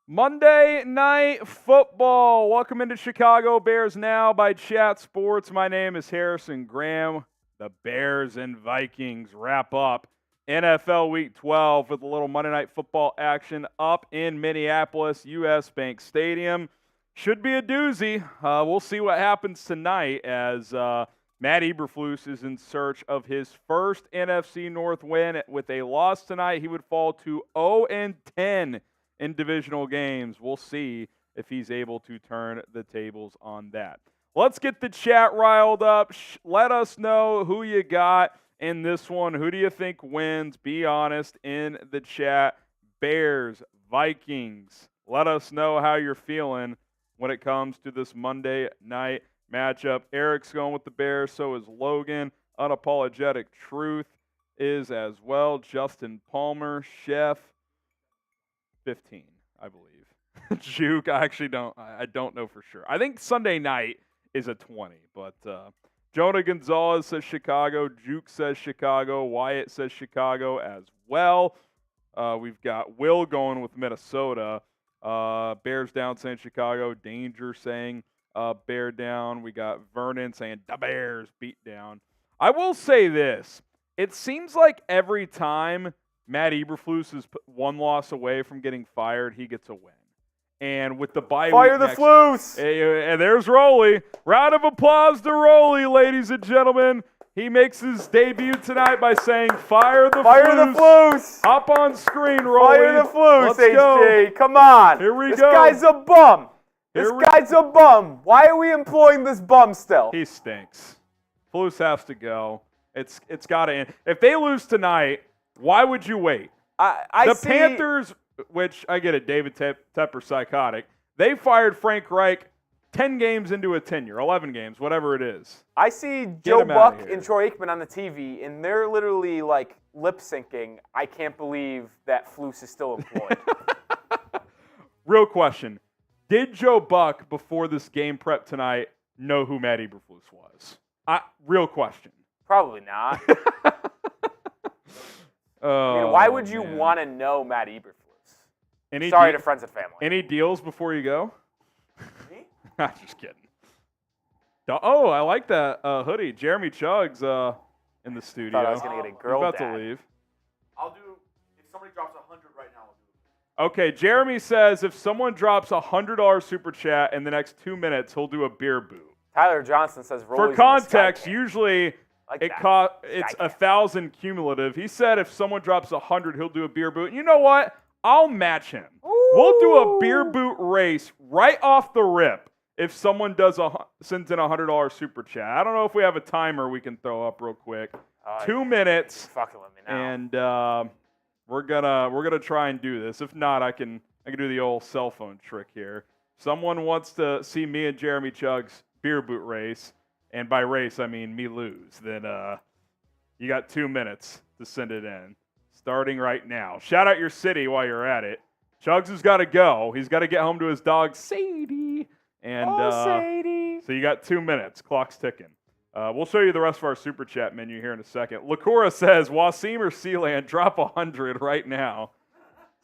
Monday Night Football. Welcome into Chicago Bears Now by Chat Sports. My name is Harrison Graham. The Bears and Vikings wrap up NFL Week 12 with a little Monday Night Football action up in Minneapolis, US Bank Stadium. Should be a doozy. We'll see what happens tonight as Matt Eberflus is in search of his first NFC North win. With a loss tonight, he would fall to 0-10 in divisional games. We'll see if he's able to turn the tables on that. Let's get the chat riled up. Let us know who you got in this one. Who do you think wins? Be honest in the chat. Bears, Vikings. Let us know how you're feeling when it comes to this Monday night matchup. Eric's going with the Bears. So is Logan. Unapologetic Truth is as well. Justin Palmer, Chef. 15, I believe. Juke, I don't know for sure. I think Sunday night is a 20, but Jonah Gonzalez says Chicago. Juke says Chicago. Wyatt says Chicago as well. We've got Will going with Minnesota. Bears down saying Chicago. Danger saying Bear down. We got Vernon saying the Bears beat down. I will say this. It seems like every time Matt Eberflus is one loss away from getting fired, he gets a win. And with the bye week Fire the Flus! And there's Rolly. Round of applause to Rolly, ladies and gentlemen. He makes his debut tonight by saying, Fire the Flus! Hop on screen, Rolly. Fire the Flus, Let's HG. go. Come on. Here we this go. This guy's a bum. This guy's a bum. Why are we employing this bum still? He stinks. Flus has to go. It's got to end. If they lose tonight, why would you wait? The Panthers, which I get it, David Tepper psychotic, they fired Frank Reich 10 games into a tenure, 11 games, whatever it is. I see Joe Buck and Troy Aikman on the TV, and they're literally like lip syncing. I can't believe that Flus is still employed. Real question. Did Joe Buck, before this game prep tonight, know who Matt Eberflus was? Real question. Probably not. Why would you want to know Matt Eberflus? Sorry to friends and family. Any deals before you go? Me? I'm just kidding. Oh, I like that hoodie. Jeremy Chugg's in the studio. I thought I was going to get a girl He's about dad. to leave. I'll do, if somebody drops 100 right now, I'll do it. Okay, Jeremy says if someone drops a $100 super chat in the next 2 minutes, he'll do a beer boot. Tyler Johnson says For context, usually like it's 1,000 cumulative. He said if someone drops 100, he'll do a beer boot. And you know what? I'll match him. Ooh. We'll do a beer boot race right off the rip if someone sends in a $100 super chat. I don't know if we have a timer we can throw up real quick. 2 minutes. Fucking with me now. And we're gonna try and do this. If not, I can do the old cell phone trick here. Someone wants to see me and Jeremy Chugg's beer boot race, and by race I mean me lose, then you got 2 minutes to send it in. Starting right now. Shout out your city while you're at it. Chugs has got to go. He's got to get home to his dog, Sadie. And Sadie. So you got 2 minutes. Clock's ticking. We'll show you the rest of our Super Chat menu here in a second. Lakura says, Wasim or Sealand, drop 100 right now.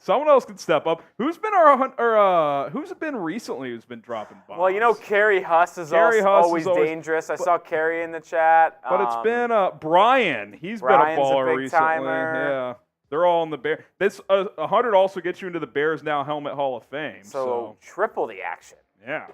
Someone else can step up. Who's been recently who's been dropping bombs? Well, Kerry Huss is always dangerous. I saw Kerry in the chat. But it's been Brian. He's Brian's been a baller a big recently. timer. Yeah. They're all in the Bears. This 100 also gets you into the Bears Now Helmet Hall of Fame. So triple the action. Yeah.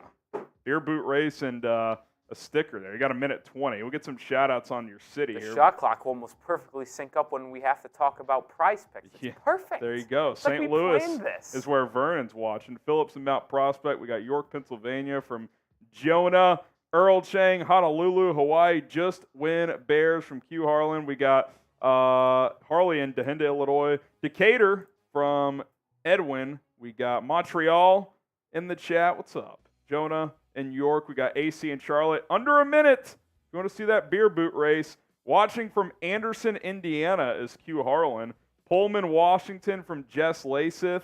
Beer boot race and a sticker there. You got a minute 20. We'll get some shout-outs on your city here. The shot clock will almost perfectly sync up when we have to talk about prize picks. It's perfect. There you go. It's St. like Louis this. is where Vernon's watching. Phillips and Mount Prospect. We got York, Pennsylvania from Jonah. Earl Chang, Honolulu, Hawaii. Just win Bears from Q Harlan. We got Harley in Dahinda, Illinois. Decatur from Edwin. We got Montreal in the chat. What's up? Jonah in York. We got AC in Charlotte. Under a minute. If you want to see that beer boot race. Watching from Anderson, Indiana is Q Harlan. Pullman, Washington from Jess Lasith.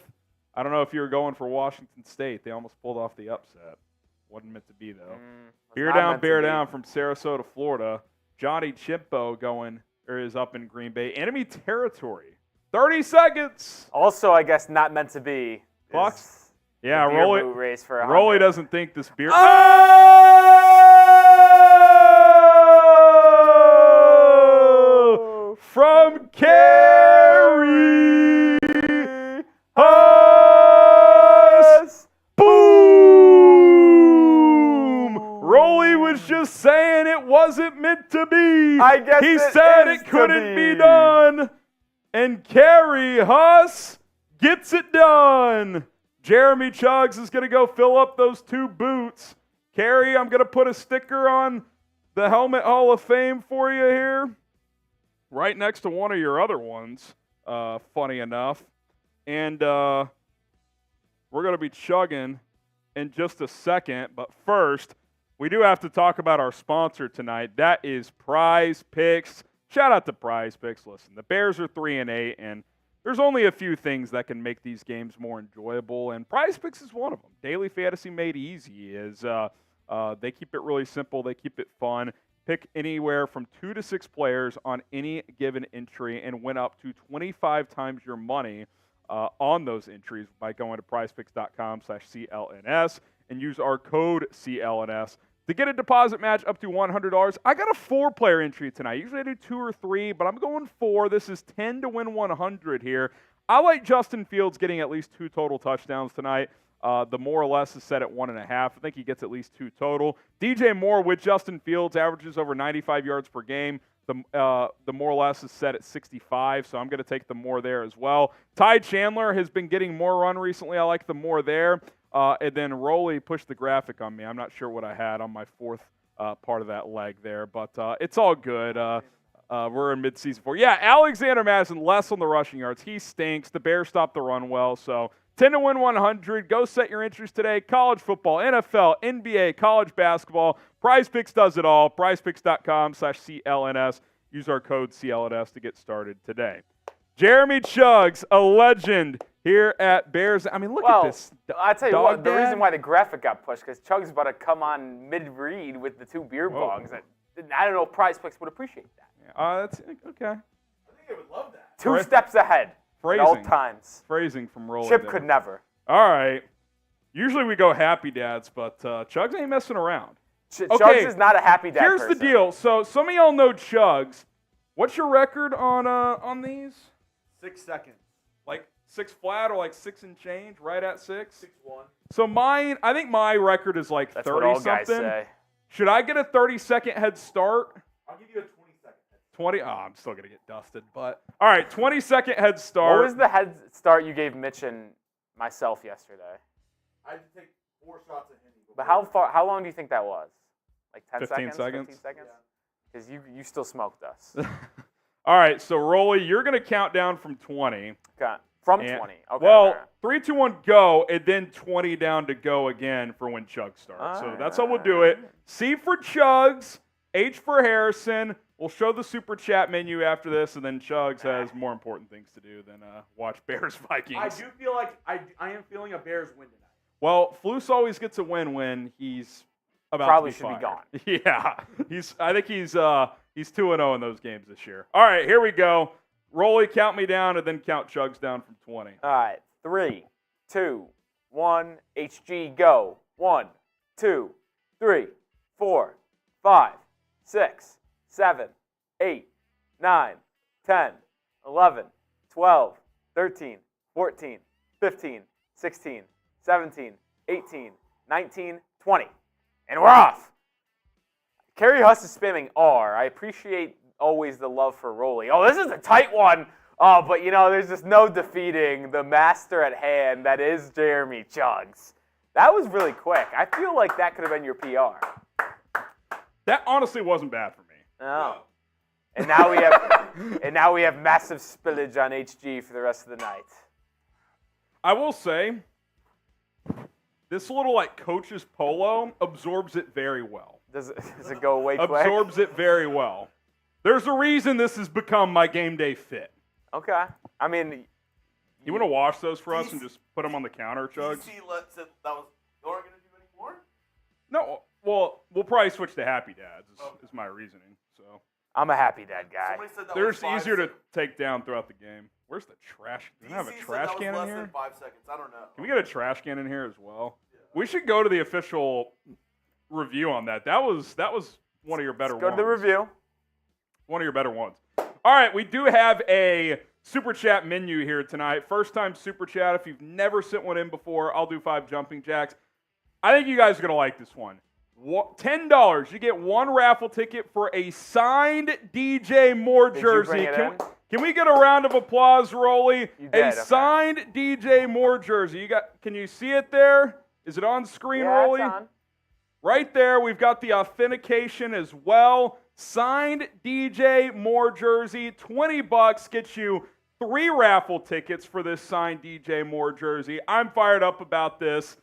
I don't know if you were going for Washington State. They almost pulled off the upset. Wasn't meant to be, though. Beer down, bear down from Sarasota, Florida. Johnny Chimpo is up in Green Bay. Enemy territory. 30 seconds. Also, I guess not meant to be. Yeah, beer boot race for Rolly doesn't think this beer. Oh! From Carrie Huss. Boom! Rolly was just saying it wasn't meant to be. I guess he said it couldn't be done. And Carrie Huss gets it done. Jeremy Chuggs is going to go fill up those 2 boots. Carrie, I'm going to put a sticker on the Helmet Hall of Fame for you here, right next to one of your other ones, funny enough. And we're going to be chugging in just a second. But first, we do have to talk about our sponsor tonight. That is Prize Picks. Shout out to Prize Picks. Listen, the Bears are 3-8, and there's only a few things that can make these games more enjoyable, and Prize Picks is one of them. Daily Fantasy Made Easy is they keep it really simple. They keep it fun. Pick anywhere from 2 to 6 players on any given entry and win up to 25 times your money on those entries by going to prizepicks.com/CLNS and use our code CLNS to get a deposit match up to $100. I got a 4-player entry tonight. Usually I do 2 or 3, but I'm going 4. This is 10 to win 100 here. I like Justin Fields getting at least 2 total touchdowns tonight. The more or less is set at 1.5. I think he gets at least 2 total. DJ Moore with Justin Fields averages over 95 yards per game. The more or less is set at 65, so I'm going to take the more there as well. Ty Chandler has been getting more run recently. I like the more there. And then Rolly pushed the graphic on me. I'm not sure what I had on my 4th part of that leg there, but it's all good. We're in midseason 4. Yeah, Alexander Mattison less on the rushing yards. He stinks. The Bears stopped the run well, so 10 to win 100. Go set your entries today. College football, NFL, NBA, college basketball. Prize Picks does it all. prizepicks.com/CLNS. Use our code CLNS to get started today. Jeremy Chuggs, a legend here at Bears. I mean, look at this. I'll tell you what, the reason why the graphic got pushed, because Chuggs is about to come on mid-read with the 2 beer bongs. I don't know if Prize Picks would appreciate that. That's okay. I think they would love that. 2 steps ahead at all times. Phrasing from Rolling. Chip could never. All right. Usually we go happy dads, but Chuggs ain't messing around. Chuggs is not a happy dad Here's the deal. So some of y'all know Chuggs. What's your record on these? 6 seconds. Like 6 flat or like 6 and change, right at 6? 6-1. So I think my record is like 30 That's what all something. guys say. Should I get a 30-second head start? I'll give you a 20-second head start. 20? Oh, I'm still going to get dusted. But all right, 20-second head start. What was the head start you gave Mitch and myself yesterday? I had to take 4 shots at him. But how long do you think that was? Like 10 15 seconds? 15 seconds? Because you still smoked us. All right, so Rolly, you're going to count down from 20. Okay. From 20. Okay. Well, 3, 2, 1, go, and then 20 down to go again for when Chuggs starts. So that's how we'll do it. C for Chuggs, H for Harrison. We'll show the Super Chat menu after this, and then Chuggs has more important things to do than watch Bears Vikings. I do feel like I am feeling a Bears win tonight. Well, Flus always gets a win when he's about probably to be should fired. be gone. Yeah, I think he's 2-0 in those games this year. All right, here we go. Rolly, count me down, and then count Chuggs down from 20. All right, 3, 2, 1, HG, go. 1, 2, 3, 4, 5, 6, 7, 8, 9, 10, 11, 12, 13, 14, 15, 16, 17, 18, 19, 20. And we're off. Kerry Huss is spamming R. I appreciate always the love for Rolly. Oh, this is a tight one. Oh, but there's just no defeating the master at hand that is Jeremy Chuggs. That was really quick. I feel like that could have been your PR. That honestly wasn't bad for me. No. And now we have massive spillage on HG for the rest of the night. I will say, this little coach's polo absorbs it very well. Does it go away quick? Absorbs it very well. There's a reason this has become my game day fit. Okay. I mean, you want to wash those for us and just put them on the counter, Chuggs? DC said that was you aren't going to do anymore? No. Well, we'll probably switch to Happy Dads is my reasoning. So I'm a happy dad guy. Somebody said that They're was just 5 easier to seconds. take down throughout the game. Where's the trash? Do we have a DC said trash that was can in less here? than 5 seconds. I don't know. Can we get a trash can in here as well? We should go to the official review on that. That was one of your better Let's go ones. to the review. One of your better ones. All right, we do have a Super Chat menu here tonight. First time Super Chat. If you've never sent one in before, I'll do 5 jumping jacks. I think you guys are going to like this one. $10. You get 1 raffle ticket for a signed DJ Moore jersey. Can we get a round of applause, Rolly? A signed DJ Moore jersey. Can you see it there? Is it on screen, Rolly? It's on. Right there, we've got the authentication as well. Signed DJ Moore jersey, $20 gets you 3 raffle tickets for this signed DJ Moore jersey. I'm fired up about this.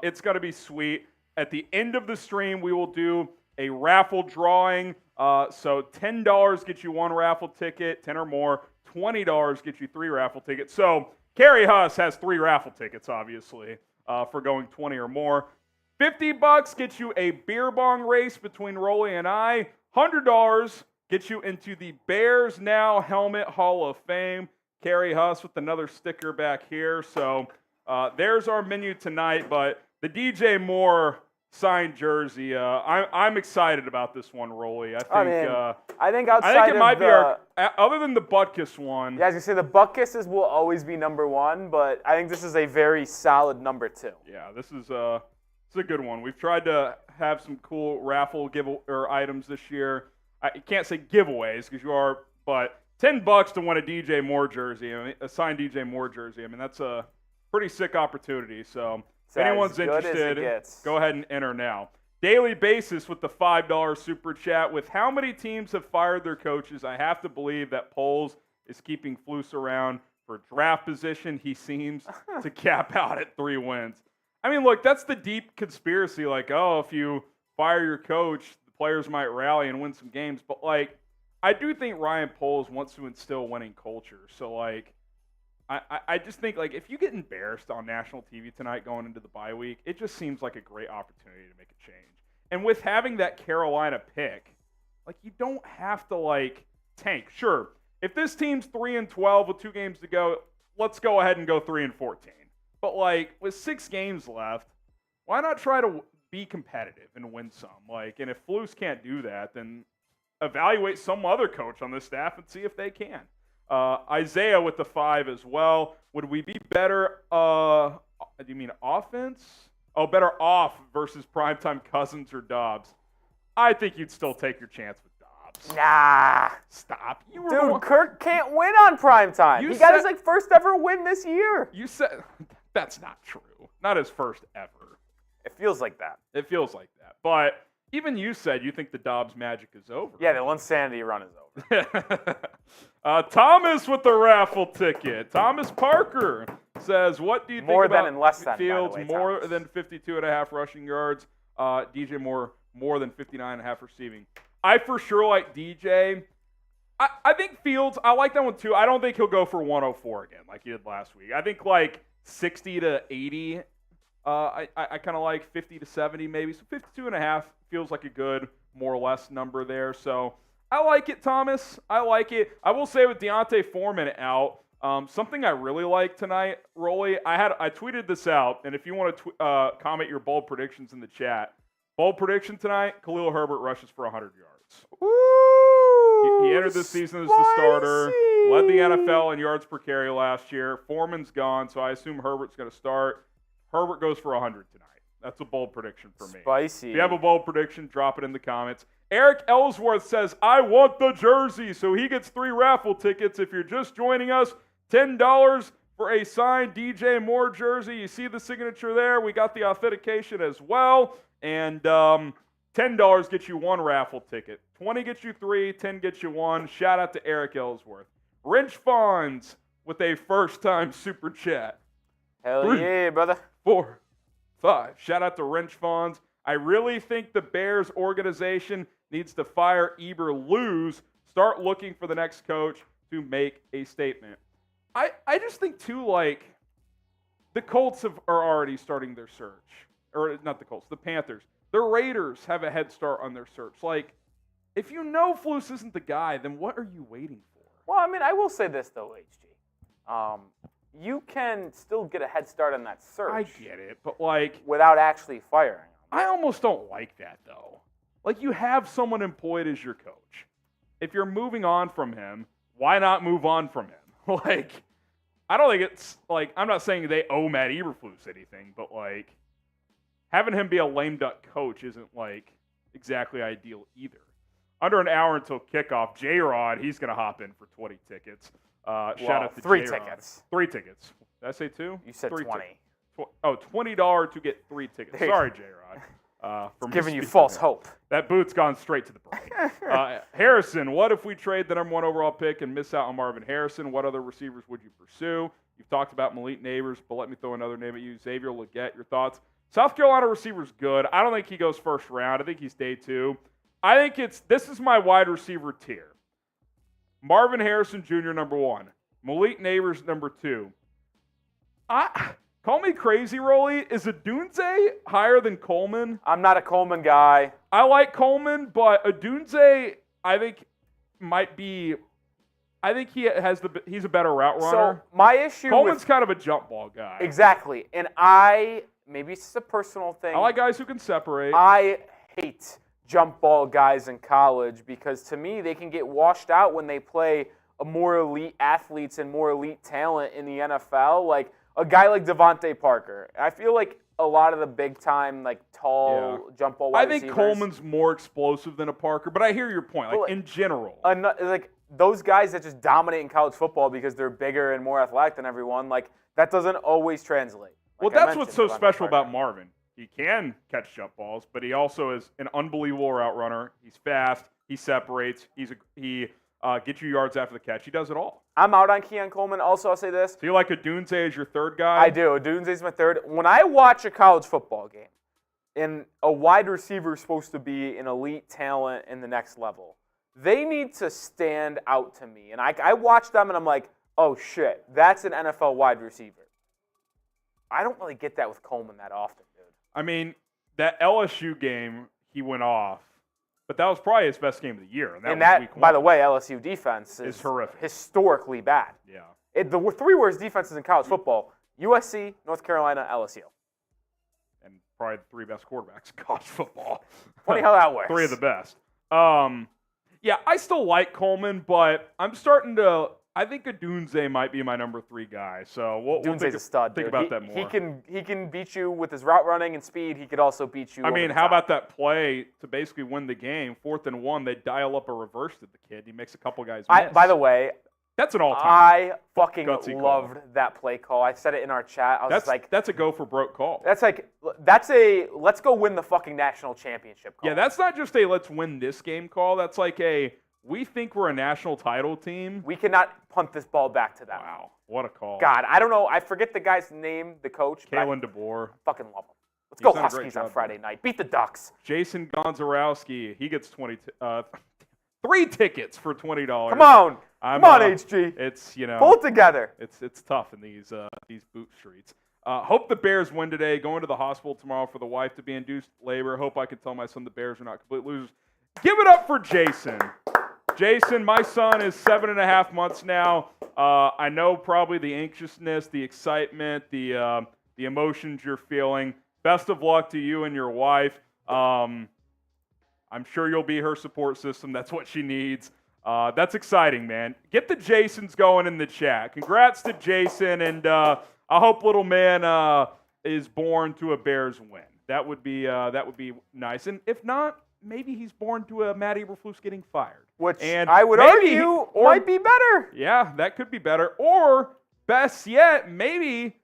It's going to be sweet. At the end of the stream, we will do a raffle drawing. So $10 gets you 1 raffle ticket, 10 or more. $20 gets you 3 raffle tickets. So Kerry Huss has 3 raffle tickets, obviously, for going 20 or more. $50 gets you a beer bong race between Rolly and I. $100 gets you into the Bears Now Helmet Hall of Fame. Kerry Huss with another sticker back here. So there's our menu tonight. But the DJ Moore signed jersey, I'm excited about this one, Rolly. I think outside I think it might of be our, other than the Butkus one. Yeah, I was going to say the Butkus will always be number 1, but I think this is a very solid number 2. Yeah, this is a good one. We've tried to have some cool raffle items this year. I can't say giveaways because you are, but $10 to win a DJ Moore jersey, a signed DJ Moore jersey. I mean, that's a pretty sick opportunity. So if anyone's interested, go ahead and enter now. Daily Basis with the $5 super chat. With how many teams have fired their coaches, I have to believe that Poles is keeping Flus around for draft position. He seems to cap out at 3 wins. I mean, look, that's the deep conspiracy. Like, oh, if you fire your coach, the players might rally and win some games. But, like, I do think Ryan Poles wants to instill winning culture. So, like, I just think, like, if you get embarrassed on national TV tonight going into the bye week, it just seems like a great opportunity to make a change. And with having that Carolina pick, like, you don't have to, like, tank. Sure, if this team's 3-12 with 2 games to go, let's go ahead and go 3-14. But, like, with 6 games left, why not try to be competitive and win some? Like, and if Flus can't do that, then evaluate some other coach on the staff and see if they can. Isaiah with the 5 as well. Would we be better, do you mean offense? Oh, better off versus primetime Cousins or Dobbs? I think you'd still take your chance with Dobbs. Nah. Stop. Dude, Kirk can't win on primetime. He got his first ever win this year. You said that's not true. Not his first ever. It feels like that. It feels like that. But even you said you think the Dobbs magic is over. Yeah, the insanity run is over. Thomas with the raffle ticket. Thomas Parker says, what do you think more about than and less than, Fields? by the way, more Thomas. than 52.5 rushing yards. DJ Moore, more than 59.5 receiving. I for sure like DJ. I think Fields, I like that one too. I don't think he'll go for 104 again like he did last week. I think like 60 to 80. I kind of like 50 to 70 maybe. So 52.5 feels like a good, more or less number there. So I like it, Thomas. I like it. I will say with Deontay Foreman out, something I really like tonight, Rolly, I tweeted this out, and if you want to comment your bold predictions in the chat, bold prediction tonight, Khalil Herbert rushes for 100 yards. Ooh, he entered this season as the starter, led the NFL in yards per carry last year. Foreman's gone, so I assume Herbert's going to start. Herbert goes for 100 tonight. That's a bold prediction for me. Spicy. If you have a bold prediction, drop it in the comments. Eric Ellsworth says, I want the jersey, so he gets 3 raffle tickets. If you're just joining us, $10 for a signed DJ Moore jersey. You see the signature there. We got the authentication as well. And $10 gets you 1 raffle ticket. 20 gets you 3, 10 gets you 1. Shout out to Eric Ellsworth. Wrench Fonz with a first-time super chat. Hell 3, yeah, brother. 4, 5. Shout out to Wrench Fonz. I really think the Bears organization needs to fire Eberflus, start looking for the next coach to make a statement. I just think, too, like, the Colts are already starting their search. Or not the Colts, the Panthers. The Raiders have a head start on their search. Like, if you know Flus isn't the guy, then what are you waiting for? Well, I mean, I will say this, though, HG. You can still get a head start on that search. I get it, but like without actually firing him. I almost don't like that, though. Like, you have someone employed as your coach. If you're moving on from him, why not move on from him? Like, I don't think it's, like, I'm not saying they owe Matt Eberflus anything, but, like, having him be a lame duck coach isn't, like, exactly ideal either. Under an hour until kickoff, J-Rod, he's going to hop in for 20 tickets. Shout out to J-Rod. 3 tickets. 3 tickets. Did I say 2? You said 3 20. $20 to get 3 tickets. Sorry, J-Rod. Giving you false hope. That boot's gone straight to the brain. Harrison, what if we trade the number 1 overall pick and miss out on Marvin Harrison? What other receivers would you pursue? You've talked about Malik Neighbors, but let me throw another name at you. Xavier Legette, your thoughts? South Carolina receiver's good. I don't think he goes first round. I think he's day 2. I think this is my wide receiver tier. Marvin Harrison Jr., number 1. Malik Neighbors, number 2. Call me crazy, Rolly. Is Adunze higher than Coleman? I'm not a Coleman guy. I like Coleman, but Adunze, I think, might be. I think he's a better route runner. So my issue Coleman's kind of a jump ball guy. Exactly, and maybe it's a personal thing. I like guys who can separate. I hate jump ball guys in college because to me they can get washed out when they play more elite athletes and more elite talent in the NFL. Like a guy like Devontae Parker. I feel like a lot of the big time, like tall jump ball wide receivers. I think Coleman's more explosive than a Parker, but I hear your point. Like in general, like those guys that just dominate in college football because they're bigger and more athletic than everyone. Like that doesn't always translate. Like well, that's what's so special about Marvin. He can catch jump balls, but he also is an unbelievable route runner. He's fast. He separates. He gets you yards after the catch. He does it all. I'm out on Keon Coleman. Also, I'll say this. So you like Adunze as your third guy? I do. Adunze's my third. When I watch a college football game, and a wide receiver is supposed to be an elite talent in the next level, they need to stand out to me. And I watch them, and I'm like, oh, shit, that's an NFL wide receiver. I don't really get that with Coleman that often, dude. I mean, that LSU game, he went off. But that was probably his best game of the year. And that was week 1. By the way, LSU defense is horrific. Historically bad. Yeah. The 3 worst defenses in college football, USC, North Carolina, LSU. And probably the 3 best quarterbacks in college football. Funny how that works. 3 of the best. Yeah, I still like Coleman, but I'm starting to – I think Adunze might be my number 3 guy. So we'll Adunze's a stud, think about that more. He can beat you with his route running and speed. He could also beat you. I mean, how about that play to basically win the game? 4th and 1, they dial up a reverse to the kid. He makes a couple guys miss. By the way, that's an all-time. I fucking gutsy loved call. That play call. I said it in our chat. I was like, that's a go for broke call. That's a let's go win the fucking national championship call. Yeah, that's not just a let's win this game call. That's like a we think we're a national title team. We cannot punt this ball back to them. Wow, what a call. God, I don't know. I forget the guy's name, the coach. Kalen DeBoer. Fucking love him. Let's go Huskies on Friday night. Beat the Ducks. Jason Gonzarowski, he gets 3 tickets for $20. Come on. Come on, HG. It's, pull it together. It's tough in these boot streets. Hope the Bears win today. Going to the hospital tomorrow for the wife to be induced labor. Hope I can tell my son the Bears are not complete losers. Give it up for Jason. Jason, my son is 7.5 months now. I know probably the anxiousness, the excitement, the emotions you're feeling. Best of luck to you and your wife. I'm sure you'll be her support system. That's what she needs. That's exciting, man. Get the Jasons going in the chat. Congrats to Jason, and I hope little man is born to a Bears win. That would be nice. And if not, maybe he's born to a Matt Eberflus getting fired. Which I would argue might be better. Yeah, that could be better. Or, best yet, maybe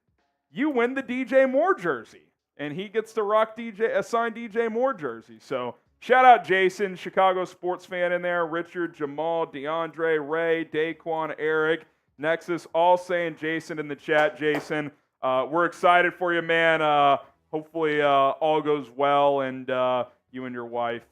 you win the DJ Moore jersey, and he gets to rock a signed DJ Moore jersey. So, shout out Jason, Chicago sports fan in there, Richard, Jamal, DeAndre, Ray, Daquan, Eric, Nexus, all saying Jason in the chat. Jason, we're excited for you, man. Hopefully all goes well, and you and your wife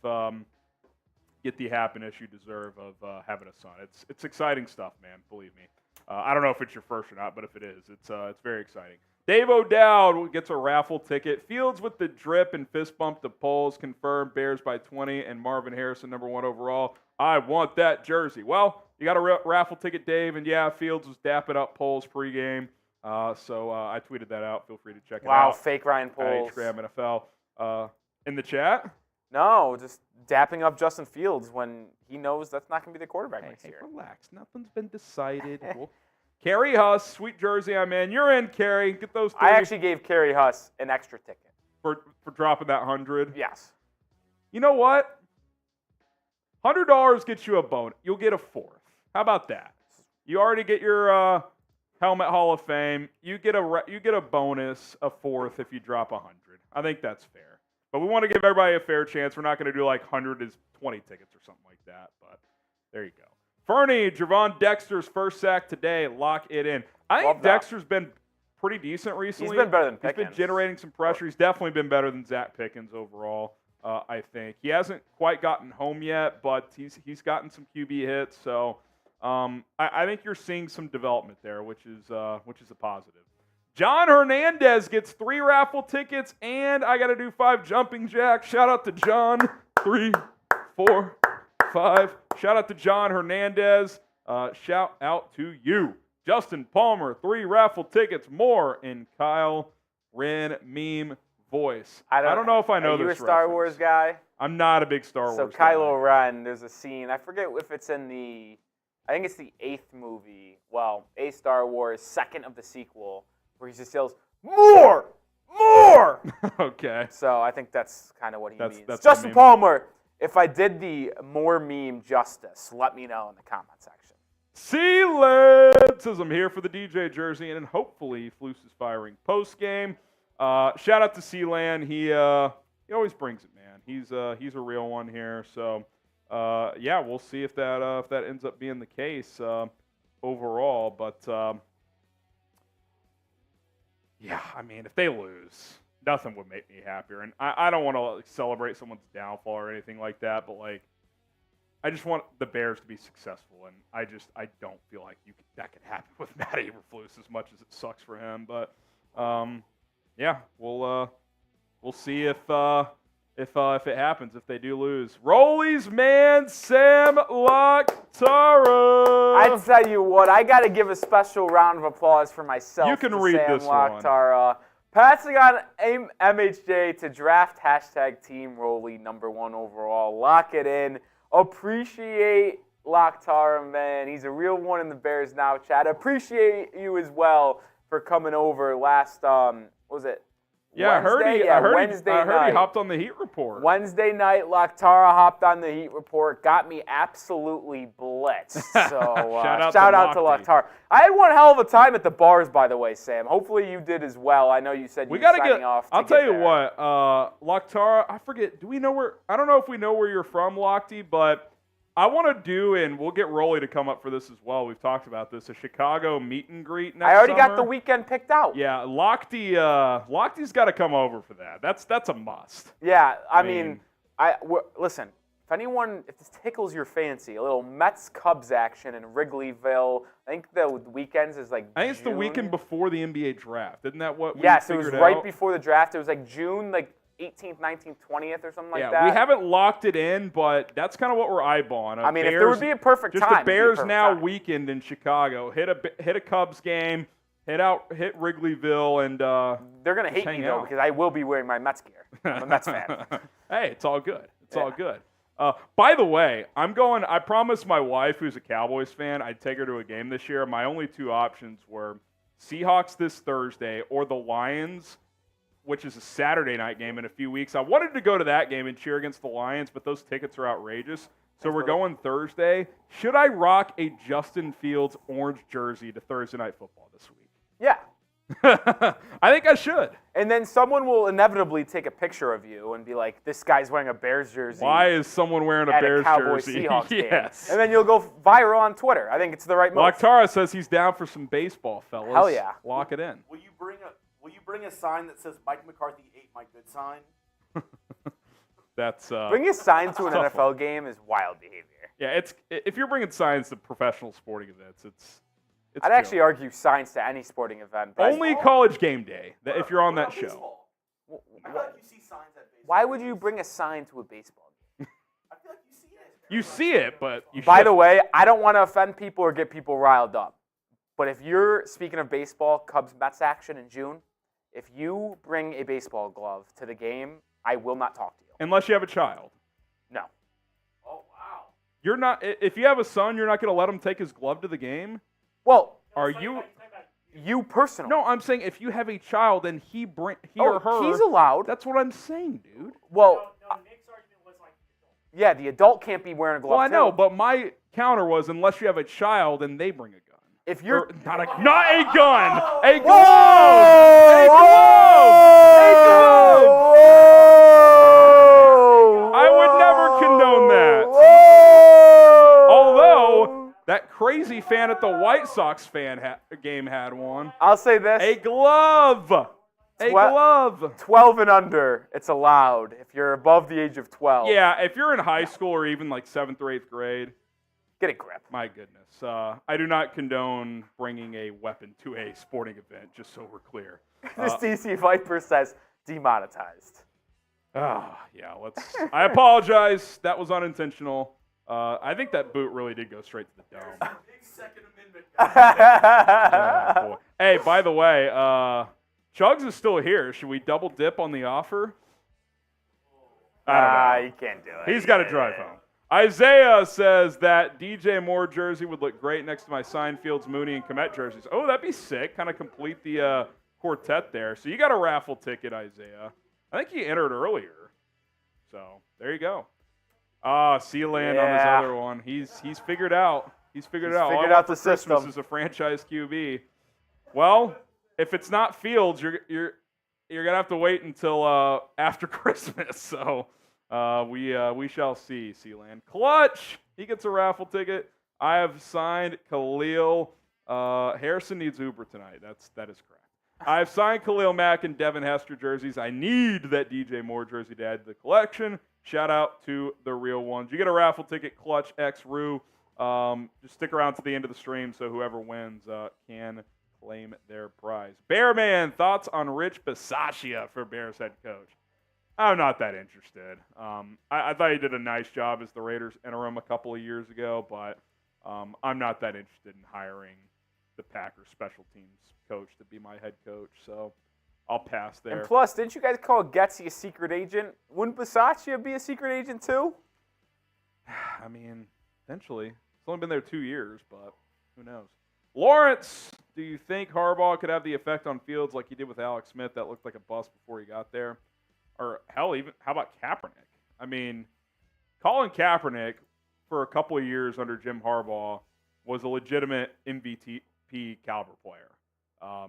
get the happiness you deserve of having a son. It's exciting stuff, man. Believe me. I don't know if it's your first or not, but if it is, it's very exciting. Dave O'Dowd gets a raffle ticket. Fields with the drip and fist bump to Poles confirmed. Bears by 20 and Marvin Harrison number 1 overall. I want that jersey. Well, you got a raffle ticket, Dave, and yeah, Fields was dapping up Poles pregame. So I tweeted that out. Feel free to check it out. Wow, fake Ryan Poles. At NFL. In the chat? No, just dapping up Justin Fields when he knows that's not going to be the quarterback next year. Relax. Nothing's been decided. Kerry Huss, sweet jersey I'm in. You're in, Kerry. Get those 30 I actually gave Kerry Huss an extra ticket. for dropping that 100. Yes. You know what? $100 gets you a bonus. You'll get a fourth. How about that? You already get your Helmet Hall of Fame. You get a bonus, a fourth, if you drop 100. I think that's fair. But we want to give everybody a fair chance. We're not going to do like 100 is 20 tickets or something like that. But there you go. Fernie, Javon Dexter's first sack today. Lock it in. I think Dexter's been pretty decent recently. He's been better than Pickens. He's been generating some pressure. He's definitely been better than Zach Pickens overall. I think he hasn't quite gotten home yet, but he's gotten some QB hits. So I think you're seeing some development there, which is a positive. John Hernandez gets 3 raffle tickets, and I got to do 5 jumping jacks. Shout out to John. 3, 4, 5. Shout out to John Hernandez. Shout out to you. Justin Palmer, 3 raffle tickets. More in Kyle Wren meme voice. I don't know if I know this reference. Are you a Star Wars guy? I'm not a big Star Wars guy. So Kylo Ren, there's a scene. I forget if it's in I think it's the 8th movie. Well, A Star Wars, 2nd of the sequel, where he just yells, "More! More!" Okay. So I think that's kind of what he means. That's Justin Palmer, if I did the more meme justice, let me know in the comment section. C-Led says, I'm here for the DJ jersey, and hopefully Flus is firing post-game. Shout out to C-Land. He always brings it, man. He's a real one here. So, yeah, we'll see if that ends up being the case overall. But, yeah, I mean, if they lose, nothing would make me happier. And I don't want to celebrate someone's downfall or anything like that, but, like, I just want the Bears to be successful, and I don't feel like that could happen with Matt Eberflus as much as it sucks for him. But yeah, we'll see if it happens, if they do lose. Rollies man, Sam Lachtara. I tell you what, I got to give a special round of applause for myself. You can read Sam this Lachtara. one. Passing on MHJ to draft #Team Rolly #1 overall. Lock it in. Appreciate Lachtara, man. He's a real one in the Bears Now chat. Appreciate you as well for coming over last, what was it? Yeah, Wednesday? I heard Wednesday he hopped on the Heat Report. Wednesday night, Lachtara hopped on the Heat Report, got me absolutely blitzed. So shout out to Lachtara. I had one hell of a time at the bars, by the way, Sam. Hopefully you did as well. I know you said you were signing off. I'll tell you what, Lachtara, I forget. I don't know if we know where you're from, Lochte, but I want to do, and we'll get Rolly to come up for this as well. We've talked about this, a Chicago meet and greet next I already summer. got the weekend picked out. Yeah, Lochte's got to come over for that. That's a must. Yeah, I mean, listen, if this tickles your fancy, a little Mets-Cubs action in Wrigleyville. I think the weekends is like I think it's June. the weekend before the NBA draft. Isn't that what we Yes, it was right out? before the draft. It was like June, 18th, 19th, 20th or something like that. Yeah, we haven't locked it in, but that's kind of what we're eyeballing. I mean, if there would be a perfect time. Just a Bears Now weekend in Chicago. Hit a Cubs game, hit Wrigleyville, and they're going to hate me, though, because I will be wearing my Mets gear. I'm a Mets fan. Hey, it's all good. It's all good. By the way, I promised my wife, who's a Cowboys fan, I'd take her to a game this year. My only 2 options were Seahawks this Thursday or the Lions, which is a Saturday night game in a few weeks. I wanted to go to that game and cheer against the Lions, but those tickets are outrageous. So we're going Thursday. Should I rock a Justin Fields orange jersey to Thursday Night Football this week? Yeah. I think I should. And then someone will inevitably take a picture of you and be like, this guy's wearing a Bears jersey. Why is someone wearing a Bears jersey? Seahawks game. Yes. And then you'll go viral on Twitter. I think it's the right move. Lachtara says he's down for some baseball, fellas. Hell yeah. Lock it in. Will you bring a sign that says Mike McCarthy ate my good sign? That's bringing a sign to an NFL game is wild behavior. Yeah, if you're bringing signs to professional sporting events, I'd actually argue signs to any sporting event. Only college game day, if you're on that show. Baseball? I feel like you see signs at baseball. Why would you bring a sign to a baseball game? I feel like you see it. You see it, but you By should. the way, I don't want to offend people or get people riled up. But if you're, speaking of baseball, Cubs-Mets action in June, if you bring a baseball glove to the game, I will not talk to you. Unless you have a child. No. Oh, wow. You're not. If you have a son, you're not going to let him take his glove to the game. Well, Are you? you personally. No, I'm saying if you have a child and he or her. He's allowed. That's what I'm saying, dude. Well, Nick's argument was like yeah, the adult can't be wearing a glove. Well, I know, too. but my counter was unless you have a child and they bring a gun. If you're Or not a gun, a glove, Whoa! a glove, a glove. Whoa! I would never condone that. Whoa! Although that crazy fan at the White Sox game had one. I'll say this: A glove. A glove. 12 and under, it's allowed. If you're above the age of 12, Yeah, if you're in high school or even like 7th or 8th grade, get a grip. my goodness. I do not condone bringing a weapon to a sporting event, just so we're clear. This DC Viper says demonetized. Yeah, I apologize. That was unintentional. I think that boot really did go straight to the dome. big Second Amendment guy. Oh, boy. Hey, by the way, Chugs is still here. Should we double dip on the offer? I don't know. You can't do it. He's got to drive home. Isaiah says that DJ Moore jersey would look great next to my Seinfeld's, Mooney, and Kmet jerseys. Oh, that'd be sick. Kind of complete the quartet there. So you got a raffle ticket, Isaiah. I think he entered earlier. So there you go. Sealand on his other one. He's figured out. He's figured out. Figured All I out want the for Christmas system. is a franchise QB. Well, if it's not Fields, you're gonna have to wait until after Christmas. So we shall see. Sealand Clutch. He gets a raffle ticket. I have signed Khalil. Harrison needs Uber tonight. That is correct. I've signed Khalil Mack and Devin Hester jerseys. I need that DJ Moore jersey to add to the collection. Shout out to the real ones. You get a raffle ticket, Clutch X Rue. Just stick around to the end of the stream so whoever wins can claim their prize. Bearman, thoughts on Rich Bisaccia for Bears head coach? I'm not that interested. I thought he did a nice job as the Raiders interim a couple of years ago, but I'm not that interested in hiring the Packers special teams coach to be my head coach, so I'll pass there. And plus, didn't you guys call Getsy a secret agent? Wouldn't Bisaccia be a secret agent too? I mean, potentially. It's only been there 2 years, but who knows? Lawrence, do you think Harbaugh could have the effect on Fields like he did with Alex Smith that looked like a bust before he got there? Or hell, even how about Kaepernick? I mean, Colin Kaepernick for a couple of years under Jim Harbaugh was a legitimate MVP caliber player.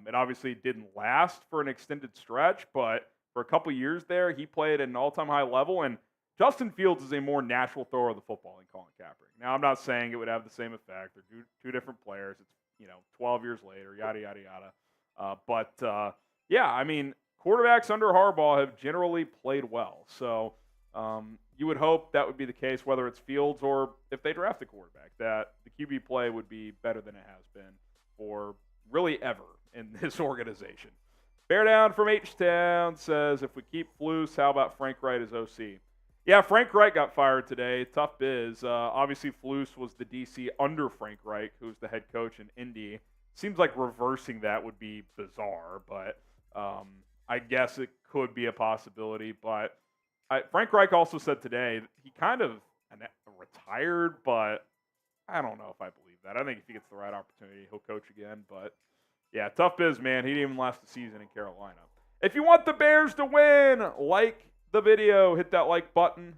It obviously didn't last for an extended stretch, but for a couple of years there, he played at an all-time high level, and Justin Fields is a more natural thrower of the football than Colin Kaepernick. Now, I'm not saying it would have the same effect. They're two different players. It's 12 years later, yada, yada, yada. But yeah, I mean, quarterbacks under Harbaugh have generally played well. So you would hope that would be the case, whether it's Fields or if they draft a quarterback, that the QB play would be better than it has been for really ever in this organization. Bear Down from H-Town says, if we keep Flus, how about Frank Wright as OC? Yeah, Frank Wright got fired today. Tough biz. Obviously, Flus was the DC under Frank Reich, who's the head coach in Indy. Seems like reversing that would be bizarre, but I guess it could be a possibility. But Frank Reich also said today he kind of retired, but I don't know if I believe that. I think if he gets the right opportunity, he'll coach again. But yeah, tough biz, man. He didn't even last the season in Carolina. If you want the Bears to win, like the video, hit that like button.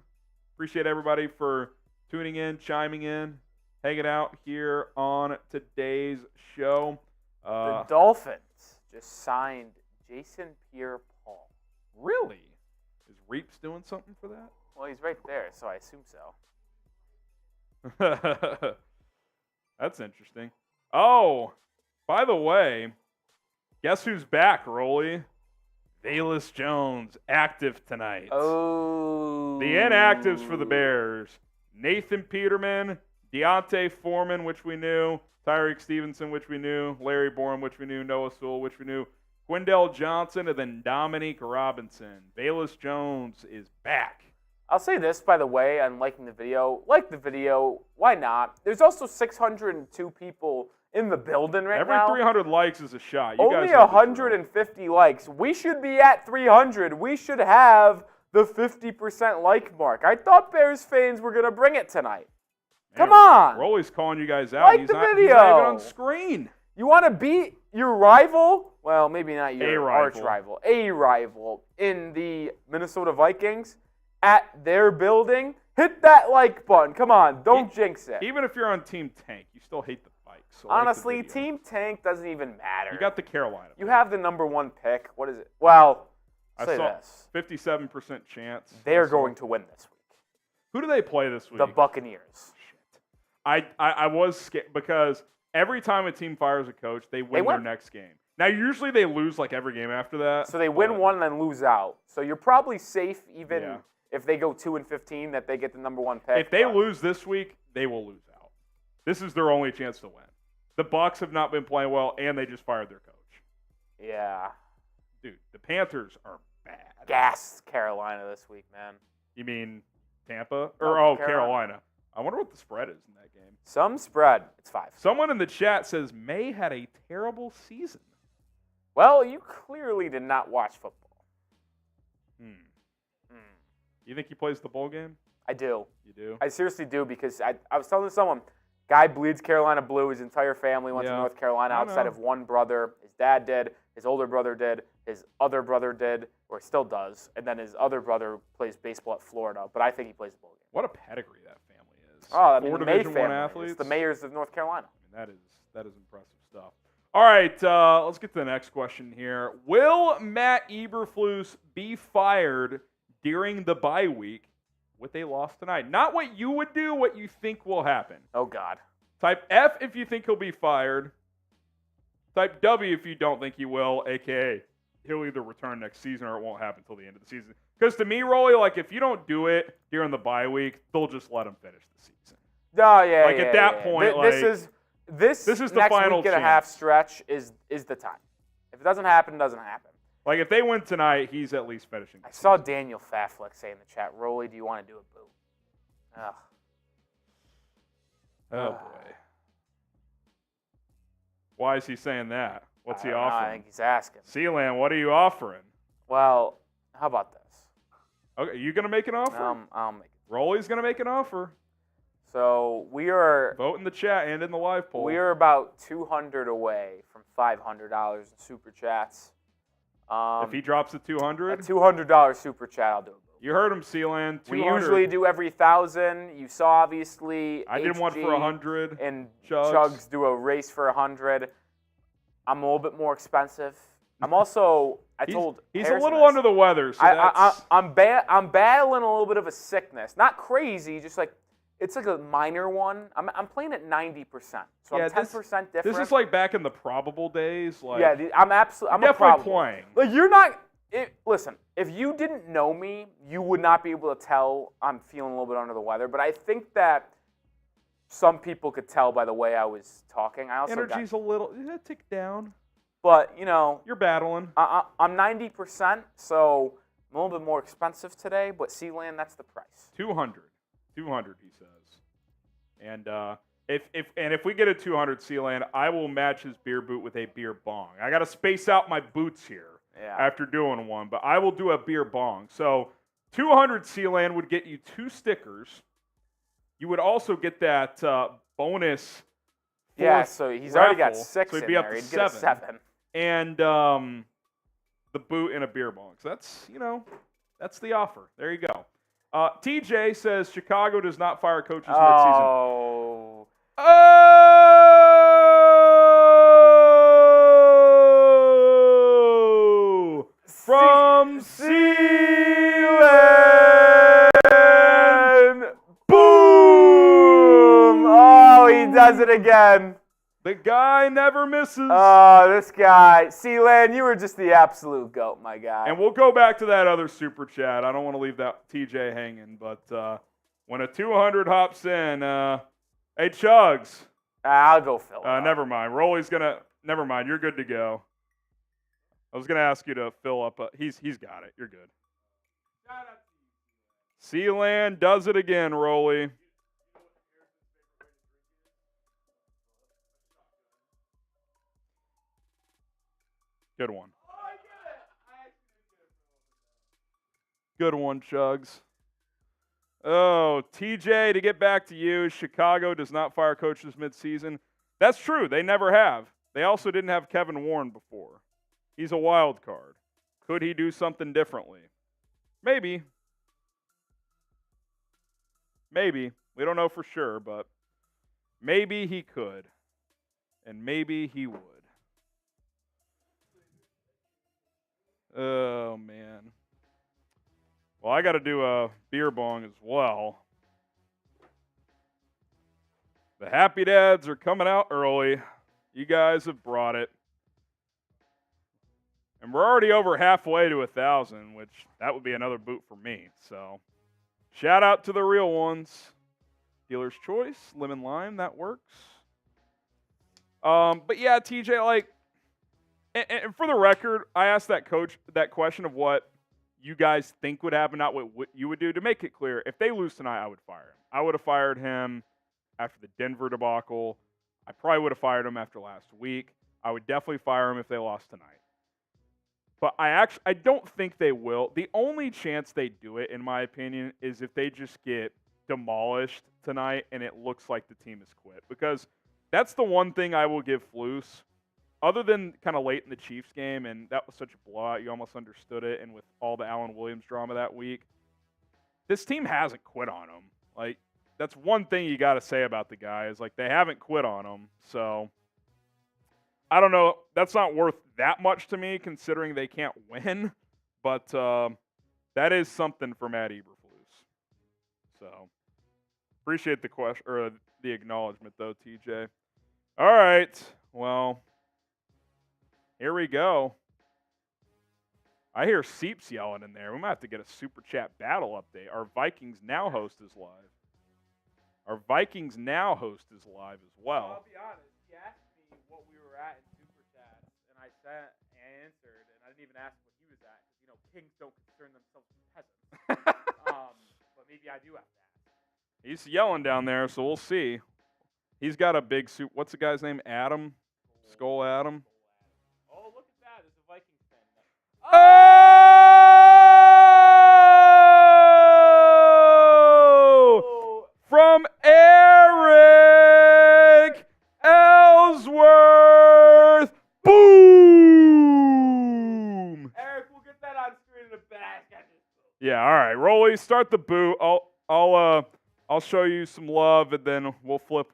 Appreciate everybody for tuning in, chiming in, hanging out here on today's show. The Dolphins just signed Jason Pierre-Paul. Really? Is Reeps doing something for that? Well, he's right there, so I assume so. That's interesting. Oh, by the way, guess who's back, Rolly? Velus Jones, active tonight. Oh. The inactives for the Bears: Nathan Peterman, Deontay Foreman, which we knew. Tyreek Stevenson, which we knew. Larry Bourne, which we knew. Noah Sewell, which we knew. Quindell Johnson, and then Dominique Robinson. Bayless Jones is back. I'll say this, by the way, on liking the video. Like the video. Why not? There's also 602 people in the building right now. Every 300 likes is a shot. You Only guys know the 150 likes. We should be at 300. We should have the 50% like mark. I thought Bears fans were going to bring it tonight. Man, Come on. Rolly's calling you guys out. Like He's the not video. even on screen. You want to beat your rival? Well, maybe not your rival. arch rival. A rival in the Minnesota Vikings at their building. Hit that like button. Come on. Don't jinx it. Even if you're on Team Tank, you still hate the Vikes. So Honestly, like the video. Team Tank doesn't even matter. You got the Carolina. You have the number 1 pick. What is it? Well, I say saw this. 57% chance. They're going to win this week. Who do they play this week? The Buccaneers. Shit. I was scared because every time a team fires a coach, they win their next game. Now, usually they lose like every game after that. So they win one and then lose out. So you're probably safe even Yeah. if they go 2-15 that they get the number 1 pick. If they lose this week, they will lose out. This is their only chance to win. The Bucs have not been playing well, and they just fired their coach. Yeah. Dude, the Panthers are bad. Gas Carolina this week, man. You mean Tampa? No, Carolina. I wonder what the spread is in that game. Some spread. It's 5. Someone in the chat says May had a terrible season. Well, you clearly did not watch football. You think he plays the bowl game? I do. You do? I seriously do because I was telling someone, guy bleeds Carolina blue. His entire family went to North Carolina outside of one brother. His dad did. His older brother did. His other brother did, or he still does. And then his other brother plays baseball at Florida. But I think he plays the bowl game. What a pedigree that family is. Oh, I mean, Four the May Division I family. athletes. It's the mayors of North Carolina. I mean, that is impressive stuff. All right, let's get to the next question here. Will Matt Eberflus be fired during the bye week with a loss tonight? Not what you would do, what you think will happen. Oh, God. Type F if you think he'll be fired. Type W if you don't think he will, a.k.a. he'll either return next season or it won't happen until the end of the season. Because to me, Rolly, like if you don't do it during the bye week, they'll just let him finish the season. Oh, yeah, Like at that point, This is the next final week and a half stretch is the time. If it doesn't happen, it doesn't happen. Like if they win tonight, he's at least finishing. I saw Daniel Faflick say in the chat, Rolly, do you want to do a boo? Ugh. Oh, boy. Why is he saying that? What's he I don't know, offering? I think he's asking. Sealand, what are you offering? Well, how about this? Okay, you going to make an offer? I'll make it. Rolly's going to make an offer. So we are Vote in the chat and in the live poll. about 200 away from $500 in super chats. If he drops to 200? A $200 super chat, I'll do a boo. You heard him, Sealand. 200. We usually do every 1,000. You saw, obviously, I did one for 100. And Chugs do a race for 100. I'm a little bit more expensive. I'm also, He's Harrison a little this. under the weather, so that's... I'm battling a little bit of a sickness. Not crazy, just like, it's like a minor one. I'm playing at 90%, so Yeah, I'm 10% different. This is like back in the probable days. Like, yeah, I'm absolutely. I'm definitely a probable. playing. Like you're not. Listen, if you didn't know me, you would not be able to tell I'm feeling a little bit under the weather. But I think that some people could tell by the way I was talking. I also Energy's a little tick down. But you know, You're battling. I'm 90%, so I'm a little bit more expensive today. But Sealand, that's the price. 200, he says. And if we get a 200 Sealand, I will match his beer boot with a beer bong. I got to space out my boots here after doing one, but I will do a beer bong. So 200 Sealand would get you 2 stickers. You would also get that bonus. Yeah, so he's already got 6 so he'd be in up there. to He'd get a 7. And the boot and a beer bong. So that's the offer. There you go. TJ says Chicago does not fire coaches midseason. Oh! From Sealand! Boom! Oh, he does it again. The guy never misses. Oh, this guy. Sealand, you were just the absolute GOAT, my guy. And we'll go back to that other super chat. I don't want to leave that TJ hanging, but when a 200 hops in, Hey, Chugs. I'll go fill it up. Never mind. Rolly's going to – never mind. You're good to go. I was going to ask you to fill up. He's got it. You're good. Sealand does it again, Rolly. Good one. Good one, Chugs. Oh, TJ, to get back to you, Chicago does not fire coaches midseason. That's true. They never have. They also didn't have Kevin Warren before. He's a wild card. Could he do something differently? Maybe. Maybe. We don't know for sure, but maybe he could. And maybe he would. Oh, man. Well, I got to do a beer bong as well. The Happy Dads are coming out early. You guys have brought it. And we're already over halfway to 1,000, which that would be another boot for me. So, shout out to the real ones. Dealer's Choice, lemon lime, that works. But yeah, TJ, like, and for the record, I asked that coach that question of what you guys think would happen, not what you would do. To make it clear, if they lose tonight, I would fire him. I would have fired him after the Denver debacle. I probably would have fired him after last week. I would definitely fire him if they lost tonight. But I don't think they will. The only chance they do it, in my opinion, is if they just get demolished tonight and it looks like the team has quit. Because that's the one thing I will give Flus. Other than kind of late in the Chiefs game, and that was such a blowout, you almost understood it, and with all the Allen Williams drama that week, this team hasn't quit on him. Like, that's one thing you got to say about the guy is, like, they haven't quit on him. So, I don't know. That's not worth that much to me, considering they can't win. But that is something for Matt Eberflus. So, appreciate the question or the acknowledgement, though, TJ. All right. Well, here we go. I hear Seeps yelling in there. We might have to get a Super Chat battle update. Our Vikings Now host is live. Our Vikings Now host is live as well. I'll be honest. He asked me what we were at in Super Chat, and I answered, and I didn't even ask what he was at. Because, you know, kings don't concern themselves with peasants. But maybe I do have to ask. He's yelling down there, so we'll see. He's got a big suit. What's the guy's name? Adam? Skull Adam? Oh, look at that. There's a Vikings fan. Oh! From Eric Ellsworth. Boom! Eric, we'll get that on screen in a bag. Yeah, all right. Rolly, start the boot. I'll show you some love, and then we'll flip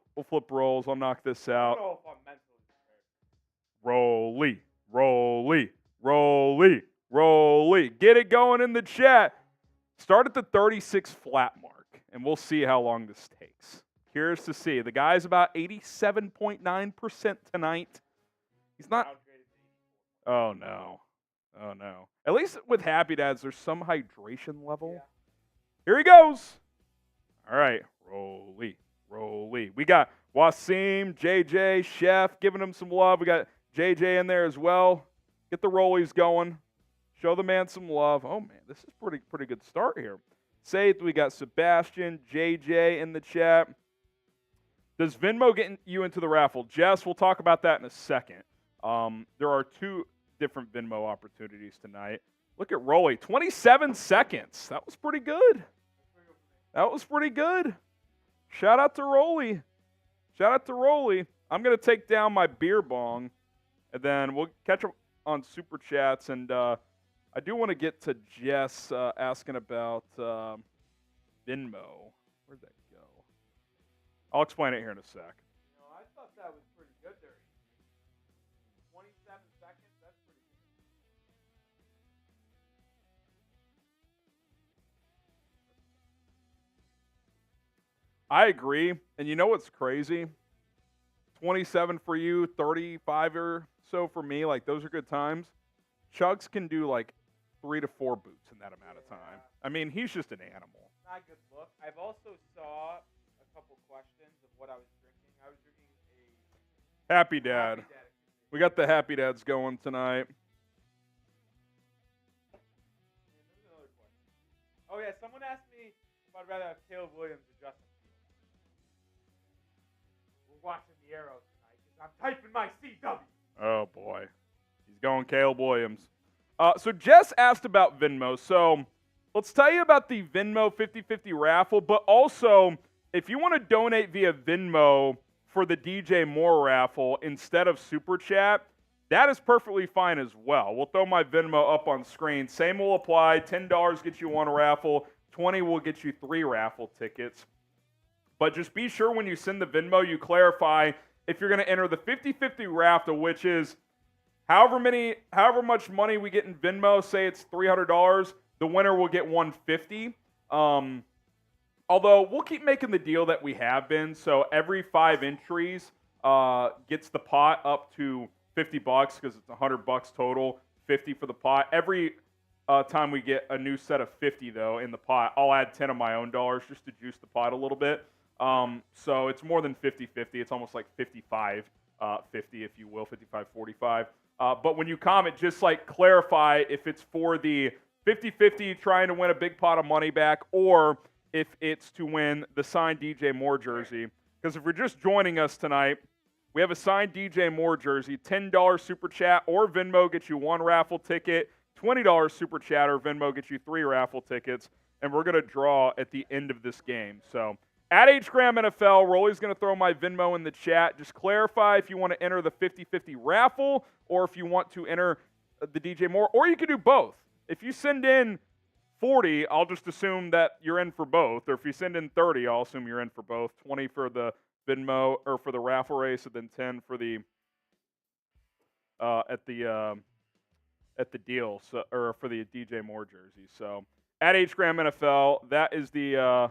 rolls. I'll knock this I out. don't know if I'm mentally Rolly. prepared. Get it going in the chat. Start at the 36 flat mark, and we'll see how long this takes. Curious to see. The guy's about 87.9% tonight. He's not. Oh, no. At least with Happy Dads, there's some hydration level. Yeah. Here he goes. All right. Rolly. We got Wasim, JJ, Chef, giving him some love. We got JJ in there as well. Get the rollies going. Show the man some love. Oh, man, this is pretty good start here. Saith, we got Sebastian, JJ in the chat. Does Venmo get you into the raffle? Jess, we'll talk about that in a second. There are 2 different Venmo opportunities tonight. Look at Rolly, 27 seconds. That was pretty good. Shout out to Rolly. I'm going to take down my beer bong, and then we'll catch up on Super Chats. And I do want to get to Jess asking about Venmo. Where'd that go? I'll explain it here in a sec. You know, I thought that was pretty good there. 27 seconds, that's pretty good. I agree. And you know what's crazy? 27 for you, 35 or so for me. Like, those are good times. Chugs can do like 3 to 4 boots in that amount of time. I mean, he's just an animal. Not a good look. I've also saw a couple questions of what I was drinking. I was drinking Happy Dad. Happy Dad. We got the Happy Dads going tonight. And there was another question. Oh yeah, someone asked me if I'd rather have Caleb Williams or Justin Fields. We're watching the Arrows tonight because I'm typing my CW. Oh, boy. He's going Caleb Williams. So Jess asked about Venmo. So let's tell you about the Venmo 50/50 raffle, but also if you want to donate via Venmo for the DJ Moore raffle instead of Super Chat, that is perfectly fine as well. We'll throw my Venmo up on screen. Same will apply. $10 gets you one raffle. $20 will get you 3 raffle tickets. But just be sure when you send the Venmo, you clarify if you're going to enter the 50/50 raffle, which is however much money we get in Venmo, say it's $300, the winner will get $150. Although we'll keep making the deal that we have been, so every 5 entries gets the pot up to $50 because it's $100 total, $50 for the pot. Every time we get a new set of 50 though in the pot, I'll add 10 of my own dollars just to juice the pot a little bit. So it's more than 50/50. It's almost like 55-50, if you will, 55-45. But when you comment, just like clarify if it's for the 50/50 trying to win a big pot of money back or if it's to win the signed DJ Moore jersey. Because if you're just joining us tonight, we have a signed DJ Moore jersey. $10 Super Chat or Venmo gets you 1 raffle ticket. $20 Super Chat or Venmo gets you 3 raffle tickets. And we're going to draw at the end of this game. So at HGram NFL, we're always going to throw my Venmo in the chat. Just clarify if you want to enter the 50/50 raffle or if you want to enter the DJ Moore. Or you can do both. If you send in 40, I'll just assume that you're in for both. Or if you send in 30, I'll assume you're in for both. 20 for the Venmo or for the raffle race, and then 10 for the at the deal, so, or for the DJ Moore jersey. So at HGram NFL, that is the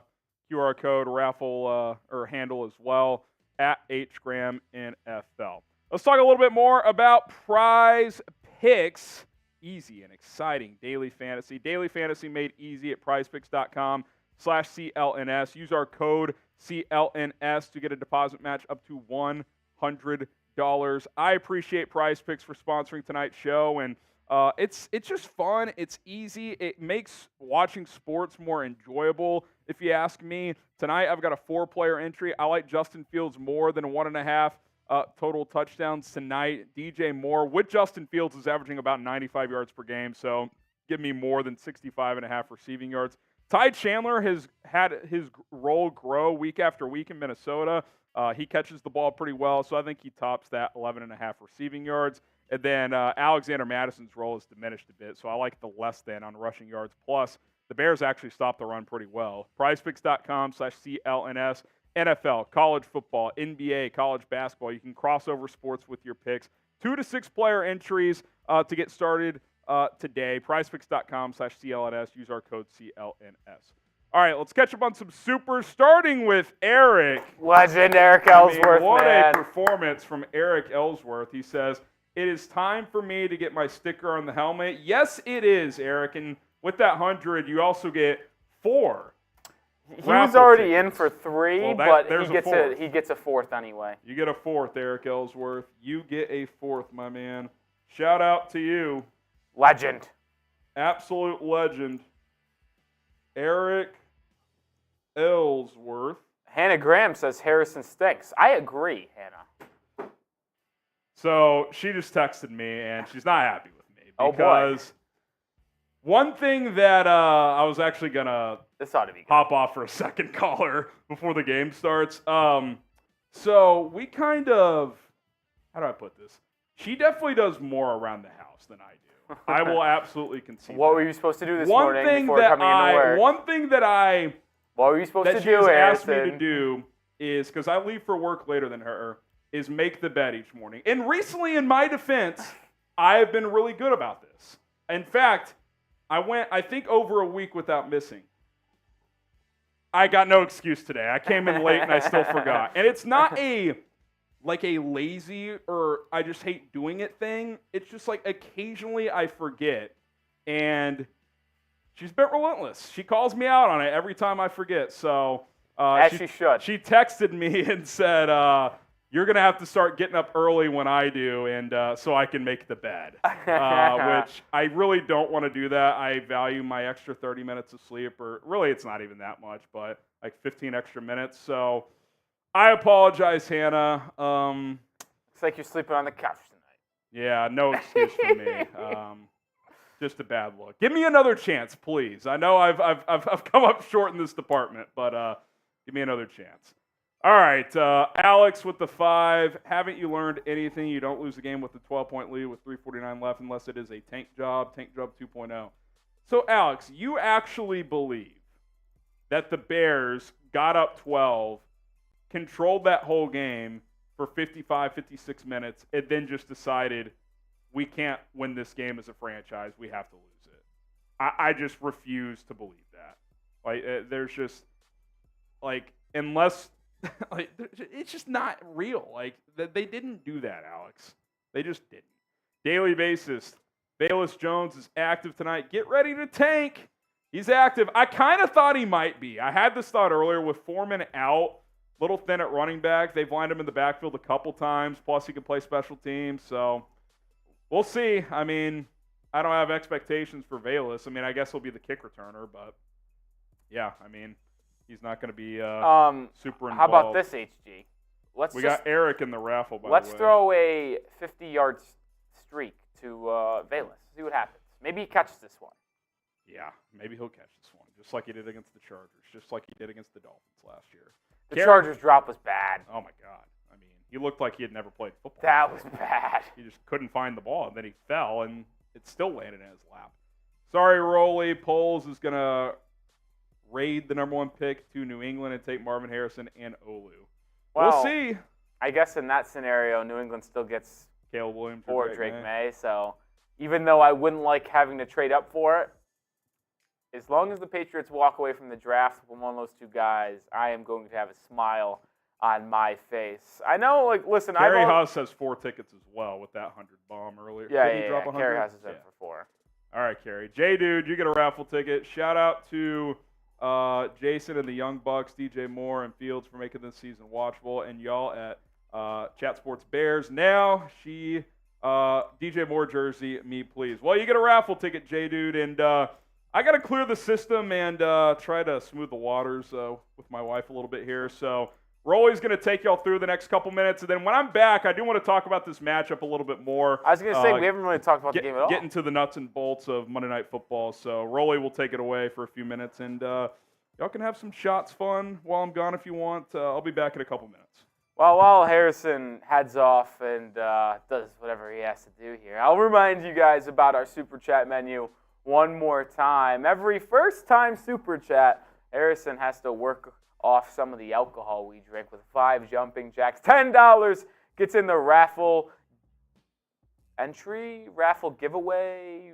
QR code raffle or handle as well at HGram NFL. Let's talk a little bit more about Prize Picks. Easy and exciting daily fantasy. Daily fantasy made easy at prizepicks.com/CLNS. Use our code CLNS to get a deposit match up to $100. I appreciate Prize Picks for sponsoring tonight's show, and it's just fun. It's easy. It makes watching sports more enjoyable. If you ask me, tonight I've got a 4-player entry. I like Justin Fields more than 1.5 total touchdowns tonight. DJ Moore with Justin Fields is averaging about 95 yards per game, so give me more than 65.5 receiving yards. Ty Chandler has had his role grow week after week in Minnesota. He catches the ball pretty well, so I think he tops that 11.5 receiving yards. And then Alexander Mattison's role has diminished a bit, so I like the less than on rushing yards. Plus, the Bears actually stopped the run pretty well. PrizePicks.com/CLNS. NFL, college football, NBA, college basketball. You can cross over sports with your picks. 2 to 6 player entries to get started today. PrizePicks.com/CLNS. Use our code CLNS. All right, let's catch up on some supers, starting with Eric. Legend Eric Ellsworth, what man. a performance from Eric Ellsworth. He says, "It is time for me to get my sticker on the helmet." Yes, it is, Eric. And with that 100, you also get 4. He was already in for 3, Well, but there's he gets a 4th anyway. You get a 4th, Eric Ellsworth. You get a 4th, my man. Shout out to you. Legend. Absolute legend. Eric Ellsworth. Hannah Graham says Harrison stinks. I agree, Hannah. So she just texted me, and she's not happy with me. Oh, Because boy. One thing that I was actually going to This ought to be good. hop off for a second caller before the game starts. So we kind of, how do I put this? She definitely does more around the house than I do. I will absolutely concede. What that. were you supposed to do this One morning thing before that coming into work? One thing that What were you supposed to she do, has asked me Harrison? to do is, because I leave for work later than her, is make the bed each morning. And recently, in my defense, I have been really good about this. In fact, I went, I think, over a week without missing. I got no excuse today. I came in late and I still forgot. And it's not a lazy or I just hate doing it thing. It's just like occasionally I forget. And she's a bit relentless. She calls me out on it every time I forget. So As she should. She texted me and said, you're going to have to start getting up early when I do, and so I can make the bed, which I really don't want to do that. I value my extra 30 minutes of sleep, or really it's not even that much, but like 15 extra minutes. So I apologize, Hannah. Looks like you're sleeping on the couch tonight. Yeah, no excuse for me. Just a bad look. Give me another chance, please. I know I've come up short in this department, but give me another chance. All right, Alex with the 5. Haven't you learned anything? You don't lose the game with a 12-point lead with 3:49 left unless it is a tank job 2.0. So, Alex, you actually believe that the Bears got up 12, controlled that whole game for 55, 56 minutes, and then just decided we can't win this game as a franchise. We have to lose it. I just refuse to believe that. Like, there's just, like, unless, like, it's just not real. Like, they didn't do that, Alex. They just didn't. Daily basis, Velus Jones is active tonight. Get ready to tank. He's active. I kind of thought he might be. I had this thought earlier with Foreman out, little thin at running back. They've lined him in the backfield a couple times, plus he can play special teams. So we'll see. I mean, I don't have expectations for Velus. I mean, I guess he'll be the kick returner, but yeah, I mean, he's not going to be super involved. How about this, HG? We got Eric in the raffle, by the way. Let's throw a 50-yard streak to Velus. See what happens. Maybe he catches this one. Yeah, maybe he'll catch this one, just like he did against the Chargers, just like he did against the Dolphins last year. The Chargers drop was bad. Oh, my God. I mean, he looked like he had never played football. That was bad. He just couldn't find the ball, and then he fell, and it still landed in his lap. Sorry, Rolly. Poles is going to raid the number 1 pick to New England and take Marvin Harrison and Olu. Well, we'll see. I guess in that scenario, New England still gets Caleb Williams or Drake May. So even though I wouldn't like having to trade up for it, as long as the Patriots walk away from the draft with one of those two guys, I am going to have a smile on my face. I know, like, listen, Kerry Haas has 4 tickets as well with that 100 bomb earlier. Yeah, Did he drop 100? Kerry Haas is in for 4. All right, Kerry. J-Dude, you get a raffle ticket. Shout out to Jason and the Young Bucks, DJ Moore and Fields for making this season watchable, and y'all at Chat Sports Bears. Now, DJ Moore jersey, me please. Well, you get a raffle ticket, J-Dude, and I got to clear the system and try to smooth the waters with my wife a little bit here. So Rolly's going to take y'all through the next couple minutes. And then when I'm back, I do want to talk about this matchup a little bit more. I was going to say, we haven't really talked about the game at all. Get into the nuts and bolts of Monday Night Football. So Rolly will take it away for a few minutes. And y'all can have some shots fun while I'm gone if you want. I'll be back in a couple minutes. Well, while Harrison heads off and does whatever he has to do here, I'll remind you guys about our Super Chat menu one more time. Every first-time Super Chat, Harrison has to work off some of the alcohol we drink with 5 jumping jacks. $10 gets in the raffle entry, raffle giveaway.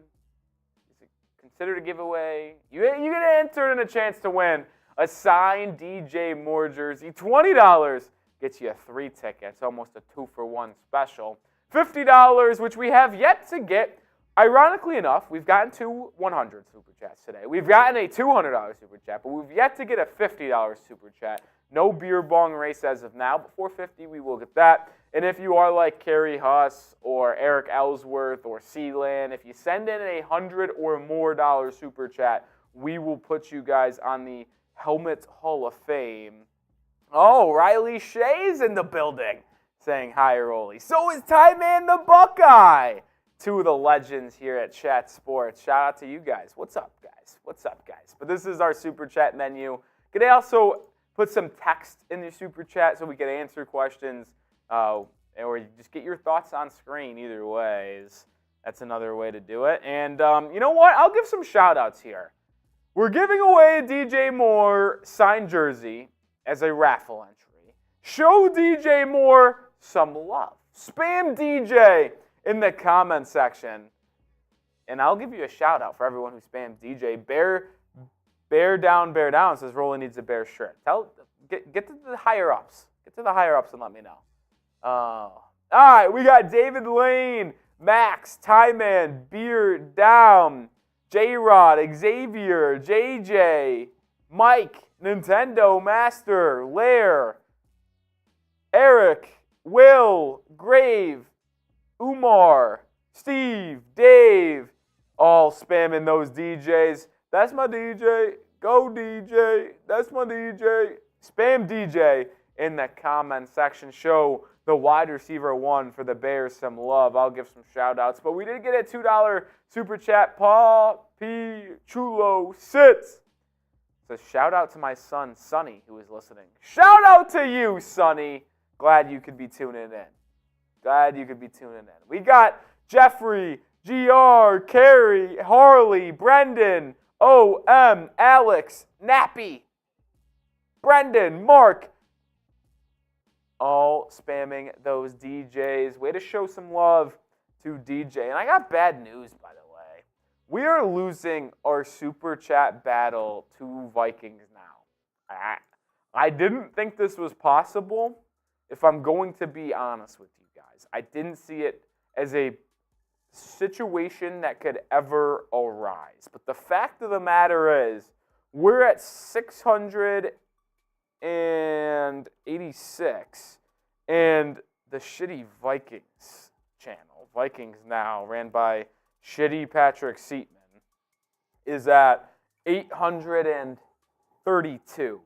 Is it considered a giveaway? You get entered in a chance to win a signed DJ Moore jersey. $20 gets you 3 tickets, almost a 2-for-1 special. $50, which we have yet to get. Ironically enough, we've gotten 2 100 Super Chats today. We've gotten a $200 Super Chat, but we've yet to get a $50 Super Chat. No beer bong race as of now, but $4.50 we will get that. And if you are like Kerry Huss or Eric Ellsworth or Sealand, if you send in a $100 or more Super Chat, we will put you guys on the Helmet Hall of Fame. Oh, Riley Shea's in the building saying hi, Rolly. So is Ty Man the Buckeye. 2 of the legends here at Chat Sports. Shout out to you guys. What's up, guys? What's up, guys? But this is our Super Chat menu. Could I also put some text in the Super Chat so we can answer questions or just get your thoughts on screen? Either way, that's another way to do it. And you know what? I'll give some shout-outs here. We're giving away a DJ Moore signed jersey as a raffle entry. Show DJ Moore some love. Spam DJ in the comment section. And I'll give you a shout out for everyone who spams DJ. Bear down says Rolly needs a Bear shirt. Get to the higher ups. Get to the higher ups and let me know. All right, we got David Lane, Max, Tyman, Beer Down, J-Rod, Xavier, JJ, Mike, Nintendo Master, Lair, Eric, Will, Grave, Umar, Steve, Dave, all spamming those DJs. That's my DJ. Go DJ. That's my DJ. Spam DJ in the comment section. Show the wide receiver one for the Bears some love. I'll give some shout outs. But we did get a $2 super chat. Paul P. Chulo Sits. So shout out to my son, Sonny, who is listening. Shout out to you, Sonny. Glad you could be tuning in. Glad you could be tuning in. We got Jeffrey, GR, Carrie, Harley, Brendan, OM, Alex, Nappy, Brendan, Mark, all spamming those DJs. Way to show some love to DJ. And I got bad news, by the way. We are losing our super chat battle to Vikings now. I didn't think this was possible, if I'm going to be honest with you guys. I didn't see it as a situation that could ever arise. But the fact of the matter is, we're at 686, and the shitty Vikings channel, Vikings Now, ran by shitty Patrick Seatman, is at 832.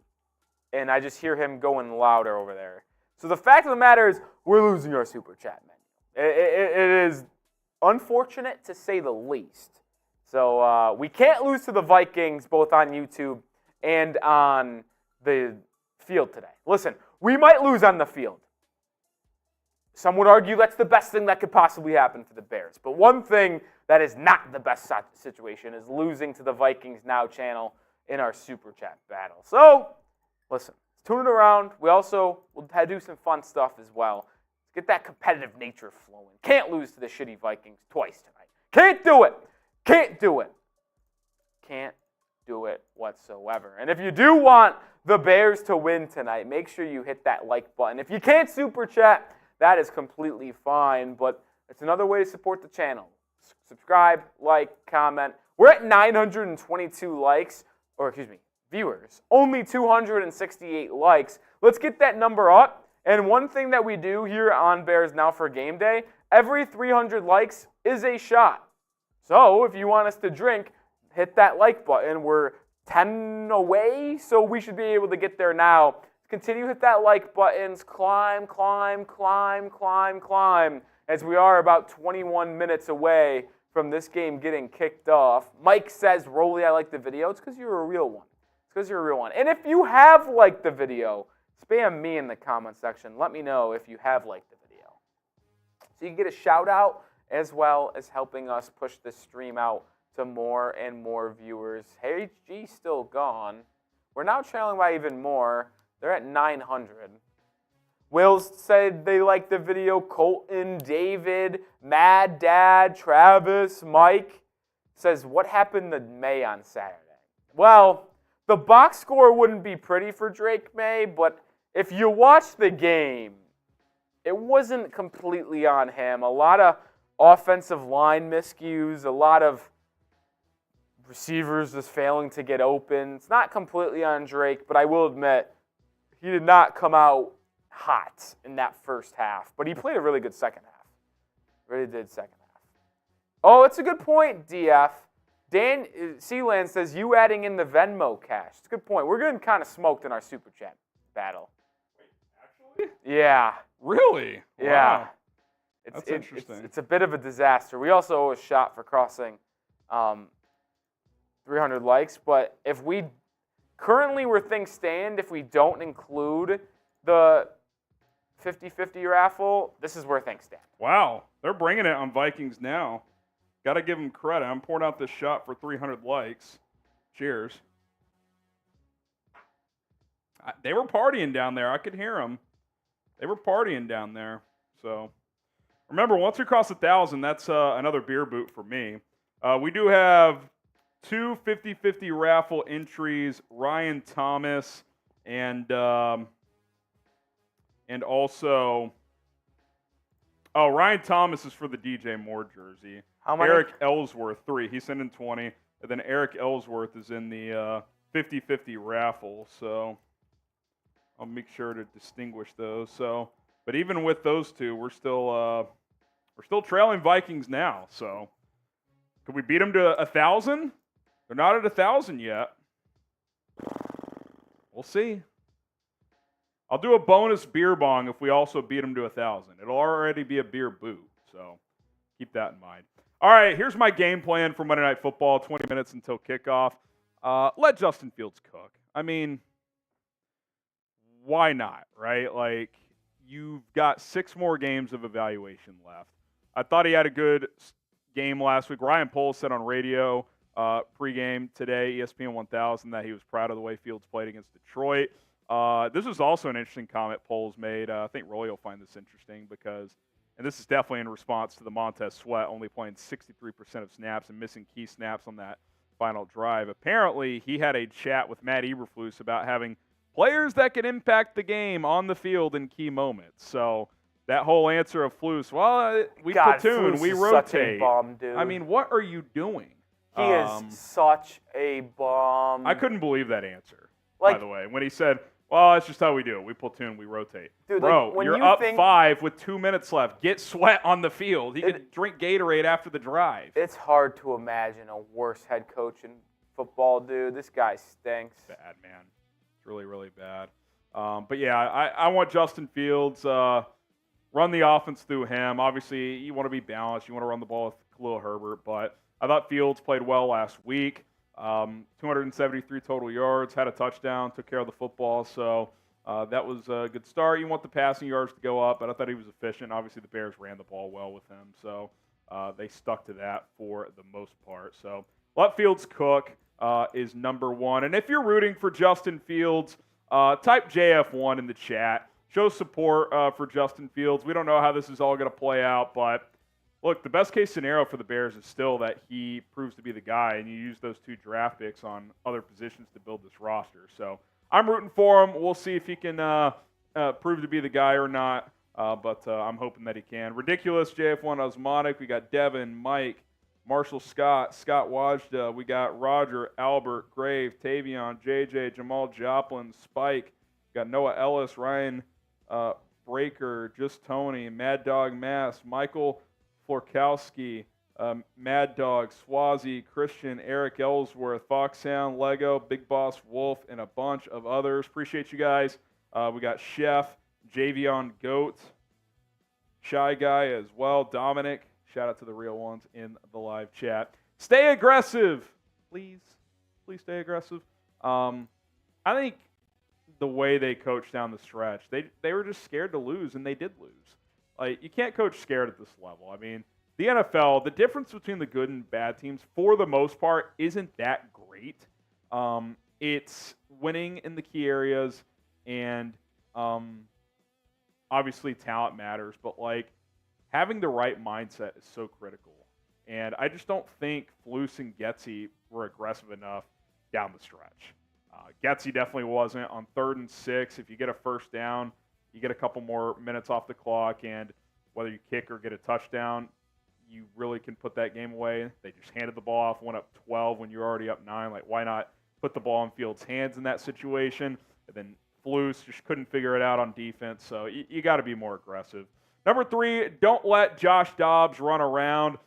And I just hear him going louder over there. So the fact of the matter is, we're losing our super chat menu. It is unfortunate to say the least. So we can't lose to the Vikings both on YouTube and on the field today. Listen, we might lose on the field. Some would argue that's the best thing that could possibly happen for the Bears. But one thing that is not the best situation is losing to the Vikings Now channel in our super chat battle. So, listen, let's tune it around. We also will do some fun stuff as well. Let's get that competitive nature flowing. Can't lose to the shitty Vikings twice tonight. Can't do it. Can't do it. Can't do it whatsoever. And if you do want the Bears to win tonight, make sure you hit that like button. If you can't super chat, that is completely fine, but it's another way to support the channel. Subscribe, like, comment. We're at 922 likes, viewers. Only 268 likes. Let's get that number up. And one thing that we do here on Bears Now for Game Day, every 300 likes is a shot. So if you want us to drink, hit that like button. We're 10 away, so we should be able to get there now. Continue to hit that like buttons, climb, as we are about 21 minutes away from this game getting kicked off. Mike says, Rolly, I like the video. It's because you're a real one. And if you have liked the video, spam me in the comment section. Let me know if you have liked the video. So you can get a shout out as well as helping us push this stream out to more and more viewers. HG still gone. We're now trailing by even more. They're at 900. Will said they liked the video. Colton, David, Mad Dad, Travis, Mike says, what happened to May on Saturday? Well, the box score wouldn't be pretty for Drake May, but if you watch the game, it wasn't completely on him. A lot of offensive line miscues, a lot of receivers just failing to get open. It's not completely on Drake, but I will admit, he did not come out hot in that first half, but he played a really good second half. Really did second half. Oh, it's a good point, DF. Dan Sealand says, you adding in the Venmo cash. It's a good point. We're getting kind of smoked in our super chat battle. Wait, actually? Yeah. Really? Yeah. Wow. That's interesting. It's a bit of a disaster. We also owe a shot for crossing 300 likes, but if we currently where things stand, if we don't include the 50-50 raffle, this is where things stand. Wow. They're bringing it on Vikings Now. Got to give them credit. I'm pouring out this shot for 300 likes. Cheers. They were partying down there. I could hear them. They were partying down there. So remember, once we cross 1,000, that's another beer boot for me. We do have two 50-50 raffle entries, Ryan Thomas and also, Ryan Thomas is for the DJ Moore jersey. How many? Eric Ellsworth, 3. He sent in 20. And then Eric Ellsworth is in the 50-50 raffle, so I'll make sure to distinguish those. So, but even with those two, we're still trailing Vikings now. So, could we beat them to 1,000? They're not at 1,000 yet. We'll see. I'll do a bonus beer bong if we also beat them to 1,000. It'll already be a beer boot, so keep that in mind. All right, here's my game plan for Monday Night Football. 20 minutes until kickoff. Let Justin Fields cook. I mean, why not, right? Like, you've got 6 more games of evaluation left. I thought he had a good game last week. Ryan Poles said on radio pregame today, ESPN 1000, that he was proud of the way Fields played against Detroit. This is also an interesting comment Poles made. I think Rolly will find this interesting because, and this is definitely in response to the Montez Sweat only playing 63% of snaps and missing key snaps on that final drive. Apparently, he had a chat with Matt Eberflus about having players that can impact the game on the field in key moments. So that whole answer of Flus, well, we platoon, Flus we is rotate. such a bum, dude. I mean, what are you doing? He is such a bum. I couldn't believe that answer, by the way, when he said, well, that's just how we do it. We platoon, we rotate. Dude, bro, like, when you're you up think, 5 with 2 minutes left. Get Sweat on the field. He could drink Gatorade after the drive. It's hard to imagine a worse head coach in football, dude. This guy stinks. Bad, man. It's really, really bad. But, yeah, I want Justin Fields. Run the offense through him. Obviously, you want to be balanced. You want to run the ball with Khalil Herbert. But I thought Fields played well last week. 273 total yards, had a touchdown, took care of the football. So that was a good start. You want the passing yards to go up, but I thought he was efficient. Obviously, the Bears ran the ball well with him. So they stuck to that for the most part. So let Fields cook is number 1. And if you're rooting for Justin Fields, type JF1 in the chat. Show support for Justin Fields. We don't know how this is all going to play out, but look, the best case scenario for the Bears is still that he proves to be the guy, and you use those 2 draft picks on other positions to build this roster. So I'm rooting for him. We'll see if he can prove to be the guy or not, but I'm hoping that he can. Ridiculous, JF1 Osmotic. We got Devin, Mike, Marshall Scott, Scott Wajda. We got Roger, Albert, Grave, Tavion, JJ, Jamal Joplin, Spike. We got Noah Ellis, Ryan Breaker, Just Tony, Mad Dog Mass, Michael Florkowski, Mad Dog, Swazi, Christian, Eric Ellsworth, Foxhound, Lego, Big Boss Wolf, and a bunch of others. Appreciate you guys. We got Chef, Javion Goat, Shy Guy as well, Dominic. Shout out to the real ones in the live chat. Stay aggressive, please. Please stay aggressive. I think the way they coached down the stretch, they were just scared to lose, and they did lose. Like, you can't coach scared at this level. I mean, the NFL, the difference between the good and bad teams, for the most part, isn't that great. It's winning in the key areas, and obviously talent matters, but, like, having the right mindset is so critical. And I just don't think Flus and Getsy were aggressive enough down the stretch. Getsy definitely wasn't. On 3rd and 6, if you get a first down, you get a couple more minutes off the clock, and whether you kick or get a touchdown, you really can put that game away. They just handed the ball off, went up 12 when you're already up 9. Like, why not put the ball in Fields' hands in that situation? And then Flus just couldn't figure it out on defense, so you got to be more aggressive. Number 3, don't let Josh Dobbs run around.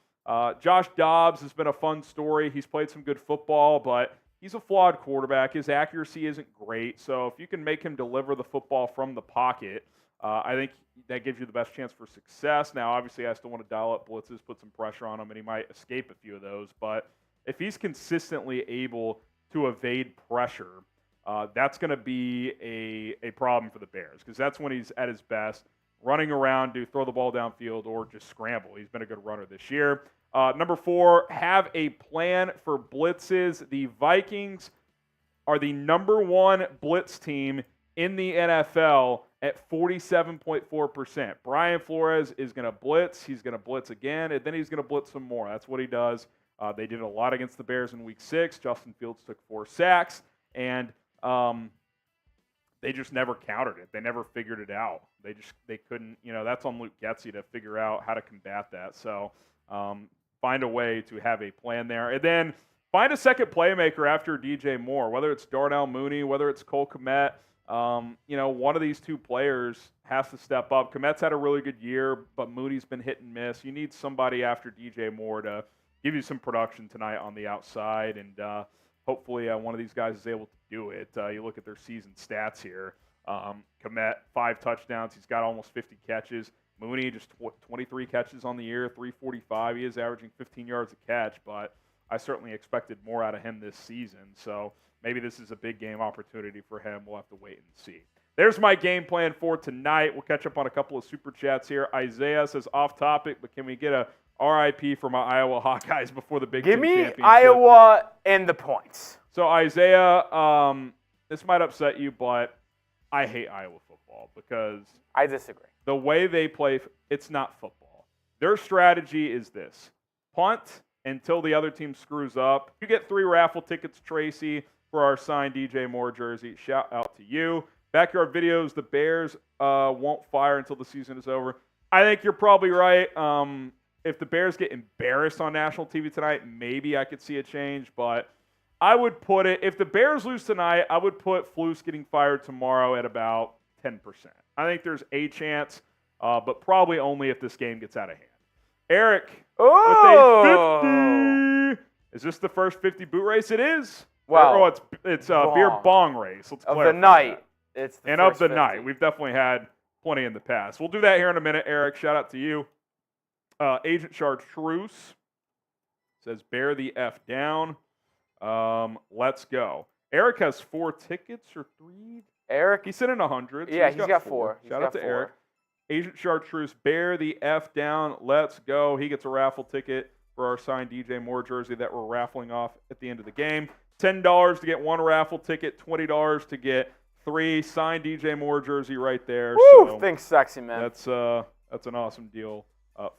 Josh Dobbs has been a fun story. He's played some good football, but he's a flawed quarterback. His accuracy isn't great, so if you can make him deliver the football from the pocket, I think that gives you the best chance for success. Now, obviously, I still want to dial up blitzes, put some pressure on him, and he might escape a few of those. But if he's consistently able to evade pressure, that's going to be a problem for the Bears, because that's when he's at his best, running around to throw the ball downfield or just scramble. He's been a good runner this year. Number 4, have a plan for blitzes. The Vikings are the number 1 blitz team in the NFL at 47.4%. Brian Flores is going to blitz. He's going to blitz again, and then he's going to blitz some more. That's what he does. They did a lot against the Bears in Week 6. Justin Fields took 4 sacks, and they just never countered it. They never figured it out. They couldn't. That's on Luke Getsy to figure out how to combat that. So find a way to have a plan there. And then find a second playmaker after DJ Moore, whether it's Darnell Mooney, whether it's Cole Kmet. One of these two players has to step up. Kmet's had a really good year, but Mooney's been hit and miss. You need somebody after DJ Moore to give you some production tonight on the outside, and hopefully one of these guys is able to do it. You look at their season stats here. Kmet, 5 touchdowns. He's got almost 50 catches. Mooney, just 23 catches on the year, 345. He is averaging 15 yards a catch, but I certainly expected more out of him this season. So maybe this is a big game opportunity for him. We'll have to wait and see. There's my game plan for tonight. We'll catch up on a couple of super chats here. Isaiah says off topic, but can we get a RIP for my Iowa Hawkeyes before the Big Ten championship? Give me Iowa and the points. So Isaiah, this might upset you, but I hate Iowa football because I disagree. The way they play, it's not football. Their strategy is this: punt until the other team screws up. You get 3 raffle tickets, Tracy, for our signed DJ Moore jersey. Shout out to you. Backyard videos, the Bears won't fire until the season is over. I think you're probably right. If the Bears get embarrassed on national TV tonight, maybe I could see a change, but I would put it, if the Bears lose tonight, I would put Flus getting fired tomorrow at about 10%. I think there's a chance, but probably only if this game gets out of hand. Eric, with a 50. Is this the first 50 boot race? It is. Wow. It's a beer bong race. Let's of clarify the night. That. It's the and first of the 50. night. We've definitely had plenty in the past. We'll do that here in a minute, Eric. Shout out to you. Agent Chartreuse says, bear the F down. Let's go. Eric has 4 tickets or 3. Eric, he's sitting 100. So yeah, he's got 4. Shout out to Eric. Agent Chartreuse, bear the F down. Let's go. He gets a raffle ticket for our signed DJ Moore jersey that we're raffling off at the end of the game. $10 to get 1 raffle ticket, $20 to get 3 signed DJ Moore jersey right there. Woo, so thanks, sexy man. That's an awesome deal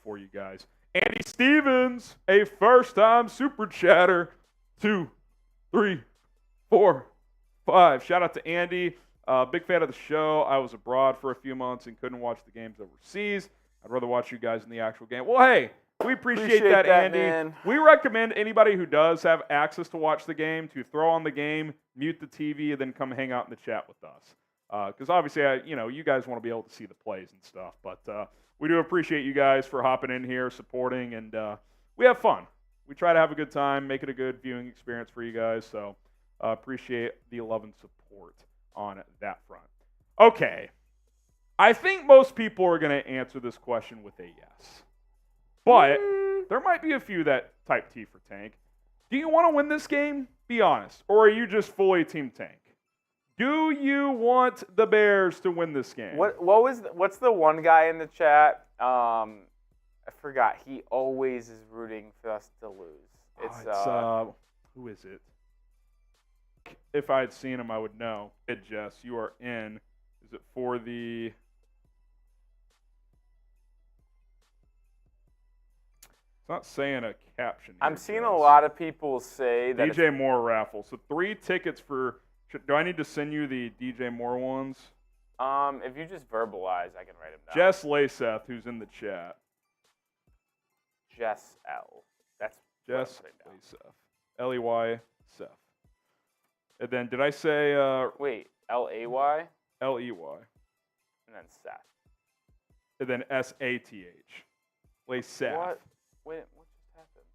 for you guys. Andy Stevens, a first-time super chatter. 2, 3, 4, 5. Shout out to Andy. Big fan of the show. I was abroad for a few months and couldn't watch the games overseas. I'd rather watch you guys in the actual game. Well, hey, we appreciate that, Andy. Man. We recommend anybody who does have access to watch the game to throw on the game, mute the TV, and then come hang out in the chat with us. Because obviously, you guys want to be able to see the plays and stuff. But we do appreciate you guys for hopping in here, supporting, and we have fun. We try to have a good time, make it a good viewing experience for you guys. So appreciate the love and support on that front. Okay. I think most people are going to answer this question with a yes. But there might be a few that type T for Tank. Do you want to win this game? Be honest. Or are you just fully Team Tank? Do you want the Bears to win this game? What's the one guy in the chat? I forgot. He always is rooting for us to lose. It's who is it? If I had seen him, I would know. Hey, Jess, you are in. Is it for the? It's not saying a caption. I'm seeing a lot of people say that DJ Moore raffle. So 3 tickets for. Do I need to send you the DJ Moore ones? If you just verbalize, I can write them down. Jess Layseth, who's in the chat. Jess L. That's Jess Layseth. L-E-Y Seth. And then did I say? Wait, L-A-Y? L-E-Y. And then Seth. And then S-A-T-H. Layseth. What? Wait, what just happened?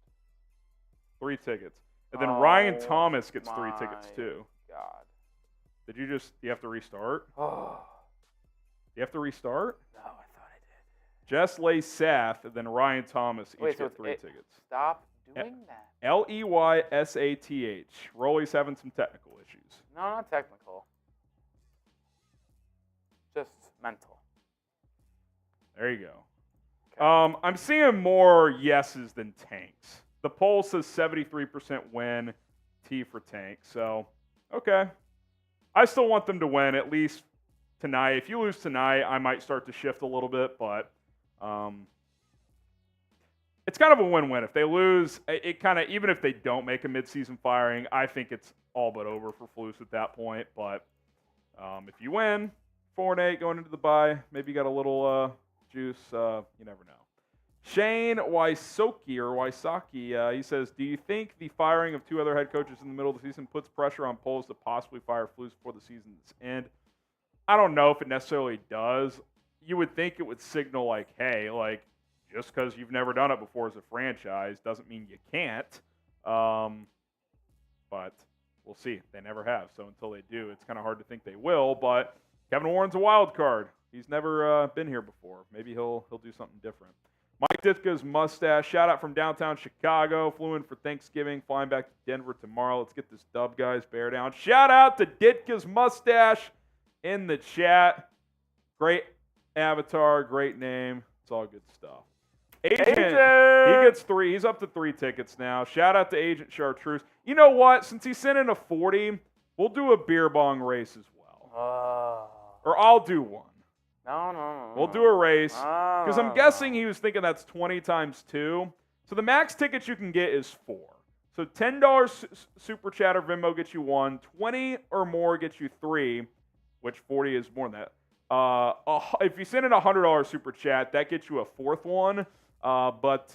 3 tickets. And then Ryan Thomas gets 3 tickets too. God. Did you have to restart? Oh. You have to restart? No, I thought I did. Jess Layseth and then Ryan Thomas each get 3 tickets. Stop doing that. L-E-Y-S-A-T-H. Rolly's having some technical issues. No, not technical. Just mental. There you go. Okay. I'm seeing more yeses than tanks. The poll says 73% win, T for tank. So, okay. I still want them to win, at least tonight. If you lose tonight, I might start to shift a little bit, but it's kind of a win-win. If they lose, it kind of, even if they don't make a midseason firing, I think it's all but over for Flus at that point. But if you win 4-8 going into the bye, maybe you got a little juice. You never know. Shane Wysocki, he says, do you think the firing of 2 other head coaches in the middle of the season puts pressure on Poles to possibly fire Flus before the season's end? I don't know if it necessarily does. You would think it would signal like, hey, like, just because you've never done it before as a franchise doesn't mean you can't. But we'll see. They never have. So until they do, it's kind of hard to think they will. But Kevin Warren's a wild card. He's never been here before. Maybe he'll do something different. Mike Ditzka's mustache. Shout out from downtown Chicago. Flew in for Thanksgiving. Flying back to Denver tomorrow. Let's get this dub, guys. Bear down. Shout out to Ditka's mustache in the chat. Great avatar. Great name. It's all good stuff. Agent. He gets 3. He's up to 3 tickets now. Shout out to Agent Chartreuse. You know what? Since he sent in a 40, we'll do a beer bong race as well. Or I'll do one. No. We'll do a race. Because I'm guessing he was thinking that's 20 times 2. So the max tickets you can get is 4. So $10 Super Chat or Venmo gets you 1. 20 or more gets you 3, which 40 is more than that. If you send in a $100 Super Chat, that gets you a 4th one. But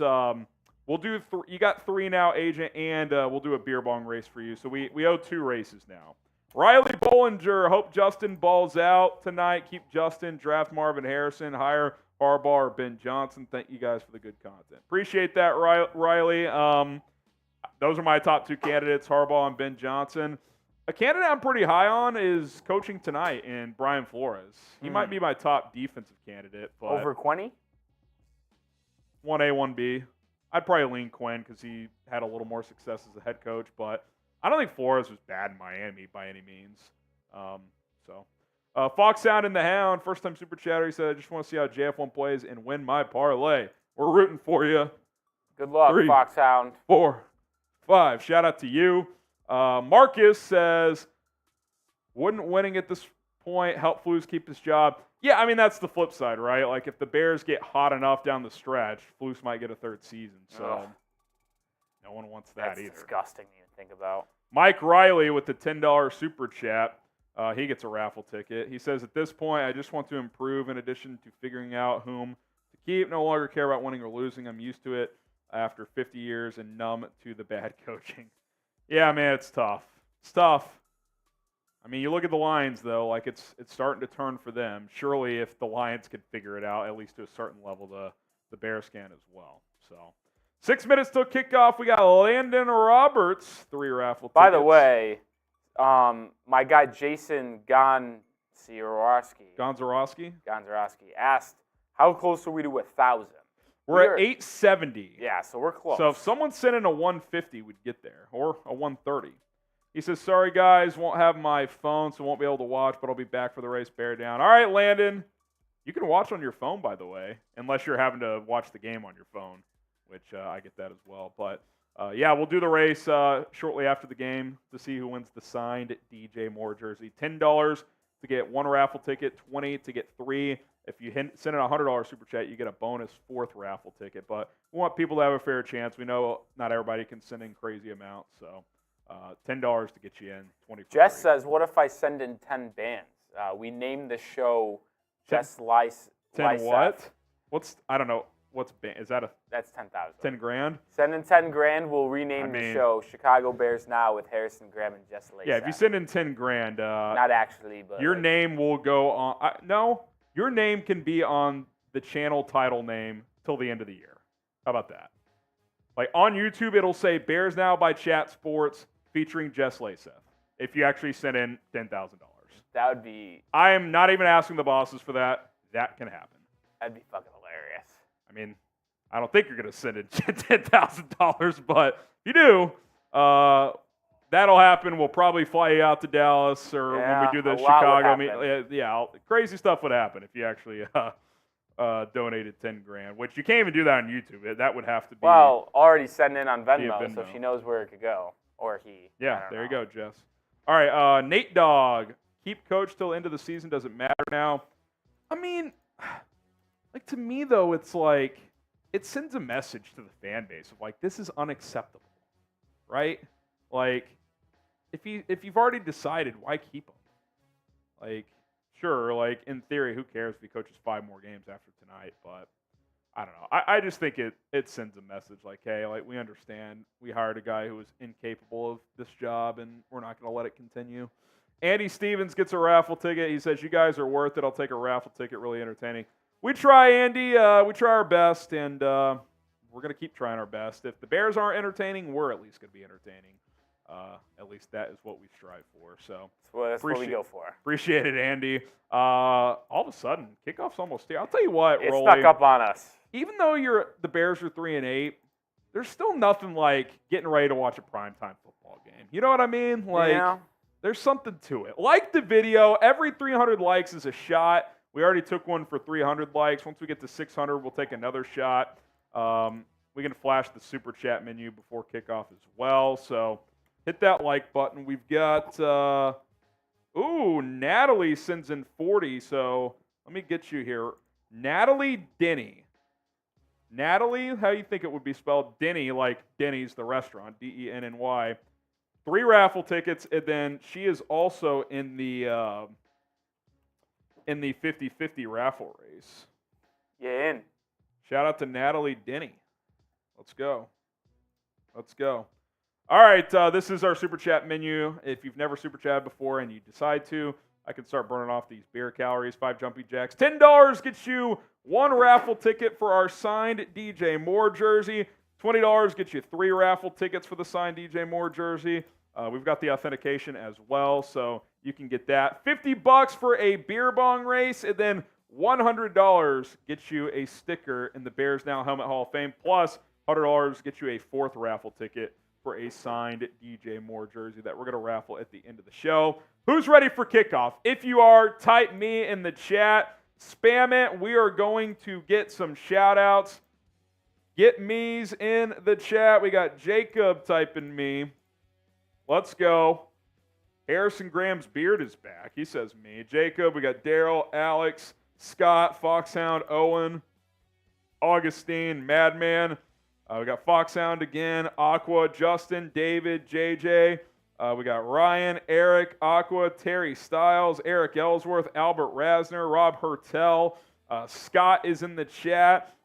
we'll do you got 3 now, Agent, and we'll do a beer bong race for you. So we owe 2 races now. Riley Bollinger, hope Justin balls out tonight. Keep Justin, draft Marvin Harrison, hire Harbaugh or Ben Johnson. Thank you guys for the good content. Appreciate that, Riley. Those are my top 2 candidates, Harbaugh and Ben Johnson. A candidate I'm pretty high on is coaching tonight in Brian Flores. He might be my top defensive candidate. But Over Quinny? 1A, 1B. I'd probably lean Quinn because he had a little more success as a head coach, but I don't think Flores was bad in Miami by any means. Fox Sound in the Hound, first time super chatter. He said, I just want to see how JF1 plays and win my parlay. We're rooting for you. Good luck, 3, Fox Sound. 4, 5. Shout out to you. Marcus says, wouldn't winning at this point help Flus keep his job? Yeah, I mean, that's the flip side, right? Like, if the Bears get hot enough down the stretch, Flus might get a 3rd season. So no one wants that either. That's disgusting to even think about. Mike Riley with the $10 super chat. He gets a raffle ticket. He says, at this point, I just want to improve in addition to figuring out whom to keep. No longer care about winning or losing. I'm used to it after 50 years and numb to the bad coaching. Yeah, man, it's tough. It's tough. I mean, you look at the Lions, though, like it's starting to turn for them. Surely if the Lions could figure it out, at least to a certain level, the Bears can as well. So 6 minutes till kickoff. We got Landon Roberts, 3 raffle tickets. By the way, my guy Jason Gonzarowski asked, how close are we to 1,000? We're at 870. Yeah, so we're close. So if someone sent in a 150, we'd get there, or a 130. He says, sorry, guys, won't have my phone, so won't be able to watch, but I'll be back for the race. Bear down. All right, Landon. You can watch on your phone, by the way, unless you're having to watch the game on your phone, which I get that as well. But, yeah, we'll do the race shortly after the game to see who wins the signed DJ Moore jersey. $10 to get 1 raffle ticket, $20 to get 3. If you send in a $100 super chat, you get a bonus 4th raffle ticket. But we want people to have a fair chance. We know not everybody can send in crazy amounts, so $10 to get you in. 20. Jess says, "What if I send in 10 bands?" We named the show Jess Lice. 10 what? I don't know. What's band? Is that That's 10,000. 10 grand? Send in 10 grand. We'll rename the show Chicago Bears Now with Harrison Graham and Jess Lice. Yeah, if you send in 10 grand, not actually, but your name will go on. No, your name can be on the channel title name till the end of the year. How about that? Like on YouTube, it'll say Bears Now by Chat Sports featuring Jess Laceth. If you actually send in $10,000, that would be. I am not even asking the bosses for that. That can happen. That'd be fucking hilarious. I mean, I don't think you're going to send in $10,000, but if you do, that'll happen. We'll probably fly you out to Dallas or when we do the Chicago meet. Yeah, crazy stuff would happen if you actually donated 10 grand, which you can't even do that on YouTube. That would have to be. Well, already send in on Venmo, so she knows where it could go. Or he. Yeah, there you go, Jess. All right, Nate Dogg. Keep coach till end of the season. Doesn't matter now. I mean, like to me though, it's like it sends a message to the fan base of like this is unacceptable, right? Like if you've already decided, why keep him? Like sure, like in theory, who cares if he coaches 5 more games after tonight? But I don't know. I just think it sends a message like, hey, like we understand we hired a guy who was incapable of this job, and we're not going to let it continue. Andy Stevens gets a raffle ticket. He says, you guys are worth it. I'll take a raffle ticket. Really entertaining. We try, Andy. We try our best, and we're going to keep trying our best. If the Bears aren't entertaining, we're at least going to be entertaining. At least that is what we strive for. So that's what we go for. Appreciate it, Andy. All of a sudden, kickoff's almost here. I'll tell you what, It Rolly, snuck up on us. even though the Bears are 3-8, there's still nothing like getting ready to watch a primetime football game. You know what I mean? Like, there's something to it. Like the video, every 300 likes is a shot. We already took one for 300 likes. Once we get to 600, we'll take another shot. We can flash the Super Chat menu before kickoff as well. So hit that like button. We've got, Natalie sends in 40. So let me get you here. Natalie Denny. Natalie, how you think it would be spelled? Denny, like Denny's, the restaurant, Denny. 3 raffle tickets, and then she is also in the 50-50 raffle race. Yeah, in. Shout out to Natalie Denny. Let's go. All right, this is our Super Chat menu. If you've never Super Chatted before and you decide to, I can start burning off these beer calories. 5 jumpy jacks. $10 gets you 1 raffle ticket for our signed DJ Moore jersey. $20 gets you 3 raffle tickets for the signed DJ Moore jersey. We've got the authentication as well, so you can get that. $50 for a beer bong race, and then $100 gets you a sticker in the Bears Now Helmet Hall of Fame, plus $100 gets you a 4th raffle ticket for a signed DJ Moore jersey that we're going to raffle at the end of the show. Who's ready for kickoff? If you are, type me in the chat. Spam it. We are going to get some shout-outs. Get me's in the chat. We got Jacob typing me. Let's go. Harrison Graham's beard is back. He says me. Jacob, we got Daryl, Alex, Scott, Foxhound, Owen, Augustine, Madman. We got Foxhound again, Aqua, Justin, David, JJ. We got Ryan, Eric, Aqua, Terry Stiles, Eric Ellsworth, Albert Rasner, Rob Hertel. Scott is in the chat.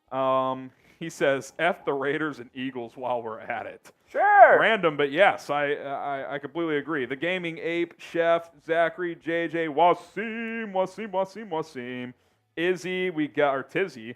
He says, F the Raiders and Eagles while we're at it. Sure. Random, but yes, I completely agree. The Gaming Ape, Chef, Zachary, JJ, Wasim, Izzy, we got our Tizzy,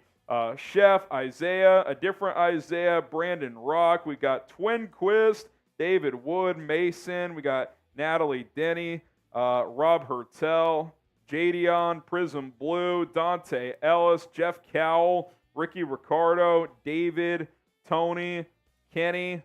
Chef, Isaiah, a different Isaiah, Brandon Rock, we got Twinquist, David Wood, Mason, we got Natalie Denny, Rob Hertel, Jadion, Prism Blue, Dante Ellis, Jeff Cowell, Ricky Ricardo, David, Tony, Kenny,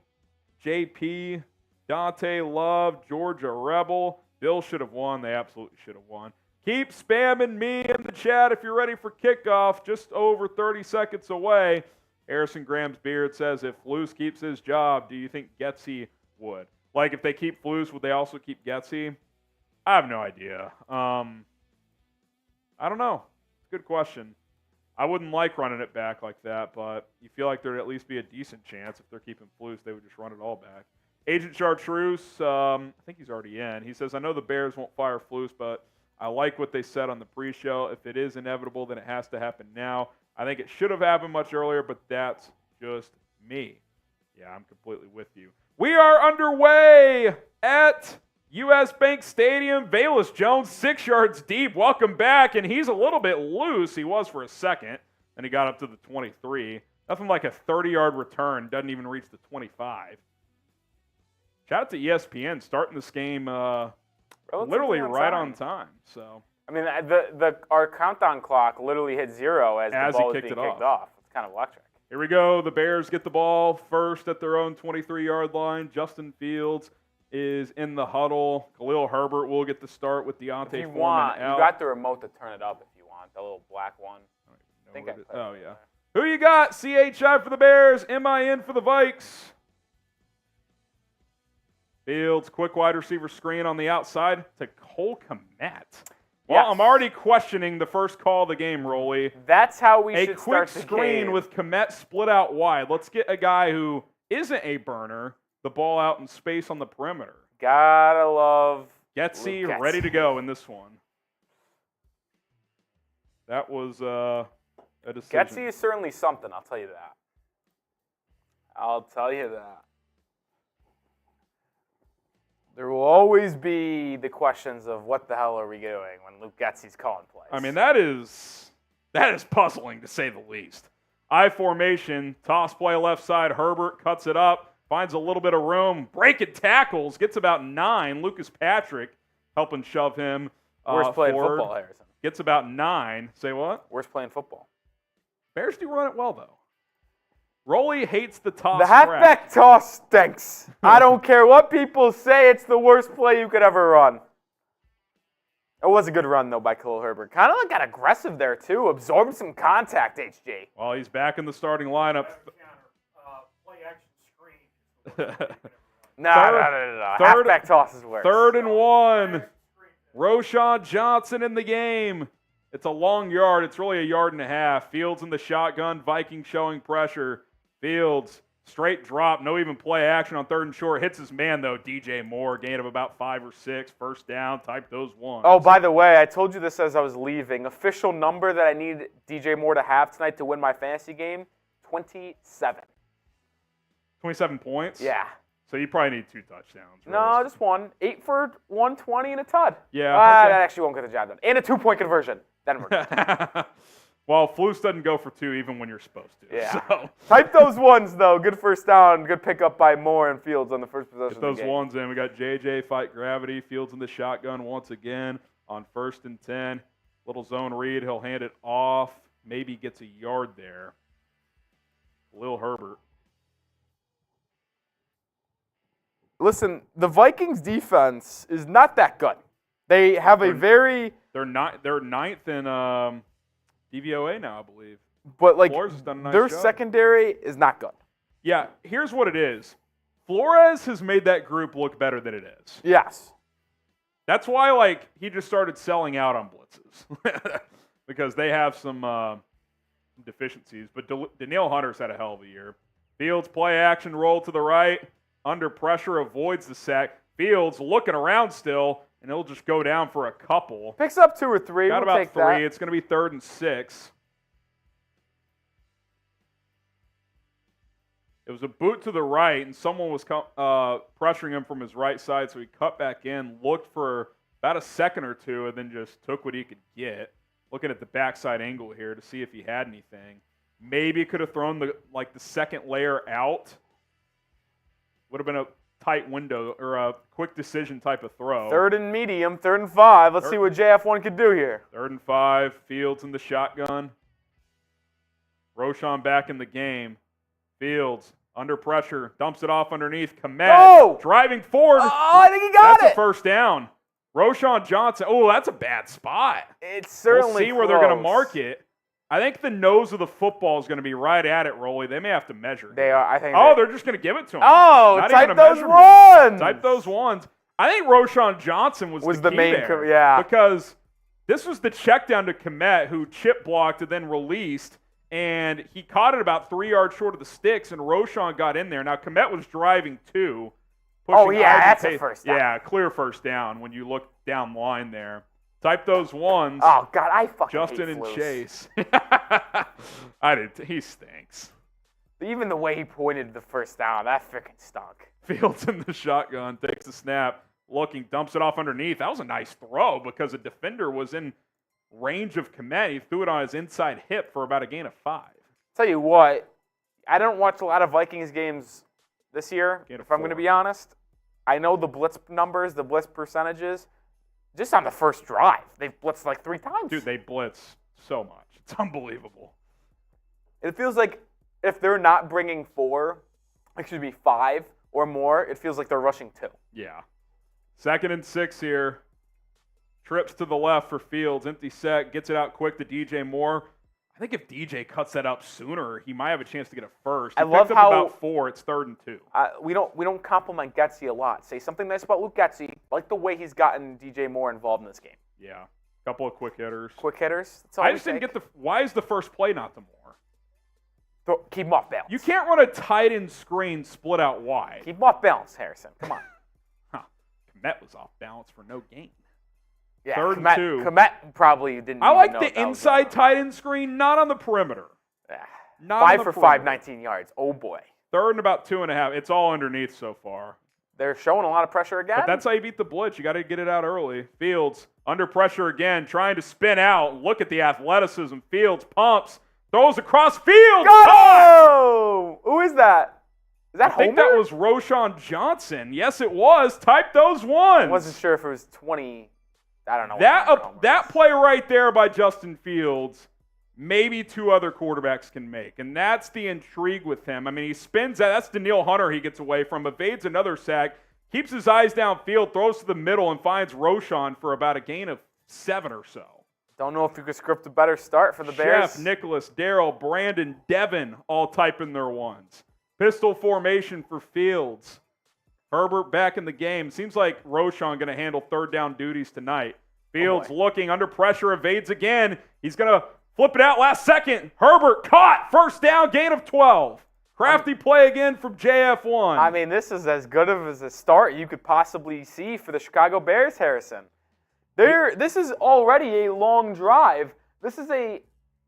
JP, Dante Love, Georgia Rebel. Bill should have won. They absolutely should have won. Keep spamming me in the chat if you're ready for kickoff. Just over 30 seconds away. Harrison Graham's beard says, if Flus keeps his job, do you think Getsy would? Like, if they keep Flus, would they also keep Getsy? I have no idea. I don't know. It's a good question. I wouldn't like running it back like that, but you feel like there'd at least be a decent chance if they're keeping Flus, they would just run it all back. Agent Chartreuse, I think he's already in. He says, I know the Bears won't fire Flus, but I like what they said on the pre-show. If it is inevitable, then it has to happen now. I think it should have happened much earlier, but that's just me. Yeah, I'm completely with you. We are underway at U.S. Bank Stadium. Velus Jones, 6 yards deep. Welcome back, and he's a little bit loose. He was for a second, and he got up to the 23. Nothing like a 30-yard return. Doesn't even reach the 25. Shout out to ESPN starting this game literally right on time. So I mean, our countdown clock literally hit 0 as the ball was being kicked off. It's kind of electric. Here we go. The Bears get the ball first at their own 23-yard line. Justin Fields is in the huddle. Khalil Herbert will get the start with Deontay Foreman out. You got the remote to turn it up if you want, the little black one. Yeah. Who you got? CHI for the Bears. MIN for the Vikes. Fields, quick wide receiver screen on the outside to Cole Kmet. Well, yes. I'm already questioning the first call of the game, Rolly. That's how we should start the game. A quick screen with Kmet split out wide. Let's get a guy who isn't a burner the ball out in space on the perimeter. Gotta love Getsy ready to go in this one. That was a decision. Getsy is certainly something, I'll tell you that. There will always be the questions of what the hell are we doing when Luke Getsy's calling plays. I mean, that is puzzling to say the least. I formation, toss play left side. Herbert cuts it up, finds a little bit of room, breaking tackles, gets about 9. Lucas Patrick helping shove him Worst play in forward. football, Harrison. Gets about 9. Say what? Worst play in football. Bears do run it well, though. Roley hates the toss. The halfback toss stinks. I don't care what people say, it's the worst play you could ever run. It was a good run, though, by Khalil Herbert. Kind of got aggressive there, too. Absorbed some contact, HG. Well, he's back in the starting lineup. Play action screen. No. Halfback toss is worse. 3rd and 1. Roschon Johnson in the game. It's a long yard. It's really a yard and a half. Fields in the shotgun. Vikings showing pressure. Fields, straight drop. No even play action on 3rd and short. Hits his man, though, DJ Moore. Gain of about 5 or 6. First down. Type those ones. Oh, by the way, I told you this as I was leaving. Official number that I need DJ Moore to have tonight to win my fantasy game, 27. 27 points? Yeah. So you probably need 2 touchdowns. No, just one. 8 for 120 and a tud. Yeah. That actually won't get the job done. And a 2-point conversion. Then we're good. Well, Flus doesn't go for 2 even when you're supposed to. Yeah. So. Type those ones, though. Good first down. Good pickup by Moore and Fields on the first possession Get those of the game. ones in. We got JJ fight gravity. Fields in the shotgun once again on 1st and 10. Little zone read. He'll hand it off. Maybe gets a yard there. Khalil Herbert. Listen, the Vikings defense is not that good. They have a very... They're 9th in DVOA now, I believe. But, like, Flores has done a nice their job. secondary is not good. Yeah, here's what it is. Flores has made that group look better than it is. Yes. That's why, like, he just started selling out on blitzes. Because they have some deficiencies. But Danielle Hunter's had a hell of a year. Fields play action, roll to the right. Under pressure, avoids the sack. Fields looking around still, and he'll just go down for a couple. Picks up 2 or 3. Got we'll about take 3. That. It's going to be 3rd and 6. It was a boot to the right, and someone was pressuring him from his right side, so he cut back in, looked for about a second or 2, and then just took what he could get. Looking at the backside angle here to see if he had anything. Maybe could have thrown the second layer out. Would have been a tight window or a quick decision type of throw. 3rd and medium, 3rd and 5. Let's see what JF1 could do here. 3rd and 5. Fields in the shotgun. Roschon back in the game. Fields under pressure. Dumps it off underneath. Kmet driving forward. Oh, I think he got it. That's a first down. Roschon Johnson. Oh, that's a bad spot. It's certainly We'll see where they're going to mark it. I think the nose of the football is going to be right at it, Rolly. They may have to measure. They are. I think. They're just going to give it to him. Oh, Not type even a those measurement. ones. Type those ones. I think Roschon Johnson was the key main. there. Yeah. Because this was the check down to Kmet, who chip blocked and then released, and he caught it about 3 yards short of the sticks, and Roschon got in there. Now Kmet was driving too. That's a first down. Yeah, clear first down when you look down line there. Type those ones. Oh, God, I fucking Justin hate and Flus. Chase. He stinks. Even the way he pointed the first down, that freaking stunk. Fields in the shotgun, takes the snap, looking, dumps it off underneath. That was a nice throw because a defender was in range of Kmet. He threw it on his inside hip for about a gain of 5. Tell you what, I don't watch a lot of Vikings games this year, if I'm going to be honest. I know the blitz numbers, the blitz percentages. Just on the first drive, they've blitzed like 3 times. Dude, they blitz so much. It's unbelievable. It feels like if they're not bringing 5 or more, it feels like they're rushing 2. Yeah. 2nd and 6 here. Trips to the left for Fields. Empty set. Gets it out quick to DJ Moore. I think if DJ cuts that up sooner, he might have a chance to get a first. He love picked how up about 4. It's 3rd and 2. We don't compliment Getsy a lot. Say something nice about Luke Getsy. I like the way he's gotten DJ Moore involved in this game. Yeah. A couple of quick hitters. Quick hitters. That's all I we just didn't take. get why is the first play not the Moore? Keep him off balance. You can't run a tight end screen split out wide. Keep him off balance, Harrison. Come on. Kmet was off balance for no gain. Yeah, 3rd and 2. Kmet probably didn't I even like know the that was inside going on. tight end screen, not on the perimeter. Yeah. Not on 5 the for 5, perimeter. 19 yards. Oh, boy. 3rd and about 2.5. It's all underneath so far. They're showing a lot of pressure again. But that's how you beat the blitz. You got to get it out early. Fields under pressure again, trying to spin out. Look at the athleticism. Fields pumps, throws across field. Go! Who is that? Is that I think Homer? that was Roschon Johnson. Yes, it was. Type those ones. I wasn't sure if it was 20. I don't know. That play right there by Justin Fields, maybe 2 other quarterbacks can make. And that's the intrigue with him. I mean, he spins that. That's Danielle Hunter he gets away from, evades another sack, keeps his eyes downfield, throws to the middle, and finds Roschon for about a gain of 7 or so. Don't know if you could script a better start for the Bears. Chef, Nicholas, Darrell, Brandon, Devin all typing their ones. Pistol formation for Fields. Herbert back in the game. Seems like Roschon going to handle 3rd down duties tonight. Fields looking under pressure, evades again. He's going to flip it out last second. Herbert caught. 1st down, gain of 12. Crafty play again from JF1. I mean, this is as good of a start you could possibly see for the Chicago Bears, Harrison. This is already a long drive. This is a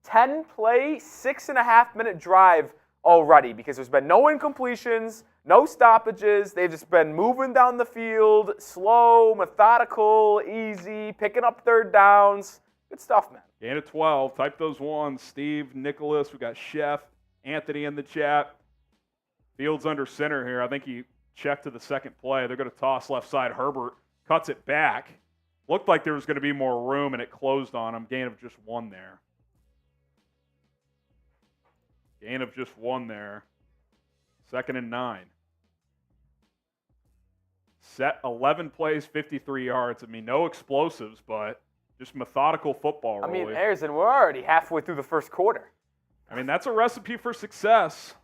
10-play, 6.5-minute drive already because there's been no incompletions, no stoppages. They've just been moving down the field, slow, methodical, easy, picking up 3rd downs. Good stuff, man. Gain of 12. Type those ones. Steve, Nicholas, we got Chef, Anthony in the chat. Fields under center here. I think he checked to the second play. They're going to toss left side. Herbert cuts it back. Looked like there was going to be more room, and it closed on him. Gain of just 1 there. Gain of just 1 there. 2nd and 9. Set 11 plays, 53 yards. I mean, no explosives, but just methodical football, really. I mean, Harrison, we're already halfway through the 1st quarter. I mean, that's a recipe for success.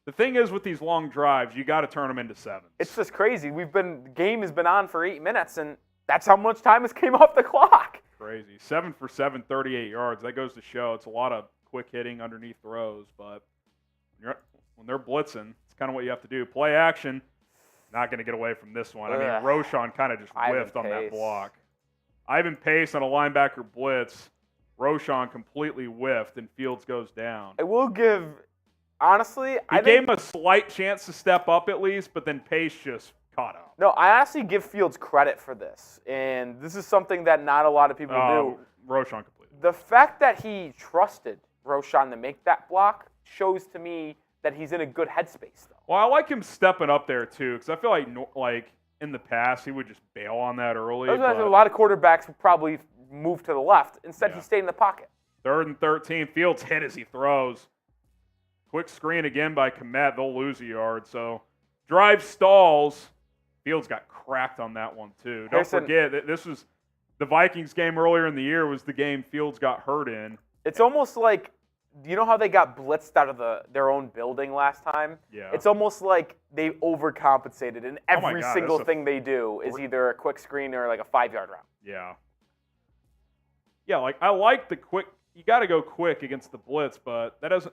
The thing is with these long drives, you got to turn them into 7s. It's just crazy. The game has been on for 8 minutes, and that's how much time has came off the clock. Crazy. 7 for 7, 38 yards. That goes to show it's a lot of quick hitting underneath throws, but when they're blitzing, it's kind of what you have to do. Play action, not going to get away from this one. I mean, Roschon kind of just whiffed on that block. Ivan Pace on a linebacker blitz. Roschon completely whiffed, and Fields goes down. I will give, honestly, I gave him a slight chance to step up at least, but then Pace just caught up. No, I honestly give Fields credit for this, and this is something that not a lot of people do. Roschon completed. The fact that he trusted Roschon to make that block shows to me that he's in a good headspace, though. Well, I like him stepping up there, too, because I feel like in the past he would just bail on that early. A lot of quarterbacks would probably move to the left. Instead, he stayed in the pocket. 3rd and 13. Fields hit as he throws. Quick screen again by Kmet. They'll lose a yard. So drive stalls. Fields got cracked on that one, too. Don't forget that this was the Vikings game earlier in the year was the game Fields got hurt in. It's almost like, you know how they got blitzed out of their own building last time? Yeah. It's almost like they overcompensated, and every God, single thing they do is either a quick screen or like a 5-yard route. Yeah. Yeah, like I like the quick. You got to go quick against the blitz, but that doesn't.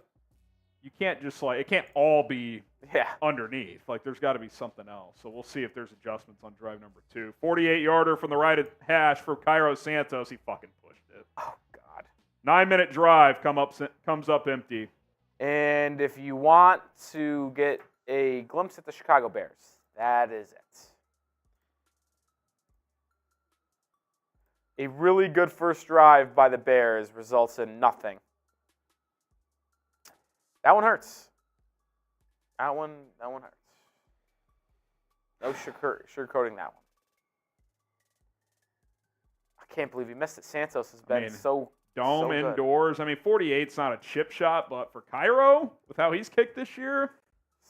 You can't just it can't all be underneath. Like there's got to be something else. So we'll see if there's adjustments on drive number 2. 48-yarder from the right hash for Cairo Santos. He fucking pushed it. Oh God. 9-minute drive comes up empty. And if you want to get a glimpse at the Chicago Bears, that is it. A really good first drive by the Bears results in nothing. That one hurts. That one hurts. No sugarcoating that one. I can't believe he missed it. Santos has been so dome good. Indoors. I mean, 48's not a chip shot, but for Cairo, with how he's kicked this year,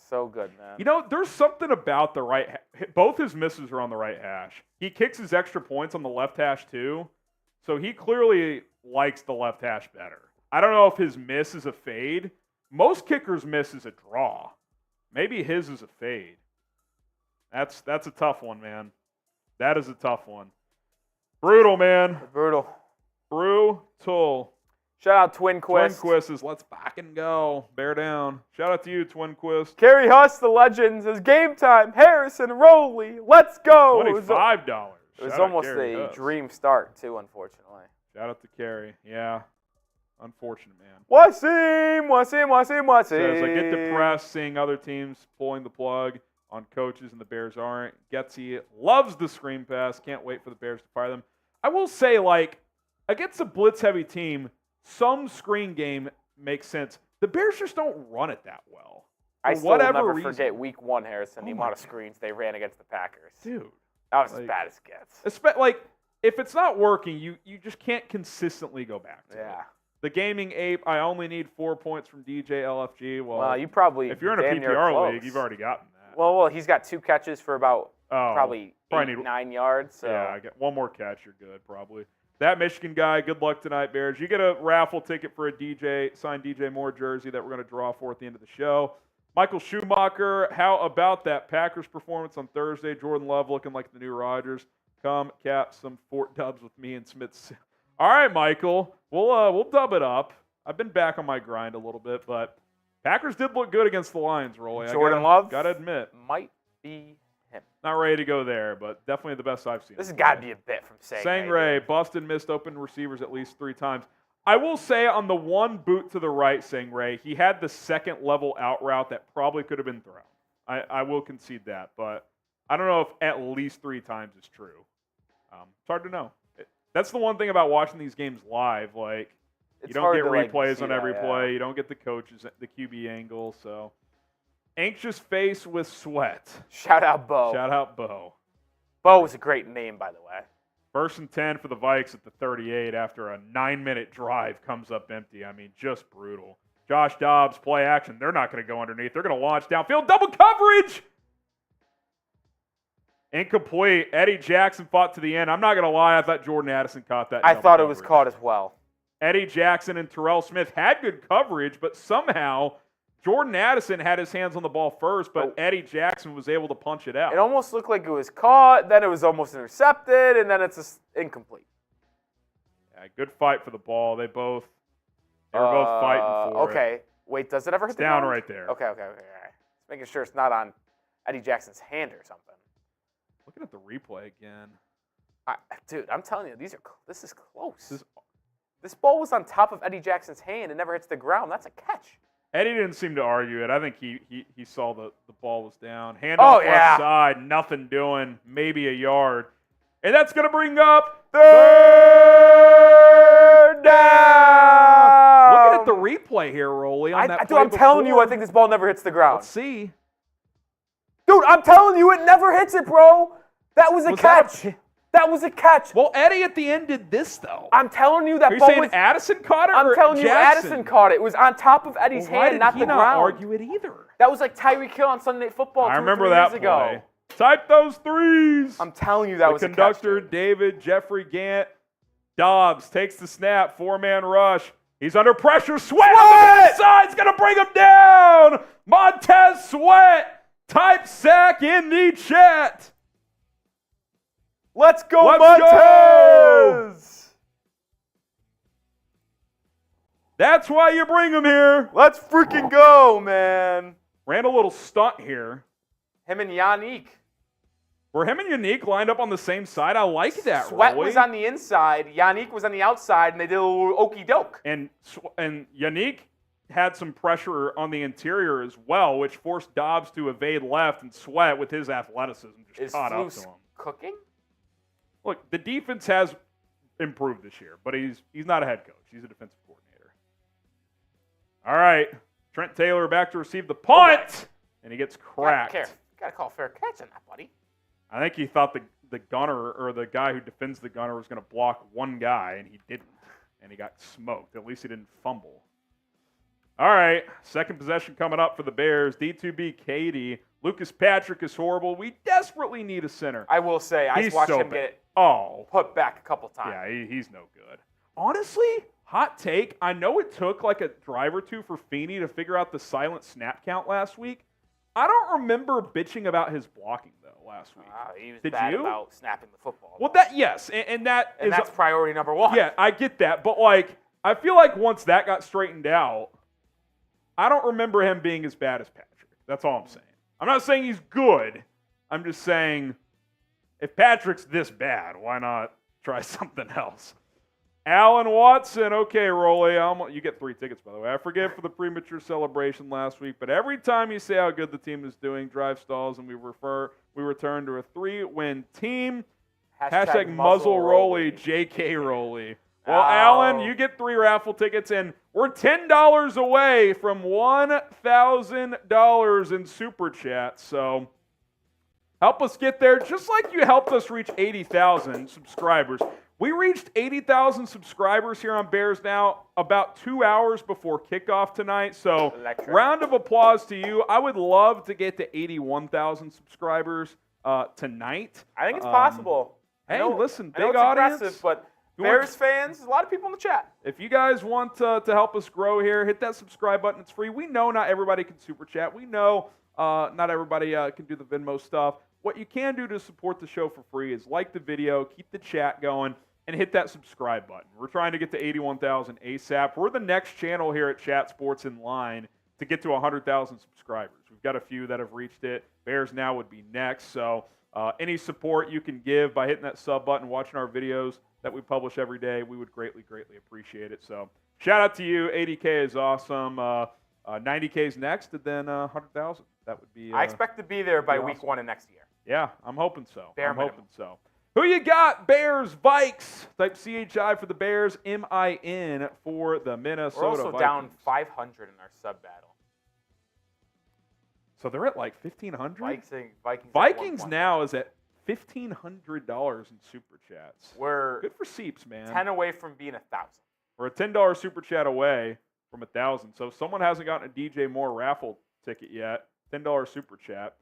so good, man. You know, there's something about the right. Both his misses are on the right hash. He kicks his extra points on the left hash too, so he clearly likes the left hash better. I don't know if his miss is a fade. Most kickers' miss is a draw. Maybe his is a fade. That's a tough one, man. That is a tough one. Brutal, man. Brutal. Shout out Twinquist. Twinquist says, let's fucking go. Bear down. Shout out to you, Twinquist. Kerry Huss, the legend, says, game time. Harrison, Rowley, let's go. $25. It was Shout out almost Gary a Huss. dream start, too, unfortunately. Shout out to Kerry. Yeah. Unfortunate, man. Wasim. Says, I get depressed seeing other teams pulling the plug on coaches and the Bears aren't. Getsy loves the screen pass. Can't wait for the Bears to fire them. I will say, like, against a blitz-heavy team, some screen game makes sense. The Bears just don't run it that well. I For still will whatever never reason. forget Week 1, Harrison, the Oh amount my of screens they ran against the Packers. Dude. That was like, as bad as it gets. Like, if it's not working, you just can't consistently go back to it. Yeah. The Gaming Ape, I only need 4 points from DJ LFG. Well, You probably if you're in a damn near PPR close. league, you've already gotten that. Well, he's got 2 catches for about probably 9 yards. So. Yeah, I get one more catch, you're good, probably. That Michigan guy, good luck tonight, Bears. You get a raffle ticket for a signed DJ Moore jersey that we're going to draw for at the end of the show. Michael Schumacher, how about that Packers performance on Thursday? Jordan Love looking like the new Rodgers. Come cap some Fort Dubs with me and Smith. All right, Michael, we'll dub it up. I've been back on my grind a little bit, but Packers did look good against the Lions, Rolly. Jordan Love Gotta admit. might be him. Not ready to go there, but definitely the best I've seen. This has got to be a bit from Sangray, Boston missed open receivers at least 3 times. I will say on the one boot to the right, Sangray, he had the second level out route that probably could have been thrown. I will concede that, but I don't know if at least 3 times is true. It's hard to know. That's the one thing about watching these games live. Like, you don't get replays on every play. You don't get the coaches, the QB angle. So, anxious face with Sweat. Shout out, Bo. Shout out, Bo. Bo was a great name, by the way. 1st and 10 for the Vikes at the 38 after a 9-minute drive comes up empty. I mean, just brutal. Josh Dobbs, play action. They're not going to go underneath. They're going to launch downfield. Double coverage! Incomplete. Eddie Jackson fought to the end. I'm not going to lie. I thought Jordan Addison caught that. I thought it was caught as well. Eddie Jackson and Terrell Smith had good coverage, but somehow Jordan Addison had his hands on the ball first, but Eddie Jackson was able to punch it out. It almost looked like it was caught, then it was almost intercepted, and then it's incomplete. Yeah, good fight for the ball. They were both fighting for it. Okay. Wait, does it ever hit the down ground? right there. Okay. All right. Just making sure it's not on Eddie Jackson's hand or something. Looking at the replay again. Dude, I'm telling you, this is close. This ball was on top of Eddie Jackson's hand and never hits the ground. That's a catch. Eddie didn't seem to argue it. I think he saw the ball was down. Handoff left side, nothing doing, maybe a yard. And that's going to bring up third down. Looking at the replay here, Rolly. I'm telling you, I think this ball never hits the ground. Let's see. Dude, I'm telling you, it never hits it, bro. That was a catch. That was a catch. Well, Eddie at the end did this, though. I'm telling you that Are you ball saying was... Addison caught it I'm telling you, Jackson? Addison caught it. It was on top of Eddie's hand, not the ground. Why did he not argue it either? That was like Tyreek Hill on Sunday Night Football I 2 remember or 3 that years ago. play. Type those threes. I'm telling you, that was a catch. The conductor, David, Jeffrey Gant, Dobbs takes the snap, 4-man rush. He's under pressure. Sweat on the side's going to bring him down. Montez Sweat, type sack in the chat. Let's go, Montez! Go! That's why you bring him here. Let's freaking go, man. Ran a little stunt here. Him and Yannick. Were him and Yannick lined up on the same side? I like that, Sweat Rolly. was on the inside, Yannick was on the outside, and they did a little okey-doke. And Yannick had some pressure on the interior as well, which forced Dobbs to evade left, and Sweat, with his athleticism, just caught up to him. Cooking? Look, the defense has improved this year, but he's not a head coach. He's a defensive coordinator. All right, Trent Taylor back to receive the punt, and he gets cracked. Got to call fair catch on that, buddy. I think he thought the gunner or the guy who defends the gunner was going to block one guy, and he didn't, and he got smoked. At least he didn't fumble. All right, second possession coming up for the Bears. D2B Katie. Lucas Patrick is horrible. We desperately need a center. I will say, I watched him get put back a couple times. Yeah, he's no good. Honestly, hot take, I know it took like a drive or two for Feeney to figure out the silent snap count last week. I don't remember bitching about his blocking, though, last week. He was Did bad you? about snapping the football. Well, yes, and that's priority number one. Yeah, I get that, but like, I feel like once that got straightened out, I don't remember him being as bad as Patrick. That's all I'm saying. I'm not saying he's good. I'm just saying if Patrick's this bad, why not try something else? Alan Watson, okay, Rolly, you get 3 tickets, by the way. I forgive for the premature celebration last week, but every time you say how good the team is doing, drive stalls, and we return to a 3-win team. Hashtag muzzle Rolly, JK Rolly. Well, Alan, you get 3 raffle tickets, and we're $10 away from $1,000 in Super Chat, so help us get there, just like you helped us reach 80,000 subscribers. We reached 80,000 subscribers here on Bears Now about 2 hours before kickoff tonight. So, round of applause to you. I would love to get to 81,000 subscribers tonight. I think it's possible. Hey, listen, I know big it's audience. Impressive, but Bears fans, there's a lot of people in the chat. If you guys want to help us grow here, hit that subscribe button. It's free. We know not everybody can super chat. We know not everybody can do the Venmo stuff. What you can do to support the show for free is like the video, keep the chat going, and hit that subscribe button. We're trying to get to 81,000 ASAP. We're the next channel here at Chat Sports in line to get to 100,000 subscribers. We've got a few that have reached it. Bears Now would be next. So any support you can give by hitting that sub button, watching our videos that we publish every day, we would greatly, greatly appreciate it. So shout out to you. 80K is awesome. 90K is next, and then 100,000. That would be. I expect to be there by week 1 of next year. Yeah, I'm hoping so. Hoping so. Who you got? Bears, Vikes. Type CHI for the Bears, MIN for the Minnesota Vikings. We're also down 500 in our sub battle. So they're at like 1,500? Vikings now is at $1,500 in Super Chats. We're good for Seeps, man. 10 away from being 1,000. We're a $10 Super Chat away from 1,000. So if someone hasn't gotten a DJ Moore raffle ticket yet, $10 Super Chat.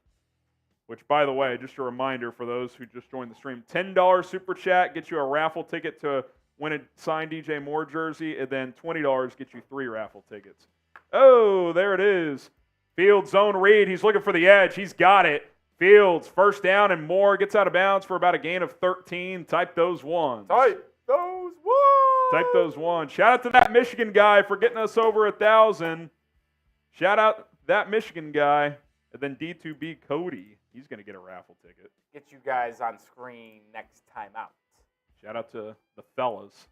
Which, by the way, just a reminder for those who just joined the stream, $10 Super Chat gets you a raffle ticket to win a signed DJ Moore jersey, and then $20 gets you 3 raffle tickets. Oh, there it is. Fields zone read. He's looking for the edge. He's got it. Fields, first down, and Moore gets out of bounds for about a gain of 13. Type those ones. Type those ones. Type those ones. Shout out to that Michigan guy for getting us over 1,000. Shout out that Michigan guy. And then D2B Cody. He's going to get a raffle ticket. Get you guys on screen next time out. Shout out to the fellas.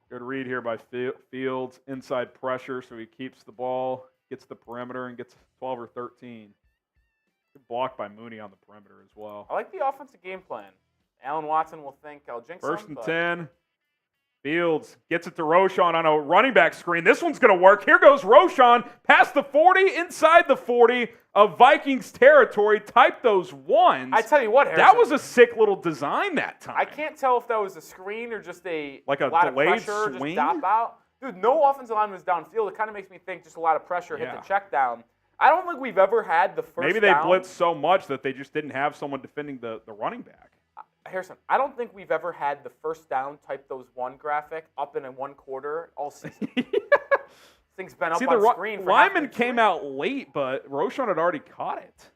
Good read here by Fields. Inside pressure, so he keeps the ball, gets the perimeter, and gets 12 or 13. Good block by Mooney on the perimeter as well. I like the offensive game plan. Alan Watson will think I'll jinx First him. and 10. Fields gets it to Roschon on a running back screen. This one's going to work. Here goes Roschon past the 40, inside the 40 of Vikings territory. Type those ones. I tell you what, Harrison, that was a sick little design that time. I can't tell if that was a screen or just a like a lot delayed of pressure, swing? just stop out. Dude, no offensive line was downfield. It kind of makes me think just a lot of pressure hit the check down. I don't think we've ever had the first Maybe they down. blitzed so much that they just didn't have someone defending the running back. Harrison, I don't think we've ever had the first down type those one graphic up in 1 quarter all season. Thing's been up on screen for Lyman came out late, but Roschon had already caught it.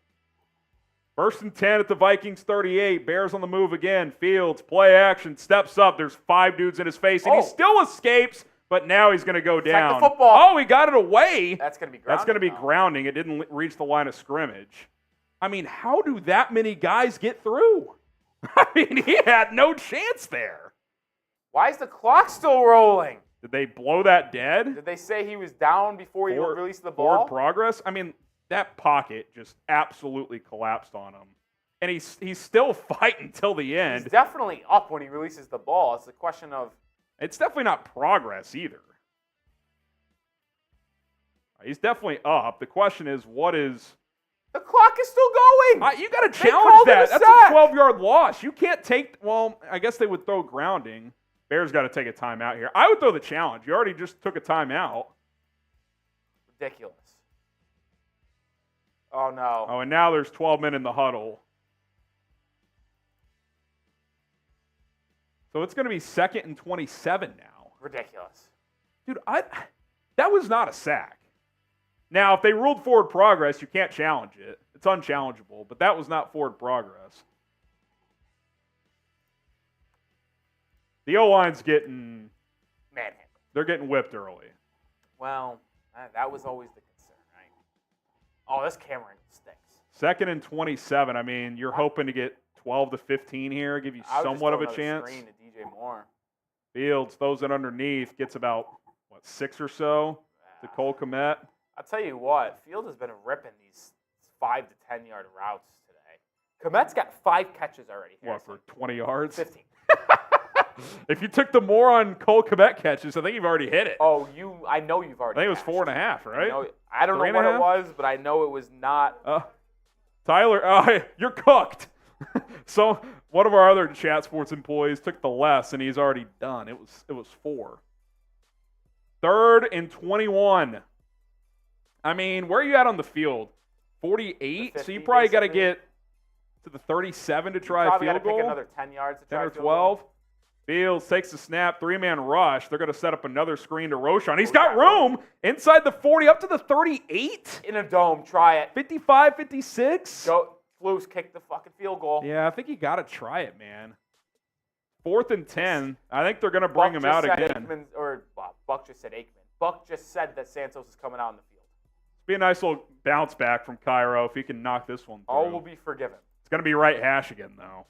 First and 10 at the Vikings 38. Bears on the move again. Fields, play action, steps up. There's 5 dudes in his face, and he still escapes, but now he's going to go down. Check the football. Oh, he got it away. That's going to be grounding. That's going to be grounding. It didn't reach the line of scrimmage. I mean, how do that many guys get through? I mean, he had no chance there. Why is the clock still rolling? Did they blow that dead? Did they say he was down before he released the ball? Forward progress? I mean, that pocket just absolutely collapsed on him. And he's still fighting till the end. He's definitely up when he releases the ball. It's a question of... It's definitely not progress either. He's definitely up. The question is, what is... The clock is still going. You got to challenge that. That's a 12-yard loss. You can't take... Well, I guess they would throw grounding. Bears got to take a timeout here. I would throw the challenge. You already just took a timeout. Ridiculous. Oh, no. Oh, and now there's 12 men in the huddle. So it's going to be 2nd and 27 now. Ridiculous. Dude, that was not a sack. Now, if they ruled forward progress, you can't challenge it. It's unchallengeable, but that was not forward progress. The O-line's getting... manhandled. They're getting whipped early. Well, that was always the concern, right? Oh, this camera angle stinks. 2nd and 27. I mean, you're hoping to get 12 to 15 here, give you somewhat of a chance. Screen to DJ Moore. Fields throws it underneath, gets about, 6 or so to Cole Kmet. I'll tell you what, Fields has been ripping these 5 to 10 yard routes today. Kmet's got 5 catches already. What, for 20 yards? 15. If you took the more on Cole Kmet catches, I think you've already hit it. Oh, I know you've already. I think it was 4.5, right? I don't know what it was, but I know it was not. Tyler, you're cooked. So one of our other Chat Sports employees took the less, and he's already done. It was 4. 3rd and 21. I mean, where are you at on the field? 48. 50, so you probably got to get to the 37 to try a field goal. Pick another 10 yards to 10 try or a field 12. Goal. Fields takes the snap, 3-man rush. They're going to set up another screen to Roschon. He's got room inside the 40, up to the 38. In a dome, try it. 55, 56. Go, Flus, kick the fucking field goal. Yeah, I think you got to try it, man. 4th and 10. I think they're going to bring him out again. Buck just said Aikman. Buck just said that Santos is coming out in the field. Be a nice little bounce back from Cairo if he can knock this one through. All will be forgiven. It's going to be right hash again, though.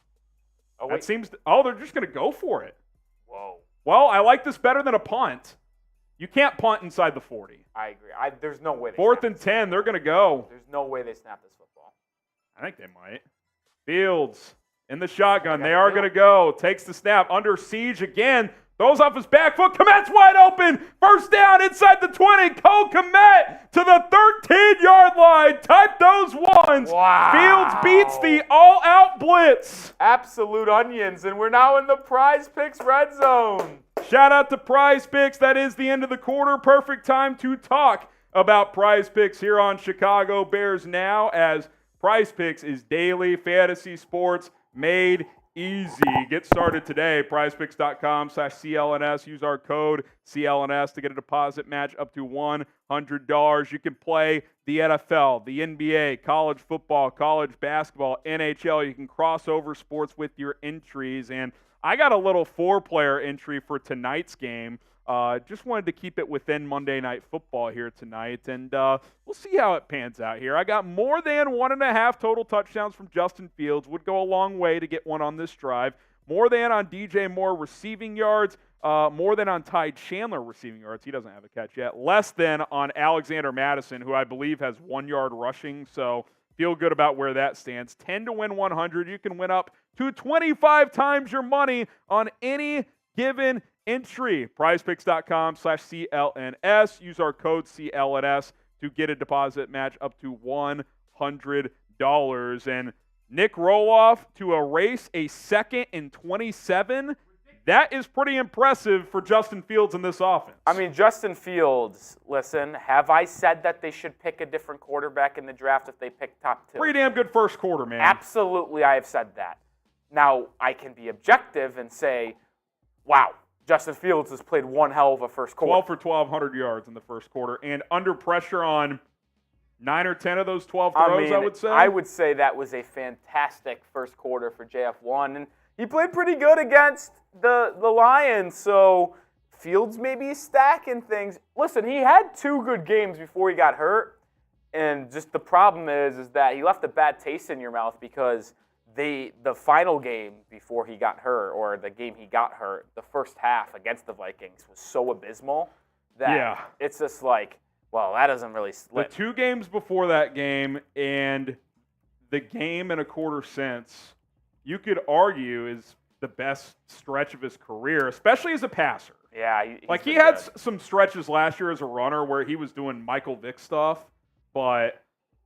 Oh, wait. They're just going to go for it. Whoa. Well, I like this better than a punt. You can't punt inside the 40. I agree. There's no way. 4th and 10, they're going to go. There's no way they snap this football. I think they might. Fields in the shotgun. They are going to go. Takes the snap. Under siege again. Throws off his back foot. Kmet's wide open. First down inside the 20. Cole Kmet to the 13-yard line. Type those ones. Wow. Fields beats the all-out blitz. Absolute onions, and we're now in the Prize Picks red zone. Shout out to Prize Picks. That is the end of the quarter. Perfect time to talk about Prize Picks here on Chicago Bears Now, as Prize Picks is daily fantasy sports made easy. Get started today. PrizePicks.com/CLNS. Use our code CLNS to get a deposit match up to $100. You can play the NFL, the NBA, college football, college basketball, NHL. You can cross over sports with your entries. And I got a little 4-player entry for tonight's game. Just wanted to keep it within Monday Night Football here tonight, and we'll see how it pans out here. I got more than 1.5 total touchdowns from Justin Fields. Would go a long way to get one on this drive. More than on DJ Moore receiving yards. More than on Ty Chandler receiving yards. He doesn't have a catch yet. Less than on Alexander Mattison, who I believe has 1 yard rushing. So feel good about where that stands. 10 to win 100. You can win up to 25 times your money on any given entry. PrizePicks.com/CLNS. Use our code CLNS to get a deposit match up to $100. And Nick Roloff to erase a 2nd and 27. That is pretty impressive for Justin Fields in this offense. I mean, Justin Fields, listen, have I said that they should pick a different quarterback in the draft if they pick top 2? Pretty damn good first quarter, man. Absolutely, I have said that. Now, I can be objective and say, wow, Justin Fields has played one hell of a first quarter. 12 for 1,200 yards in the first quarter, and under pressure on 9 or 10 of those 12 throws, I would say. I would say that was a fantastic first quarter for JF1, and he played pretty good against the Lions, so Fields may be stacking things. Listen, he had 2 good games before he got hurt, and just the problem is that he left a bad taste in your mouth because the final game before he got hurt, or the game he got hurt, the first half against the Vikings was so abysmal that it's just like, well, that doesn't really slip. The 2 games before that game and the game and a quarter since, you could argue is the best stretch of his career, especially as a passer. Yeah. He had some stretches last year as a runner where he was doing Michael Vick stuff, but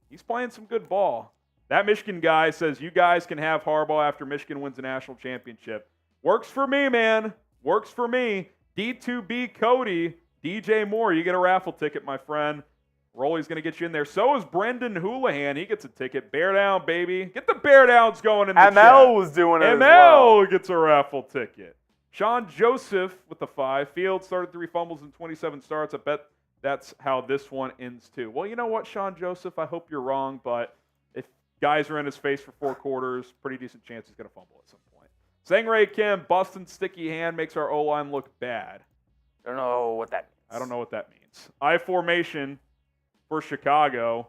he's playing some good ball. That Michigan guy says you guys can have Harbaugh after Michigan wins the national championship. Works for me, man. Works for me. D2B Cody, DJ Moore, you get a raffle ticket, my friend. Rolly's going to get you in there. So is Brendan Houlihan. He gets a ticket. Bear down, baby. Get the bear downs going in the chat. ML was doing it as well. ML gets a raffle ticket. Sean Joseph with the 5. Fields started 3 fumbles and 27 starts. I bet that's how this one ends too. Well, you know what, Sean Joseph? I hope you're wrong, but if guys are in his face for 4 quarters, pretty decent chance he's going to fumble at some point. Sangray Kim, busting sticky hand makes our O-line look bad. I don't know what that means. I don't know what that means. I formation for Chicago.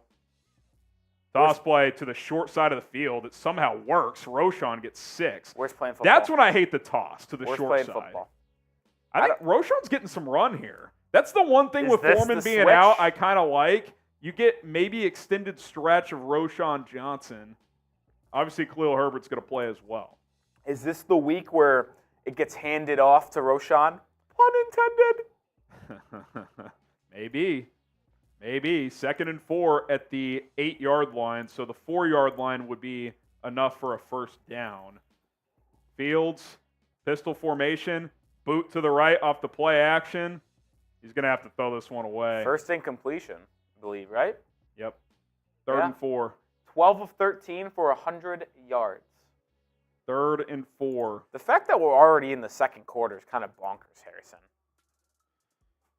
Toss play to the short side of the field. It somehow works. Roshan gets 6. Where's playing football? That's when I hate the toss to the Where's short playing side. football? I think Roshan's getting some run here. That's the one thing Is with this Foreman the being switch? out I kind of like. You get maybe extended stretch of Roshan Johnson. Obviously, Khalil Herbert's going to play as well. Is this the week where it gets handed off to Roshan? Pun intended. Maybe. 2nd and 4 at the 8-yard line, so the 4-yard line would be enough for a first down. Fields, pistol formation, boot to the right off the play action. He's going to have to throw this one away. First incompletion, I believe, right? Yep. 3rd and 4. 12 of 13 for 100 yards. 3rd and 4. The fact that we're already in the second quarter is kind of bonkers, Harrison.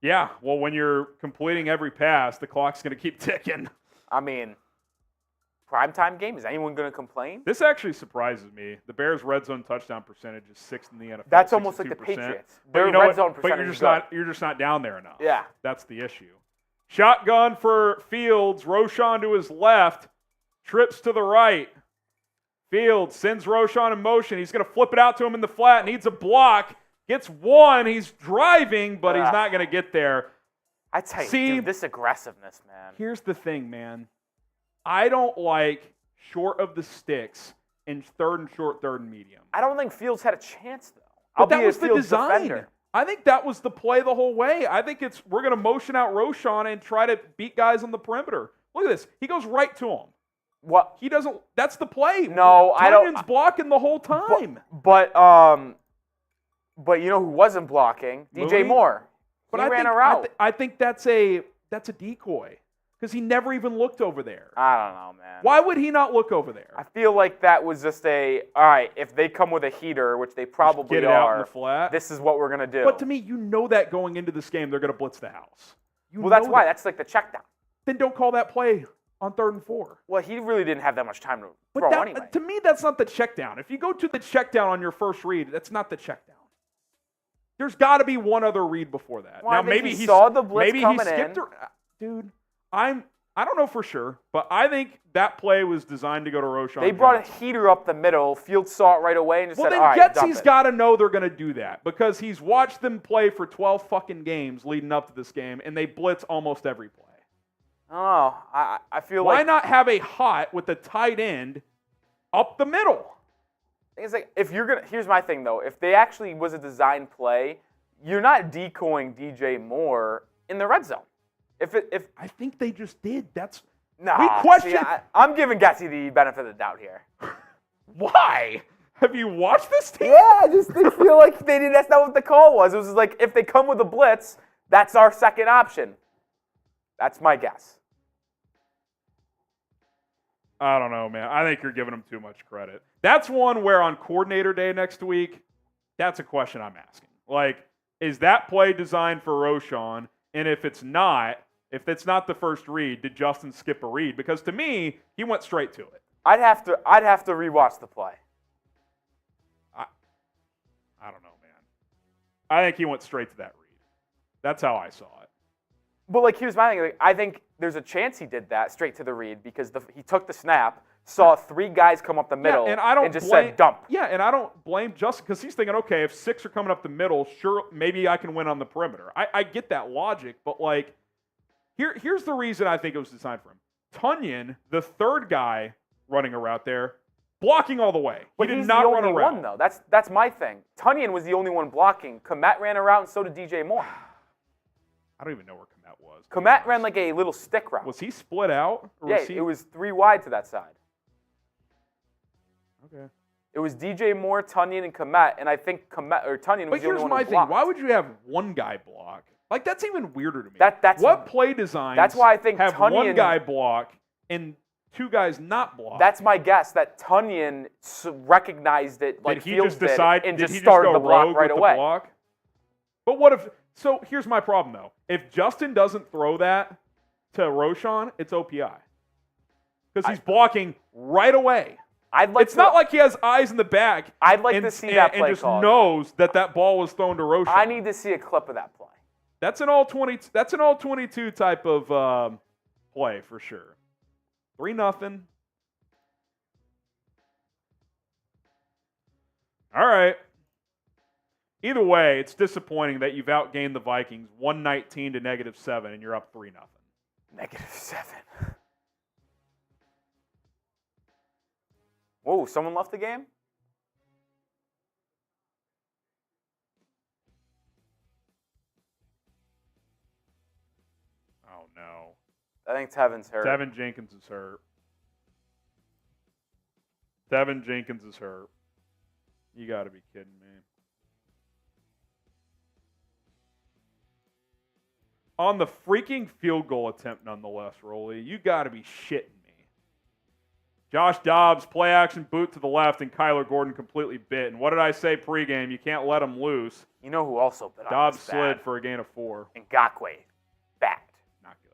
Yeah, well, when you're completing every pass, the clock's going to keep ticking. I mean, primetime game, is anyone going to complain? This actually surprises me. The Bears' red zone touchdown percentage is 6th in the NFL. That's almost like the 62%. Patriots. But Their you know red what? zone But percentage you're just not down there enough. Yeah. That's the issue. Shotgun for Fields. Roshan to his left. Trips to the right. Fields sends Roshan in motion. He's going to flip it out to him in the flat. Needs a block. Gets one. He's driving, but he's not going to get there. I tell you, See, dude, this aggressiveness, man. Here's the thing, man. I don't like short of the sticks in 3rd and short, 3rd and medium. I don't think Fields had a chance, though. But that was the Fields design. defender. I think that was the play the whole way. I think we're going to motion out Roshan and try to beat guys on the perimeter. Look at this. He goes right to him. What? He doesn't. That's the play. No, I don't. Tunyon's blocking the whole time. But you know who wasn't blocking? Mooney? DJ Moore. But He I ran think, a route. I think that's a decoy because he never even looked over there. I don't know, man. Why would he not look over there? I feel like that was just all right, if they come with a heater, which they probably Get it are, out in the flat. this is what we're going to do. But to me, you know that going into this game, they're going to blitz the house. Well, that's know why. that. That's like the check down. Then don't call that play on 3rd and 4. Well, he really didn't have that much time to But throw that, anyway. to me, that's not the check down. If you go to the check down on your first read, that's not the check down. There's got to be one other read before that. Well, now I think maybe he saw the blitz maybe coming he skipped in. Dude, I don't know for sure, but I think that play was designed to go to Roshan. They brought a Johnson. heater up the middle. Fields saw it right away and just Well, said, then all right, dump Getsy's it. got to know they're going to do that because he's watched them play for 12 fucking games leading up to this game, and they blitz almost every play. I don't know. I feel Why like not have a hot with the tight end up the middle? it's like if you're gonna. Here's my thing though. If they actually was a design play, you're not decoying DJ Moore in the red zone. If I think they just did. That's nah, we questioned. see, I'm giving Getsy the benefit of the doubt here. Why? Have you watched this team? Yeah, I just feel like they did. That's not what the call was. It was just like if they come with a blitz, that's our second option. That's my guess. I don't know, man. I think you're giving them too much credit. That's one where on coordinator day next week, that's a question I'm asking. Like, is that play designed for Roshan? And if it's not the first read, did Justin skip a read? Because to me, he went straight to it. I'd have to rewatch the play. I don't know, man. I think he went straight to that read. That's how I saw it. But like, here's my thing. Like, I think there's a chance he did that straight to the read because he took the snap, saw 3 guys come up the middle, and just said dump. Yeah, and I don't blame Justin because he's thinking, okay, if 6 are coming up the middle, sure, maybe I can win on the perimeter. I get that logic, but like, here's the reason I think it was designed for him. Tunyon, the 3rd guy running a route there, blocking all the way. He But did he's not the run only a route. one though. That's my thing. Tunyon was the only one blocking. Kmet ran a route, and so did DJ Moore. I don't even know where Kmet was. Kmet ran like a little stick route. Was he split out? Or Yeah, was he... it was 3 wide to that side. Okay. It was DJ Moore, Tunyon, and Kmet, and I think Tunyon was But the only here's one my who thing. blocked. Why would you have one guy block? Like, that's even weirder to me. That's what play designs that's why I think have Tunyon, one guy block and 2 guys not block? That's my guess. That Tunyon recognized it like did he Fields just decide? and did just he started just go the block rogue right with away. The block? But what if? So here's my problem though. If Justin doesn't throw that to Roshan, it's OPI because he's blocking right away. It's not like he has eyes in the back. I'd like to see that play and just called. knows that ball was thrown to Roshan. I need to see a clip of that play. That's an all 20. That's an all 22 type of play for sure. 3-0. All right. Either way, it's disappointing that you've outgained the Vikings 119 to -7, and you're up 3-0. -7. Whoa, someone left the game? Oh, no. I think Tevin's hurt. Tevin Jenkins is hurt. Tevin Jenkins is hurt. You got to be kidding me. On the freaking field goal attempt, nonetheless, Rolly. You got to be shitting me. Josh Dobbs, play action boot to the left, and Kyler Gordon completely bit. And what did I say pregame? You can't let him loose. You know who also bit on Dobbs this slid bad? for a gain of 4. Ngakwe. Backed. Not good.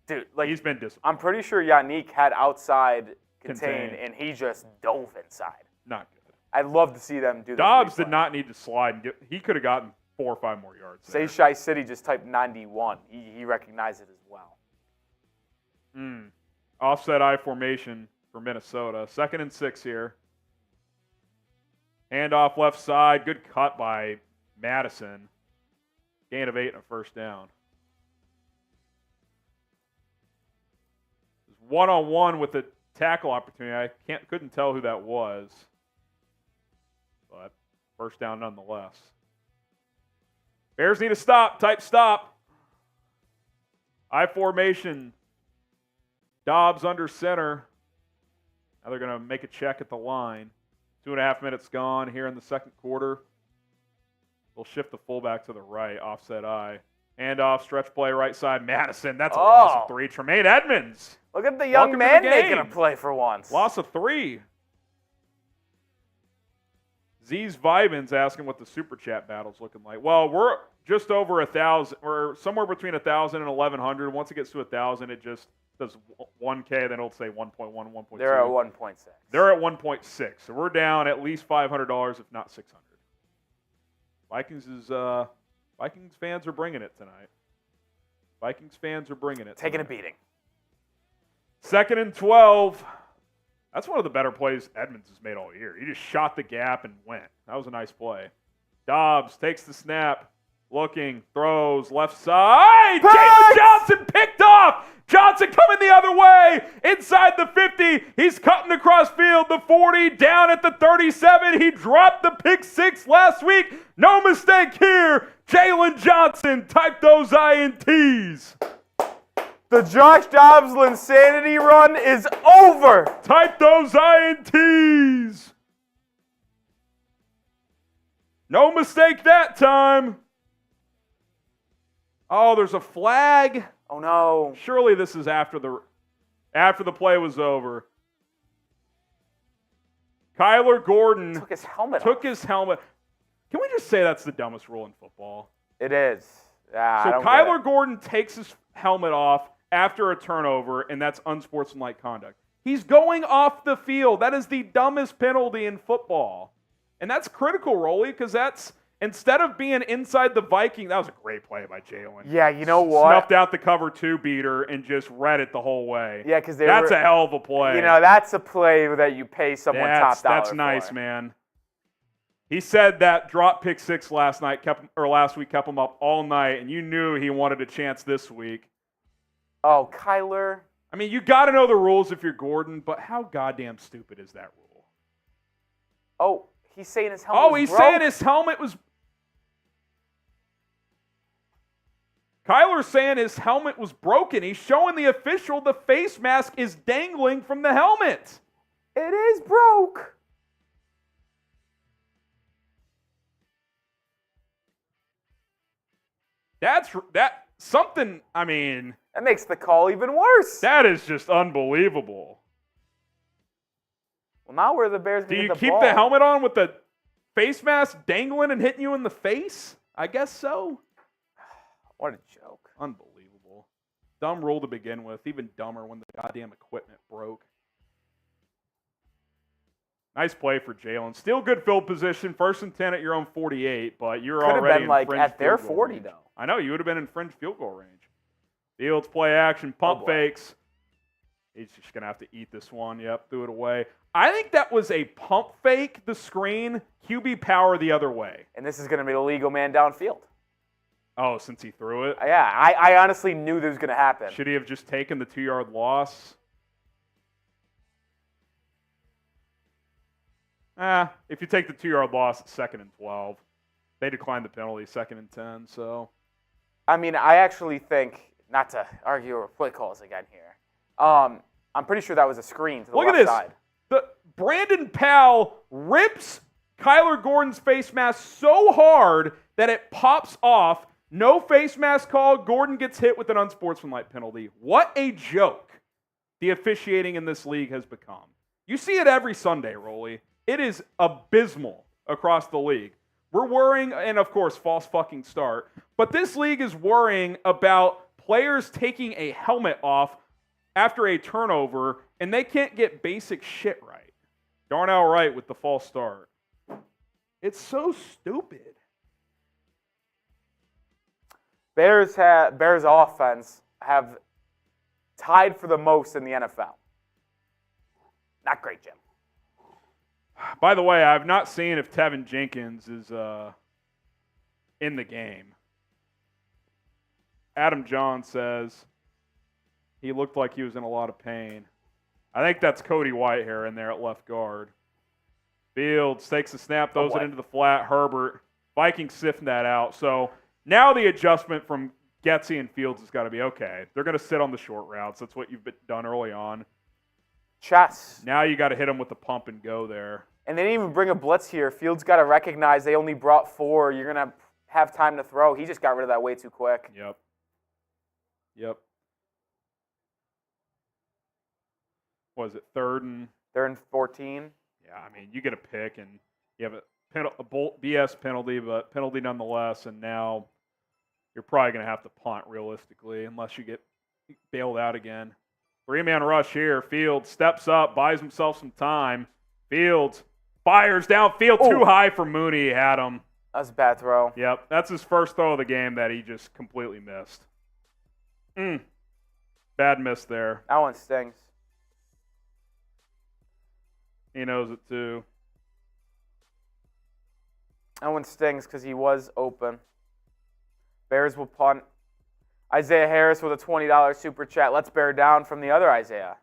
Dude, like, He's been disappointed. I'm pretty sure Yannick had outside Contain. contain, and he just dove inside. Not good. I'd love to see them do that. Dobbs did not need to slide. And he could have gotten 4 or 5 more yards there. Seychai City just typed 91. He recognized it as well. Offset I formation for Minnesota. 2nd and 6 here. Handoff left side. Good cut by Mattison. Gain of 8 and a first down. One-on-one with a tackle opportunity. I couldn't tell who that was. But first down nonetheless. Bears need a stop. Type stop. I formation. Dobbs under center. Now they're going to make a check at the line. 2.5 minutes gone here in the second quarter. They'll shift the fullback to the right. Offset I. Handoff, stretch play, right side. Mattison. That's a loss of 3. Tremaine Edmonds. Look at the young Welcome to man the making game. a play for once. Loss of 3. Z's Vibin's asking what the Super Chat battle's looking like. Well, we're just over 1,000. We're somewhere between 1,000 and 1,100. Once it gets to 1,000, it just does 1K. Then it'll say 1.1, 1.2. They're at 1.6. They're at 1.6. So we're down at least $500, if not 600. Vikings fans are bringing it tonight. Vikings fans are bringing it. Taking a tonight. beating. 2nd and 12. That's one of the better plays Edmonds has made all year. He just shot the gap and went. That was a nice play. Dobbs takes the snap, looking, throws, left side. Jalen Johnson picked off. Johnson coming the other way, inside the 50. He's cutting across field, the 40, down at the 37. He dropped the pick 6 last week. No mistake here. Jalen Johnson, type those INTs. The Josh Dobbs insanity run is over. Type those INTs. No mistake that time. Oh, there's a flag. Oh no. Surely this is after the play was over. Kyler Gordon Took his helmet took off. his helmet. Can we just say that's the dumbest rule in football? It is. Yeah, I So don't get Kyler it. Gordon takes his helmet off after a turnover, and that's unsportsmanlike conduct. He's going off the field. That is the dumbest penalty in football. And that's critical, Rolly, because that's, instead of being inside the Viking, that was a great play by Jalen. Yeah, you know what? Snuffed out the cover 2 beater and just read it the whole way. Yeah, because That's a hell of a play. You know, that's a play that you pay someone top dollar That's nice, for. man. He said that drop pick 6 last week kept him up all night, and you knew he wanted a chance this week. Oh, Kyler. I mean, you got to know the rules if you're Gordon, but how goddamn stupid is that rule? Oh, he's saying his helmet Oh, was he's broke? saying his helmet was... Kyler's saying his helmet was broken. He's showing the official the face mask is dangling from the helmet. It is broke. I mean, That makes the call even worse. that is just unbelievable. Well, now where the Bears Do gonna you get the keep ball? the helmet on with the face mask dangling and hitting you in the face? I guess so. What a joke. Unbelievable. Dumb rule to begin with. Even dumber when the goddamn equipment broke. Nice play for Jalen. Still good field position. 1st and 10 at your own 48, but you're Could have already been, like, in fringe at their field goal 40, range. though. I know. You would have been in fringe field goal range. Fields play action. Pump boy. fakes. He's just going to have to eat this one. Yep, threw it away. I think that was a pump fake, the screen, QB power the other way. And this is going to be the legal man downfield. Oh, since he threw it? Yeah, I honestly knew this was going to happen. Should he have just taken the 2-yard loss? If you take the 2-yard loss, it's 2nd and 12. They declined the penalty, 2nd and 10, so. I mean, I actually think, not to argue over play calls again here, I'm pretty sure that was a screen to the left side. Look at this. Brandon Powell rips Kyler Gordon's face mask so hard that it pops off. No face mask call. Gordon gets hit with an unsportsmanlike penalty. What a joke the officiating in this league has become. You see it every Sunday, Rolly. It is abysmal across the league. We're worrying, and of course, false fucking start. But this league is worrying about players taking a helmet off after a turnover, and they can't get basic shit right. Darnell Wright with the false start. It's so stupid. Bears offense have tied for the most in the NFL. Not great, Jim. By the way, I've not seen if Tevin Jenkins is in the game. Adam John says he looked like he was in a lot of pain. I think that's Cody Whitehair in there at left guard. Fields takes the snap, throws it into the flat. Herbert. Vikings sift that out. So now the adjustment from Getsy and Fields has got to be, okay, they're going to sit on the short routes. That's what you've done early on. Chess. Now you got to hit them with the pump and go there. And they didn't even bring a blitz here. Fields got to recognize they only brought 4. You're going to have time to throw. He just got rid of that way too quick. Yep. Was it 3rd and 14? Yeah, I mean, you get a pick and you have a BS penalty, but penalty nonetheless, and now you're probably going to have to punt realistically unless you get bailed out again. 3-man rush here. Fields steps up, buys himself some time. Fields fires downfield too high for Mooney. He had him. That's a bad throw. Yep, that's his first throw of the game that he just completely missed. Bad miss there. That one stings. He knows it too. That one stings because he was open. Bears will punt. Isaiah Harris with a $20 super chat. Let's bear down from the other Isaiah.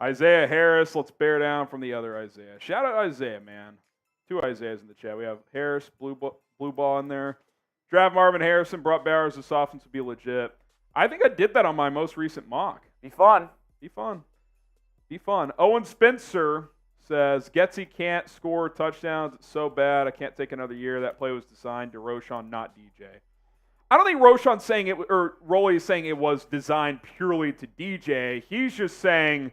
Isaiah Harris, let's bear down from the other Isaiah. Shout out Isaiah, man. 2 Isaiahs in the chat. We have Harris, blue ball in there. Draft Marvin Harrison, brought Bowers. This offense would be legit. I think I did that on my most recent mock. Be fun. Owen Spencer says, Getsy can't score touchdowns. It's so bad. I can't take another year. That play was designed to Roschon, not DJ. I don't think Roschon's saying it, or Rolly is saying it was designed purely to DJ. He's just saying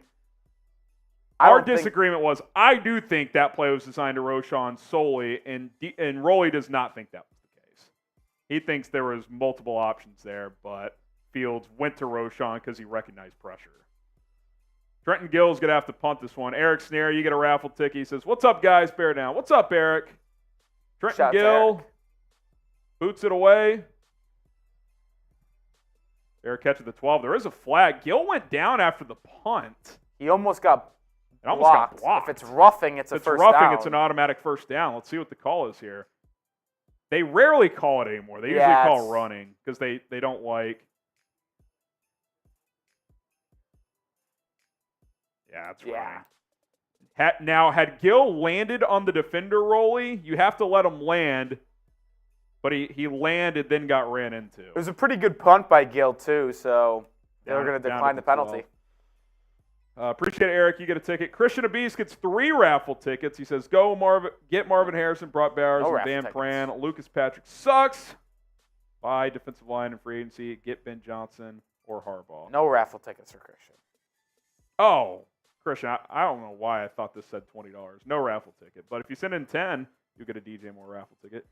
our disagreement was I do think that play was designed to Roschon solely, and Rolly does not think that was the case. He thinks there was multiple options there, but Fields went to Roschon because he recognized pressure. Trenton Gill's going to have to punt this one. Eric Snare, you get a raffle ticket. He says, what's up, guys? Bear down. What's up, Eric? Trenton Gill boots it away. Eric catches the 12. There is a flag. Gill went down after the punt. He almost got blocked. If it's roughing, it's a first down. It's an automatic first down. Let's see what the call is here. They rarely call it anymore. They usually call running because they don't like. Yeah, that's right. Now, had Gill landed on the defender, Rolly, you have to let him land, but he landed, then got ran into. It was a pretty good punt by Gill, too, so they were going to decline the penalty. Appreciate it, Eric. You get a ticket. Christian Abis gets 3 raffle tickets. He says, get Marvin Harrison, Brock Bowers, and Dan Pran. Lucas Patrick sucks. Buy defensive line and free agency. Get Ben Johnson or Harbaugh. No raffle tickets for Christian. Oh, Christian, I don't know why I thought this said $20. No raffle ticket. But if you send in 10, you get a DJ Moore raffle ticket.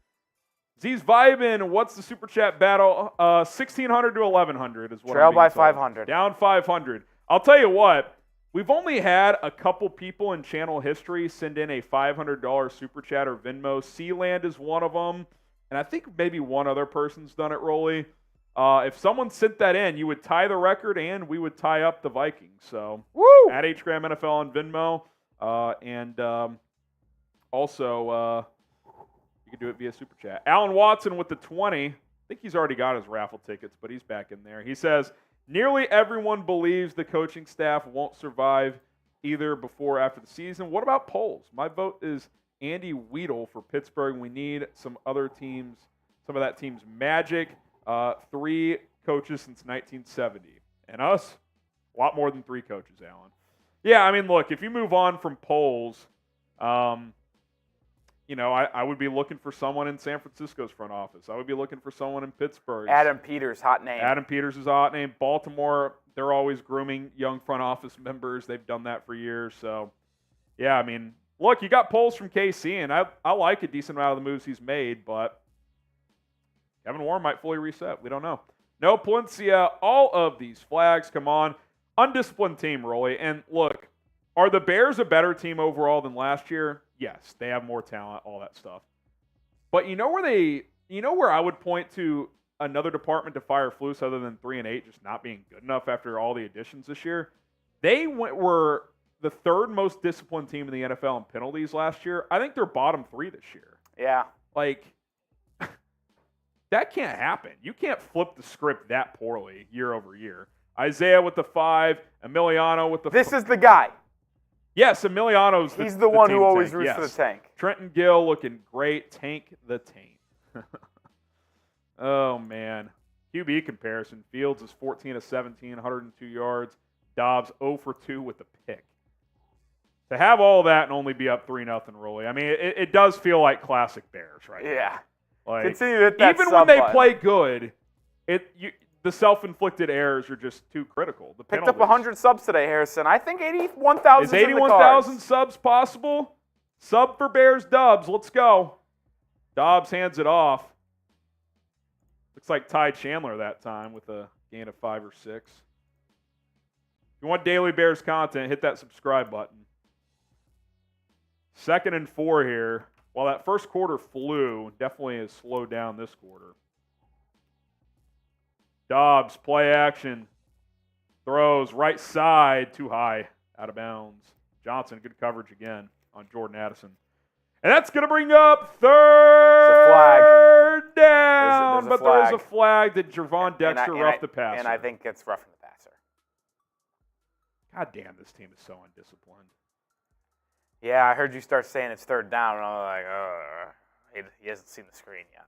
Z's vibing. What's the super chat battle? 1,600 to 1,100 is what Trail I'm by told. 500. Down 500. I'll tell you what. We've only had a couple people in channel history send in a $500 super chat or Venmo. Sealand is one of them. And I think maybe one other person's done it, Rolly. If someone sent that in, you would tie the record and we would tie up the Vikings. So, Woo! at HGram NFL on Venmo. Also, you can do it via Super Chat. Alan Watson with the 20. I think he's already got his raffle tickets, but he's back in there. He says, nearly everyone believes the coaching staff won't survive either before or after the season. What about polls? My vote is Andy Weidel for Pittsburgh. We need some other teams, some of that team's magic. 3 coaches since 1970. And us, a lot more than 3 coaches, Alan. Yeah, I mean, look, if you move on from polls, I would be looking for someone in San Francisco's front office. I would be looking for someone in Pittsburgh. Adam Peters, hot name. Adam Peters is a hot name. Baltimore, they're always grooming young front office members. They've done that for years. So, yeah, I mean, look, you got polls from KC, and I like a decent amount of the moves he's made, but Kevin Warren might fully reset. We don't know. No Palencia. All of these flags come on. Undisciplined team, Rolly. And look, are the Bears a better team overall than last year? Yes, they have more talent, all that stuff. But you know where I would point to another department to fire Flus other than 3-8 just not being good enough after all the additions this year? They were the 3rd most disciplined team in the NFL in penalties last year. I think they're bottom 3 this year. Yeah. Like, that can't happen. You can't flip the script that poorly year over year. Isaiah with the 5, Emiliano with the This is the guy. Yes, Emiliano's He's the one who always roots for the tank. Trenton Gill looking great. Tank the taint. Oh, man. QB comparison. Fields is 14 of 17, 102 yards. Dobbs 0 for 2 with a pick. To have all that and only be up 3-0, Rolly, I mean, it does feel like classic Bears, right? Yeah. Like, continue to hit that even when they button. play good, the self-inflicted errors are just too critical. The Picked penalties. up 100 subs today, Harrison. I think 81,000 Is 81,000 subs possible? Sub for Bears Dubs. Let's go. Dobbs hands it off. Looks like Ty Chandler that time with a gain of 5 or 6. If you want daily Bears content, hit that subscribe button. 2nd and 4 here. While that first quarter flew, definitely has slowed down this quarter. Dobbs, play action. Throws right side, too high, out of bounds. Johnson, good coverage again on Jordan Addison. And that's going to bring up third down. There's a There is flag. a flag that Jervon Dexter roughed the passer. And I think it's roughing the passer. God damn, this team is so undisciplined. Yeah, I heard you start saying it's 3rd down, and I'm like, he hasn't seen the screen yet.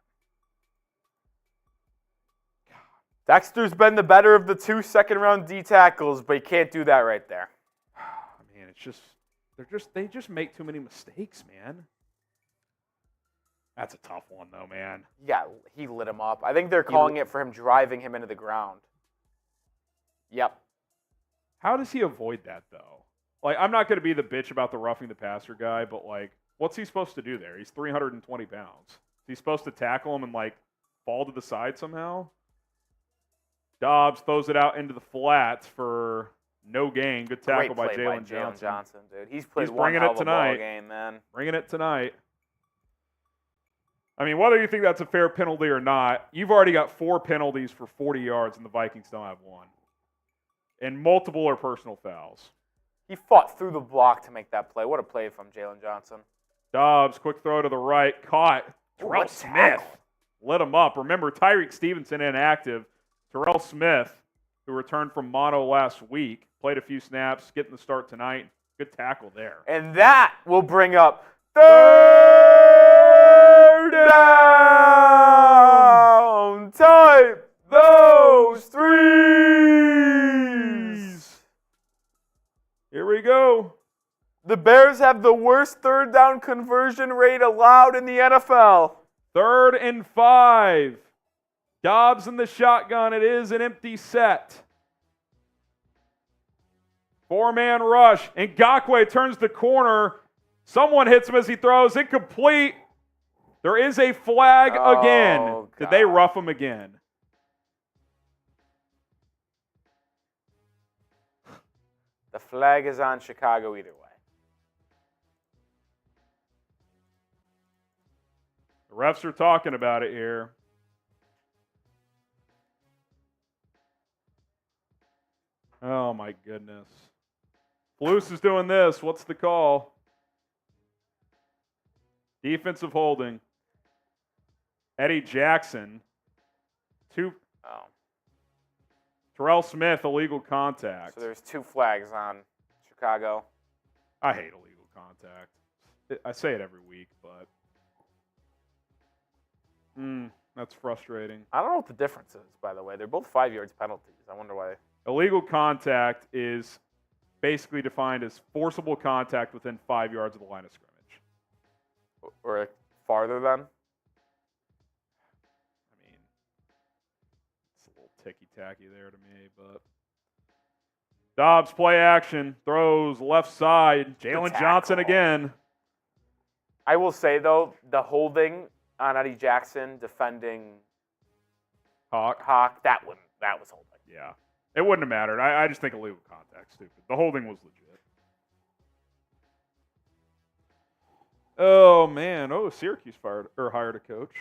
Dexter's been the better of the 2 second-round D tackles, but he can't do that right there. Man, they just make too many mistakes, man. That's a tough one, though, man. Yeah, he lit him up. I think they're calling it for him driving him into the ground. Yep. How does he avoid that, though? Like, I'm not going to be the bitch about the roughing the passer guy, but, like, what's he supposed to do there? He's 320 pounds. Is he supposed to tackle him and, like, fall to the side somehow? Dobbs throws it out into the flats for no gain. Good tackle by Jalen Johnson. Dude. He's played He's one bringing hell it of a tonight. ball game, man. Bringing it tonight. I mean, whether you think that's a fair penalty or not, you've already got 4 penalties for 40 yards, and the Vikings don't have 1. And multiple are personal fouls. He fought through the block to make that play. What a play from Jalen Johnson. Dobbs, quick throw to the right, caught. Terrell Smith lit him up. Remember, Tyreek Stevenson inactive. Terrell Smith, who returned from mono last week, played a few snaps, getting the start tonight. Good tackle there. And that will bring up third down. Type those threes. Here we go. The Bears have the worst 3rd down conversion rate allowed in the NFL. 3rd and 5. Dobbs in the shotgun. It is an empty set. 4-man rush. Ngakoue turns the corner. Someone hits him as he throws. Incomplete. There is a flag again. Did they rough him again? The flag is on Chicago either way. The refs are talking about it here. Oh, my goodness. Flus is doing this. What's the call? Defensive holding. Eddie Jackson. Terrell Smith, illegal contact. So there's 2 flags on Chicago. I hate illegal contact. I say it every week, but that's frustrating. I don't know what the difference is, by the way. They're both 5 yards penalties. I wonder why. Illegal contact is basically defined as forcible contact within 5 yards of the line of scrimmage. Or farther than? I mean, it's a little ticky-tacky there to me, but Dobbs play action, throws left side. Jalen Johnson again. I will say, though, the holding on Eddie Jackson defending Hawk, that was holding. Yeah. It wouldn't have mattered. I just think illegal contact's stupid. The holding was legit. Oh, man. Oh, Syracuse hired a coach.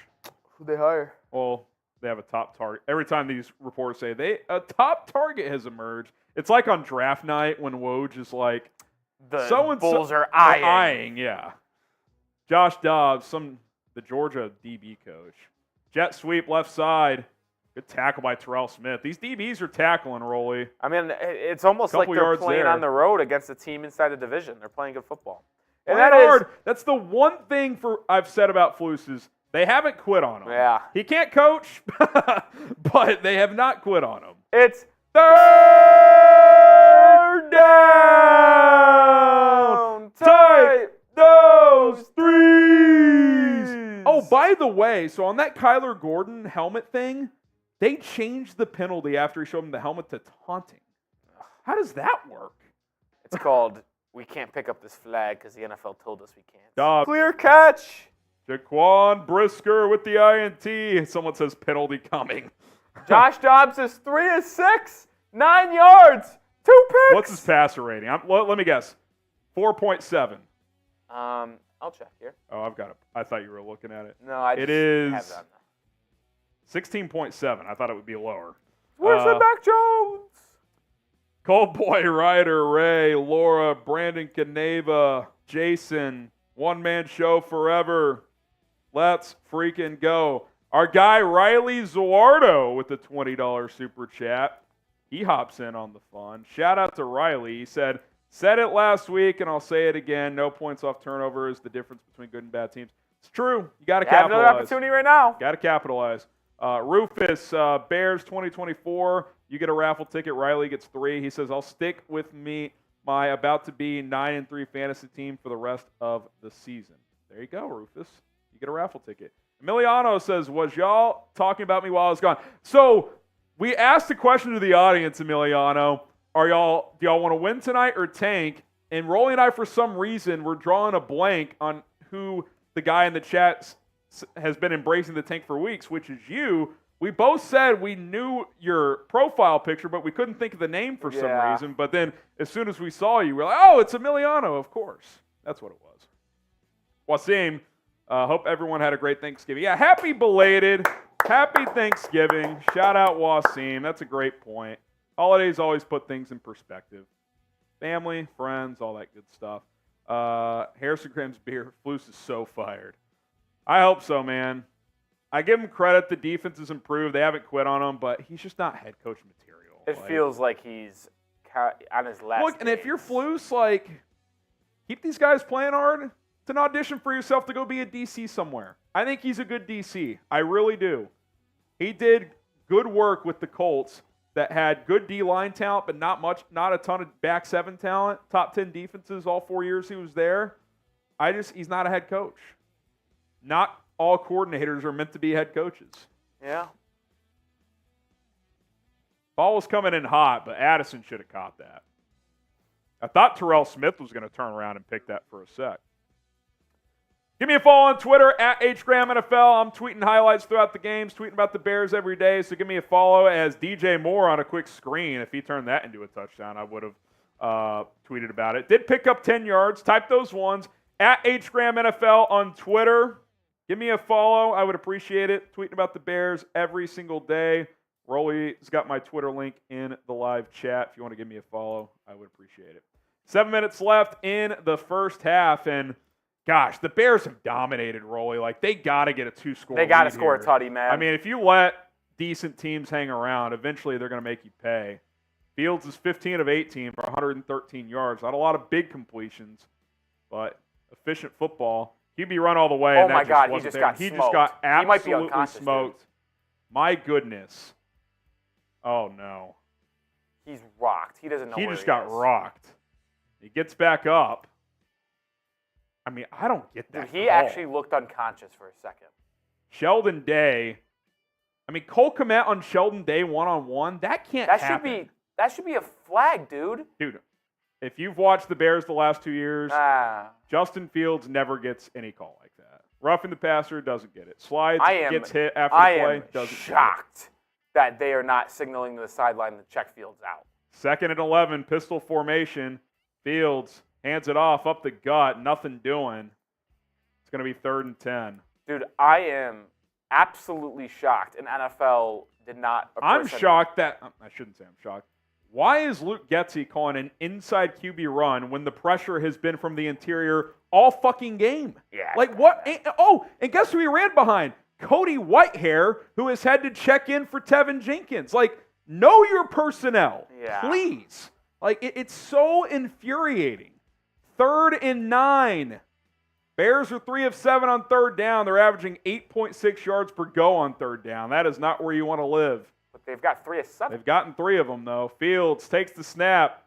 Who'd they hire? Well, they have a top target. Every time these reporters say a top target has emerged, it's like on draft night when Woj is like, the so-and-so Bulls are eyeing. Yeah. Josh Dobbs, the Georgia DB coach. Jet sweep left side. Good tackle by Terrell Smith. These DBs are tackling, Rolly. I mean, it's almost like they're playing on the road against a team inside the division. They're playing good football. And That's the one thing I've said about Flus is they haven't quit on him. Yeah. He can't coach, but they have not quit on him. It's third down. Type those threes. Oh, by the way, so on that Kyler Gordon helmet thing, they changed the penalty after he showed him the helmet to taunting. How does that work? It's called we can't pick up this flag because the NFL told us we can't. Clear catch. Jaquan Brisker with the INT. Someone says penalty coming. Josh Dobbs is 3 of 6, 9 yards, 2 picks. What's his passer rating? Let me guess. 4.7. I'll check here. Oh, I've got it. I thought you were looking at it. No, I just have it on there. 16.7. I thought it would be lower. Where's the Mac Jones? Cold Boy Ryder, Ray, Laura, Brandon Caneva, Jason, one-man show forever. Let's freaking go. Our guy Riley Zuardo with the $20 super chat. He hops in on the fun. Shout out to Riley. He said it last week, and I'll say it again. No points off turnover is the difference between good and bad teams. It's true. You got to capitalize. Have another opportunity right now. Got to capitalize. Rufus, Bears 2024. You get a raffle ticket. Riley gets 3. He says, I'll stick with my about-to-be 9-3 fantasy team for the rest of the season. There you go, Rufus. You get a raffle ticket. Emiliano says, was y'all talking about me while I was gone? So we asked a question to the audience, Emiliano. Do y'all want to win tonight or tank? And Rolly and I, for some reason, we're drawing a blank on who the guy in the chat has been embracing the tank for weeks, which is you. We both said we knew your profile picture, but we couldn't think of the name for some reason. But then as soon as we saw you, we're like, oh, it's Emiliano, of course. That's what it was. Wasim, hope everyone had a great Thanksgiving. Yeah, happy belated. Happy Thanksgiving. Shout out Wasim. That's a great point. Holidays always put things in perspective. Family, friends, all that good stuff. Harrison Graham's beer. Flus is so fired. I hope so, man. I give him credit. The defense has improved. They haven't quit on him, but he's just not head coach material. It feels like he's on his last Look, and if you're Flus, keep these guys playing hard. It's an audition for yourself to go be a DC somewhere. I think he's a good DC. I really do. He did good work with the Colts that had good D-line talent, but not a ton of back 7 talent. Top 10 defenses all 4 years he was there. He's not a head coach. Not all coordinators are meant to be head coaches. Yeah. Ball was coming in hot, but Addison should have caught that. I thought Terrell Smith was going to turn around and pick that for a sec. Give me a follow on Twitter, @HGramNFL. I'm tweeting highlights throughout the games, tweeting about the Bears every day, so give me a follow as DJ Moore on a quick screen. If he turned that into a touchdown, I would have tweeted about it. Did pick up 10 yards. Type those ones. @HGramNFL on Twitter. Give me a follow. I would appreciate it. Tweeting about the Bears every single day. Rolly's got my Twitter link in the live chat. If you want to give me a follow, I would appreciate it. 7 minutes left in the first half, and gosh, the Bears have dominated, Rolly. Like, they got to get a 2-score lead. They got to score here. a tutty, man. I mean, if you let decent teams hang around, eventually they're going to make you pay. Fields is 15 of 18 for 113 yards. Not a lot of big completions, but efficient football. QB run all the way. Oh, and my that God, wasn't he just there. got He smoked. just got He might be absolutely unconscious, smoked. dude. My goodness. Oh, no. He's rocked. He doesn't know He where just he got is. rocked. He gets back up. I mean, I don't get Dude, that. he call. actually looked unconscious for a second. Sheldon Day. I mean, Cole Kmet on Sheldon Day one-on-one. That can't happen. That should be a flag, dude. Dude, if you've watched the Bears the last 2 years, Ah. Justin Fields never gets any call like that. Roughing the passer, doesn't get it. Slides, gets hit after I the play, am doesn't shocked that they are not signaling to the sideline to check Fields out. get it. 2nd and 11, pistol formation. Fields hands it off up the gut, nothing doing. It's going to be 3rd and 10. Dude, I am absolutely shocked. An NFL did not. I'm shocked that I shouldn't say I'm shocked. Why is Luke Getsy calling an inside QB run when the pressure has been from the interior all fucking game? Yeah. Like what? Oh, and guess who he ran behind? Cody Whitehair, who has had to check in for Tevin Jenkins. Like, know your personnel, please. Like, it's so infuriating. 3rd and 9. Bears are 3 of 7 on 3rd down. They're averaging 8.6 yards per go on 3rd down. That is not where you want to live. But they've got 3 of 7. They've gotten 3 of them, though. Fields takes the snap.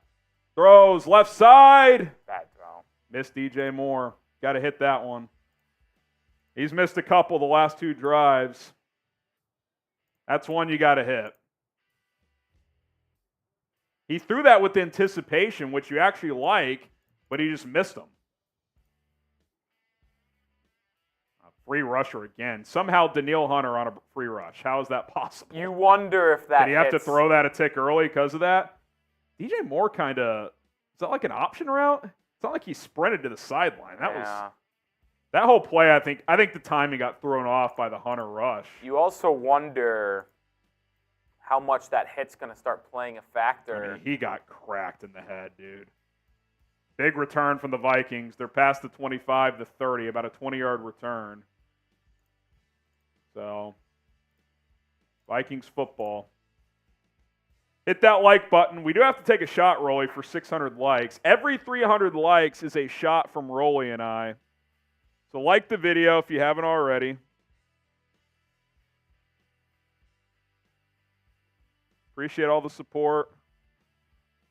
Throws left side. Bad throw. Missed DJ Moore. Got to hit that one. He's missed a couple the last 2 drives. That's one you got to hit. He threw that with anticipation, which you actually like, but he just missed them. Free rusher again. Somehow Danielle Hunter on a free rush. How is that possible? You wonder if that Did he have to throw that a tick early because of that? DJ Moore kind of, is that like an option route? It's not like he sprinted to the sideline. That whole play, I think the timing got thrown off by the Hunter rush. You also wonder how much that hit's going to start playing a factor. I mean, he got cracked in the head, dude. Big return from the Vikings. They're past the 25 to 30, about a 20-yard return. So, Vikings football. Hit that like button. We do have to take a shot, Rolly, for 600 likes. Every 300 likes is a shot from Rolly and I. So like the video if you haven't already. Appreciate all the support.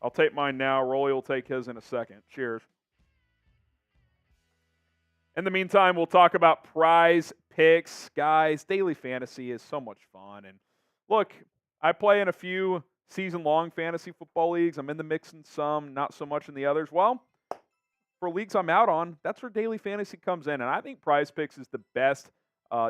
I'll take mine now. Rolly will take his in a second. Cheers. In the meantime, we'll talk about prize picks. Guys, daily fantasy is so much fun. And look, I play in a few season-long fantasy football leagues. I'm in the mix in some, not so much in the others. Well, for leagues I'm out on, that's where daily fantasy comes in. And I think Prize Picks is the best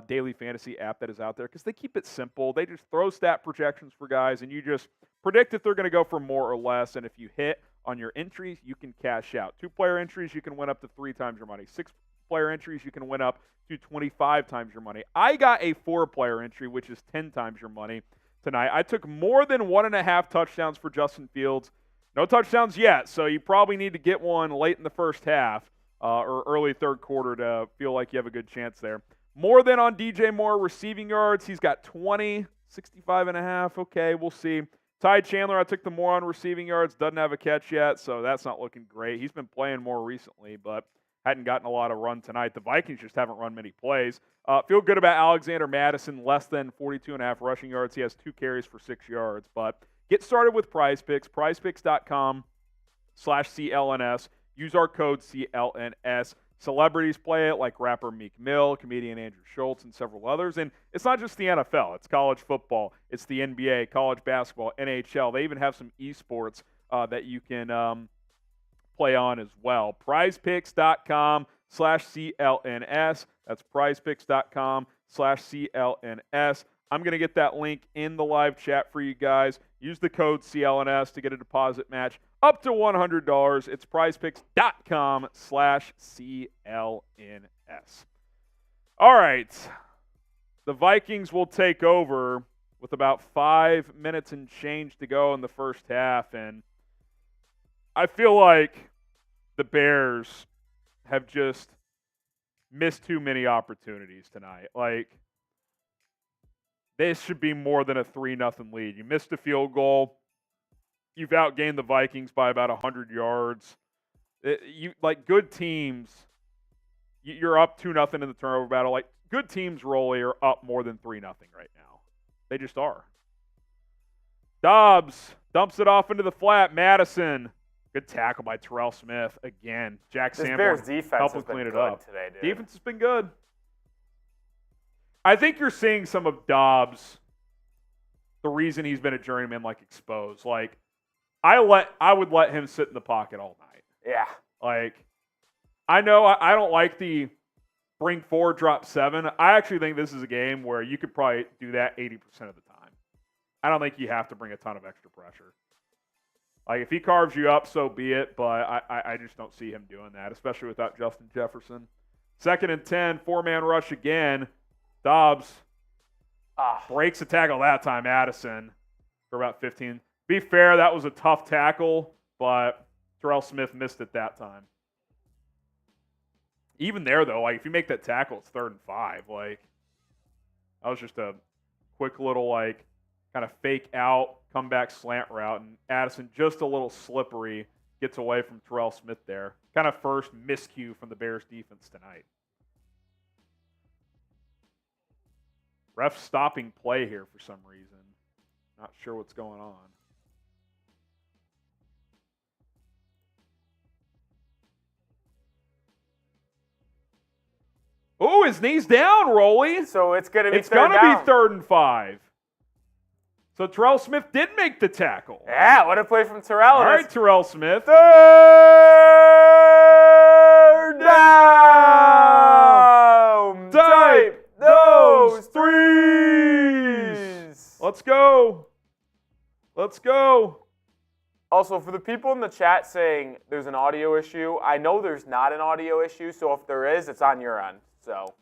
daily fantasy app that is out there because they keep it simple. They just throw stat projections for guys, and you just predict if they're going to go for more or less. And if you hit on your entries, you can cash out. 2-player entries, you can win up to 3 times your money. 6-player entries, you can win up to 25 times your money. I got a 4-player entry, which is 10 times your money tonight. I took more than 1.5 touchdowns for Justin Fields. No touchdowns yet, so you probably need to get one late in the first half or early third quarter to feel like you have a good chance there. More than on DJ Moore receiving yards. He's got 20, 65.5. Okay, we'll see. Ty Chandler, I took the more on receiving yards. Doesn't have a catch yet, so that's not looking great. He's been playing more recently, but hadn't gotten a lot of run tonight. The Vikings just haven't run many plays. Feel good about Alexander Mattison, less than 42.5 rushing yards. He has 2 carries for 6 yards. But get started with Prize Picks, prizepicks.com/CLNS. Use our code CLNS. Celebrities play it like rapper Meek Mill, comedian Andrew Schultz, and several others. And it's not just the NFL. It's college football. It's the NBA, college basketball, NHL. They even have some esports that you can play on as well. prizepicks.com/CLNS. That's prizepicks.com/CLNS. I'm going to get that link in the live chat for you guys. Use the code CLNS to get a deposit match up to $100. It's prizepicks.com/CLNS. All right. The Vikings will take over with about 5 minutes and change to go in the first half. And I feel like the Bears have just missed too many opportunities tonight. Like, this should be more than a 3-0 lead. You missed a field goal. You've outgained the Vikings by about 100 yards. Good teams, you're up 2-0 in the turnover battle. Like, good teams, Rolly, are up more than 3-0 right now. They just are. Dobbs dumps it off into the flat. Mattison. Good tackle by Terrell Smith again. Jack Sanborn Bears defense helped has him clean been it good up. today, dude. Defense has been good. I think you're seeing some of Dobbs, the reason he's been a journeyman, like, exposed. Like, I would let him sit in the pocket all night. Yeah. Like, I know I don't like the bring 4, drop 7. I actually think this is a game where you could probably do that 80% of the time. I don't think you have to bring a ton of extra pressure. Like, if he carves you up, so be it, but I just don't see him doing that, especially without Justin Jefferson. 2nd and 10, 4-man rush again. Dobbs breaks a tackle that time, Addison, for about 15. Be fair, that was a tough tackle, but Terrell Smith missed it that time. Even there, though, like, if you make that tackle, it's 3rd and 5. Like, that was just a quick little, like, kind of fake out, comeback slant route, and Addison, just a little slippery, gets away from Terrell Smith there. Kind of first miscue from the Bears defense tonight. Ref stopping play here for some reason. Not sure what's going on. Oh, his knee's down, Rolly. So it's going to be It's third going to down. be 3rd and 5. So Terrell Smith did make the tackle. Yeah, what a play from Terrell. All right, Terrell Smith. 3rd down. Type those threes. Let's go. Let's go. Also, for the people in the chat saying there's an audio issue, I know there's not an audio issue, so if there is, it's on your end. So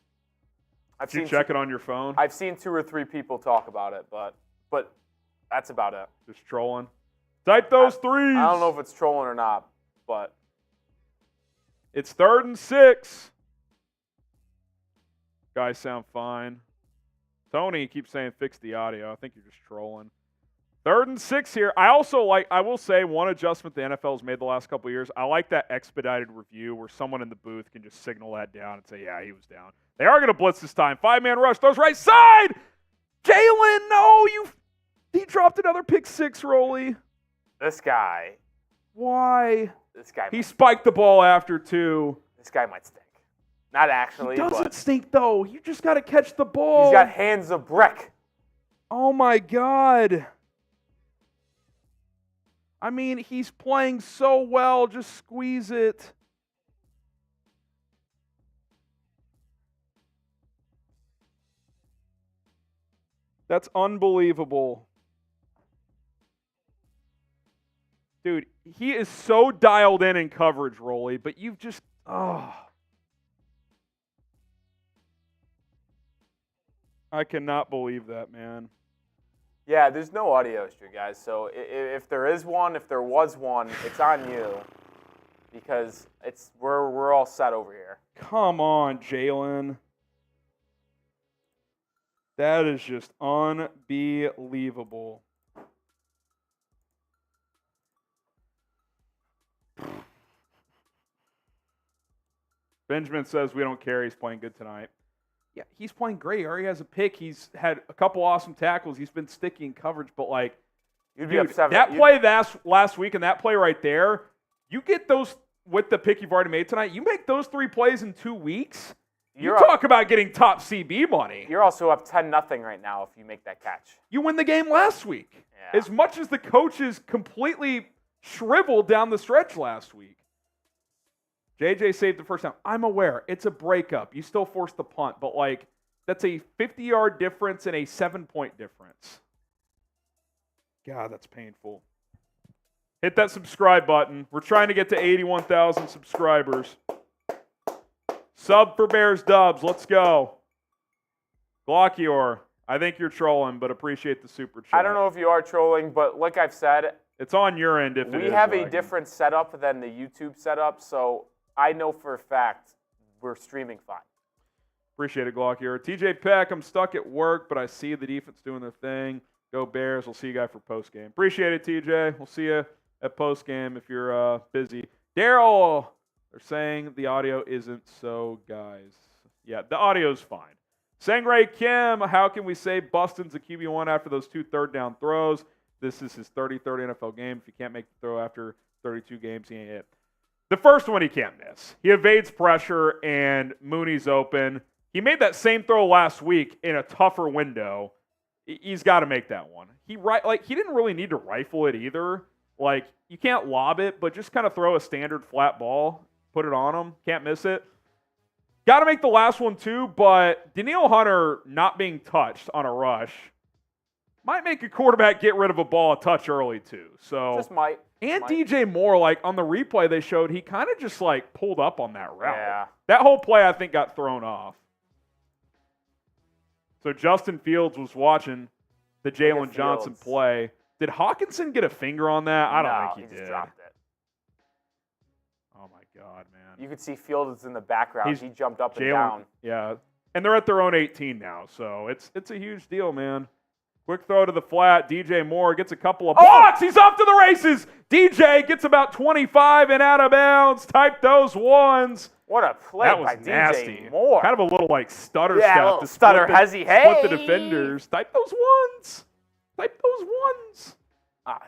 Did you check it on your phone? I've seen 2 or 3 people talk about it, but that's about it. Just trolling. Type those threes. I don't know if it's trolling or not, but It's 3rd and 6. Guys sound fine. Tony keeps saying fix the audio. I think you're just trolling. 3rd and 6 here. I will say one adjustment the NFL has made the last couple of years. I like that expedited review where someone in the booth can just signal that down and say, yeah, he was down. They are going to blitz this time. 5-man rush. Throws right side. Jalen, no, he dropped another pick 6, Rolly. this guy Why? He might, spiked the ball after 2. this guy might stink. Not actually, He doesn't but stink, though. You just got to catch the ball. he's got hands of brick. Oh, my God. I mean, he's playing so well. Just squeeze it. That's unbelievable. Dude, he is so dialed in coverage, Rolly, but you've just, I cannot believe that, man. Yeah, there's no audio issue, guys. So if there was one, it's on you because we're all set over here. Come on, Jalen. That is just unbelievable. Benjamin says we don't care. He's playing good tonight. Yeah, he's playing great. He already has a pick. He's had a couple awesome tackles. He's been sticky in coverage, but like, You'd be dude, upset. that play last week and that play right there, you get those with the pick you've already made tonight. You make those 3 plays in 2 weeks. You talk about getting top CB money. You're also up 10-0 right now if you make that catch. You win the game last week. Yeah. As much as the coaches completely shriveled down the stretch last week. JJ saved the first down. I'm aware. It's a breakup. You still force the punt, but like that's a 50-yard difference and a 7-point difference. God, that's painful. Hit that subscribe button. We're trying to get to 81,000 subscribers. Sub for Bears Dubs. Let's go. Glockior I think you're trolling, but appreciate the super chat. I don't know if you are trolling, but like I've said, It's on your end if it is. we have a lagging. different setup than the YouTube setup, so I know for a fact we're streaming fine. Appreciate it, Glock here. TJ Peck, I'm stuck at work, but I see the defense doing their thing. Go Bears. We'll see you guys for postgame. Appreciate it, TJ. We'll see you at postgame if you're busy. Daryl, they're saying the audio isn't so, guys. Yeah, the audio's fine. Sangray Kim, how can we say Buston's a QB1 after those 2 third-down throws? This is his 33rd NFL game. If he can't make the throw after 32 games, he ain't it. The first one he can't miss. He evades pressure, and Mooney's open. He made that same throw last week in a tougher window. He's got to make that one. He didn't really need to rifle it either. Like, you can't lob it, but just kind of throw a standard flat ball, put it on him, can't miss it. Got to make the last one too, but Danielle Hunter not being touched on a rush might make a quarterback get rid of a ball a touch early too. So Just might. and DJ Moore, like on the replay they showed, he kind of just like pulled up on that route. Yeah. That whole play I think got thrown off. So Justin Fields was watching the Jalen Johnson play. Did Hockenson get a finger on that? I don't think he did. Just dropped it. Oh my God, man. You could see Fields in the background. He jumped up and down. Yeah. And they're at their own 18 now, so it's a huge deal, man. Quick throw to the flat. DJ Moore gets a couple of blocks. He's off to the races. DJ gets about 25 and out of bounds. Type those ones. What a play That was by nasty. DJ Moore. Kind of a little like stutter Yeah, step a little to stutter split hezzy. split the Hey! defenders. Type those ones. Type those ones.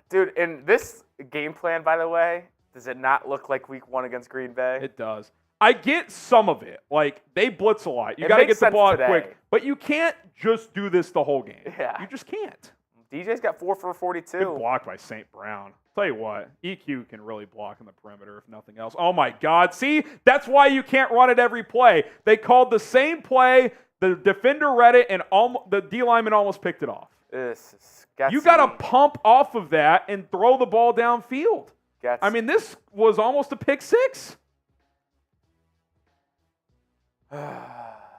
Dude, and this game plan, by the way, does it not look like week 1 against Green Bay? It does. I get some of it. Like, they blitz a lot. You It got to makes get the ball sense out today. quick. But you can't just do this the whole game. Yeah. You just can't. DJ's got 4 for 42. Good block by St. Brown. Tell you what, EQ can really block in the perimeter if nothing else. Oh, my God. See, that's why you can't run it every play. They called the same play. The defender read it, and the D lineman almost picked it off. This is gutsy. You got to pump off of that and throw the ball downfield. Gutsy. I mean, this was almost a pick six.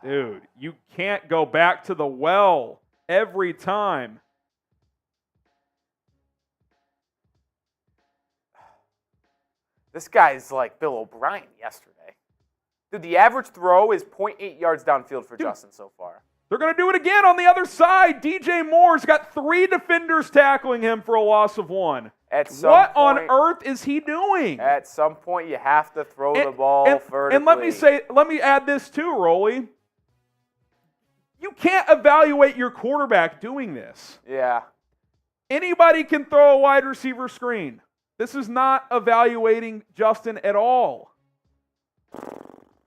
Dude, you can't go back to the well every time. This guy's like Bill O'Brien yesterday. Dude, the average throw is 0.8 yards downfield for Justin so far. They're going to do it again on the other side. DJ Moore's got 3 defenders tackling him for a loss of 1. What on earth is he doing? At some point, you have to throw the ball vertically. And let me add this too, Rolly. You can't evaluate your quarterback doing this. Yeah. Anybody can throw a wide receiver screen. This is not evaluating Justin at all.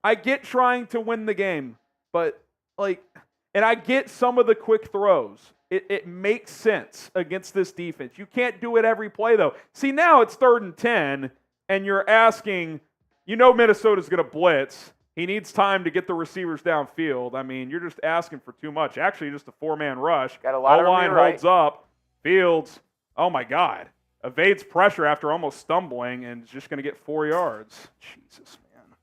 I get trying to win the game, but and I get some of the quick throws. It makes sense against this defense. You can't do it every play, though. See, now it's 3rd and 10, and you're asking, Minnesota's going to blitz. He needs time to get the receivers downfield. I mean, you're just asking for too much. Actually, just a 4-man rush. Got a lot of room line right. holds up. Fields, oh, my God. Evades pressure after almost stumbling and is just going to get 4 yards. Jesus, man.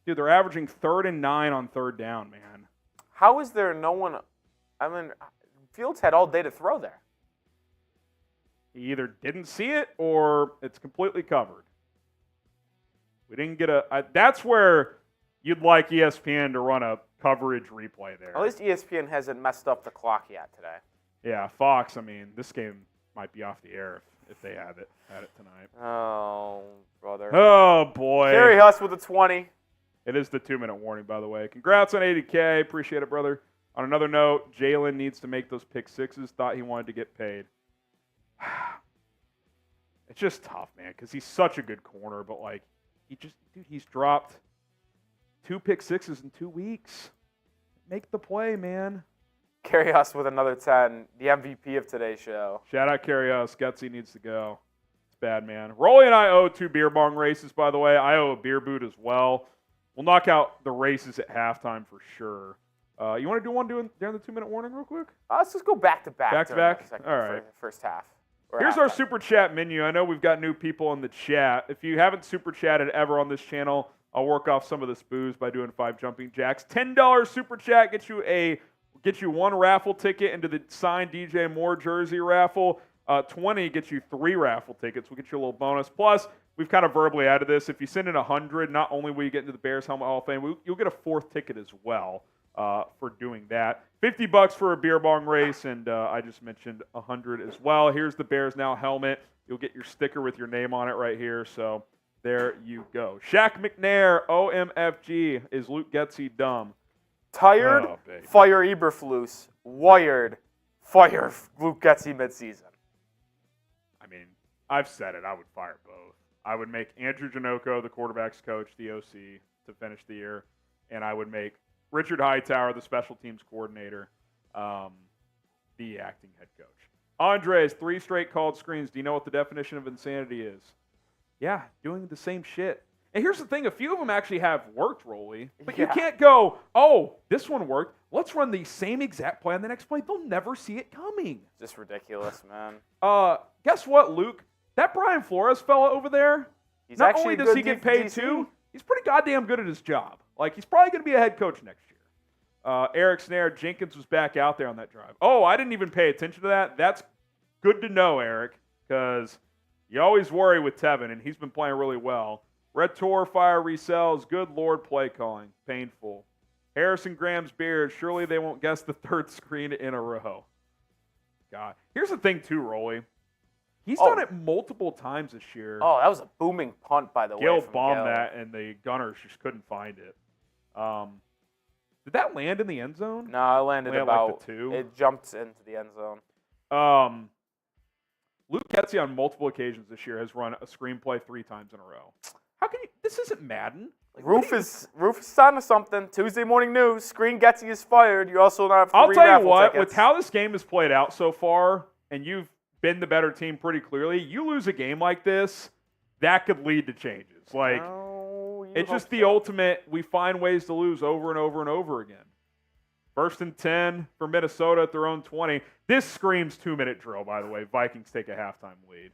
Dude, they're averaging 3rd and 9 on 3rd down, man. How is there no one? I mean, Fields had all day to throw there. He either didn't see it or it's completely covered. We didn't get that's where you'd like ESPN to run a coverage replay there. At least ESPN hasn't messed up the clock yet today. Yeah, Fox, I mean, this game might be off the air if they had it tonight. Oh, brother. Oh, boy. Kerry Huss with a 20. It is the 2-minute warning, by the way. Congrats on 80K. Appreciate it, brother. On another note, Jalen needs to make those pick sixes. Thought he wanted to get paid. It's just tough, man, because he's such a good corner. But, he's dropped 2 pick sixes in 2 weeks. Make the play, man. Kerry Huss with another 10. The MVP of today's show. Shout out Kerry Huss. Gutsy needs to go. It's bad, man. Rolly and I owe 2 beer bong races, by the way. I owe a beer boot as well. We'll knock out the races at halftime for sure. You want to do one during the 2-minute warning real quick? Let's just go back to back. Back to back? All right. First half. Here's our super chat menu. I know we've got new people in the chat. If you haven't super chatted ever on this channel, I'll work off some of this booze by doing 5 jumping jacks. $10 super chat gets you 1 raffle ticket into the signed DJ Moore jersey raffle. 20 gets you 3 raffle tickets. We'll get you a little bonus. Plus, we've kind of verbally added this. If you send in 100, not only will you get into the Bears Helmet Hall of Fame, you'll get a 4th ticket as well for doing that. $50 for a beer bong race, and I just mentioned 100 as well. Here's the Bears Now helmet. You'll get your sticker with your name on it right here. So there you go. Shaq McNair, OMFG. Is Luke Getsy dumb? Tired, fire Eberflus. Wired, fire Luke Getsy midseason. I mean, I've said it. I would fire both. I would make Andrew Janocko the quarterback's coach, the OC, to finish the year, and I would make Richard Hightower, the special teams coordinator, the acting head coach. Andres, 3 straight called screens. Do you know what the definition of insanity is? Yeah, doing the same shit. And here's the thing. A few of them actually have worked, Rolly. But you can't go, oh, this one worked. Let's run the same exact play on the next play. They'll never see it coming. Just ridiculous, man. Guess what, Luke? That Brian Flores fella over there, not only does he get paid too, he's pretty goddamn good at his job. Like, he's probably going to be a head coach next year. Eric Snare, Jenkins was back out there on that drive. Oh, I didn't even pay attention to that. That's good to know, Eric, because you always worry with Tevin, and he's been playing really well. Red Tor, fire resells. Good Lord, play calling. Painful. Harrison Graham's beard. Surely they won't guess the 3rd screen in a row. God. Here's the thing, too, Rolly. He's done it multiple times this year. Oh, that was a booming punt, by the way. Gil bombed that, and the Gunners just couldn't find it. Did that land in the end zone? No, it landed about like the 2. It jumped into the end zone. Luke Getsy on multiple occasions this year has run a screenplay 3 times in a row. How can you? This isn't Madden. Like, Roof is onto something. Tuesday morning news. Screen Getsy is fired. You also not have 3 I'll tell you what. tickets. With how this game has played out so far, and you've been the better team pretty clearly, you lose a game like this, that could lead to changes. Like, it's just the ultimate. We find ways to lose over and over and over again. 1st and 10 for Minnesota at their own 20. This screams 2-minute drill, by the way. Vikings take a halftime lead.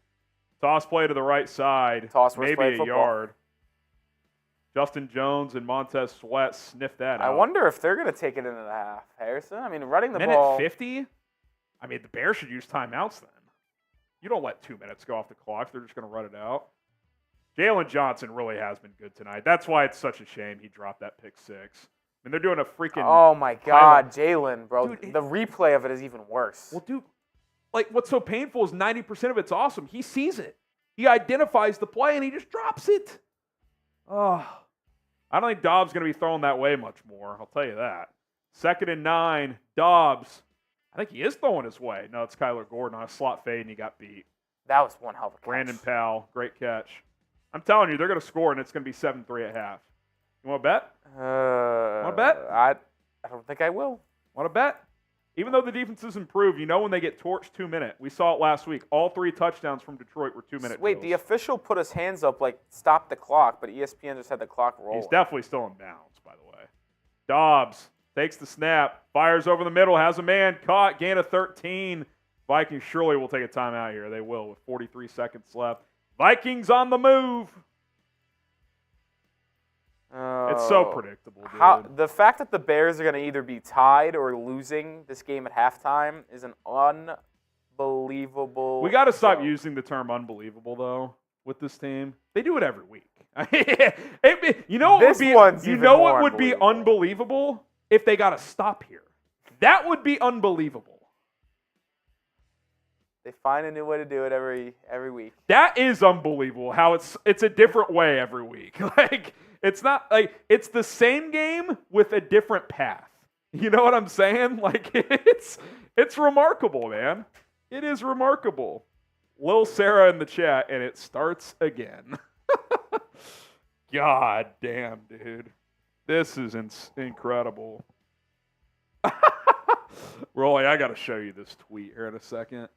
Toss play to the right side. Maybe a yard. Justin Jones and Montez Sweat sniff that out. I wonder if they're going to take it into the half, Harrison. I mean, running the minute ball. 50? I mean, the Bears should use timeouts then. You don't let 2 minutes go off the clock. They're just going to run it out. Jalen Johnson really has been good tonight. That's why it's such a shame he dropped that pick 6. I mean, they're doing a freaking... Oh, my God, Jalen, bro. Dude, the replay of it is even worse. Well, dude, like, what's so painful is 90% of it's awesome. He sees it. He identifies the play, and he just drops it. Oh, I don't think Dobbs is going to be throwing that way much more. I'll tell you that. 2nd and 9, Dobbs. I think he is throwing his way. No, it's Kyler Gordon on a slot fade, and he got beat. That was one hell of a catch. Brandon Powell, great catch. I'm telling you, they're going to score, and it's going to be 7-3 at half. You want to bet? Want to bet? I don't think I will. Want to bet? Even though the defense has improved, you know when they get torched 2-minute. We saw it last week. All 3 touchdowns from Detroit were 2-minute Wait, drills. the official put his hands up like stop the clock, but ESPN just had the clock rolling. He's definitely still in bounds, by the way. Dobbs takes the snap, fires over the middle, has a man caught, gain of 13. Vikings surely will take a timeout here. They will with 43 seconds left. Vikings on the move. It's so predictable, dude. The fact that the Bears are going to either be tied or losing this game at halftime is an unbelievable. We got to stop using the term unbelievable, though, with this team. They do it every week. You know what would be unbelievable? If they got to stop here. That would be unbelievable. They find a new way to do it every week. That is unbelievable how it's a different way every week. Like, it's not like it's the same game with a different path. You know what I'm saying? Like, it's remarkable, man. It is remarkable. Lil Sarah in the chat, and it starts again. God damn, dude. This is incredible. Rolly, I got to show you this tweet here in a second.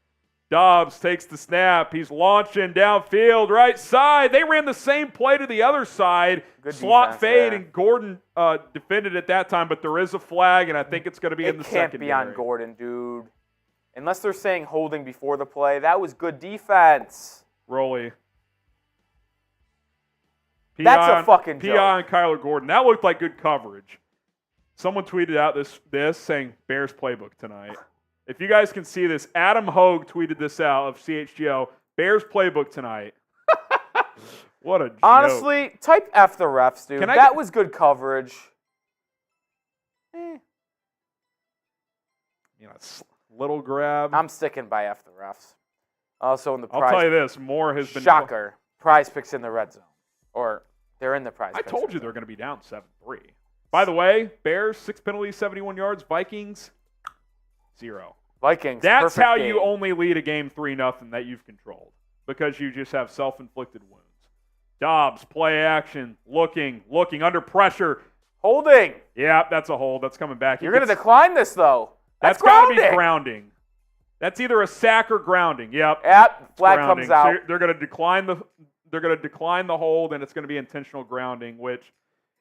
Dobbs takes the snap. He's launching downfield, right side. They ran the same play to the other side. Good slot fade, there. and Gordon defended at that time, but there is a flag, and I think it's going to be in the secondary. It can't be on Gordon, dude. Unless they're saying holding before the play. That was good defense. Rolly. That's a fucking joke. P.I. and Kyler Gordon. That looked like good coverage. Someone tweeted out this saying Bears playbook tonight. If you guys can see this, Adam Hogue tweeted this out of CHGO. Bears playbook tonight. What a joke. Honestly, type F the refs, dude. That was good coverage. Little grab. I'm sticking by F the refs. Also in the prize. I'll tell you this, Moore has been... Shocker. Prize picks in the red zone. Or they're in the prize I picks. told you they're going to be down 7-3. By the way, Bears, 6 penalties, 71 yards. Vikings, 0. Vikings, That's how game. you only lead a game 3-0 that you've controlled. Because you just have self-inflicted wounds. Dobbs, play action, looking, under pressure. Holding. Yeah, that's a hold. That's coming back. You're going to decline this, though. That's got to be grounding. That's either a sack or grounding. Yep. Flag comes out. So they're going to decline the hold, and it's going to be intentional grounding, which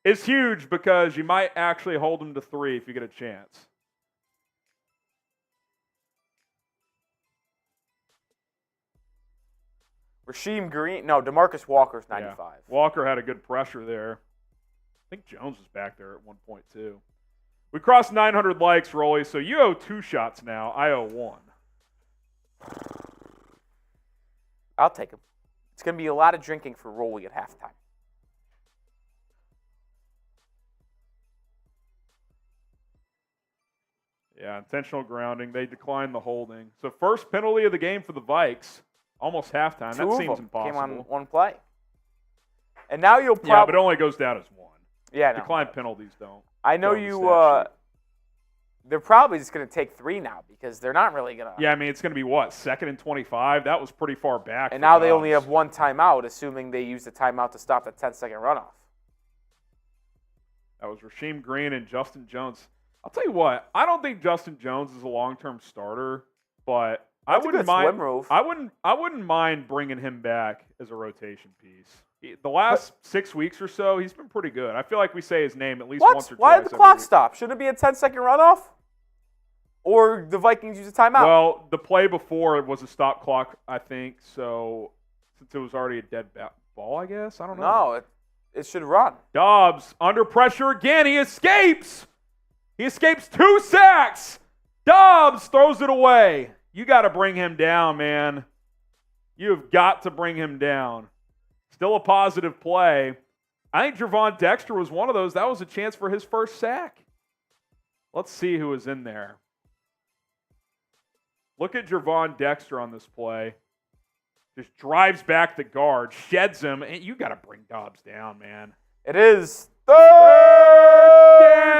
is huge because you might actually hold them to 3 if you get a chance. Rasheem Green. No, DeMarcus Walker's 95. Yeah. Walker had a good pressure there. I think Jones was back there at one point, too. We crossed 900 likes, Rolly, so you owe 2 shots now. I owe 1. I'll take him. It's going to be a lot of drinking for Rolly at halftime. Yeah, intentional grounding. They declined the holding. So first penalty of the game for the Vikes. Almost halftime. That seems impossible. Came on one play. And now you'll probably... Yeah, but it only goes down as 1. Yeah, no. Declined penalties don't. I know you... they're probably just going to take 3 now because they're not really going to... Yeah, I mean, it's going to be what? 2nd and 25? That was pretty far back. And now they only have 1 timeout, assuming they use the timeout to stop the 10-second runoff. That was Rasheem Green and Justin Jones. I'll tell you what. I don't think Justin Jones is a long-term starter, but... That's a good swim move. I wouldn't mind bringing him back as a rotation piece. The last 6 weeks or so, he's been pretty good. I feel like we say his name at least once or twice. Why did the clock stop? Shouldn't it be a 10-second runoff? Or the Vikings use a timeout? Well, the play before was a stop clock, I think. So since it was already a dead ball, I guess. I don't know. No, it should run. Dobbs under pressure again. He escapes. He escapes 2 sacks. Dobbs throws it away. You got to bring him down, man. You have got to bring him down. Still a positive play. I think Gervon Dexter was one of those. That was a chance for his first sack. Let's see who was in there. Look at Gervon Dexter on this play. Just drives back the guard, sheds him. And you got to bring Dobbs down, man. It is 3rd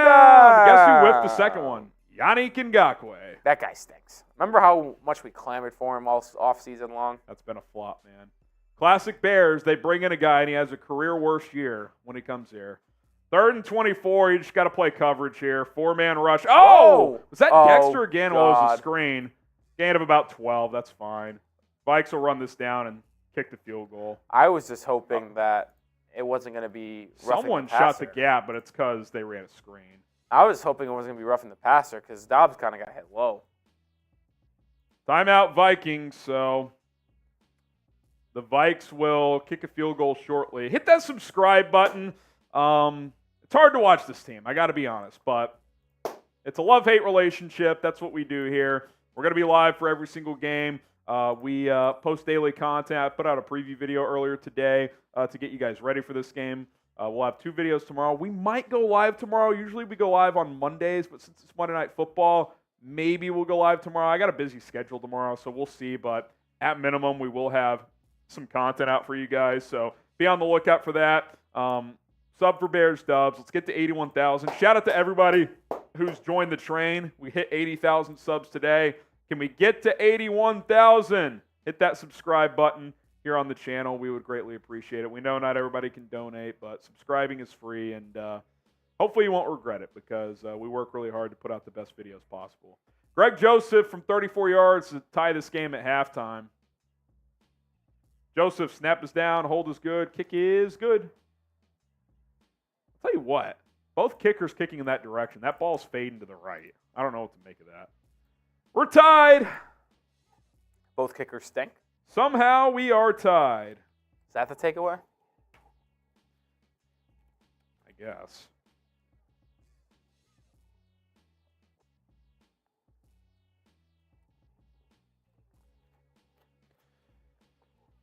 down. Guess who whiffed the second one? Yannick Ngakoue. That guy stinks. Remember how much we clamored for him all off-season long? That's been a flop, man. Classic Bears, they bring in a guy, and he has a career worst year when he comes here. 3rd and 24, you just got to play coverage here. 4-man rush. Oh! Was that Dexter again? Well, it was a screen. Gain of about 12. That's fine. Vikes will run this down and kick the field goal. I was just hoping that it wasn't going to be roughing Someone the passer. shot the gap, but it's because they ran a screen. I was hoping it wasn't going to be roughing the passer because Dobbs kind of got hit low. Timeout Vikings, so the Vikes will kick a field goal shortly. Hit that subscribe button. It's hard to watch this team, I got to be honest, but it's a love-hate relationship. That's what we do here. We're going to be live for every single game. We post daily content. I put out a preview video earlier today to get you guys ready for this game. We'll have 2 videos tomorrow. We might go live tomorrow. Usually we go live on Mondays, but since it's Monday Night Football, maybe we'll go live tomorrow. I got a busy schedule tomorrow, so we'll see. But at minimum, we will have some content out for you guys. So be on the lookout for that. Sub for Bears Dubs. Let's get to 81,000. Shout out to everybody who's joined the train. We hit 80,000 subs today. Can we get to 81,000? Hit that subscribe button here on the channel. We would greatly appreciate it. We know not everybody can donate, but subscribing is free, and hopefully you won't regret it because we work really hard to put out the best videos possible. Greg Joseph from 34 yards to tie this game at halftime. Joseph, snap is down, hold is good, kick is good. I'll tell you what, both kickers kicking in that direction. That ball's fading to the right. I don't know what to make of that. We're tied. Both kickers stink. Somehow we are tied. Is that the takeaway? guess.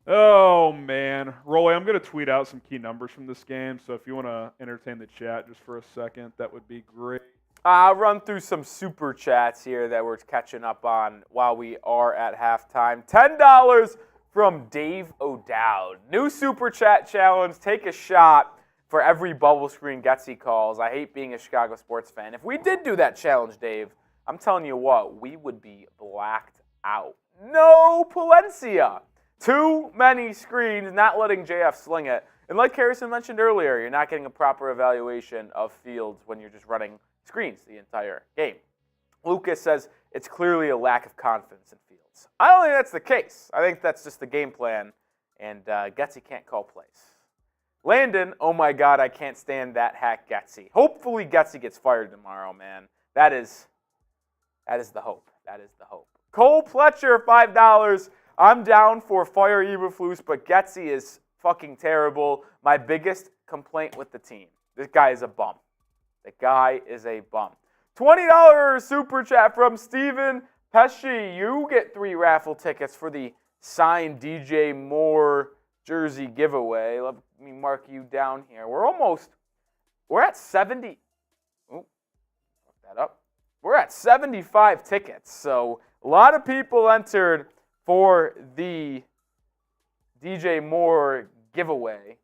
Oh, man. Rolly, I'm going to tweet out some key numbers from this game, so if you want to entertain the chat just for a second, that would be great. I'll run through some super chats here that we're catching up on while we are at halftime. $10 from Dave O'Dowd. New super chat challenge. Take a shot for every bubble screen Getsy calls. I hate being a Chicago sports fan. If we did do that challenge, Dave, I'm telling you what, we would be blacked out. No Palencia. Too many screens, not letting JF sling it. And like Harrison mentioned earlier, you're not getting a proper evaluation of fields when you're just running screens the entire game. Lucas says it's clearly a lack of confidence in fields. I don't think that's the case. I think that's just the game plan, and Getsy can't call plays. Landon, oh my God, I can't stand that hack Getsy. Hopefully Getsy gets fired tomorrow, man. That is the hope. That is the hope. Cole Pletcher, $5. I'm down for fire Eberflus, but Getsy is fucking terrible. My biggest complaint with the team. This guy is a bum. The guy is a bum. $20 super chat from Steven Pesci. You get 3 raffle tickets for the signed DJ Moore jersey giveaway. Let me mark you down here. We're at 70. Oh, fuck that up. We're at 75 tickets. So a lot of people entered for the DJ Moore giveaway.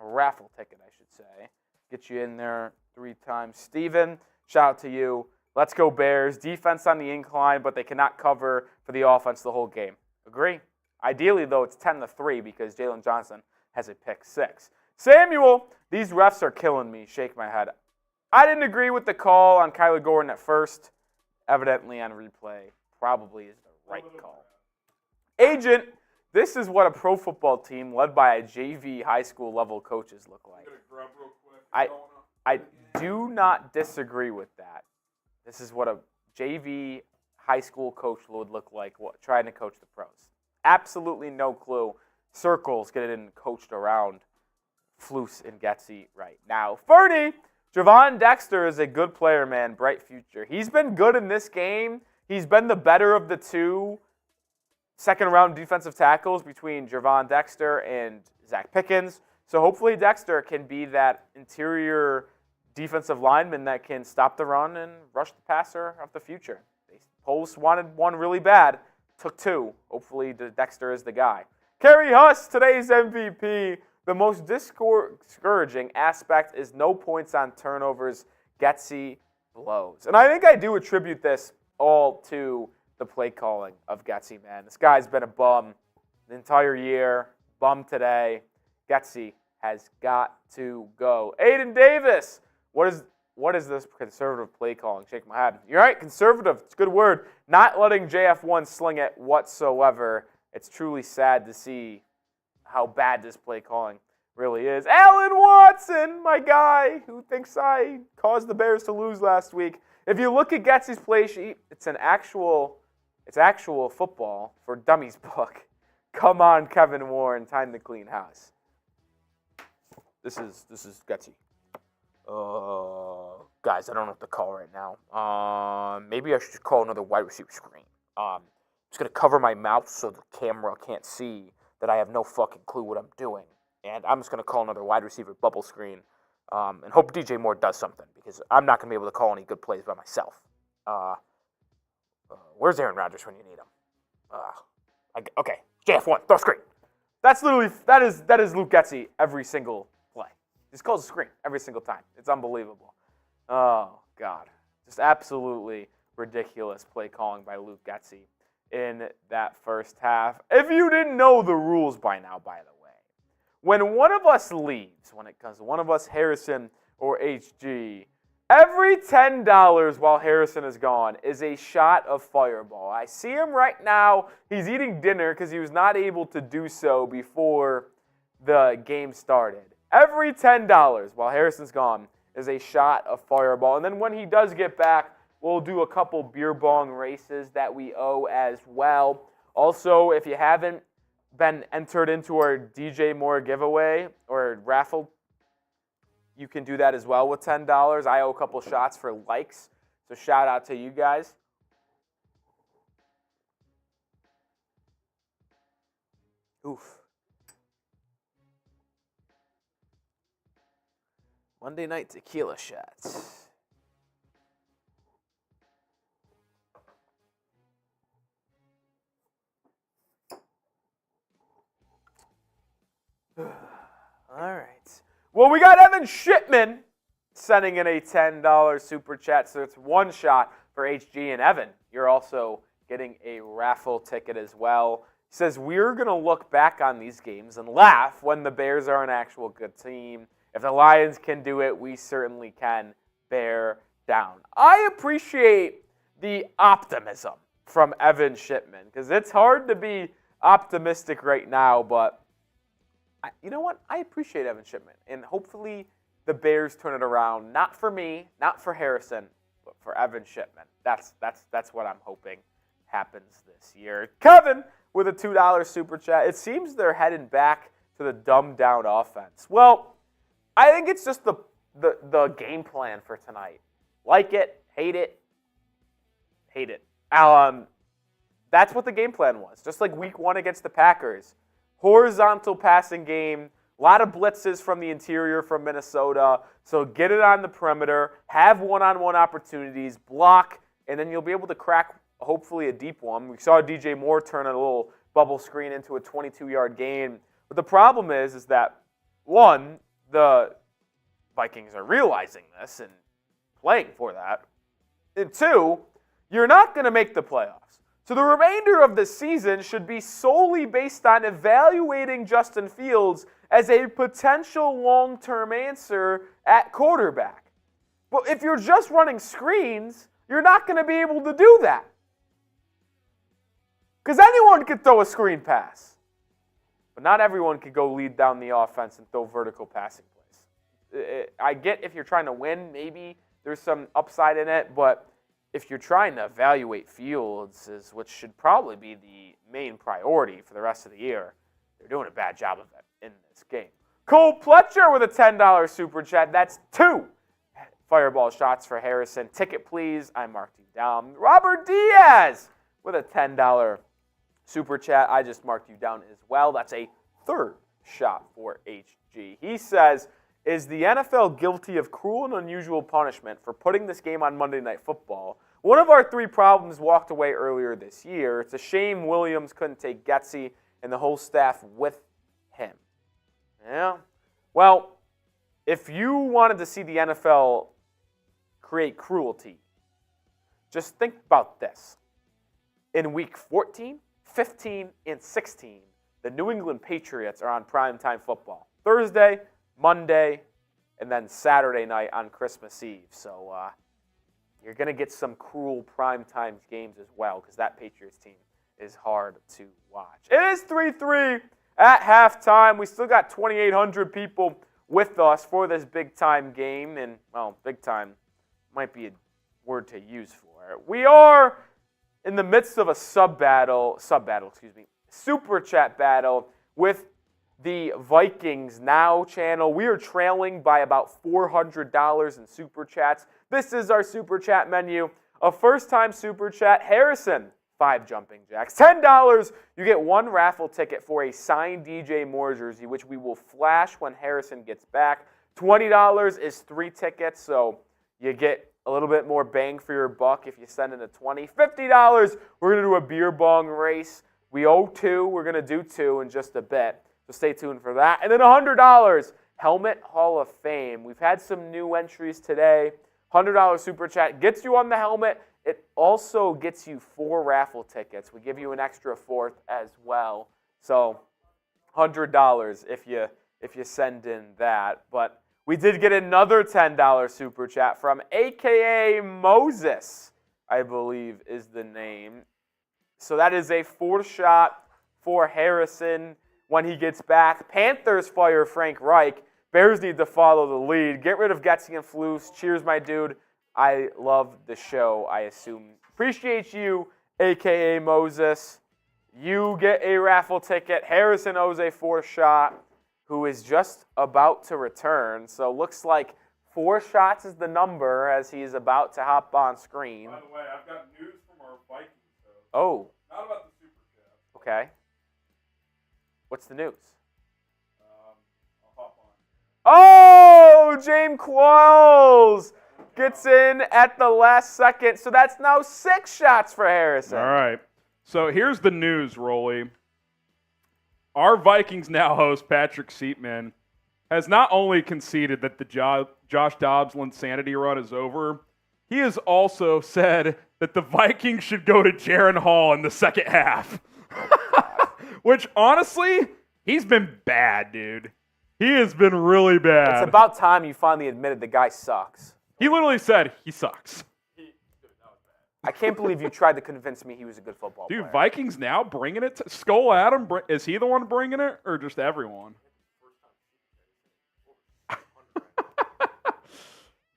A raffle ticket, I should say. Get you in there 3 times. Steven, shout out to you. Let's go Bears. Defense on the incline, but they cannot cover for the offense the whole game. Agree? Ideally, though, it's 10-3 because Jalen Johnson has a pick 6. Samuel, these refs are killing me. Shake my head. I didn't agree with the call on Kyler Gordon at first. Evidently on replay, probably is the right call. Agent, this is what a pro football team led by a JV high school level coaches look like. I do not disagree with that. This is what a JV high school coach would look like trying to coach the pros. Absolutely no clue. Circles getting coached around Flus and Getsy right now. Fernie, Javon Dexter is a good player, man. Bright future. He's been good in this game. He's been the better of the 2 second-round defensive tackles between Javon Dexter and Zach Pickens. So hopefully Dexter can be that interior defensive lineman that can stop the run and rush the passer of the future. Post wanted one really bad, took 2. Hopefully Dexter is the guy. Kerry Huss, today's MVP. The most discouraging aspect is no points on turnovers. Getsy blows. And I think I do attribute this all to the play calling of Getsy, man. This guy's been a bum the entire year. Bum today. Getsy has got to go. Aiden Davis, what is this conservative play calling? Shake my head. You're right, conservative. It's a good word. Not letting JF1 sling it whatsoever. It's truly sad to see how bad this play calling really is. Alan Watson, my guy, who thinks I caused the Bears to lose last week. If you look at Getsy's play sheet, it's actual football for dummies book. Come on, Kevin Warren, time to clean house. This is Getsy. Guys, I don't know what to call right now. Maybe I should just call another wide receiver screen. I'm just going to cover my mouth so the camera can't see that I have no fucking clue what I'm doing. And I'm just going to call another wide receiver bubble screen and hope DJ Moore does something because I'm not going to be able to call any good plays by myself. Where's Aaron Rodgers when you need him? Okay, JF1, throw screen. That is Luke Getsy every single play. He just calls a screen every single time. It's unbelievable. Oh, God. Just absolutely ridiculous play calling by Luke Getsy in that first half. If you didn't know the rules by now, by the way, when one of us leaves, when it comes to one of us, Harrison or HG, every $10 while Harrison is gone is a shot of Fireball. I see him right now. He's eating dinner because he was not able to do so before the game started. Every $10 while Harrison's gone is a shot of Fireball. And then when he does get back, we'll do a couple beer bong races that we owe as well. Also, if you haven't been entered into our DJ Moore giveaway or raffle, you can do that as well with $10. I owe a couple shots for likes, so shout out to you guys. Oof. Monday night tequila shots. All right. Well, we got Evan Shipman sending in a $10 super chat, so it's one shot for HG. And Evan, you're also getting a raffle ticket as well. He says, we're going to look back on these games and laugh when the Bears are an actual good team. If the Lions can do it, we certainly can. Bear down. I appreciate the optimism from Evan Shipman because it's hard to be optimistic right now, but you know what? I appreciate Evan Shipman, and hopefully the Bears turn it around. Not for me, not for Harrison, but for Evan Shipman. That's what I'm hoping happens this year. Kevin with a $2 super chat. It seems they're heading back to the dumbed-down offense. Well, I think it's just the game plan for tonight. Like it, hate it, hate it. That's what the game plan was. Just like week 1 against the Packers. Horizontal passing game, a lot of blitzes from the interior from Minnesota. So get it on the perimeter, have one-on-one opportunities, block, and then you'll be able to crack hopefully a deep one. We saw DJ Moore turn a little bubble screen into a 22-yard gain. But the problem is that, one, the Vikings are realizing this and playing for that. And two, you're not going to make the playoffs. So the remainder of the season should be solely based on evaluating Justin Fields as a potential long-term answer at quarterback. But if you're just running screens, you're not going to be able to do that. Because anyone could throw a screen pass. But not everyone could go lead down the offense and throw vertical passing plays. I get if you're trying to win, maybe there's some upside in it, but if you're trying to evaluate Fields, which should probably be the main priority for the rest of the year, they're doing a bad job of it in this game. Cole Pletcher with a $10 super chat. That's 2 fireball shots for Harrison. Ticket, please. I marked you down. Robert Diaz with a $10 super chat. I just marked you down as well. That's a 3rd shot for HG. He says, is the NFL guilty of cruel and unusual punishment for putting this game on Monday Night Football? One of our 3 problems walked away earlier this year. It's a shame Williams couldn't take Getsy and the whole staff with him. Yeah. Well, if you wanted to see the NFL create cruelty, just think about this. In week 14, 15, and 16, the New England Patriots are on primetime football. Thursday, Monday, and then Saturday night on Christmas Eve. So you're going to get some cruel primetime games as well because that Patriots team is hard to watch. It is 3-3 at halftime. We still got 2,800 people with us for this big-time game. And, well, big-time might be a word to use for it. We are in the midst of a super chat battle with the Vikings Now channel. We are trailing by about $400 in super chats. This is our super chat menu. A first-time super chat, Harrison, 5 jumping jacks. $10, you get 1 raffle ticket for a signed DJ Moore jersey, which we will flash when Harrison gets back. $20 is 3 tickets, so you get a little bit more bang for your buck if you send in a 20. $50, we're going to do a beer bong race. We owe 2. We're going to do 2 in just a bit. So stay tuned for that. And then $100, Helmet Hall of Fame. We've had some new entries today. $100 super chat gets you on the helmet. It also gets you 4 raffle tickets. We give you an extra 4th as well. So $100 if you send in that. But we did get another $10 super chat from AKA Moses, I believe is the name. So that is a 4th shot for Harrison when he gets back. Panthers fire Frank Reich. Bears need to follow the lead. Get rid of Getsy and Flus. Cheers, my dude. I love the show, I assume. Appreciate you, a.k.a. Moses. You get a raffle ticket. Harrison owes a 4th shot. who is just about to return. So looks like 4 shots is the number as he's about to hop on screen. By the way, I've got news from our Vikings host. Oh. Not about the Super Chat. Okay. What's the news? I'll hop on. Oh, James Qualls gets in at the last second. So that's now 6 shots for Harrison. All right. So here's the news, Rolly. Our Vikings now host, Patrick Seatman, has not only conceded that the Josh Dobbs insanity run is over, he has also said that the Vikings should go to Jaron Hall in the second half. Which, honestly, he's been bad, dude. He has been really bad. It's about time you finally admitted the guy sucks. He literally said he sucks. I can't believe you tried to convince me he was a good football player. Dude, Vikings now bringing it to Skull Adam. Is he the one bringing it or just everyone?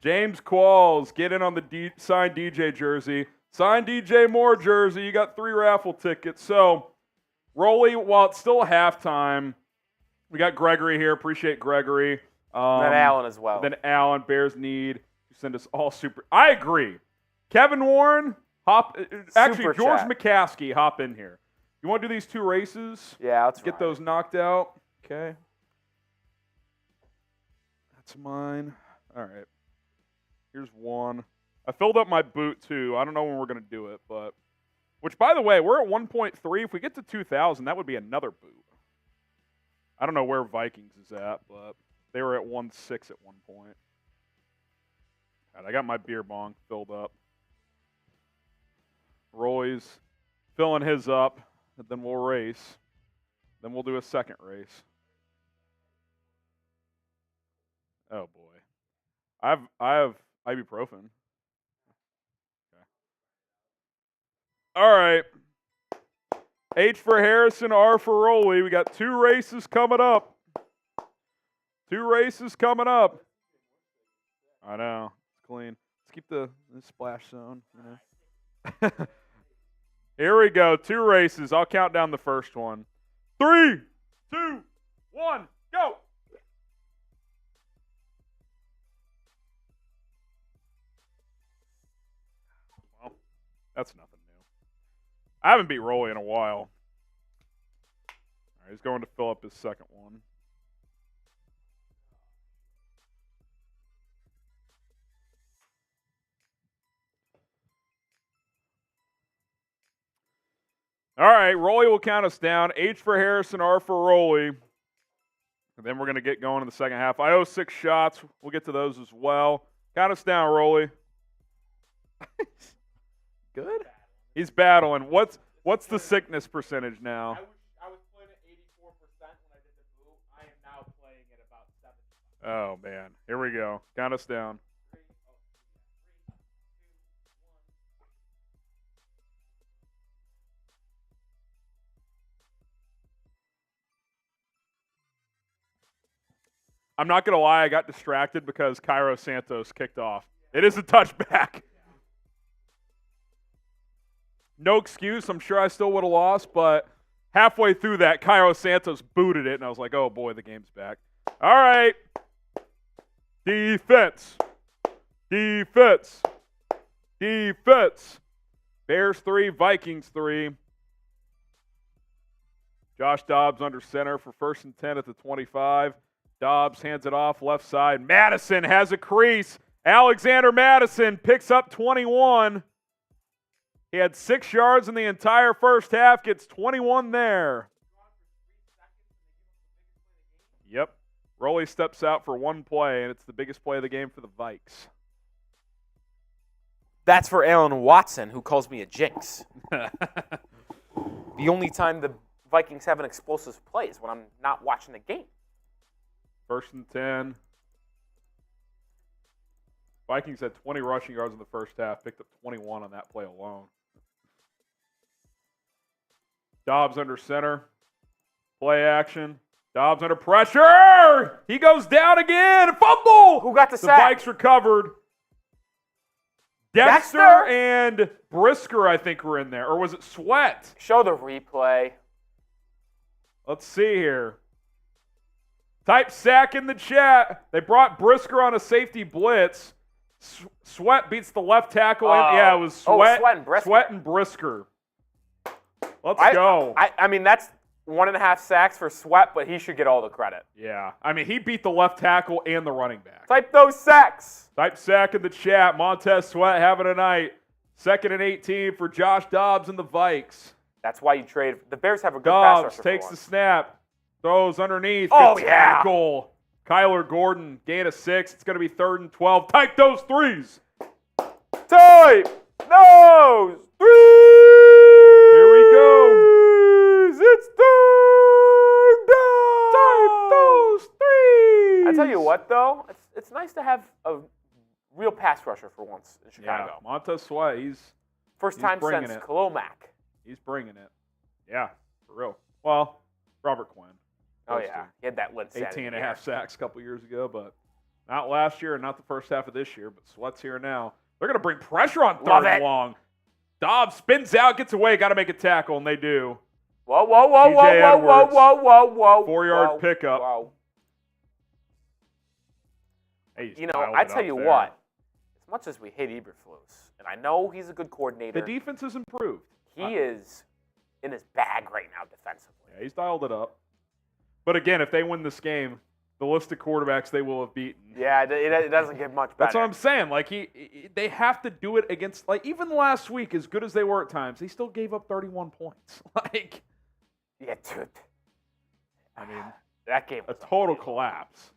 James Qualls, get in on the signed DJ jersey. Signed DJ Moore jersey. You got 3 raffle tickets. So, Rolly, while it's still halftime, we got Gregory here. Appreciate Gregory. Then Allen as well. Then Allen, Bears need to send us all super. I agree. Kevin Warren, actually, Super George chat. McCaskey, hop in here. You want to do these 2 races? Yeah, let's Get ride. those knocked out. Okay. That's mine. All right. Here's 1. I filled up my boot, too. I don't know when we're going to do it, but. Which, by the way, we're at 1.3. If we get to 2,000, that would be another boot. I don't know where Vikings is at, but they were at 1.6 at one point. All right, I got my beer bong filled up. Roy's filling his up, and then we'll race. Then we'll do a second race. Oh boy, I have ibuprofen. Okay. All right. H for Harrison, R for Rolly. We got 2 races coming up. 2 races coming up. I know. It's clean. Let's keep the splash zone, you know. Here we go. 2 races. I'll count down the first one. 3, 2, 1, go. Well, that's nothing new. I haven't beat Rolly in a while. All right, he's going to fill up his second one. All right, Rolly will count us down. H for Harrison, R for Rolly. And then we're going to get going in the second half. I owe 6 shots. We'll get to those as well. Count us down, Rolly. Good? He's battling. What's the sickness percentage now? I was playing at 84% when I did the boot. I am now playing at about 70%. Oh, man. Here we go. Count us down. 3, 2, 1. I'm not going to lie. I got distracted because Cairo Santos kicked off. It is a touchback. No excuse. I'm sure I still would have lost, but halfway through that, Cairo Santos booted it, and I was like, oh, boy, the game's back. All right. Defense. Defense. Defense. Bears 3, Vikings 3. Josh Dobbs under center for 1st and 10 at the 25. Dobbs hands it off left side. Mattison has a crease. Alexander Mattison picks up 21. He had 6 yards in the entire first half, gets 21 there. Yep. Rolly steps out for 1 play, and it's the biggest play of the game for the Vikes. That's for Alan Watson, who calls me a jinx. The only time the Vikings have an explosive play is when I'm not watching the game. 1st and 10. Vikings had 20 rushing yards in the first half, picked up 21 on that play alone. Dobbs under center. Play action. Dobbs under pressure. He goes down again. Fumble. Who got the The sack? Vikes recovered. Dexter and Brisker, I think, were in there. Or was it Sweat? Show the replay. Let's see here. Type sack in the chat. They brought Brisker on a safety blitz. Sweat beats the left tackle. It was Sweat. Sweat and Brisker. Let's go. I mean, that's 1.5 sacks for Sweat, but he should get all the credit. Yeah. I mean, he beat the left tackle and the running back. Type those sacks. Type sack in the chat. Montez Sweat having a night. 2nd and 18 for Josh Dobbs and the Vikes. That's why you trade. The Bears have a good pass rusher. Dobbs takes the snap. Throws underneath. Oh, Good tackle. Kyler Gordon, gain of 6. It's going to be 3rd and 12. Type those threes. Type those threes. Here we go. It's third down. Type those threes. I tell you what, though, it's nice to have a real pass rusher for once in Chicago. Yeah, Montez Sweat, First time since Khalil Mack. He's bringing it. Yeah, for real. Well, Robert Quinn. Oh, yeah. He had that lit 18.5 sacks a couple years ago, but not last year and not the first half of this year, but Sweat's here now. They're going to bring pressure on 3rd and long. Dobbs spins out, gets away, got to make a tackle, and they do. Whoa. 4-yard pickup. Whoa. Hey, I tell you what, as much as we hate Eberflus, and I know he's a good coordinator. The defense has improved. He is in his bag right now defensively. Yeah, he's dialed it up. But again, if they win this game, the list of quarterbacks they will have beaten. Yeah, it doesn't get much better. That's what I'm saying. Like they have to do it against, like, even last week, as good as they were at times, they still gave up 31 points. Like, yeah, dude. I mean, that game was a total collapse.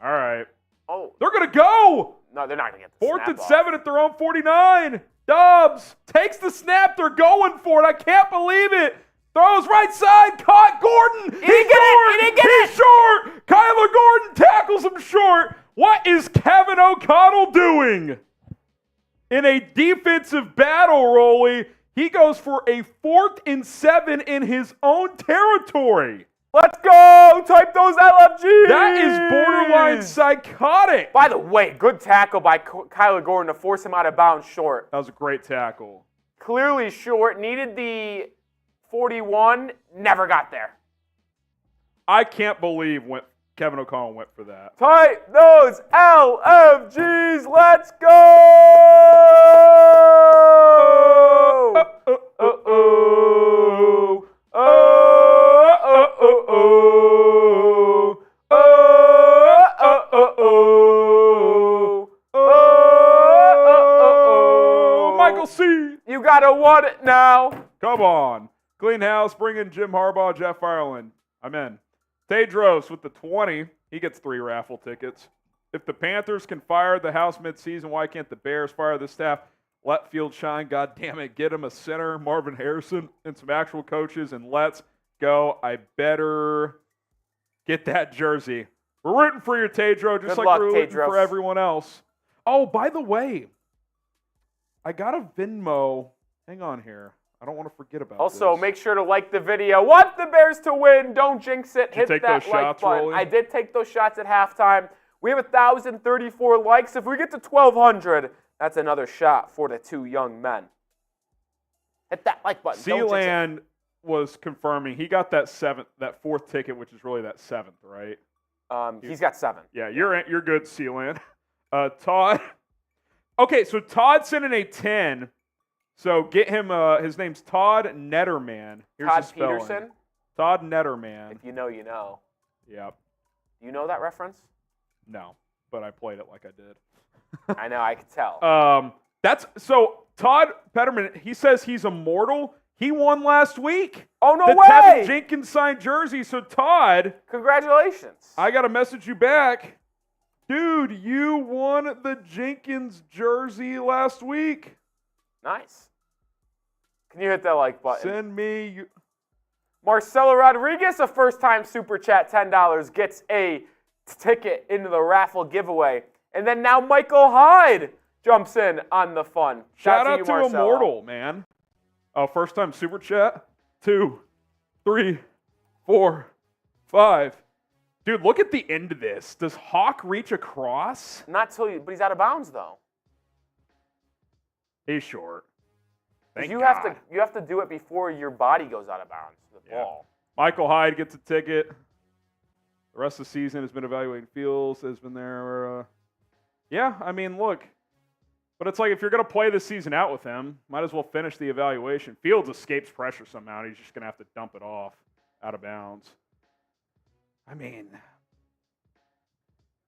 All right. Oh, they're gonna go. No, they're not gonna get the 4th and snap 7 at their own 49. Dobbs takes the snap. They're going for it. I can't believe it. Throws right side, caught Gordon. He didn't get it. He's short. Kyler Gordon tackles him short. What is Kevin O'Connell doing? In a defensive battle, Rolly, he goes for a 4th and 7 in his own territory. Let's go. Type those LFGs. That is borderline psychotic. By the way, good tackle by Kyler Gordon to force him out of bounds short. That was a great tackle. Clearly short. Needed the 41, never got there. I can't believe Kevin O'Connell went for that. Type those LFGs. Let's go. Michael C. You gotta want it now. Come on. Clean house, bring in Jim Harbaugh, Jeff Ireland. I'm in. Tedros with the 20. He gets 3 raffle tickets. If the Panthers can fire the house midseason, why can't the Bears fire the staff? Let Field shine. God damn it. Get him a center, Marvin Harrison, and some actual coaches, and let's go. I better get that jersey. We're rooting for your Tedros, just Good like luck, we're rooting Tedros. for everyone else. Oh, by the way, I got a Venmo. Hang on here. I don't want to forget about Also, this. make sure to like the video. Want the Bears to win. Don't jinx it. Did you take that those like shots, button. Rolly? I did take those shots at halftime. We have 1,034 likes. If we get to 1,200, that's another shot for the 2 young men. Hit that like button. Don't jinx it. Sealand was confirming he got that 4th ticket, which is really that 7th, right? He's got 7. Yeah, you're good, Sealand. Todd. Okay, so Todd sent in a 10. So get him. His name's Todd Netterman. Here's Todd his spelling. Peterson. Todd Netterman. If you know, you know. Yep. Do you know that reference? No, but I played it like I did. I know. I could tell. That's so. Todd Peterman. He says he's immortal. He won last week. Oh no the way! Tevin Jenkins signed jersey. So Todd, Congratulations. I gotta message you back, dude. You won the Jenkins jersey last week. Nice. Can you hit that like button? Send me. Marcelo Rodriguez, a first-time Super Chat, $10, gets a ticket into the raffle giveaway. And then now Michael Hyde jumps in on the fun. Shout you, out to Marcelo. Immortal, man. First time Super Chat. 2, 3, 4, 5. Dude, look at the end of this. Does Hawk reach across? Not till you, but he's out of bounds though. He's short. Thank You God. have to do it before your body goes out of bounds. The ball. Michael Hyde gets a ticket. The The rest of the season has been evaluating Fields. Has been there. Yeah, I mean, look. But it's like if you're going to play this season out with him, might as well finish the evaluation. Fields escapes pressure somehow. He's just going to have to dump it off out of bounds. I mean,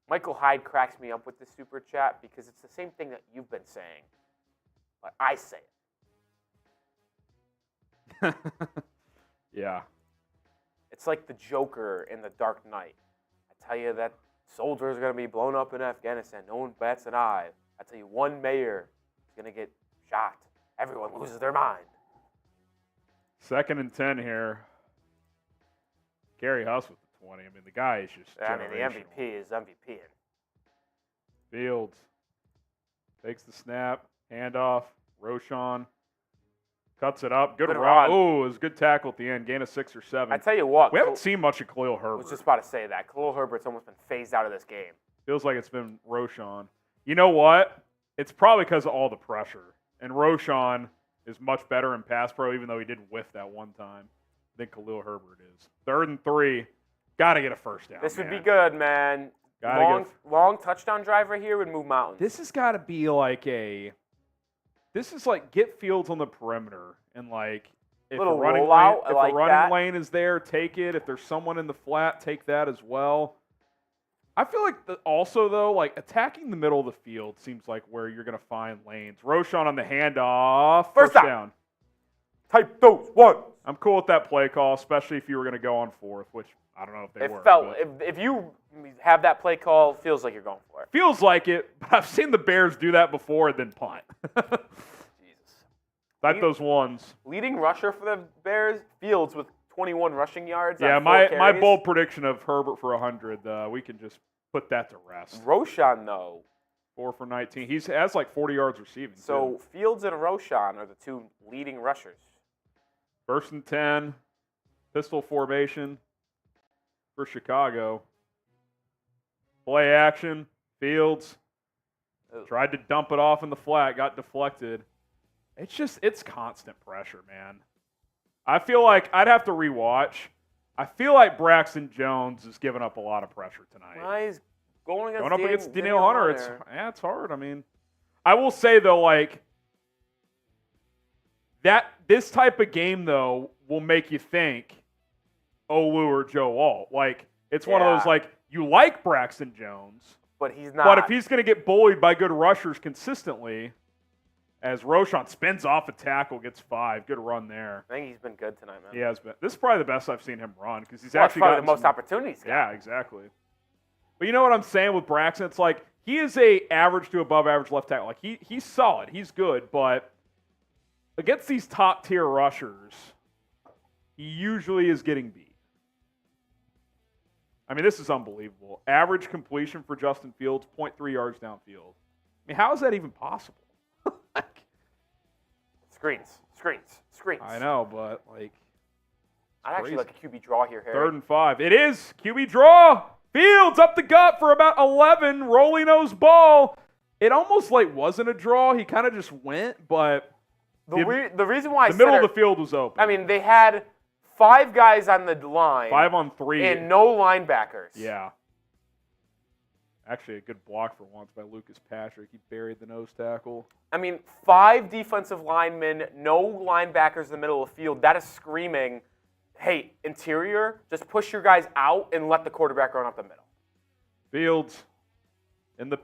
Michael Hyde cracks me up with the super chat because it's the same thing that you've been saying, but I say it. Yeah. It's like the Joker in The Dark Knight. I tell you that soldiers are going to be blown up in Afghanistan. No one bats an eye. I tell you, one mayor is going to get shot. Everyone loses their mind. 2nd and 10 here. Gary Huss with the 20. I mean, the guy is just I mean, the generational. MVP is MVPing. Fields takes the snap, handoff, Roschon cuts it up. Good run. Oh, it was a good tackle at the end. Gain of 6 or 7. I tell you what. We haven't seen much of Khalil Herbert. I was just about to say that. Khalil Herbert's almost been phased out of this game. Feels like it's been Roschon. You know what? It's probably because of all the pressure. And Roschon is much better in pass pro, even though he did whiff that one time, than Khalil Herbert is. 3rd and 3. Got to get a first down. This would be good, man. Long touchdown drive right here would move mountains. This has got to be like this is like get Fields on the perimeter and like if Little a running rollout, lane, if like a running that. lane is there, take it. If there's someone in the flat, take that as well. I feel like also though, like attacking the middle of the field seems like where you're going to find lanes. Roschon on the handoff, first down. Type those one. I'm cool with that play call, especially if you were going to go on 4th, which I don't know if they were. If you have that play call, feels like you're going for it. Feels like it, but I've seen the Bears do that before and then punt. Jesus. Like those ones. Leading rusher for the Bears, Fields with 21 rushing yards. Yeah, on 4 my carries. bold prediction of Herbert for 100, we can just put that to rest. Roschon, though. 4 for 19. He has like 40 yards receiving. So Fields and Roschon are the 2 leading rushers. 1st and 10, pistol formation for Chicago. Play action, Fields tried to dump it off in the flat, got deflected. It's constant pressure, man. I feel like I'd have to rewatch. I feel like Braxton Jones is giving up a lot of pressure tonight. He's going up against Danielle Hunter. It's hard. I mean, I will say though, like this type of game though will make you think Olu or Joe Alt. Like it's one of those like you like Braxton Jones, but he's not. But if he's going to get bullied by good rushers consistently, as Roschon spins off a tackle, gets 5, good run there. I think he's been good tonight, man. He has been. This is probably the best I've seen him run because he's actually got the most opportunities. Yeah, exactly. But you know what I'm saying with Braxton? It's like he is a average to above average left tackle. Like he's solid, he's good, but against these top tier rushers, he usually is getting beat. I mean, this is unbelievable. Average completion for Justin Fields, 0.3 yards downfield. I mean, how is that even possible? Screens. I know, but like, I'd actually like a QB draw here, Harry. 3rd and 5. It is QB draw. Fields up the gut for about 11. Rolly nose ball. It almost like wasn't a draw. He kind of just went, but the reason why the middle of the field was open. I mean, they had 5 guys on the line. 5 on 3. And no linebackers. Yeah. Actually, a good block for once by Lucas Patrick. He buried the nose tackle. I mean, 5 defensive linemen, no linebackers in the middle of the field. That is screaming, hey, interior, just push your guys out and let the quarterback run up the middle. Fields in the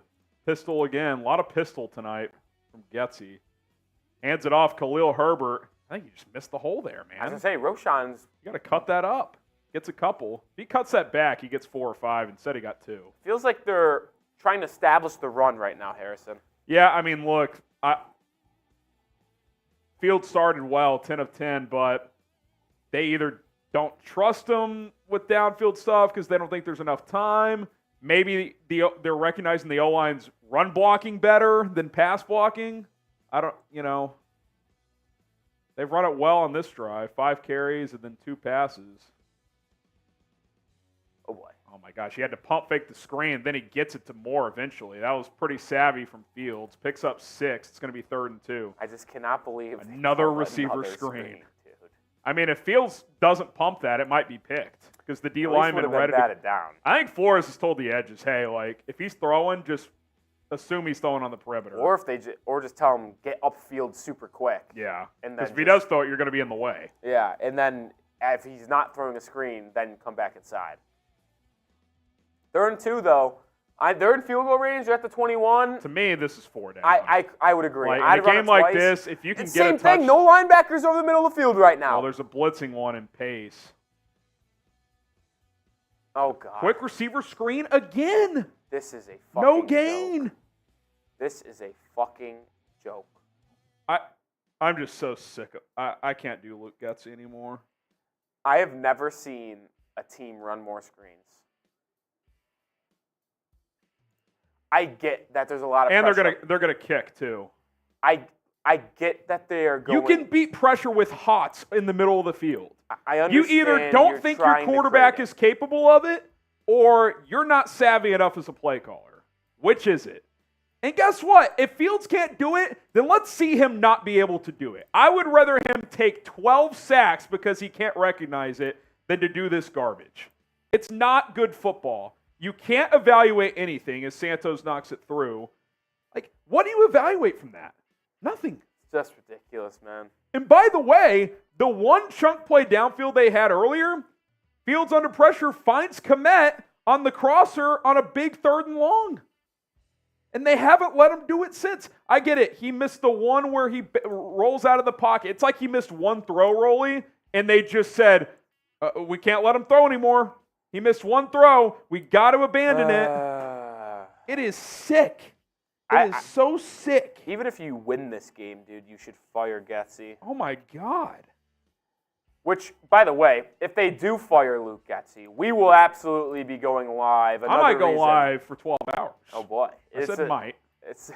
pistol again. A lot of pistol tonight from Getsy. Hands it off Khalil Herbert. I think he just missed the hole there, man. I was going to say, Roschon's... You got to cut that up. Gets a couple. If he cuts that back, he gets 4 or 5. Instead, he got 2. Feels like they're trying to establish the run right now, Harrison. Yeah, I mean, look, Fields started well, 10 of 10, but they either don't trust him with downfield stuff because they don't think there's enough time. Maybe they're recognizing the O-line's run blocking better than pass blocking. They've run it well on this drive. 5 carries and then 2 passes. Oh, boy. Oh, my gosh. He had to pump fake the screen, then he gets it to Moore eventually. That was pretty savvy from Fields. Picks up 6. It's going to be 3rd and 2. I just cannot believe another receiver screen. Dude. I mean, if Fields doesn't pump that, it might be picked because the D lineman read it. Batted down. I think Flores has told the edges, hey, like if he's throwing, just assume he's throwing on the perimeter. Or if they just tell him get upfield super quick. Yeah. And because then if he does throw it, you're going to be in the way. Yeah, and then if he's not throwing a screen, then come back inside. 3rd and 2 though. They're in field goal range. They're at the 21. To me, this is 4 down. I would agree. Like, I'd in a game run it like twice. this, if you can It's get a same touch. thing. No linebackers over the middle of the field right now. Well, there's a blitzing one in pace. Oh God. Quick receiver screen again. This is a fucking No gain. joke. This is a fucking joke. I'm just so sick of. I can't do Luke Getsy anymore. I have never seen a team run more screens. I get that there's a lot of And pressure. they're gonna kick too. I get that they are going. You can beat pressure with hots in the middle of the field. I understand. You either don't think your trying to quarterback create is capable of it, or you're not savvy enough as a play caller. Which is it? And guess what? If Fields can't do it, then let's see him not be able to do it. I would rather him take 12 sacks because he can't recognize it than to do this garbage. It's not good football. You can't evaluate anything as Santos knocks it through. Like, what do you evaluate from that? Nothing. It's just ridiculous, man. And by the way, the one chunk play downfield they had earlier, Fields under pressure finds Kmet on the crosser on a big 3rd and long. And they haven't let him do it since. I get it. He missed the one where he rolls out of the pocket. It's like he missed one throw, Rolly, and they just said, we can't let him throw anymore. He missed one throw. We got to abandon it. It is sick. It is so sick. Even if you win this game, dude, you should fire Getsy. Oh, my God. Which, by the way, if they do fire Luke Getsy, we will absolutely be going live. I might go live for 12 hours. Oh, boy. I said might. It's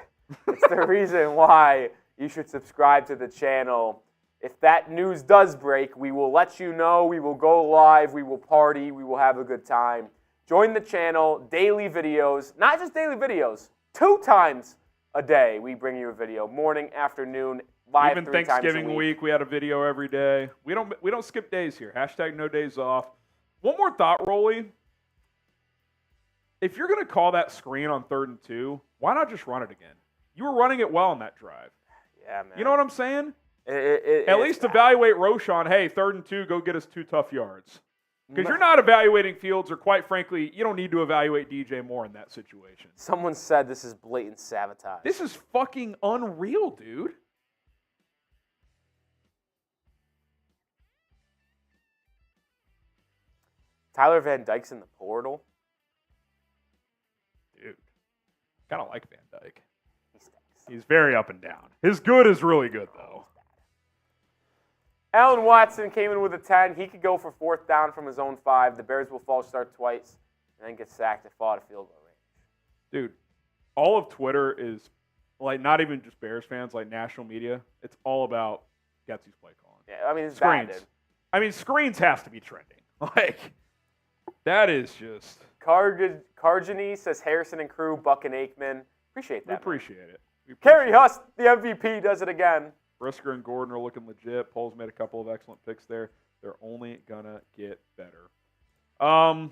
the reason why you should subscribe to the channel. If that news does break, we will let you know. We will go live. We will party. We will have a good time. Join the channel. Daily videos. Not just daily videos. 2 times a day we bring you a video. Morning, afternoon, live. Even 3 times a Thanksgiving week, we had a video every day. We don't skip days here. # no days off. One more thought, Rolly. If you're going to call that screen on 3rd and 2, why not just run it again? You were running it well on that drive. Yeah, man. You know what I'm saying? At least evaluate Roschon. Hey, 3rd and 2, go get us 2 tough yards. Because you're not evaluating Fields, or quite frankly, you don't need to evaluate DJ Moore in that situation. Someone said this is blatant sabotage. This is fucking unreal, dude. Tyler Van Dyke's in the portal. Dude, kind of like Van Dyke. He stinks. He's very up and down. His good is really good, though. Allen Watson came in with a 10. He could go for 4th down from his own 5. The Bears will false start twice and then get sacked and fall out of field goal range. Dude, all of Twitter is, like, not even just Bears fans, like national media. It's all about Getsy's play calling. Yeah, I mean, it's Screens. bad, dude. I mean, screens has to be trending. Like, that is just... Cargany says Harrison and crew, Buck and Aikman. Appreciate that. We appreciate it. Kerry Huss, the MVP, does it again. Brisker and Gordon are looking legit. Poles made a couple of excellent picks there. They're only going to get better. I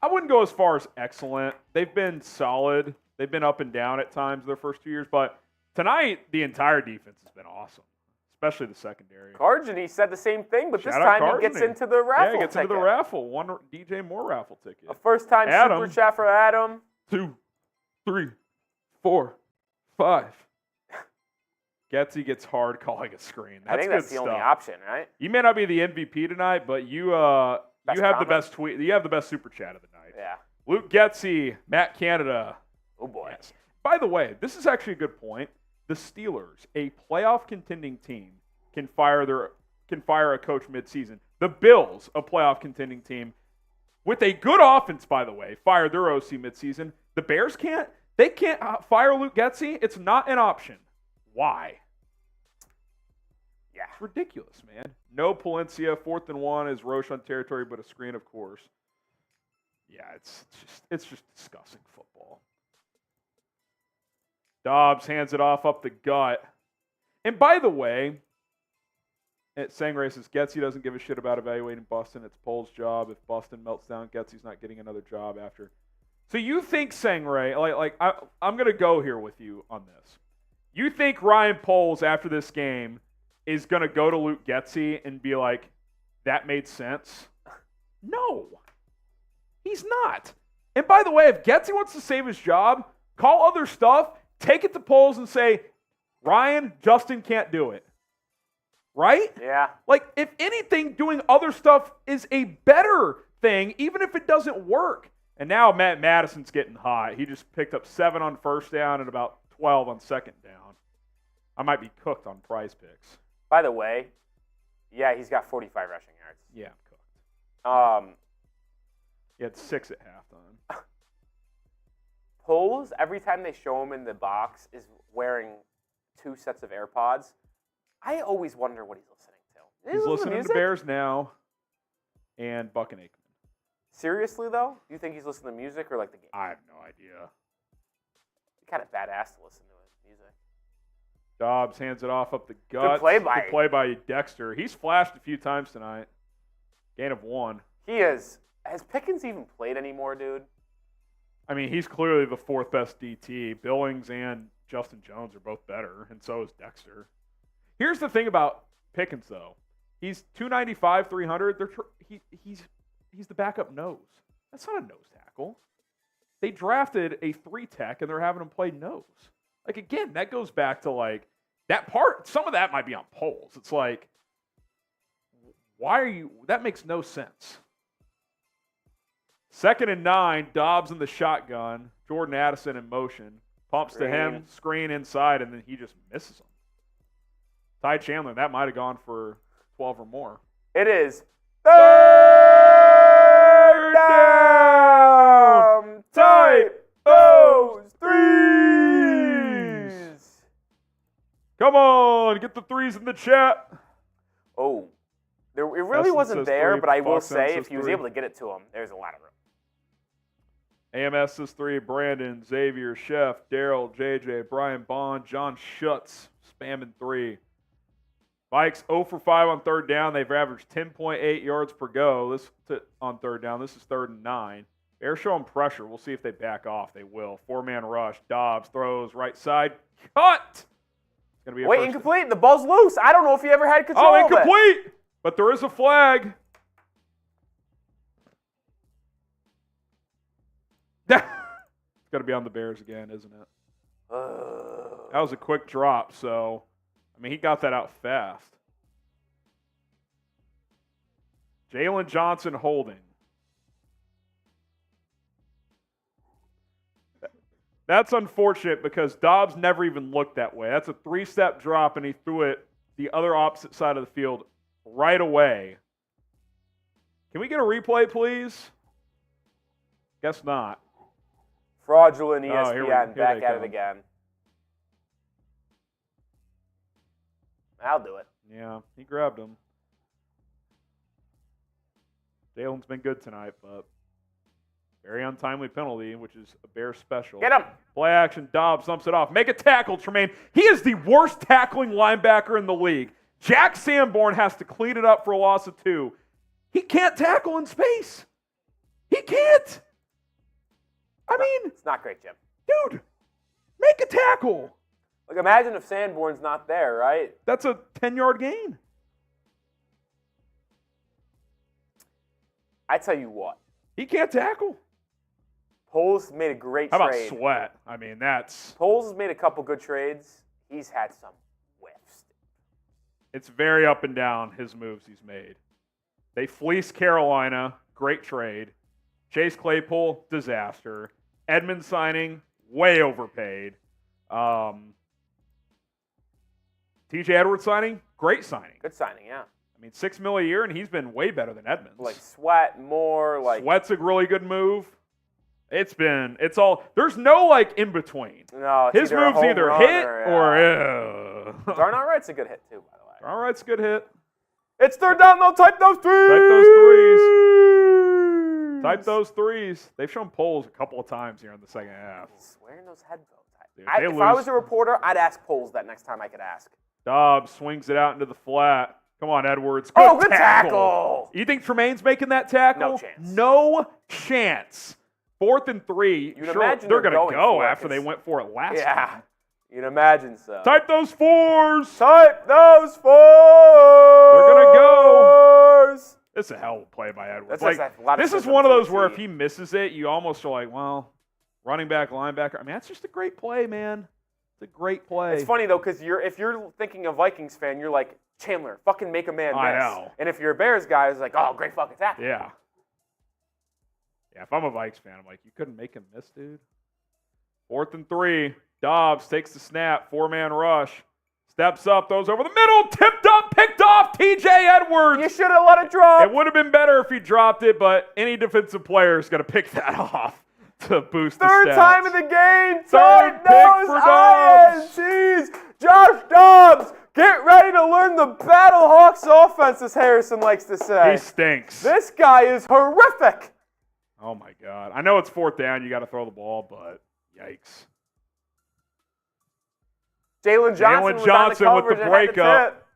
wouldn't go as far as excellent. They've been solid. They've been up and down at times their first 2 years. But tonight, the entire defense has been awesome, especially the secondary. Cargany said the same thing, but this Shout out time he gets Cargany. into the raffle Yeah, he gets ticket. into the raffle. One DJ Moore raffle ticket. A first-time Adam. super chat for Adam. 2, 3, 4, 5. Getsy gets hard calling a screen. That's I think that's good the stuff. only option, right? You may not be the MVP tonight, but you have the best tweet. You have the best super chat of the night. Yeah. Luke Getsy, Matt Canada. Oh boy. Yes. By the way, this is actually a good point. The Steelers, a playoff contending team, can fire a coach midseason. The Bills, a playoff contending team, with a good offense, by the way, fire their OC midseason. The Bears can't. They can't fire Luke Getsy. It's not an option. Why? Yeah. It's ridiculous, man. No Palencia. 4th and 1 is Roschon territory, but a screen, of course. Yeah, it's just disgusting football. Dobbs hands it off up the gut. And by the way, Sangray says, Getsy doesn't give a shit about evaluating Boston. It's Poles' job. If Boston melts down, Getsy's not getting another job after. So you think, Sangray, I'm going to go here with you on this. You think Ryan Poles, after this game, is going to go to Luke Getsy and be like, that made sense? No. He's not. And by the way, if Getsy wants to save his job, call other stuff, take it to Poles and say, Ryan, Justin can't do it. Right? Yeah. Like, if anything, doing other stuff is a better thing, even if it doesn't work. And now Matt Mattison's getting hot. He just picked up 7 on first down and about 12 on second down. I might be cooked on Prize Picks. By the way, yeah, he's got 45 rushing yards. Yeah, I'm cooked. Um, He had 6 at halftime. Poles, every time they show him in the box, is wearing 2 sets of AirPods. I always wonder what he's listening to. He's listening to Bears Now and Buck and Aikman. Seriously, though? Do you think he's listening to music or like the game? I have no idea. Kind of badass to listen to his music. Dobbs hands it off up the guts. Good play by Dexter. He's flashed a few times tonight. Gain of 1. He is. Has Pickens even played anymore, dude? I mean, he's clearly the 4th best DT. Billings and Justin Jones are both better, and so is Dexter. Here's the thing about Pickens, though. He's 295, 300. He's the backup nose. That's not a nose tackle. They drafted a 3-tech, and they're having him play nose. Like, again, that goes back to, like, that part. Some of that might be on Poles. It's like, why are you – that makes no sense. 2nd and 9, Dobbs in the shotgun. Jordan Addison in motion. Pumps to him, screen inside, and then he just misses him. Ty Chandler, that might have gone for 12 or more. It is 3rd down. Type those 3s. Come on, get the 3s in the chat. Oh, it really Justin wasn't says there, 3, but I will Fox say says if he was 3. able to get it to him, there's a lot of room. AMS says 3, Brandon, Xavier, Chef, Daryl, JJ, Brian Bond, John Schutz, spamming 3. Vikes 0 for 5 on 3rd down. They've averaged 10.8 yards per go on 3rd down. This is 3rd and 9. They're showing pressure. We'll see if they back off. They will. 4-man rush. Dobbs throws right side. Cut! It's gonna be Wait, incomplete. The ball's loose. I don't know if he ever had control of it. of it. Incomplete! But there is a flag. It's going to be on the Bears again, isn't it? That was a quick drop, so, I mean, he got that out fast. Jalen Johnson holding. That's unfortunate because Dobbs never even looked that way. That's a 3-step drop, and he threw it the other opposite side of the field right away. Can we get a replay, please? Guess not. Fraudulent here ESPN, they back at come. it again. I'll do it. Yeah, he grabbed him. Jalen's been good tonight, but very untimely penalty, which is a Bears special. Get him! Play action, Dobbs thumps it off. Make a tackle, Tremaine. He is the worst tackling linebacker in the league. Jack Sanborn has to clean it up for a loss of 2. He can't tackle in space. He can't. I mean, It's not great, Jim. dude, make a tackle. Like, imagine if Sanborn's not there, right? That's a 10-yard gain. I tell you what. He can't tackle. Poles made a great How about trade. Sweat? I mean, that's... Poles has made a couple good trades. He's had some whiffs. It's very up and down, his moves he's made. They fleeced Carolina. Great trade. Chase Claypool, disaster. Edmonds signing, way overpaid. TJ Edwards signing, great signing. Good signing, yeah. I mean, $6 million a year, and he's been way better than Edmonds. Like Sweat, more like... Sweat's a really good move. It's all, there's no, like, in between. No, it's His either a moves home either run hit or... Darnell Wright's a good hit, too, by the way. All right, it's a good hit. It's 3rd down, though. Type those 3s! Type those 3s. Type those 3s. They've shown Poles a couple of times here in the second half. He's wearing those headphones. Dude, If I was a reporter, I'd ask Poles that next time I could ask. Dobbs swings it out into the flat. Come on, Edwards. Good tackle. You think Tremaine's making that tackle? No chance. No chance. 4th and 3. You'd sure, imagine they're they're going to going go for it, after they 'cause- went for it last Yeah. time. You'd imagine so. Type those 4s. Type those 4s. They're going to go. It's a hell of a play by Edwards. That's a lot of This is system one of to those where see. if he misses it, you almost are like, well, running back, linebacker. I mean, that's just a great play, man. It's a great play. It's funny, though, because if you're thinking a Vikings fan, you're like, Chandler, fucking make a man miss. I know. And if you're a Bears guy, it's like, oh, great fucking tackle. Yeah. Yeah, if I'm a Vikes fan, I'm like, you couldn't make him miss, dude. 4th and 3. Dobbs takes the snap. 4-man rush. Steps up, throws over the middle. Tipped up, picked off. TJ Edwards. You should have let it drop. It would have been better if he dropped it, but any defensive player is going to pick that off to boost the stats. Third time in the game. Third pick Tight-nose for Dobbs. INTs. Josh Dobbs, get ready to learn the Battle Hawks offense, as Harrison likes to say. He stinks. This guy is horrific. Oh, my God. I know it's 4th down. You got to throw the ball, but yikes. Jalen Johnson was Johnson on the with the coverage and had the breakup. tip.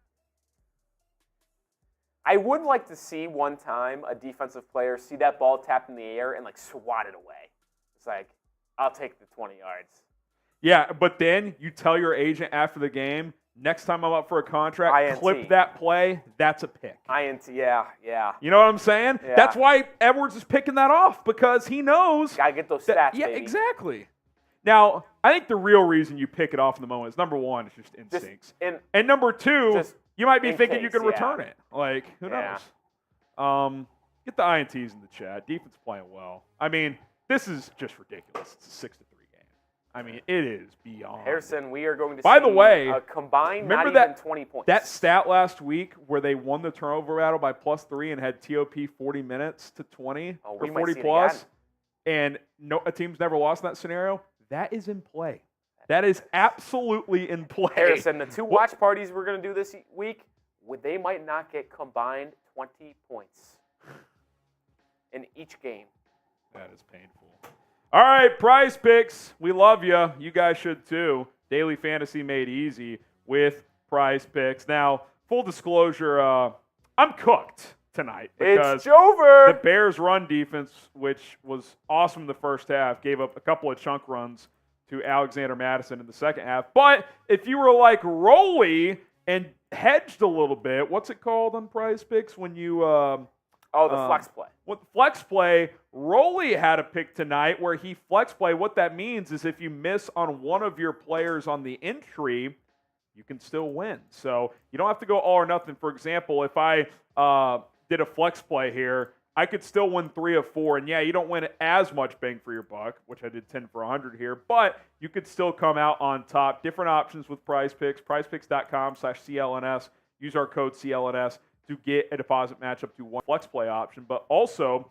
I would like to see one time a defensive player see that ball tapped in the air and like swat it away. It's like, I'll take the 20 yards. Yeah, but then you tell your agent after the game, next time I'm up for a contract, INT. clip that play. That's a pick. INT, yeah. You know what I'm saying? Yeah. That's why Edwards is picking that off, because he knows. Gotta get those that- stats, Yeah, baby. exactly. Now, I think the real reason you pick it off in the moment is, number one, it's just instincts. And number two, just you might be in thinking you case, can return it. Like, who Yeah. knows? Get the INTs in the chat. Defense playing well. I mean, this is just ridiculous. It's a 6-3 game. I mean, it is beyond. Harrison, we are going to By see the way, a combined remember not even that- 20 points. That stat last week where they won the turnover battle by +3 and had TOP 40 minutes to 20 Oh, or we might 40 see it plus, and a team's never lost in that scenario, that is in play. That is absolutely in play. Harrison, the two watch parties we're going to do this week, they might not get combined 20 points in each game. That is painful. All right, Prize Picks. We love you. You guys should too. Daily Fantasy made easy with Prize Picks. Now, full disclosure, I'm cooked tonight because It's over. the Bears' run defense, which was awesome in the first half, gave up a couple of chunk runs to Alexander Mattison in the second half. But if you were like Rolly and hedged a little bit, what's it called on Prize Picks when you the flex play. with flex play, Rolly had a pick tonight where he flex play. What that means is if you miss on one of your players on the entry, you can still win. So you don't have to go all or nothing. For example, if I did a flex play here, I could still win 3 of 4. And yeah, you don't win as much bang for your buck, which I did 10 for 100 here, but you could still come out on top. Different options with Prize Picks. PrizePicks.com/CLNS. Use our code CLNS to get a deposit match up to one flex play option. But also,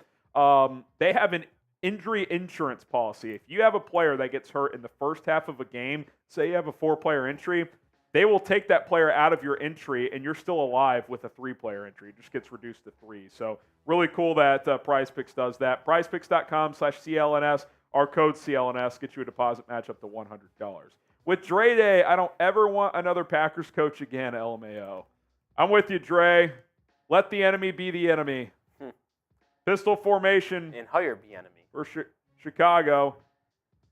they have an injury insurance policy. If you have a player that gets hurt in the first half of a game, say you have a 4-player entry, they will take that player out of your entry, and you're still alive with a 3-player entry. It just gets reduced to 3. So really cool that PrizePicks does that. PrizePicks.com/CLNS. Our code CLNS gets you a deposit match up to $100. With Dre Day, I don't ever want another Packers coach again, LMAO. I'm with you, Dre. Let the enemy be the enemy. Pistol formation And hire the enemy. for Chicago.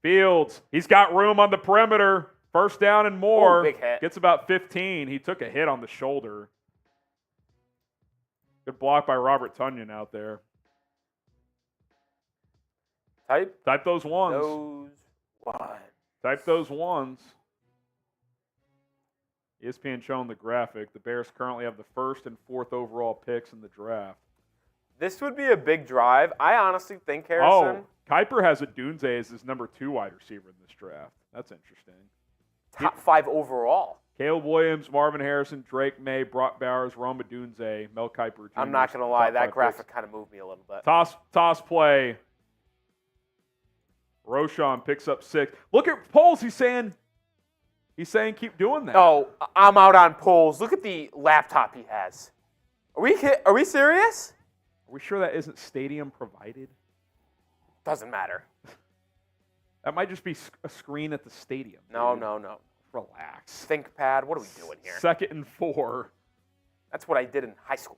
Fields, he's got room on the perimeter. First down and more. Ooh, big hit. Gets about 15. He took a hit on the shoulder. Good block by Robert Tunyon out there. Type those ones. Type those ones. ESPN showing the graphic. The Bears currently have the 1st and 4th overall picks in the draft. This would be a big drive. I honestly think, Harrison. Oh, Kuiper has a Dunze as his number 2 wide receiver in this draft. That's interesting. Top 5 overall. Caleb Williams, Marvin Harrison, Drake May, Brock Bowers, Roma Dunze, Mel Kiper Jr. I'm not going to lie. Top That 5 graphic picks. kind of moved me a little bit. Toss play. Roshan picks up 6. Look at Poles. He's saying keep doing that. Oh, I'm out on polls. Look at the laptop he has. Are we serious? Are we sure that isn't stadium provided? Doesn't matter. That might just be a screen at the stadium. No. dude. Relax. ThinkPad. What are we doing here? 2nd and 4. That's what I did in high school.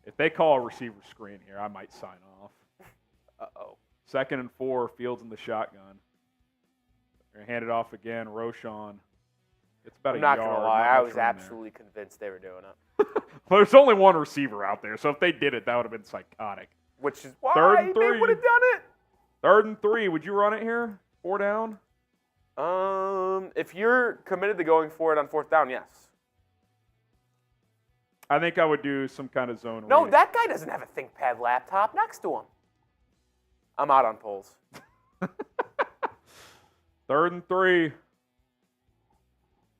If they call a receiver screen here, I might sign off. Uh-oh. 2nd and 4, Fields in the shotgun. They're going to hand it off again. Roshan. It's about I'm a not yard. going to lie. Not I much was room there. absolutely convinced they were doing it. Well, there's only one receiver out there, so if they did it, that would have been psychotic. Which is why 3rd and 3. they would have done it. 3rd and 3. Would you run it here? 4 down? If you're committed to going for it on 4th down, yes. I think I would do some kind of zone No, read. that guy doesn't have a ThinkPad laptop next to him. I'm out on polls. 3rd and 3.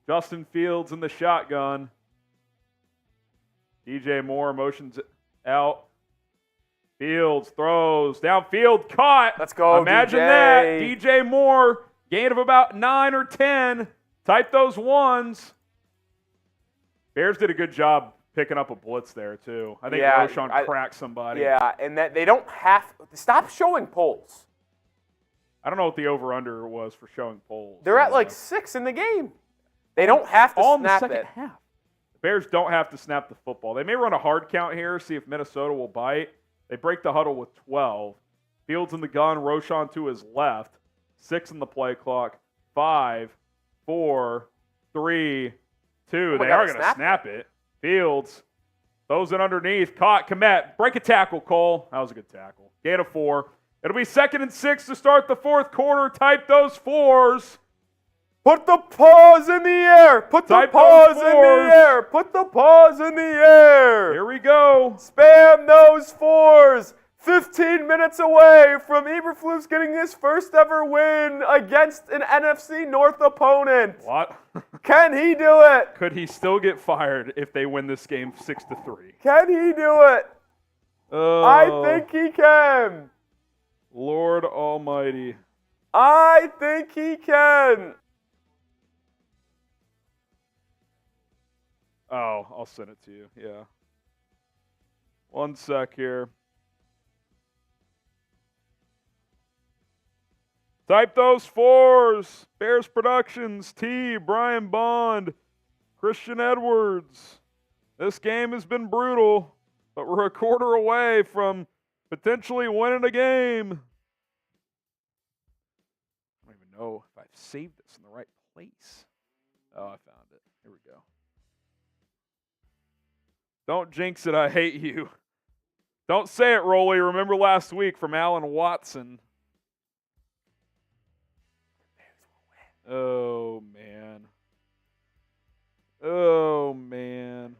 Justin Fields in the shotgun. DJ Moore motions out. Fields throws downfield, caught. Let's go, Imagine DJ. that. DJ Moore, gain of about 9 or 10. Type those ones. Bears did a good job picking up a blitz there, too. I think Roshan cracked somebody. Yeah, and that they don't have – stop showing polls. I don't know what the over-under was for showing polls. They're at like 6 in the game. They don't have to all in the snap second it. half. The Bears don't have to snap the football. They may run a hard count here, see if Minnesota will bite. They break the huddle with 12. Fields in the gun, Roshan to his left. 6 in the play clock. 5, 4, 3, 2. They are going to snap it. Fields throws it underneath. Caught. Kmet. Break a tackle, Cole. That was a good tackle. Gain of 4. It'll be 2nd and 6 to start the 4th quarter. Type those 4s. Put the paws in the air. Put the paws in the air. Put the paws in the air. Here we go. Spam those 4s. 15 minutes away from Eberflus getting his first ever win against an NFC North opponent. What? Can he do it? Could he still get fired if they win this game 6-3? Can he do it? I think he can. Lord Almighty. I think he can. Oh, I'll send it to you. Yeah. 1 sec here. Type those 4s. Bears Productions, T, Brian Bond, Christian Edwards. This game has been brutal, but we're a quarter away from potentially winning a game. I don't even know if I've saved this in the right place. Oh, I found it. Here we go. Don't jinx it, I hate you. Don't say it, Rolly. Remember last week from Alan Watson. Oh, man. Oh, man.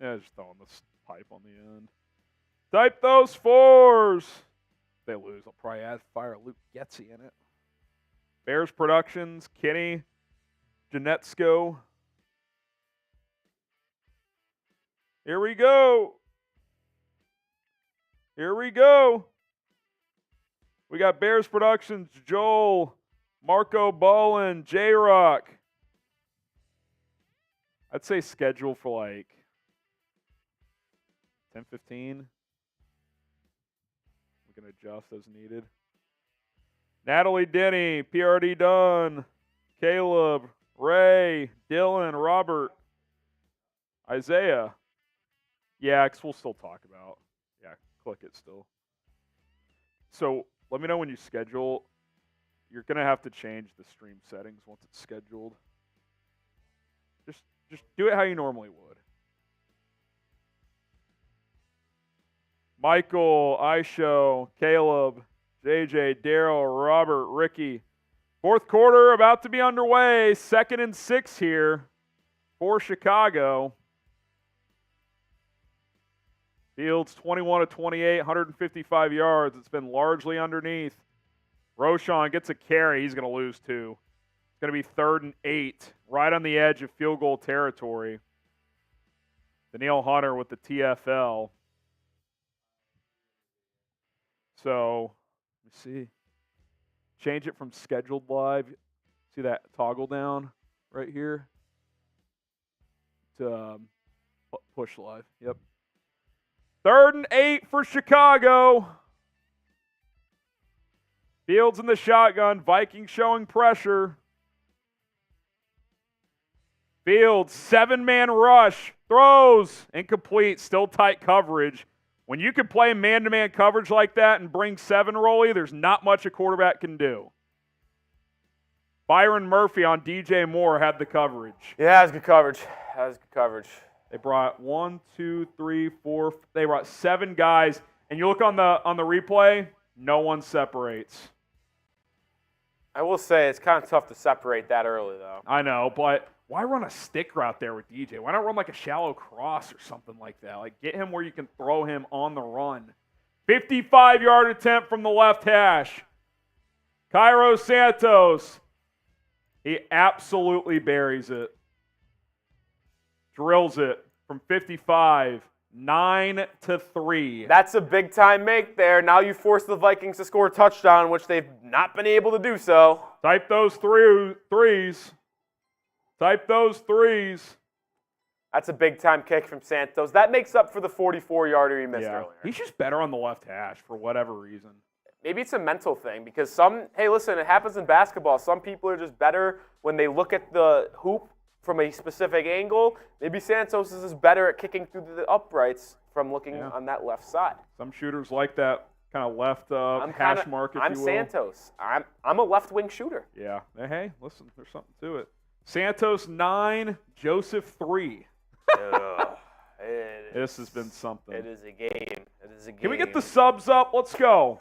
Yeah, just throwing this pipe on the end. Type those 4s. If they lose, I'll probably fire Luke Getzey in it. Bears Productions, Kenny Janetsko. Here we go. Here we go. We got Bears Productions, Joel, Marco Ballin, J-Rock. I'd say schedule for like 10-15. We can adjust as needed. Natalie Denny, PRD Dunn, Caleb, Ray, Dylan, Robert, Isaiah. Yeah, because we'll still talk about. Yeah, click it still. So let me know when you schedule. You're going to have to change the stream settings once it's scheduled. Just do it how you normally would. Michael, Aisho, Caleb, JJ, Daryl, Robert, Ricky. 4th quarter about to be underway. 2nd and 6 here for Chicago. Fields 21 of 28, 155 yards. It's been largely underneath. Roshan gets a carry. He's going to lose 2. It's going to be 3rd and 8, right on the edge of field goal territory. Danielle Hunter with the TFL. So, let me see. Change it from scheduled live. See that toggle down right here? To push live. Yep. 3rd and 8 for Chicago. Fields in the shotgun. Vikings showing pressure. Fields, 7-man rush, throws, incomplete, still tight coverage. When you can play man-to-man coverage like that and bring 7 Rolly, there's not much a quarterback can do. Byron Murphy on DJ Moore had the coverage. Yeah, that was good coverage. They brought 1, 2, 3, 4. They brought 7 guys, and you look on the replay, no one separates. I will say it's kind of tough to separate that early, though. I know, but why run a stick route there with DJ? Why not run like a shallow cross or something like that? Like, get him where you can throw him on the run. 55-yard attempt from the left hash. Cairo Santos. He absolutely buries it. Drills it from 55, 9-3. That's a big-time make there. Now you force the Vikings to score a touchdown, which they've not been able to do so. Type those threes. Type those threes. That's a big-time kick from Santos. That makes up for the 44-yarder he missed earlier. He's just better on the left hash for whatever reason. Maybe it's a mental thing because hey, listen, it happens in basketball. Some people are just better when they look at the hoop from a specific angle. Maybe Santos is better at kicking through the uprights from looking on that left side. Some shooters like that kind of left hash mark, if you will. I'm Santos. I'm a left-wing shooter. Yeah. Hey, listen, there's something to it. Santos 9, Joseph 3. This has been something. It is a game. Can we get the subs up? Let's go.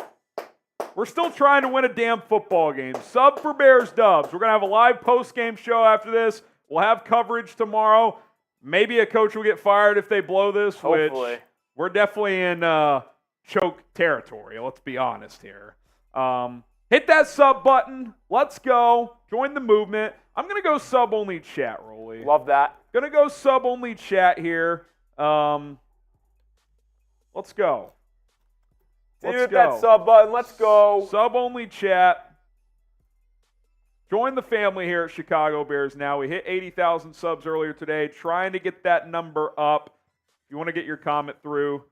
We're still trying to win a damn football game. Sub for Bears Dubs. We're going to have a live post-game show after this. We'll have coverage tomorrow. Maybe a coach will get fired if they blow this, Hopefully. which we're definitely in choke territory. Let's be honest here. Hit that sub button. Let's go. Join the movement. I'm going to go sub-only chat, Rolly. Love that. Going to go sub-only chat here. Let's go. Hit that sub button. Let's go. Sub-only chat. Join the family here at Chicago Bears now. We hit 80,000 subs earlier today. Trying to get that number up. If you want to get your comment through,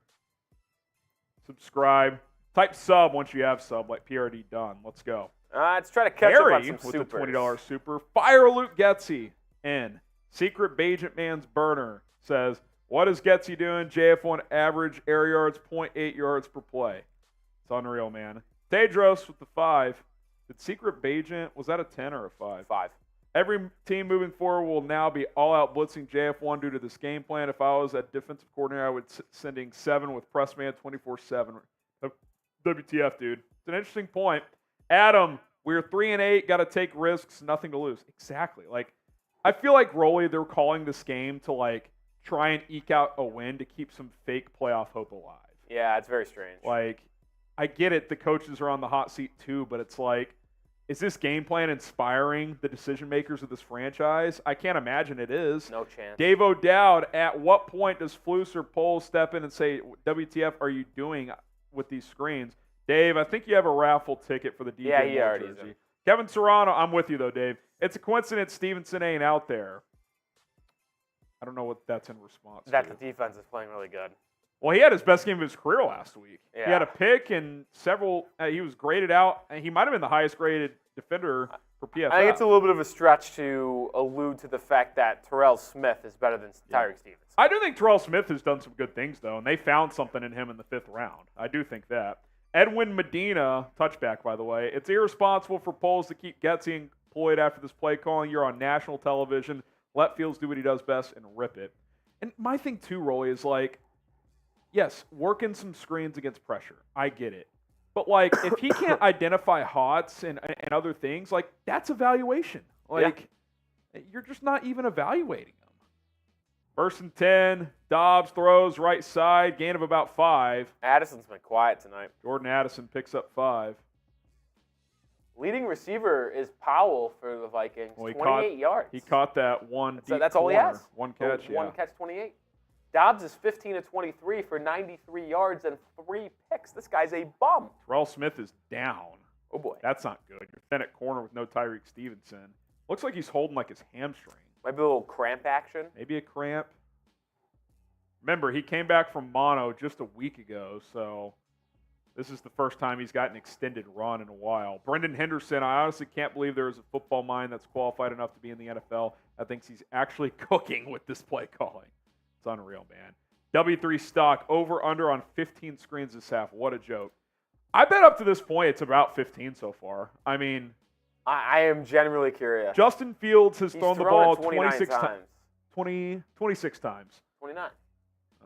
subscribe. Type sub once you have sub, like PRD done. Let's go. Let's try to catch up on some with supers. the $20 super. Fire Luke Getsy in. Secret Bajent Man's Burner says, what is Getsy doing? JF1 average air yards, 0.8 yards per play. It's unreal, man. Tedros with the 5. Did Secret Bajent, was that a 10 or a 5? 5. Every team moving forward will now be all-out blitzing JF1 due to this game plan. If I was at defensive coordinator, I would sending 7 with press man 24/7. WTF, dude. It's an interesting point. Adam, we're 3-8, got to take risks, nothing to lose. Exactly. Like, I feel like Rolly, they're calling this game to like try and eke out a win to keep some fake playoff hope alive. Yeah, it's very strange. Like, I get it, the coaches are on the hot seat too, but it's like, is this game plan inspiring the decision makers of this franchise? I can't imagine it is. No chance. Dave O'Dowd, at what point does Flus or Poles step in and say, WTF are you doing with these screens? Dave, I think you have a raffle ticket for the DJ Yeah, he Moore already jersey. is. Kevin Serrano, I'm with you though, Dave. It's a coincidence Stevenson ain't out there. I don't know what that's in response That to. the defense is playing really good. Well, he had his best game of his career last week. Yeah. He had a pick and several. He was graded out, and he might have been the highest graded defender for PFF. I think it's a little bit of a stretch to allude to the fact that Terrell Smith is better than Tyreek Stevens. I do think Terrell Smith has done some good things, though, and they found something in him in the 5th round. I do think that. Edwin Medina, touchback, by the way. It's irresponsible for Poles to keep Getsy employed after this play calling. You're on national television. Let Fields do what he does best and rip it. And my thing, too, Rolly, is like, yes, working some screens against pressure. I get it. But, like, if he can't identify hots and other things, like, that's evaluation. Like, you're just not even evaluating them. 1st and 10, Dobbs throws right side, gain of about 5. Addison's been quiet tonight. Jordan Addison picks up 5. Leading receiver is Powell for the Vikings, Well, 28 yards. He caught that one deep That's all he corner. has. One catch, One catch, 28. Dobbs is 15 of 23 for 93 yards and 3 picks. This guy's a bum. Terrell Smith is down. Oh, boy. That's not good. You're thin at corner with no Tyreek Stevenson. Looks like he's holding like his hamstring. Might be a little cramp action. Maybe a cramp. Remember, he came back from mono just a week ago, so This is the first time he's got an extended run in a while. Brendan Henderson, I honestly can't believe there is a football mind that's qualified enough to be in the NFL that thinks he's actually cooking with this play calling. It's unreal, man. W3 stock, over under on 15 screens this half. What a joke. I bet up to this point it's about 15 so far. I mean, I am genuinely curious. Justin Fields has thrown the ball 26 times. 26 times. 29.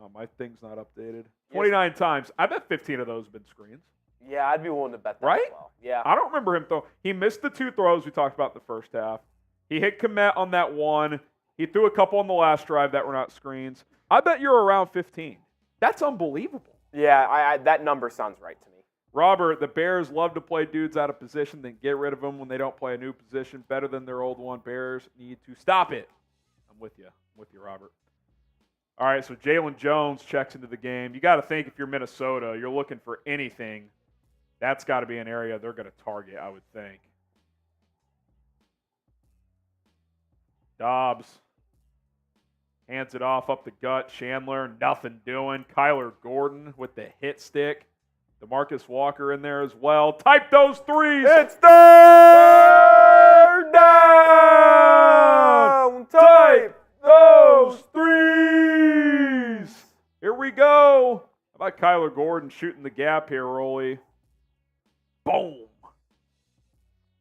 Oh, my thing's not updated. 29 times. I bet 15 of those have been screens. Yeah, I'd be willing to bet that Right? as well. Yeah. I don't remember him throw. He missed the 2 throws we talked about in the first half. He hit Kmet on that one. He threw a couple on the last drive that were not screens. I bet you're around 15. That's unbelievable. Yeah, that number sounds right to me. Robert, the Bears love to play dudes out of position, then get rid of them when they don't play a new position better than their old one. Bears need to stop it. I'm with you. Robert. All right, so Jalen Jones checks into the game. You got to think if you're Minnesota, you're looking for anything. That's got to be an area they're going to target, I would think. Dobbs hands it off up the gut. Chandler, nothing doing. Kyler Gordon with the hit stick. DeMarcus Walker in there as well. Type those threes. It's third down. Type those threes. Here we go. How about Kyler Gordon shooting the gap here, Rolly? Boom.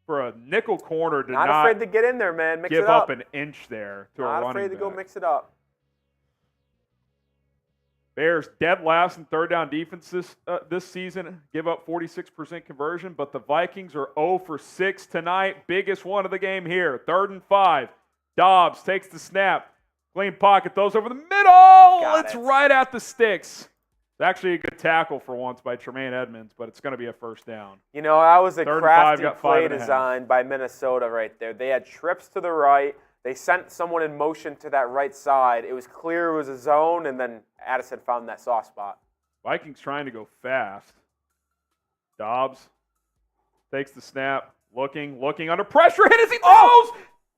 For a nickel corner to not afraid to get in there, man. Mix give it up. up an inch there to a Not running afraid to go back. mix it up. Bears dead last in third down defense this season. Give up 46% conversion, but the Vikings are 0 for 6 tonight. Biggest one of the game here. 3rd and 5. Dobbs takes the snap. Clean pocket. Throws over the middle. It's right at the sticks. It's actually a good tackle for once by Tremaine Edmonds, but it's going to be a first down. You know, that was a 3rd and 5, crafty got play 5.5. design by Minnesota right there. They had trips to the right. They sent someone in motion to that right side. It was clear it was a zone, and then Addison found that soft spot. Vikings trying to go fast. Dobbs takes the snap, looking under pressure. Hit as he throws.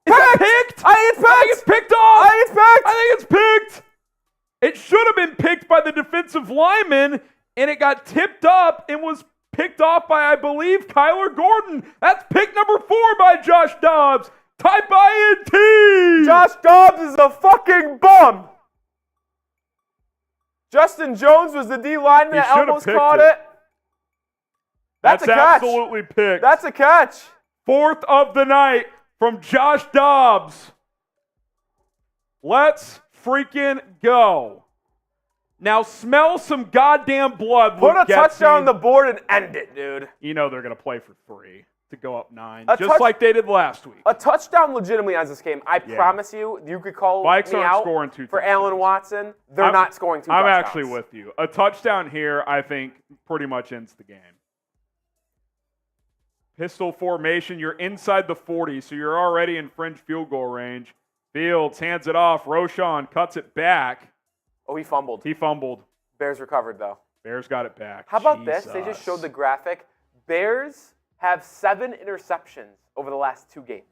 Is it picked? I think it's picked. I think it's picked off. I think it's picked. I think it's picked. It should have been picked by the defensive lineman, and it got tipped up and was picked off by, I believe, Kyler Gordon. That's pick number 4 by Josh Dobbs. Type INT. Josh Dobbs is a fucking bum. Justin Jones was the D lineman that almost caught it. That's a catch. Absolutely picked. That's a catch. 4th of the night from Josh Dobbs. Let's freaking go. Now smell some goddamn blood. Put Luke a touchdown on Getsy. the board and end it, dude. You know they're going to play for 3 to go up 9, A just like they did last week. A touchdown legitimately ends this game. I promise you, you could call Vikes me aren't out scoring 2 for touchdowns. Allen Watson. They're not scoring 2 touchdowns. I'm actually with you. A touchdown here, I think, pretty much ends the game. Pistol formation, you're inside the 40, so you're already in fringe field goal range. Fields hands it off. Roschon cuts it back. Oh, he fumbled. He fumbled. Bears recovered, though. Bears got it back. How about this? They just showed the graphic. Bears have 7 interceptions over the last 2 games.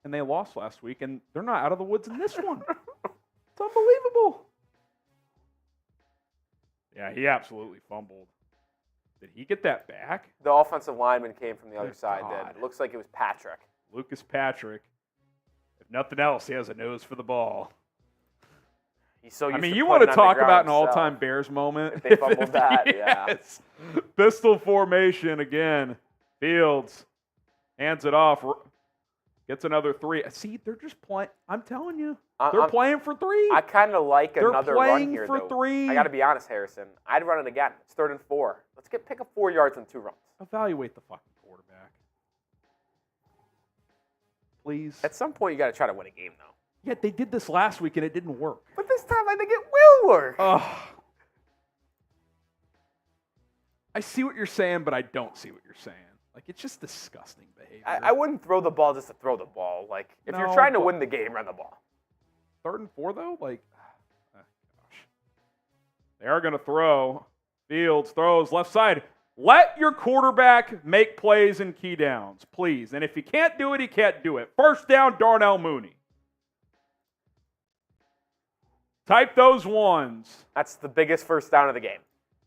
And they lost last week, and they're not out of the woods in this one. It's unbelievable. Yeah, he absolutely fumbled. Did he get that back? The offensive lineman came from the other Good side, God. did. It looks like it was Patrick. Lucas Patrick. If nothing else, he has a nose for the ball. He's so used I mean, to you putting want to on the talk about ground an all-time himself. Bears moment? If they fumbled that, yeah. Yes. Pistol formation again. Fields hands it off. Gets another 3. See, they're just playing. I'm telling you, they're playing for 3. I kind of like They're another playing run here, for though. 3. I got to be honest, Harrison. I'd run it again. It's 3rd and 4. Let's pick up 4 yards on 2 runs. Evaluate the fucking quarterback. Please. At some point, you got to try to win a game, though. Yeah, they did this last week, and it didn't work. But this time, I think it will work. I see what you're saying, but I don't see what you're saying. Like, it's just disgusting behavior. I wouldn't throw the ball just to throw the ball. Like, if No, you're trying to but- win the game, run the ball. 3rd and 4, though? Like, gosh. They are going to throw. Fields throws left side. Let your quarterback make plays and key downs, please. And if he can't do it, he can't do it. 1st down, Darnell Mooney. Type those ones. That's the biggest 1st down of the game.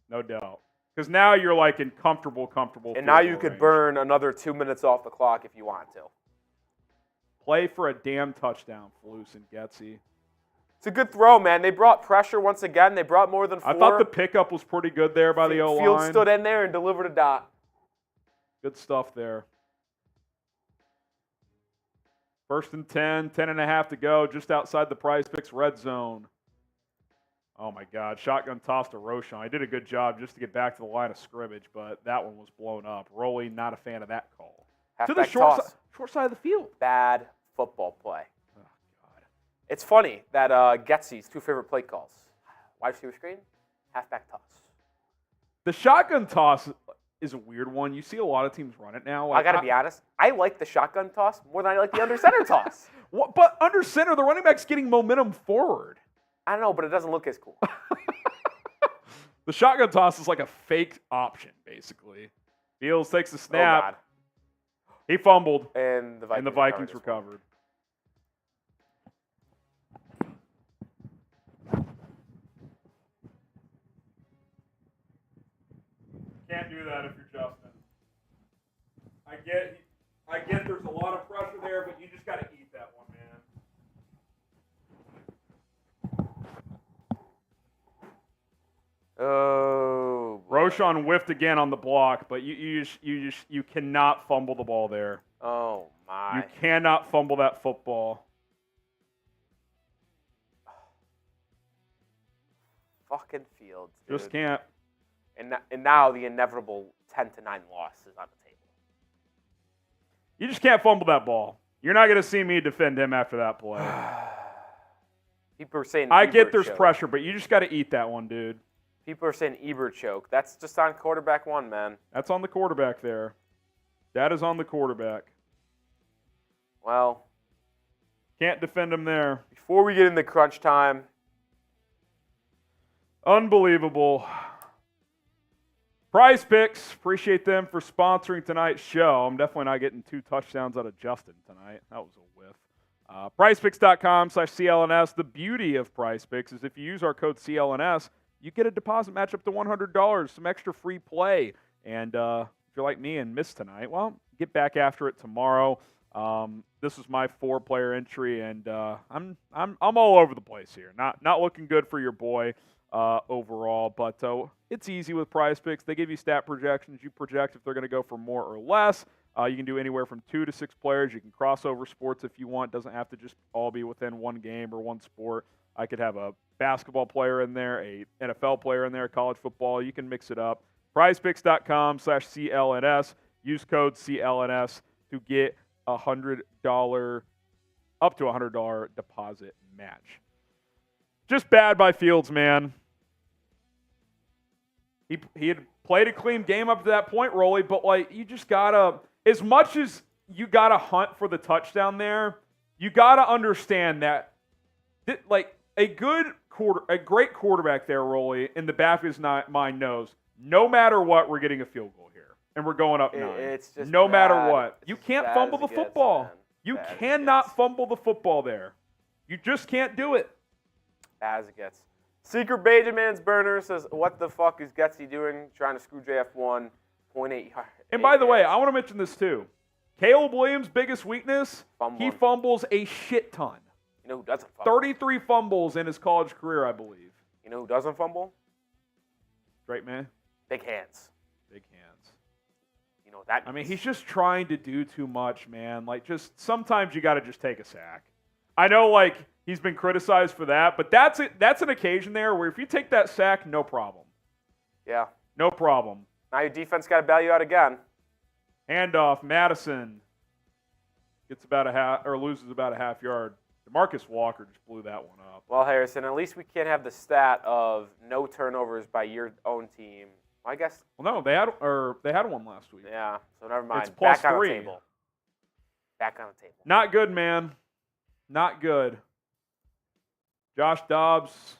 No doubt. Because now you're like in comfortable. And now you field could range. burn another 2 minutes off the clock if you want to. Play for a damn touchdown, Flus and Getsy. It's a good throw, man. They brought pressure once again. They brought more than 4. I thought the pickup was pretty good there by the O-line. Field stood in there and delivered a dot. Good stuff there. 1st and 10, 10.5 to go, just outside the Prize Picks red zone. Oh, my God. Shotgun toss to Roschon. He did a good job just to get back to the line of scrimmage, but that one was blown up. Roley, not a fan of that call. To the short side of the field. Bad football play. Oh, God. It's funny that Getsy's 2 favorite play calls. Wide receiver screen, halfback toss. The shotgun toss is a weird one. You see a lot of teams run it now. I got to be honest. I like the shotgun toss more than I like the under center toss. What, but under center, the running back's getting momentum forward. I don't know, but it doesn't look as cool. The shotgun toss is like a fake option, basically. Fields takes the snap. Oh, God. He fumbled, And the Vikings recovered. Can't do that if you're Justin. I get there's a lot of pressure there, but you just got to eat that one, man. Oh. Roschon whiffed again on the block, but you cannot fumble the ball there. Oh, my. You cannot fumble that football. Fucking Fields, dude. Just can't. And now the inevitable 10-9 loss is on the table. You just can't fumble that ball. You're not going to see me defend him after that play. People are saying I get Ebert there's choke. pressure, but you just got to eat that one, dude. People are saying Ebert choke. That's just on quarterback 1, man. That's on the quarterback there. That is on the quarterback. Well, Can't defend him there. before we get into crunch time, Unbelievable. Prize Picks, appreciate them for sponsoring tonight's show. I'm definitely not getting 2 touchdowns out of Justin tonight. That was a whiff. PrizePicks.com/CLNS. The beauty of Prize Picks is if you use our code CLNS, you get a deposit match up to $100, some extra free play. And if you're like me and missed tonight, well, get back after it tomorrow. This was my 4-player entry, and I'm all over the place here. Not looking good for your boy overall, but it's easy with Prize Picks. They give you stat projections. You project if they're going to go for more or less. You can do anywhere from 2 to 6 players. You can cross over sports if you want. It doesn't have to just all be within one game or one sport. I could have a basketball player in there, a NFL player in there, college football. You can mix it up. PrizePicks.com/CLNS. Use code CLNS to get up to $100 deposit match. Just bad by Fields, man. He had played a clean game up to that point, Rolly, but like you just gotta, as much as you gotta hunt for the touchdown there, you gotta understand that like a great quarterback there, Rolly, in the back of his mind knows no matter what, we're getting a field goal here. And we're going up 9. it's just no matter bad. what. It's You just can't bad fumble as the it gets, football. man. You Bad as it cannot gets. fumble the football there. You just can't do it. As it gets. Secret Benjamin's burner says, what the fuck is Getsy doing trying to screw JF1 0.8 yards? And by the way, I want to mention this too. Caleb Williams' biggest weakness, he fumbles a shit ton. You know who doesn't fumble? 33 fumbles in his college career, I believe. You know who doesn't fumble? Right, man? Big hands. Big hands. You know that. I mean, he's just trying to do too much, man. Like, just sometimes you got to just take a sack. I know, like, he's been criticized for that, but that's an occasion there where if you take that sack, no problem. Yeah. No problem. Now your defense got to bail you out again. Handoff, Mattison gets about a half, or loses about a half yard. DeMarcus Walker just blew that one up. Well, Harrison, at least we can't have the stat of no turnovers by your own team. Well, I guess. Well, no, they had one last week. Yeah, so never mind. It's plus Back on 3. the table. Back on the table. Not good, man. Not good. Josh Dobbs,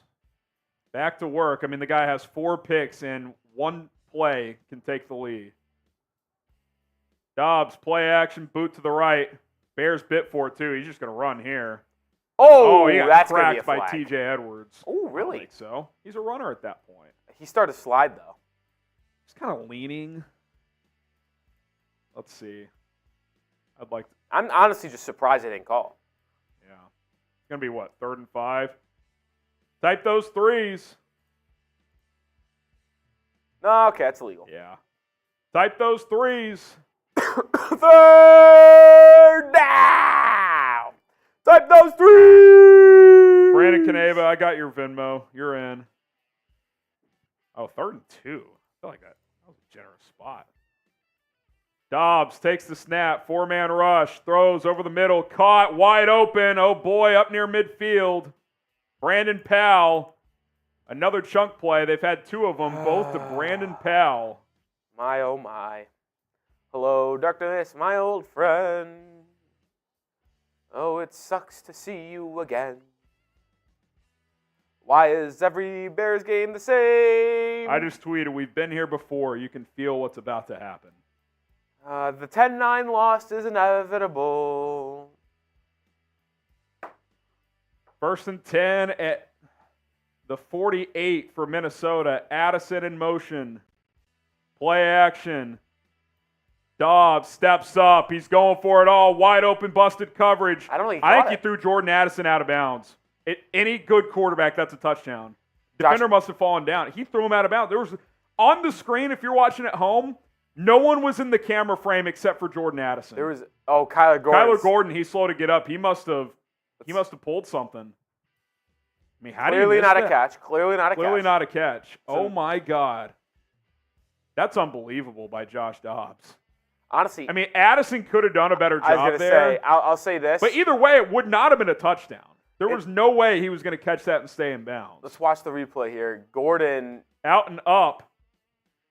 back to work. I mean, the guy has 4 picks and 1 play can take the lead. Dobbs, play action, boot to the right. Bears bit for it, too. He's just going to run here. Oh, he got that's going to be a cracked by flag. TJ Edwards. Oh, I really? think so. He's a runner at that point. He started to slide, though. He's kind of leaning. Let's see. I'd like to. I'm honestly just surprised they didn't call. Yeah. It's going to be what? 3rd and 5? Type those threes. No, okay, that's illegal. Yeah. Type those threes. 3rd down. Type those threes. Brandon Caneva, I got your Venmo. You're in. Oh, 3rd and 2. I feel like that was a generous spot. Dobbs takes the snap. 4-man rush. Throws over the middle. Caught. Wide open. Oh, boy. Up near midfield. Brandon Powell. Another chunk play. They've had 2 of them. Both to Brandon Powell. My, oh, my. Hello, darkness, my old friend. Oh, it sucks to see you again. Why is every Bears game the same? I just tweeted, we've been here before. You can feel what's about to happen. The 10-9 loss is inevitable. 1st and 10 at the 48 for Minnesota. Addison in motion. Play action. Dobbs steps up. He's going for it all. Wide open, busted coverage. I don't think I think he threw Jordan Addison out of bounds. Any good quarterback, that's a touchdown. Defender must have fallen down. He threw him out of bounds. There was on the screen, if you're watching at home, no one was in the camera frame except for Jordan Addison. There was Kyler Gordon. Kyler Gordon, he's slow to get up. He must have pulled something. I mean, how do you miss not that? a catch. Clearly not a catch. Clearly not a catch. Oh my God. That's unbelievable by Josh Dobbs. Honestly, I mean, Addison could have done a better job I was going to there. say, I'll say this. But either way, it would not have been a touchdown. There was no way he was going to catch that and stay in bounds. Let's watch the replay here. Gordon. Out and up.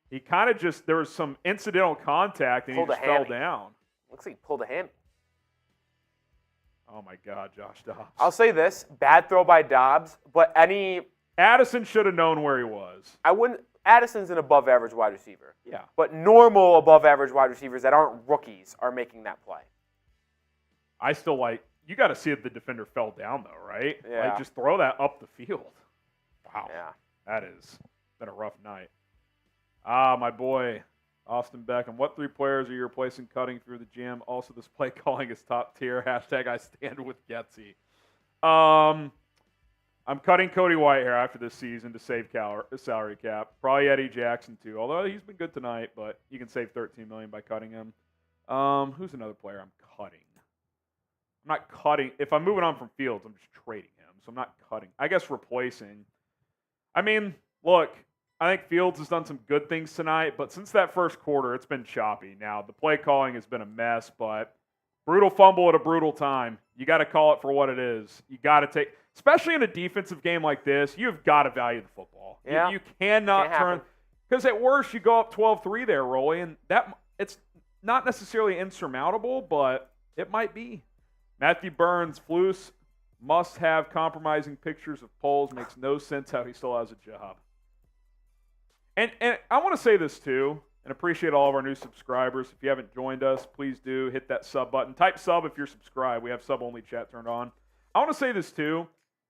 He kind of just, there was some incidental contact and he just fell down. Looks like he pulled a hammy. Oh my God, Josh Dobbs. I'll say this. Bad throw by Dobbs, but Addison should have known where he was. Addison's an above average wide receiver. Yeah. But normal above average wide receivers that aren't rookies are making that play. I still you got to see if the defender fell down though, right? Yeah. Just throw that up the field. Wow. Yeah. That has been a rough night. My boy, Austin Beckham. What 3 players are you replacing cutting through the gym? Also, this play calling is top tier. # I stand with Getsy. I'm cutting Cody Whitehair after this season to save salary cap. Probably Eddie Jackson too, although he's been good tonight, but you can save $13 million by cutting him. Who's another player I'm cutting? I'm not cutting. If I'm moving on from Fields, I'm just trading him. So I'm not cutting. I guess replacing. I mean, look, I think Fields has done some good things tonight, but since that first quarter, it's been choppy. Now, the play calling has been a mess, but brutal fumble at a brutal time. You got to call it for what it is. You got to take, especially in a defensive game like this, you've got to value the football. Yeah. You cannot turn, because at worst, you go up 12-3 there, Rolly, and it's not necessarily insurmountable, but it might be. Matthew Burns, Flus must have compromising pictures of polls. Makes no sense how he still has a job. And I want to say this too, and appreciate all of our new subscribers. If you haven't joined us, please do hit that sub button. Type sub if you're subscribed. We have sub-only chat turned on. I want to say this too.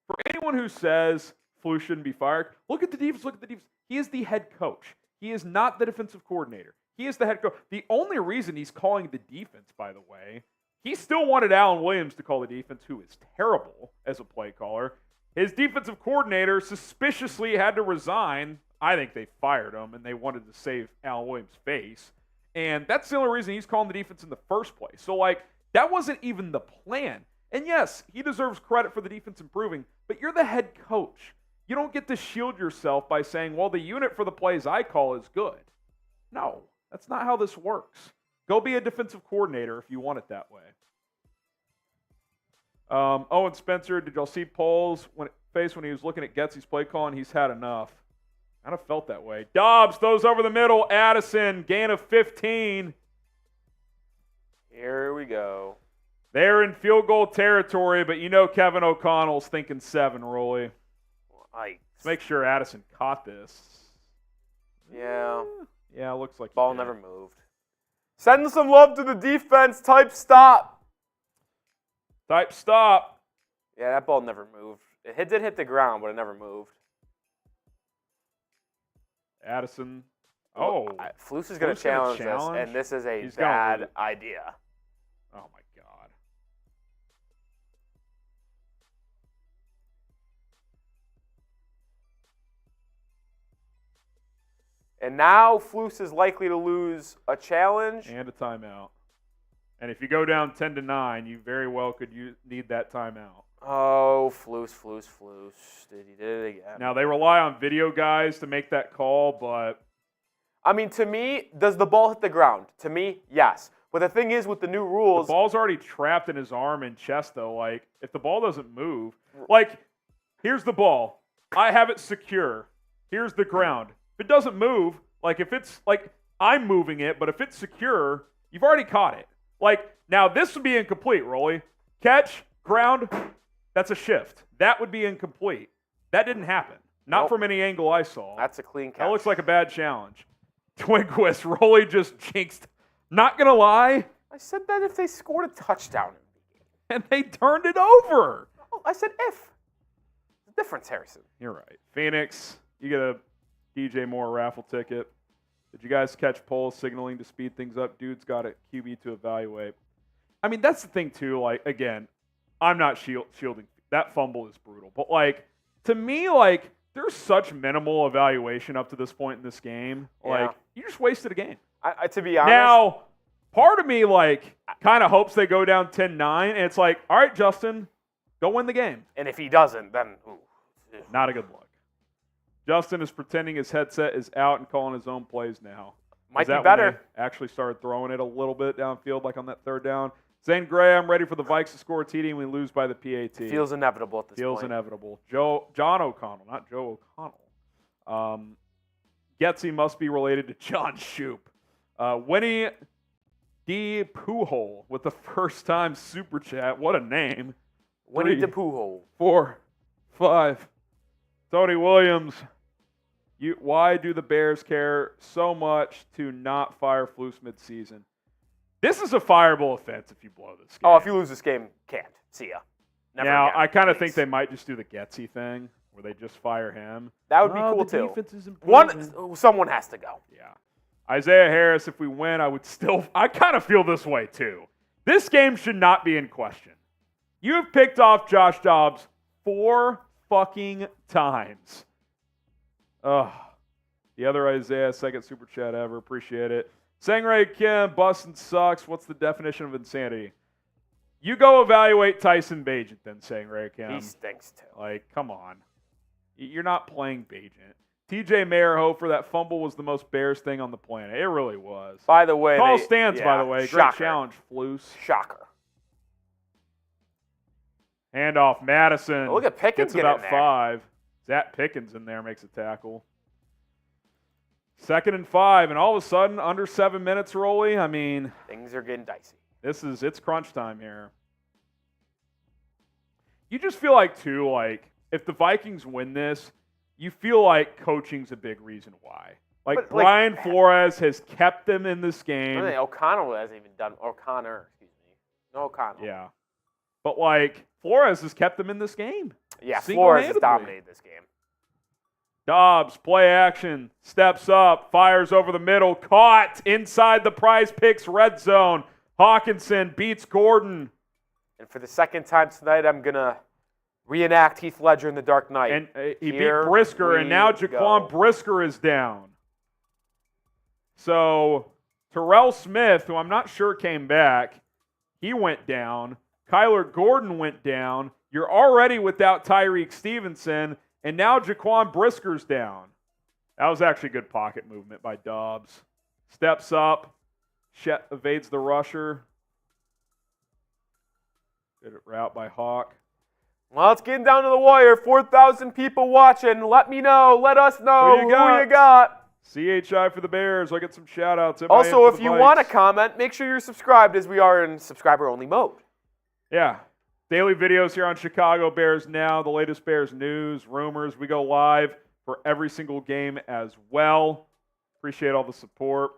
For anyone who says Flus shouldn't be fired, look at the defense. Look at the defense. He is the head coach. He is not the defensive coordinator. He is the head coach. The only reason he's calling the defense, by the way, he still wanted Alan Williams to call the defense, who is terrible as a play caller. His defensive coordinator suspiciously had to resign. I think they fired him, and they wanted to save Alan Williams' face. And that's the only reason he's calling the defense in the first place. So, that wasn't even the plan. And yes, he deserves credit for the defense improving, but you're the head coach. You don't get to shield yourself by saying, well, the unit for the plays I call is good. No, that's not how this works. Go be a defensive coordinator if you want it that way. Owen Spencer, did y'all see Poles' face when he was looking at Getsy's play calling? He's had enough. Kind of felt that way. Dobbs throws over the middle. Addison, gain of 15. Here we go. They're in field goal territory, but Kevin O'Connell's thinking 7, Rolly. Let's make sure Addison caught this. Yeah. Yeah, looks like ball never moved. Send some love to the defense. Type stop. Type stop. Yeah, that ball never moved. It did hit the ground, but it never moved. Addison. Oh. Flus is going to challenge this, and this is a bad idea. Oh, my God. And now Flus is likely to lose a challenge. And a timeout. And if you go down 10-9, you very well could need that timeout. Oh, Flus. He did it again. Now, they rely on video guys to make that call, but... I mean, to me, does the ball hit the ground? To me, yes. But the thing is, with the new rules... The ball's already trapped in his arm and chest, though. Like, if the ball doesn't move... Like, here's the ball. I have it secure. Here's the ground. If it doesn't move, like, if it's... Like, I'm moving it, but if it's secure, you've already caught it. Like, now this would be incomplete, Rolly. Catch, ground... That's a shift. That would be incomplete. That didn't happen. Not from any angle I saw. That's a clean catch. That looks like a bad challenge. Twinquist, Rolly just jinxed. Not going to lie. I said that if they scored a touchdown. And they turned it over. Oh, I said if. The difference, Harrison. You're right. Phoenix, you get a DJ Moore raffle ticket. Did you guys catch polls signaling to speed things up? Dude's got a QB to evaluate. I mean, that's the thing, too. Like, again, I'm not shielding. That fumble is brutal. But, like, to me, like, there's such minimal evaluation up to this point in this game. Yeah. Like, you just wasted a game. To be honest. Now, part of me, like, kind of hopes they go down 10-9, and it's like, all right, Justin, go win the game. And if he doesn't, then not a good look. Justin is pretending his headset is out and calling his own plays now. Might be better. Actually started throwing it a little bit downfield, like on that third down. Zane Gray, I'm ready for the Vikes to score a TD and we lose by the PAT. Feels inevitable at this point. Feels inevitable. John O'Connell, not Joe O'Connell. Getsy must be related to John Shoop. Winnie D. Poohole with the first-time super chat. What a name. Winnie the Poohole. 4, 5. Tony Williams. Why do the Bears care so much to not fire Flus midseason? This is a fireable offense if you blow this game. Oh, if you lose this game, can't. See ya. Never now, again, I kind of please. think they might just do the Getsy thing, where they just fire him. That would be cool, the too. Defense is important. Someone has to go. Yeah. Isaiah Harris, if we win, I kind of feel this way, too. This game should not be in question. You have picked off Josh Dobbs 4 fucking times. Ugh. The other Isaiah, second super chat ever. Appreciate it. Sangray Kim, Bustin' sucks. What's the definition of insanity? You go evaluate Tyson Bagent then, Sangray Kim. He stinks too. Like, come on. You're not playing Bagent. TJ Mayerhofer, that fumble was the most Bears thing on the planet. It really was. By the way, Call stands, by the way. Shocker. Great challenge, Flus. Shocker. Handoff, Mattison. Oh, look at Pickens gets get about in there. 5. Zach Pickens in there makes a tackle. 2nd and 5, and all of a sudden, under 7 minutes, Rolly. I mean, things are getting dicey. It's crunch time here. You just feel like, too, like, if the Vikings win this, you feel like coaching's a big reason why. Like, Brian Flores has kept them in this game. O'Connell hasn't even done. O'Connor, excuse me. No O'Connell. Yeah. But, like, Flores has kept them in this game. Yeah, Flores has dominated this game. Dobbs, play action, steps up, fires over the middle, caught inside the Prize Picks red zone. Hockenson beats Gordon. And for the second time tonight, I'm going to reenact Heath Ledger in The Dark Knight. And he beat Brisker, and now Jaquan Brisker is down. So Terrell Smith, who I'm not sure came back, he went down. Kyler Gordon went down. You're already without Tyreek Stevenson. And now Jaquan Brisker's down. That was actually good pocket movement by Dobbs. Steps up. Shet evades the rusher. Good route by Hawk. Well, it's getting down to the wire. 4,000 people watching. Let me know. Let us know who you got. CHI for the Bears. I'll get some shout-outs. Also, if you want to comment, make sure you're subscribed as we are in subscriber-only mode. Yeah. Daily videos here on Chicago Bears Now, the latest Bears news, rumors. We go live for every single game as well. Appreciate all the support.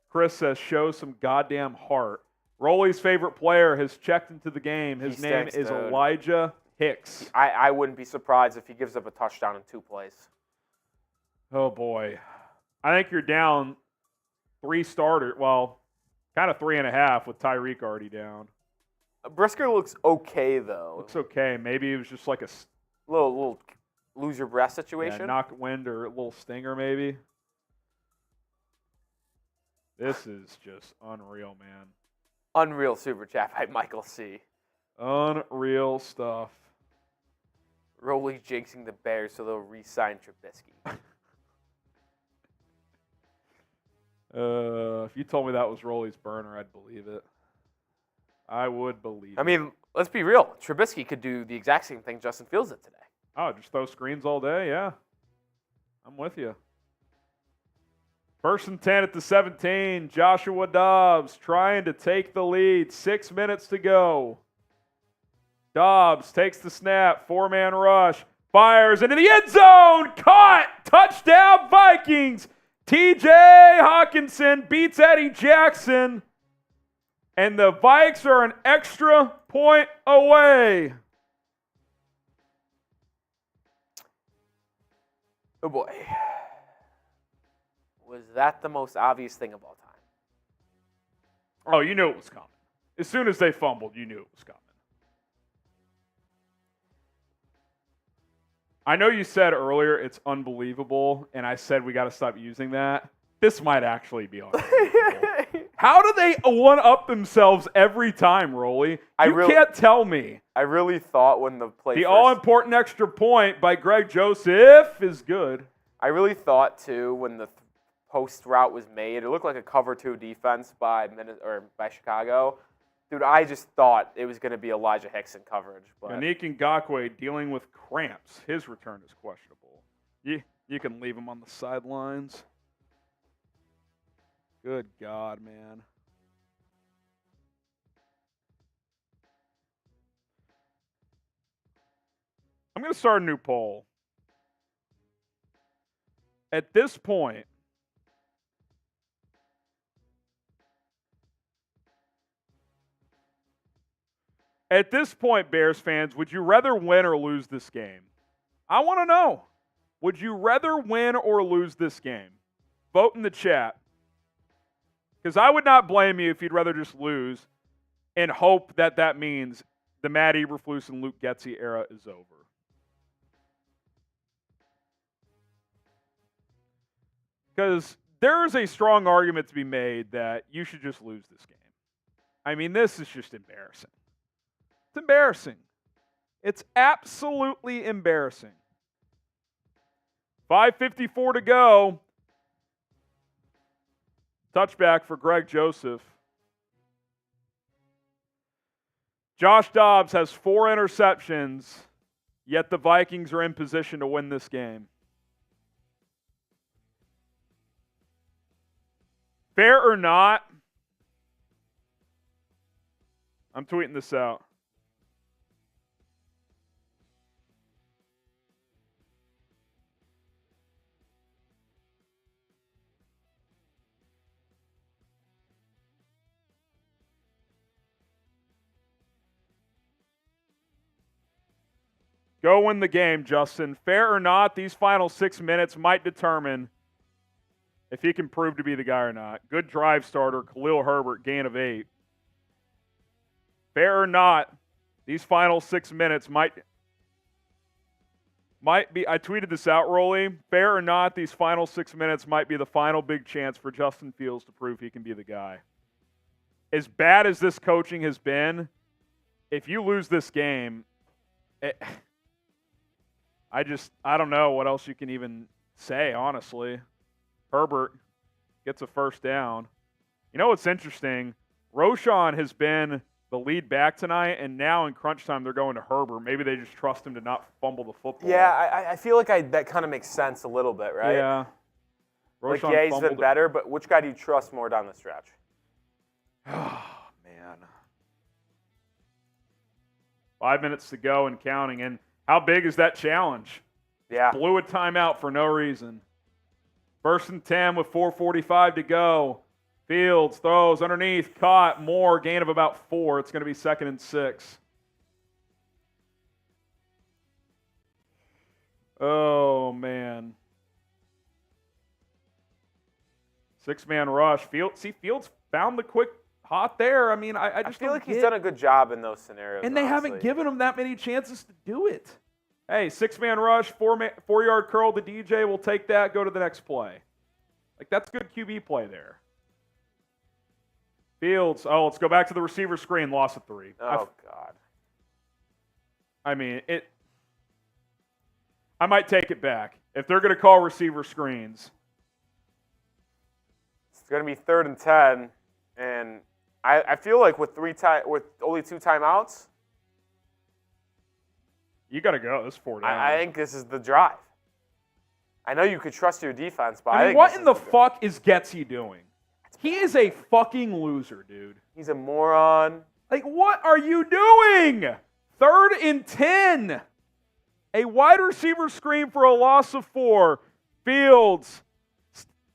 Chris says, show some goddamn heart. Rolly's favorite player has checked into the game. His name is Elijah Hicks. I wouldn't be surprised if he gives up a touchdown in 2 plays. Oh, boy. I think you're down 3 starters. Well, kind of 3.5 with Tyreek already down. Brisker looks okay, though. Looks okay. Maybe it was just like a little lose your breath situation. Yeah, knock wind or a little stinger, maybe. This is just unreal, man. Unreal super chat by Michael C. Unreal stuff. Roley jinxing the Bears so they'll re-sign Trubisky. If you told me that was Roley's burner, I'd believe it. I would believe it. I mean, let's be real. Trubisky could do the exact same thing Justin Fields did today. Oh, just throw screens all day? Yeah. I'm with you. 1st and 10 at the 17. Joshua Dobbs trying to take the lead. 6 minutes to go. Dobbs takes the snap. 4-man rush. Fires into the end zone. Caught. Touchdown Vikings. TJ Hockenson beats Eddie Jackson. And the Vikes are an extra point away. Oh, boy. Was that the most obvious thing of all time? Oh, you knew it was coming. As soon as they fumbled, you knew it was coming. I know you said earlier it's unbelievable, and I said we got to stop using that. This might actually be unbelievable. How do they one-up themselves every time, Roley? You can't tell me. I really thought when the play The all-important extra point by Greg Joseph is good. I really thought, too, when the post route was made, it looked like a cover 2 defense by Chicago. Dude, I just thought it was going to be Elijah Hickson coverage. But Yannick Ngakoue dealing with cramps. His return is questionable. You can leave him on the sidelines. Good God, man. I'm going to start a new poll. At this point, Bears fans, would you rather win or lose this game? I want to know. Would you rather win or lose this game? Vote in the chat. Because I would not blame you if you'd rather just lose and hope that that means the Matt Eberflus and Luke Getsy era is over. Because there is a strong argument to be made that you should just lose this game. I mean, this is just embarrassing. It's embarrassing. It's absolutely embarrassing. 5:54 to go. Touchback for Greg Joseph. Josh Dobbs has 4 interceptions, yet the Vikings are in position to win this game. Fair or not, I'm tweeting this out. Go win the game, Justin. Fair or not, these final 6 minutes might determine if he can prove to be the guy or not. Good drive starter, Khalil Herbert, gain of 8. Fair or not, these final 6 minutes might be, I tweeted this out, Roley. Fair or not, these final 6 minutes might be the final big chance for Justin Fields to prove he can be the guy. As bad as this coaching has been, if you lose this game, I don't know what else you can even say, honestly. Herbert gets a first down. You know what's interesting? Roschon has been the lead back tonight, and now in crunch time they're going to Herbert. Maybe they just trust him to not fumble the football. Yeah, I feel like that kind of makes sense a little bit, right? Yeah. Roschon he's been better, but which guy do you trust more down the stretch? Oh, man. 5 minutes to go and counting, and how big is that challenge? Yeah. Blew a timeout for no reason. 1st and 10 with 4:45 to go. Fields throws underneath, caught, more, gain of about 4. It's going to be 2nd and 6. Oh, man. 6-man rush. Fields found the quick hot there. I mean, I just feel like he's done a good job in those scenarios. And they haven't given him that many chances to do it. Hey, 6-man rush, 4-yard curl to DJ. We'll take that. Go to the next play. Like, that's good QB play there. Fields. Oh, let's go back to the receiver screen. Loss of 3. Oh, God. I mean, I might take it back. If they're going to call receiver screens. It's going to be 3rd and 10. And I feel like with only 2 timeouts, you got to go. This 4 down. I think this is the drive. I know you could trust your defense, but I mean, what in the fuck is Getsy doing? He is a fucking loser, dude. He's a moron. Like, what are you doing? 3rd and 10. A wide receiver screen for a loss of 4. Fields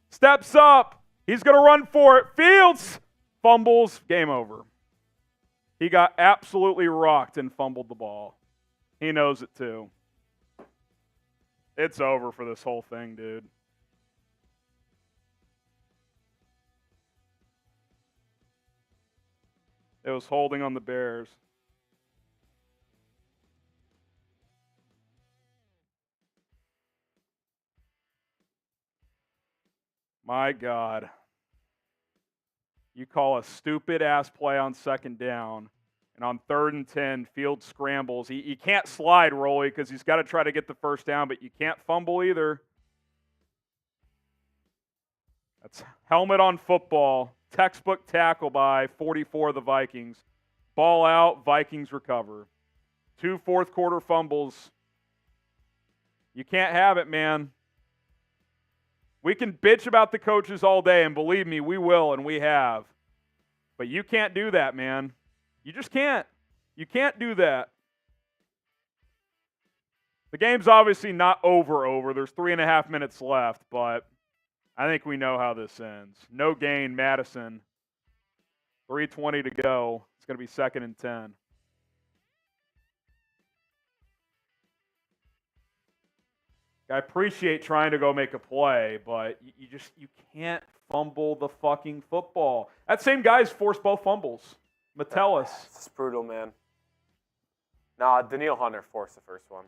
steps up. He's going to run for it. Fields fumbles. Game over. He got absolutely rocked and fumbled the ball. He knows it too. It's over for this whole thing, dude. It was holding on the Bears. My God. You call a stupid-ass play on 2nd down, and on 3rd and 10, Fields scrambles. He can't slide, Rolly, because he's got to try to get the 1st down, but you can't fumble either. That's helmet on football. Textbook tackle by 44 of the Vikings. Ball out, Vikings recover. 2 fourth-quarter fumbles. You can't have it, man. We can bitch about the coaches all day, and believe me, we will, and we have. But you can't do that, man. You just can't. You can't do that. The game's obviously not over. There's 3.5 minutes left, but I think we know how this ends. No gain, Mattison. 3:20 to go. It's going to be 2nd and 10. I appreciate trying to go make a play, but you can't fumble the fucking football. That same guy's forced both fumbles. Metellus. It's brutal, man. Nah, Danielle Hunter forced the first one.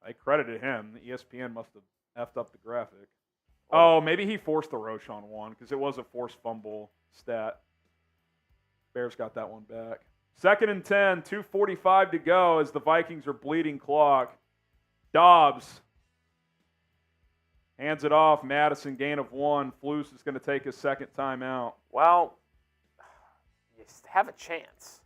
I credited him. The ESPN must have effed up the graphic. Oh, maybe he forced the Roschon one because it was a forced fumble stat. Bears got that one back. 2nd and 10, 2:45 to go as the Vikings are bleeding clock. Dobbs hands it off. Mattison, gain of 1. Flus is going to take his 2nd timeout. Well, you have a chance.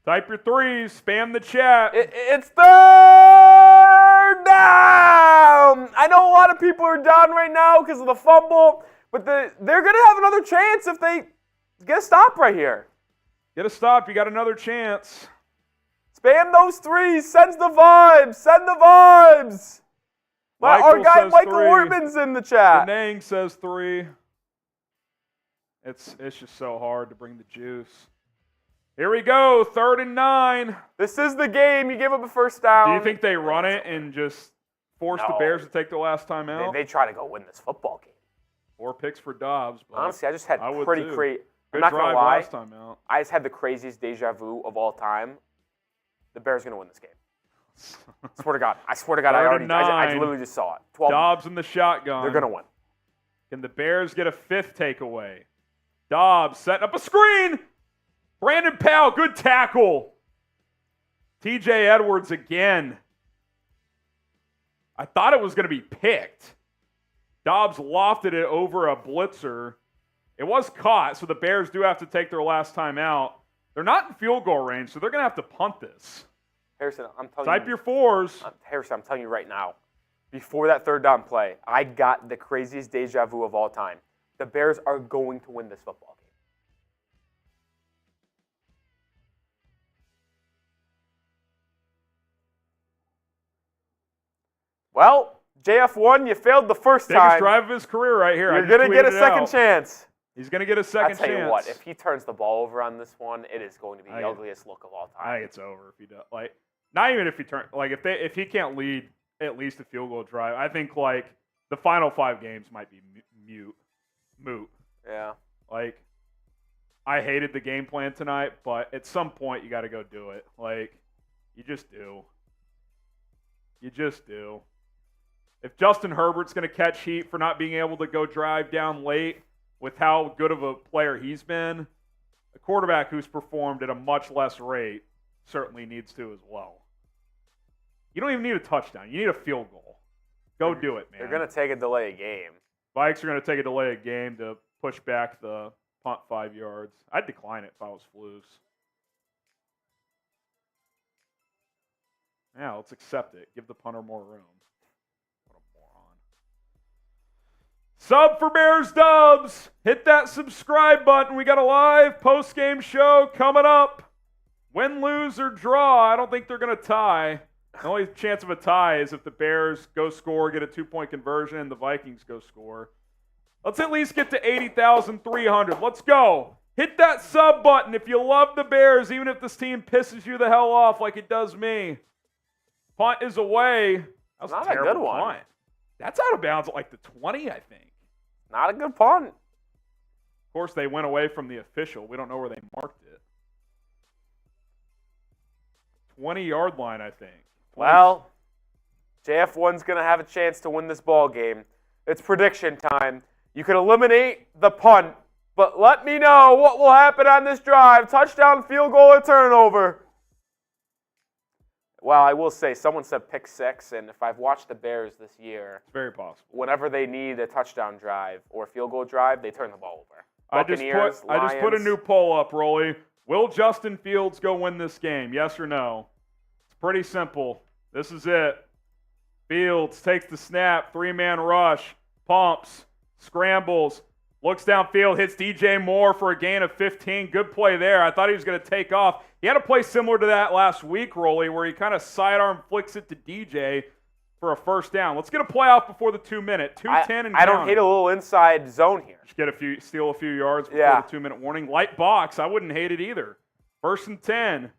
Type your 3s. Spam the chat. It's 3rd down. I know a lot of people are down right now because of the fumble, but they're going to have another chance if they get a stop right here. Get a stop. You got another chance. Spam those 3s. Send the vibes. Send the vibes. Our guy Michael 3. Ortman's in the chat. Denang says 3. It's just so hard to bring the juice. Here we go, 3rd and 9. This is the game. You give up a 1st down. Do you think they run it and just force the Bears to take their last time out? They try to go win this football game. 4 picks for Dobbs. But honestly, I just had pretty crazy. Good I'm not drive gonna lie. last time out. I just had the craziest deja vu of all time. The Bears are going to win this game. I swear to God. I literally just saw it. 12. Dobbs in the shotgun. They're going to win. Can the Bears get a 5th takeaway? Dobbs setting up a screen. Brandon Powell, good tackle. TJ Edwards again. I thought it was going to be picked. Dobbs lofted it over a blitzer. It was caught, so the Bears do have to take their last time out. They're not in field goal range, so they're going to have to punt this. Harrison, I'm telling you. Type your 4s. Harrison, I'm telling you right now. Before that 3rd down play, I got the craziest deja vu of all time. The Bears are going to win this football game. Well, JF1, you failed the first time. Biggest drive of his career right here. You're going to get a second chance. He's going to get a second chance. I'll tell you what, if he turns the ball over on this one, it is going to be the ugliest look of all time. I think it's over if he does. Like, not even if he turns. Like, if he can't lead at least a field goal drive, I think, like, the final 5 games might be moot. Yeah. Like, I hated the game plan tonight, but at some point you got to go do it. Like, you just do. You just do. If Justin Herbert's going to catch heat for not being able to go drive down late with how good of a player he's been, a quarterback who's performed at a much less rate certainly needs to as well. You don't even need a touchdown. You need a field goal. Go do it, man. They're going to take a delay game. Vikes are going to take a delay of game to push back the punt 5 yards. I'd decline it if I was Flus. Yeah, let's accept it. Give the punter more room. What a moron. Sub for Bears Dubs. Hit that subscribe button. We got a live post-game show coming up. Win, lose, or draw. I don't think they're going to tie. The only chance of a tie is if the Bears go score, get a 2-point conversion, and the Vikings go score. Let's at least get to 80,300. Let's go. Hit that sub button if you love the Bears, even if this team pisses you the hell off like it does me. Punt is away. That was Not a terrible a good one. punt. That's out of bounds at like the 20, I think. Not a good punt. Of course, they went away from the official. We don't know where they marked it. 20-yard line, I think. Well, JF1's going to have a chance to win this ball game. It's prediction time. You can eliminate the punt, but let me know what will happen on this drive. Touchdown, field goal, or turnover. Well, I will say, someone said pick 6, and if I've watched the Bears this year, It's very possible. whenever they need a touchdown drive or a field goal drive, they turn the ball over. I just put a new poll up, Rolly. Will Justin Fields go win this game? Yes or no? It's pretty simple. This is it. Fields takes the snap, 3-man rush, pumps, scrambles, looks downfield, hits DJ Moore for a gain of 15. Good play there. I thought he was going to take off. He had a play similar to that last week, Rolly, where he kind of sidearm flicks it to DJ for a first down. Let's get a play off before the 2-minute. 2:10 and I don't hate a little inside zone here. Just steal a few yards before the 2-minute warning. Light box, I wouldn't hate it either. 1st and 10.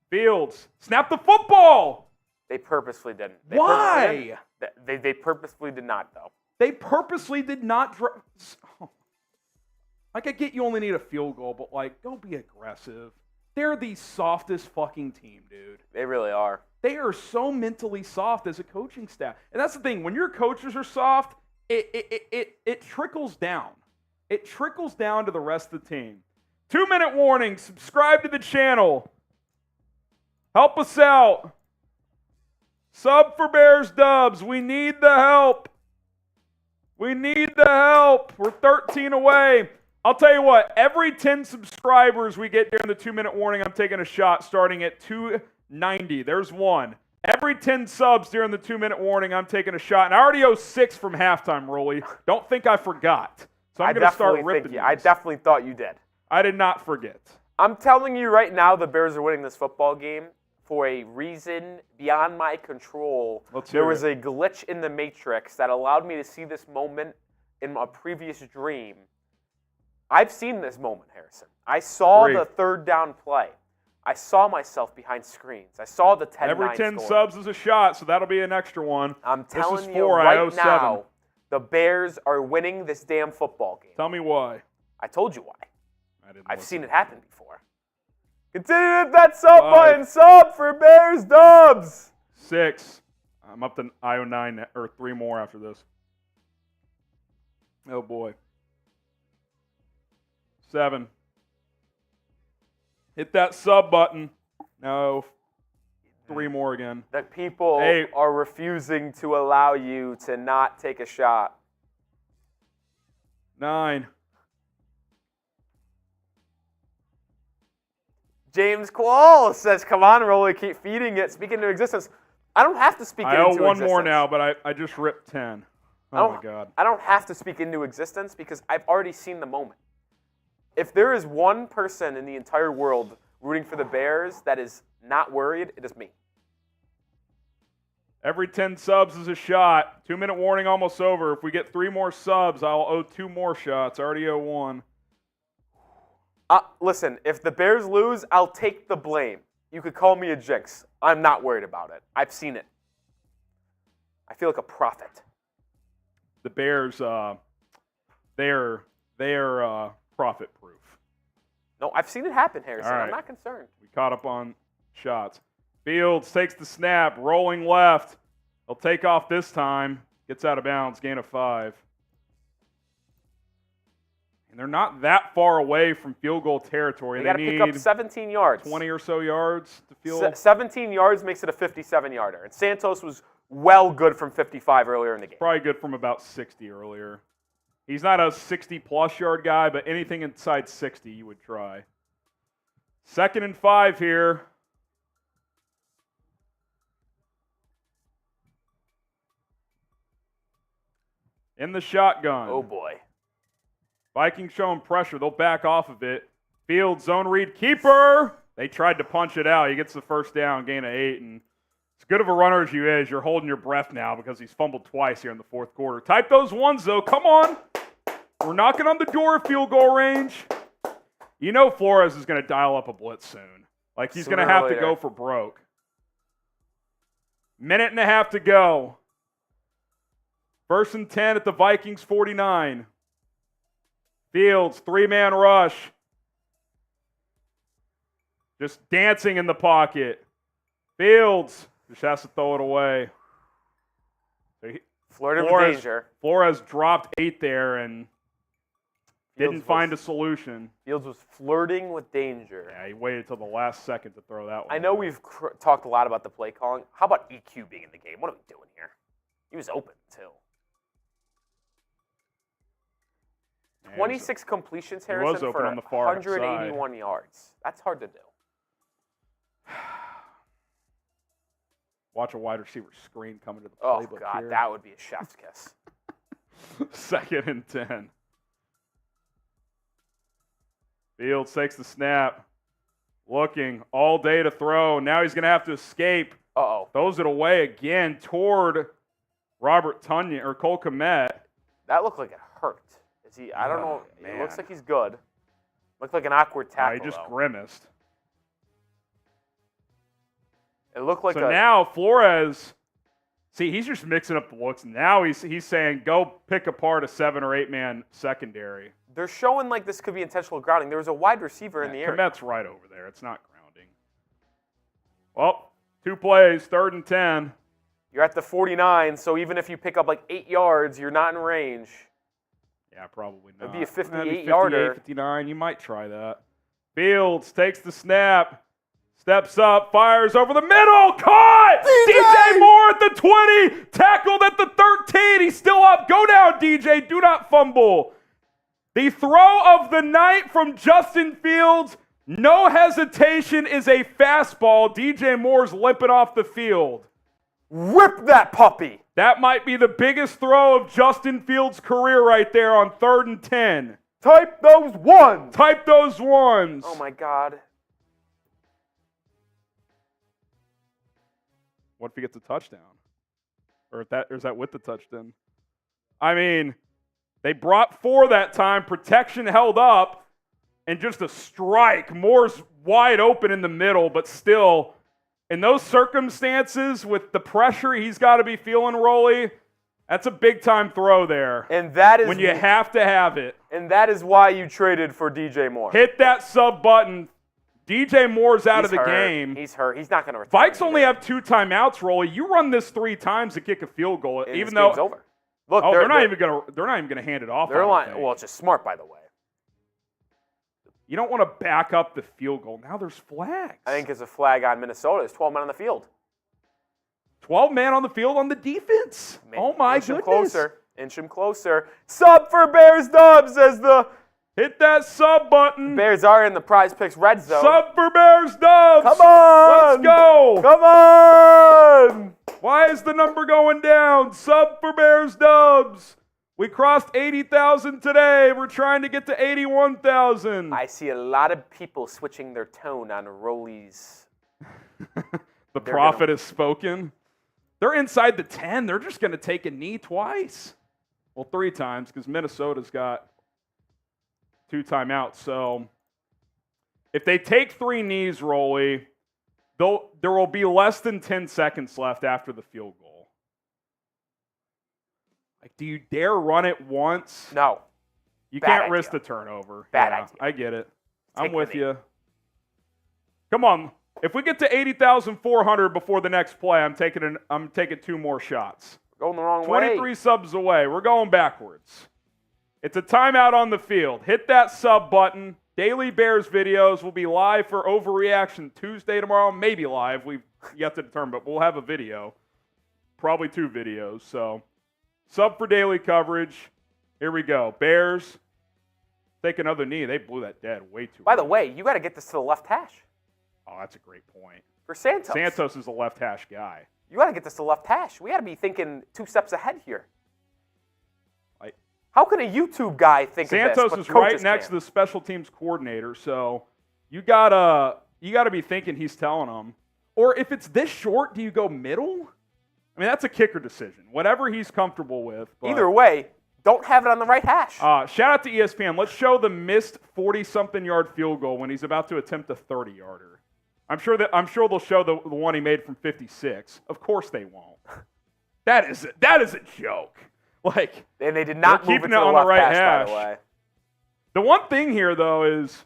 Fields, snap the football. They purposely didn't. Why? They purposefully did not, though. They purposely did not. Like, I get you only need a field goal, but, like, go be aggressive. They're the softest fucking team, dude. They really are. They are so mentally soft as a coaching staff. And that's the thing. When your coaches are soft, it trickles down. It trickles down to the rest of the team. 2-minute warning. Subscribe to the channel. Help us out. Sub for Bears Dubs. We need the help. We need the help. We're 13 away. I'll tell you what. Every 10 subscribers we get during the 2-minute warning, I'm taking a shot starting at 290. There's one. Every 10 subs during the 2-minute warning, I'm taking a shot. And I already owe 6 from halftime, Rolly. Don't think I forgot. So I'm going to start ripping these. I definitely thought you did. I did not forget. I'm telling you right now, the Bears are winning this football game for a reason beyond my control. There was a glitch in the Matrix that allowed me to see this moment in a previous dream. I've seen this moment, Harrison. I saw the 3rd down play. I saw myself behind screens. I saw the 10-9 Every 10 score. subs is a shot, so that'll be an extra one. I'm telling this is you 4, right now, the Bears are winning this damn football game. Tell me why. I told you why. I've seen it happen before. Continue to hit that sub button. Sub for Bears Dubs. 6. I'm up to IO 9 or 3 more after this. Oh boy. 7. Hit that sub button. No. 3 more again. The people are refusing to allow you to not take a shot. 9. James Quall says, come on, Rolly, keep feeding it. Speak into existence. I don't have to speak into existence. I owe 1 more now, but I just ripped 10. Oh, my God. I don't have to speak into existence because I've already seen the moment. If there is one person in the entire world rooting for the Bears that is not worried, it is me. Every 10 subs is a shot. 2-minute warning almost over. If we get 3 more subs, I'll owe 2 more shots. I already owe 1. Listen, if the Bears lose, I'll take the blame. You could call me a jinx. I'm not worried about it. I've seen it. I feel like a prophet. the Bears, they're profit proof. No, I've seen it happen, Harrison. All right. I'm not concerned. We caught up on shots. Fields takes the snap, rolling left. He'll take off this time. Gets out of bounds, gain of 5. And they're not that far away from field goal territory. They got to pick up 17 yards. 20 or so yards to field. 17 yards makes it a 57-yarder. And Santos was well good from 55 earlier in the game. Probably good from about 60 earlier. He's not a 60-plus yard guy, but anything inside 60 you would try. 2nd and 5 here. In the shotgun. Oh, boy. Vikings showing pressure. They'll back off of it. Field zone read keeper. They tried to punch it out. He gets the first down, gain of 8. And as good of a runner as you is, you're holding your breath now because he's fumbled twice here in the 4th quarter. Type those ones, though. Come on. We're knocking on the door of field goal range. You know Flores is going to dial up a blitz soon. Like he's going to have to go for broke. Minute and a half to go. 1st and 10 at the Vikings 49. Fields, 3-man rush. Just dancing in the pocket. Fields just has to throw it away. Flirting with danger. Flores dropped 8 there and didn't find a solution. Fields was flirting with danger. Yeah, he waited till the last second to throw that one. I know we've talked a lot about the play calling. How about EQ being in the game? What are we doing here? He was open, too. 26 completions, Harrison, for on the far 181 yards. That's hard to do. Watch a wide receiver screen coming to the Oh, playbook God, here. that would be a chef's kiss. 2nd and 10. Fields takes the snap. Looking all day to throw. Now he's going to have to escape. Uh-oh. Throws it away again toward Robert Tonyan or Cole Kmet. That looked like it hurt. Is he? I don't know. Man. It looks like he's good. Looked like an awkward tackle, He just though. grimaced. It looked like So now Flores, see, he's just mixing up the looks. Now he's saying, go pick apart a 7 or 8 man secondary. They're showing like this could be intentional grounding. There was a wide receiver in the area. Kmet's right over there. It's not grounding. Well, 2 plays, 3rd and 10. You're at the 49, so even if you pick up like 8 yards, you're not in range. Yeah, probably not. It'd be a 58, 58-yarder. 59. You might try that. Fields takes the snap. Steps up, fires over the middle, caught! DJ Moore at the 20, tackled at the 13. He's still up. Go down, DJ. Do not fumble. The throw of the night from Justin Fields. No hesitation is a fastball. DJ Moore's limping off the field. Rip that puppy. That might be the biggest throw of Justin Fields' career right there on 3rd and 10. Type those ones. Type those ones. Oh, my God. What if he gets a touchdown? Or is that with the touchdown? I mean, they brought 4 that time. Protection held up. And just a strike. Moore's wide open in the middle, but still, in those circumstances, with the pressure he's got to be feeling, Rolly, that's a big-time throw there. And that is when you have to have it. And that is why you traded for DJ Moore. Hit that sub button. DJ Moore's out of the game. He's hurt. He's not going to return. Vikes only have 2 timeouts, Rolly. You run this 3 times to kick a field goal, And even this game's though over. Look, they're not even gonna hand it off. They're lying. Well, it's just smart, by the way. You don't want to back up the field goal. Now there's flags. I think it's a flag on Minnesota. There's 12 men on the field. 12 man on the field on the defense. Oh my Inch him goodness! closer. Inch him closer. Sub for Bears Dobbs as the Hit that sub button. Bears are in the Prize Picks red zone. Sub for Bears Dobbs. Come on. Let's go. Come on. Why is the number going down? Sub for Bears Dobbs. We crossed 80,000 today. We're trying to get to 81,000. I see a lot of people switching their tone on Rollies. The prophet has spoken. They're inside the 10. They're just going to take a knee twice. Well, 3 times because Minnesota's got 2 timeouts. So if they take 3 knees, Rolly, there will be less than 10 seconds left after the field goal. Like, do you dare run it once? No. You Bad can't risk the idea. turnover. Bad Yeah, idea. I get it. Take I'm with the knee. you. Come on. If we get to 80,400 before the next play, I'm taking 2 more shots. Going the wrong 23 way. subs away. We're going backwards. It's a timeout on the field. Hit that sub button. Daily Bears videos will be live for Overreaction Tuesday tomorrow. Maybe live. We've yet to determine, but we'll have a video. Probably 2 videos. So, sub for daily coverage. Here we go. Bears take another knee. They blew that dead way too By the early. way, you got to get this to the left hash Oh, that's a great point. for Santos. Santos is a left hash guy. You got to get this to left hash. We got to be thinking 2 steps ahead here. Like, How can a YouTube guy think Santos of this? is right next to the special teams coordinator, so you gotta be thinking he's telling them. Or if it's this short, do you go middle? I mean, that's a kicker decision. Whatever he's comfortable with. But, Either way, don't have it on the right hash. shout out to ESPN. Let's show the missed 40-something yard field goal when he's about to attempt a 30-yarder. I'm sure they'll show the one he made from 56. Of course they won't. That is a joke. Like, And they did not they're move it to keeping it the on the left right hash, by hash. the way. the one thing here though is,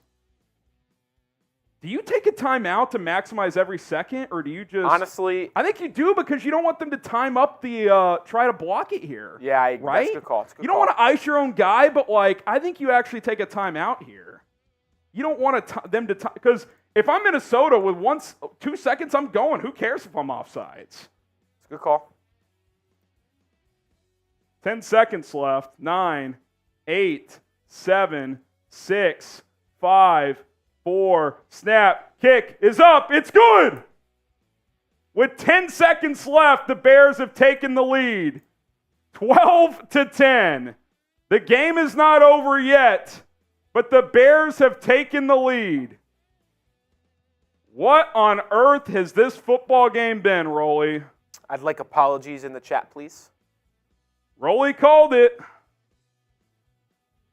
do you take a timeout to maximize every second, or do you just? Honestly, I think you do because you don't want them to time up the try to block it here. yeah, right. that's a good call. It's a good You don't call. want to ice your own guy, but like I think you actually take a timeout here. You don't want them to because if I'm Minnesota with 2 seconds, I'm going. Who cares if I'm offsides? It's a good call. 10 seconds left. 9, 8, 7, 6, 5, 4. Snap. Kick is up. It's good. With 10 seconds left, the Bears have taken the lead. 12-10. The game is not over yet, but the Bears have taken the lead. What on earth has this football game been, Rolly? I'd like apologies in the chat, please. Rolly called it.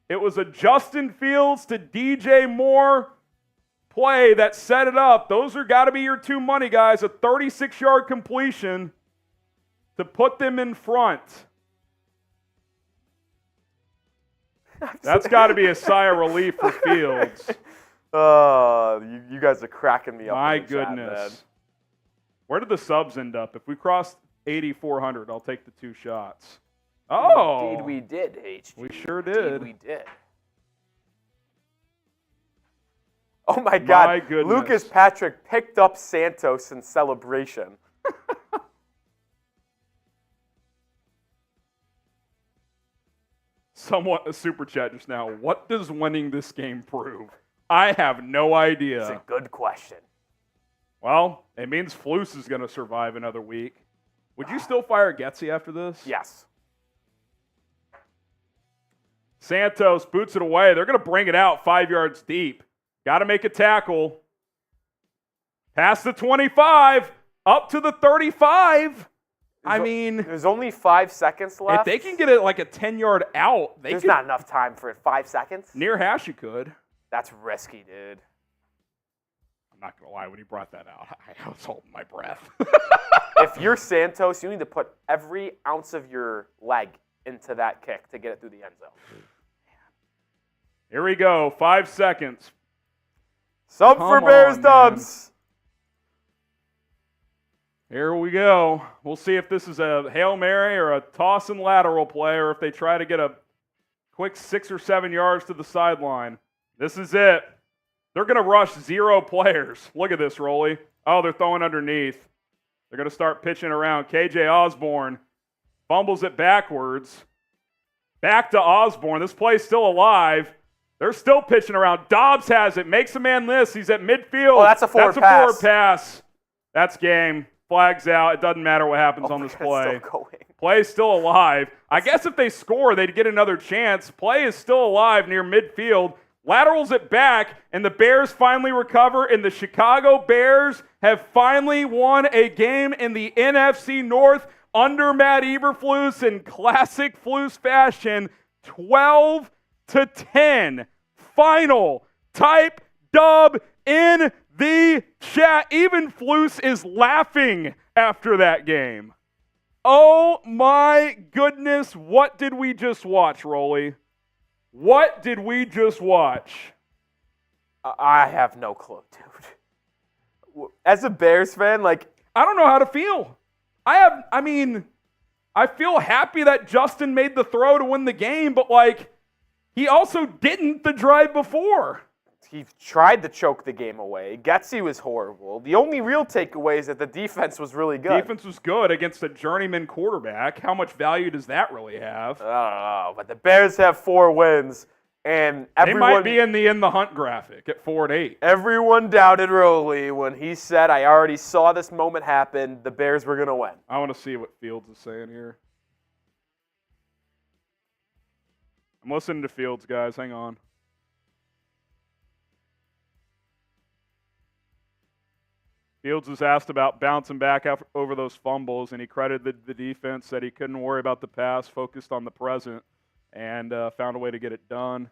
It was a Justin Fields to DJ Moore play that set it up. Those are got to be your 2 money guys. A 36-yard completion to put them in front. That's got to be a sigh of relief for Fields. You guys are cracking me up. My in the chat, goodness. man. Where did the subs end up? If we crossed 8,400, I'll take the 2 shots. Oh. Indeed we did, HG. We sure Indeed did. we did. Oh my God. My goodness. Lucas Patrick picked up Santos in celebration. Somewhat a super chat just now. What does winning this game prove? I have no idea. It's a good question. Well, it means Flus is going to survive another week. Would you still fire Getsy after this? Yes. Santos boots it away. They're going to bring it out 5 yards deep. Got to make a tackle. Past the 25, up to the 35. There's only 5 seconds left. If they can get it like a 10-yard out, There's not enough time for it. 5 seconds? Near hash you could. That's risky, dude. I'm not going to lie. When he brought that out, I was holding my breath. If you're Santos, you need to put every ounce of your leg into that kick to get it through the end zone. Here we go. 5 seconds. Sub for Come Bears on, Dubs. Here we go. We'll see if this is a Hail Mary or a toss and lateral play, or if they try to get a quick 6 or 7 yards to the sideline. This is it. They're going to rush 0 players. Look at this, Rolly. Oh, they're throwing underneath. They're going to start pitching around. KJ Osborne fumbles it backwards. Back to Osborne. This play's still alive. They're still pitching around. Dobbs has it. Makes a man miss. He's at midfield. Oh, that's a forward pass. Forward pass. That's game. Flags out. It doesn't matter what happens on this play. Still going. Play is still alive. I guess if they score, they'd get another chance. Play is still alive near midfield. Laterals it back, and the Bears finally recover, and the Chicago Bears have finally won a game in the NFC North under Matt Eberflus in classic Flus fashion, 12-10. Final. Type dub in the chat. Even Flus is laughing after that game. Oh my goodness, what did we just watch, Rolly? What did we just watch? I have no clue, dude. As a Bears fan, like, I don't know how to feel. I feel happy that Justin made the throw to win the game, but like, he also didn't the drive before. he tried to choke the game away. Getsy was horrible. The only real takeaway is that the defense was really good. Defense was good against a journeyman quarterback. How much value does that really have? I don't know, but the Bears have 4 wins, and everyone They might be in the hunt graphic at 4-8. Everyone doubted Rowley when he said, "I already saw this moment happen. The Bears were going to win." I want to see what Fields is saying here. I'm listening to Fields, guys. Hang on. Fields was asked about bouncing back over those fumbles, and he credited the defense, said he couldn't worry about the past, focused on the present, and found a way to get it done.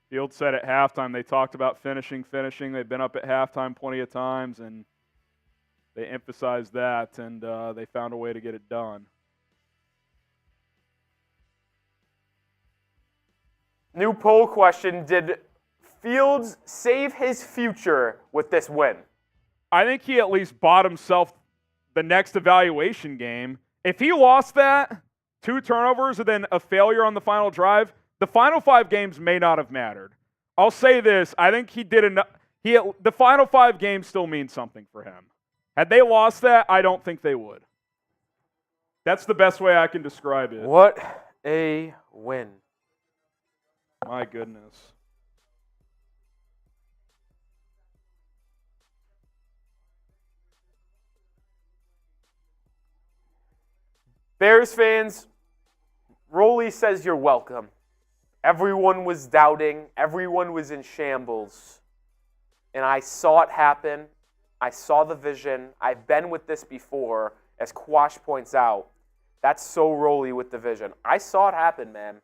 Fields said at halftime they talked about finishing. They've been up at halftime plenty of times, and they emphasized that, and they found a way to get it done. New poll question: did Fields save his future with this win? I think he at least bought himself the next evaluation game. If he lost that, 2 turnovers and then a failure on the final drive, the final 5 games may not have mattered. I'll say this: I think he did enough. The final 5 games still mean something for him. Had they lost that, I don't think they would. That's the best way I can describe it. What a win. My goodness. Bears fans, Rowley says you're welcome. Everyone was doubting. Everyone was in shambles. And I saw it happen. I saw the vision. I've been with this before, as Quash points out. That's so Rowley with the vision. I saw it happen, man.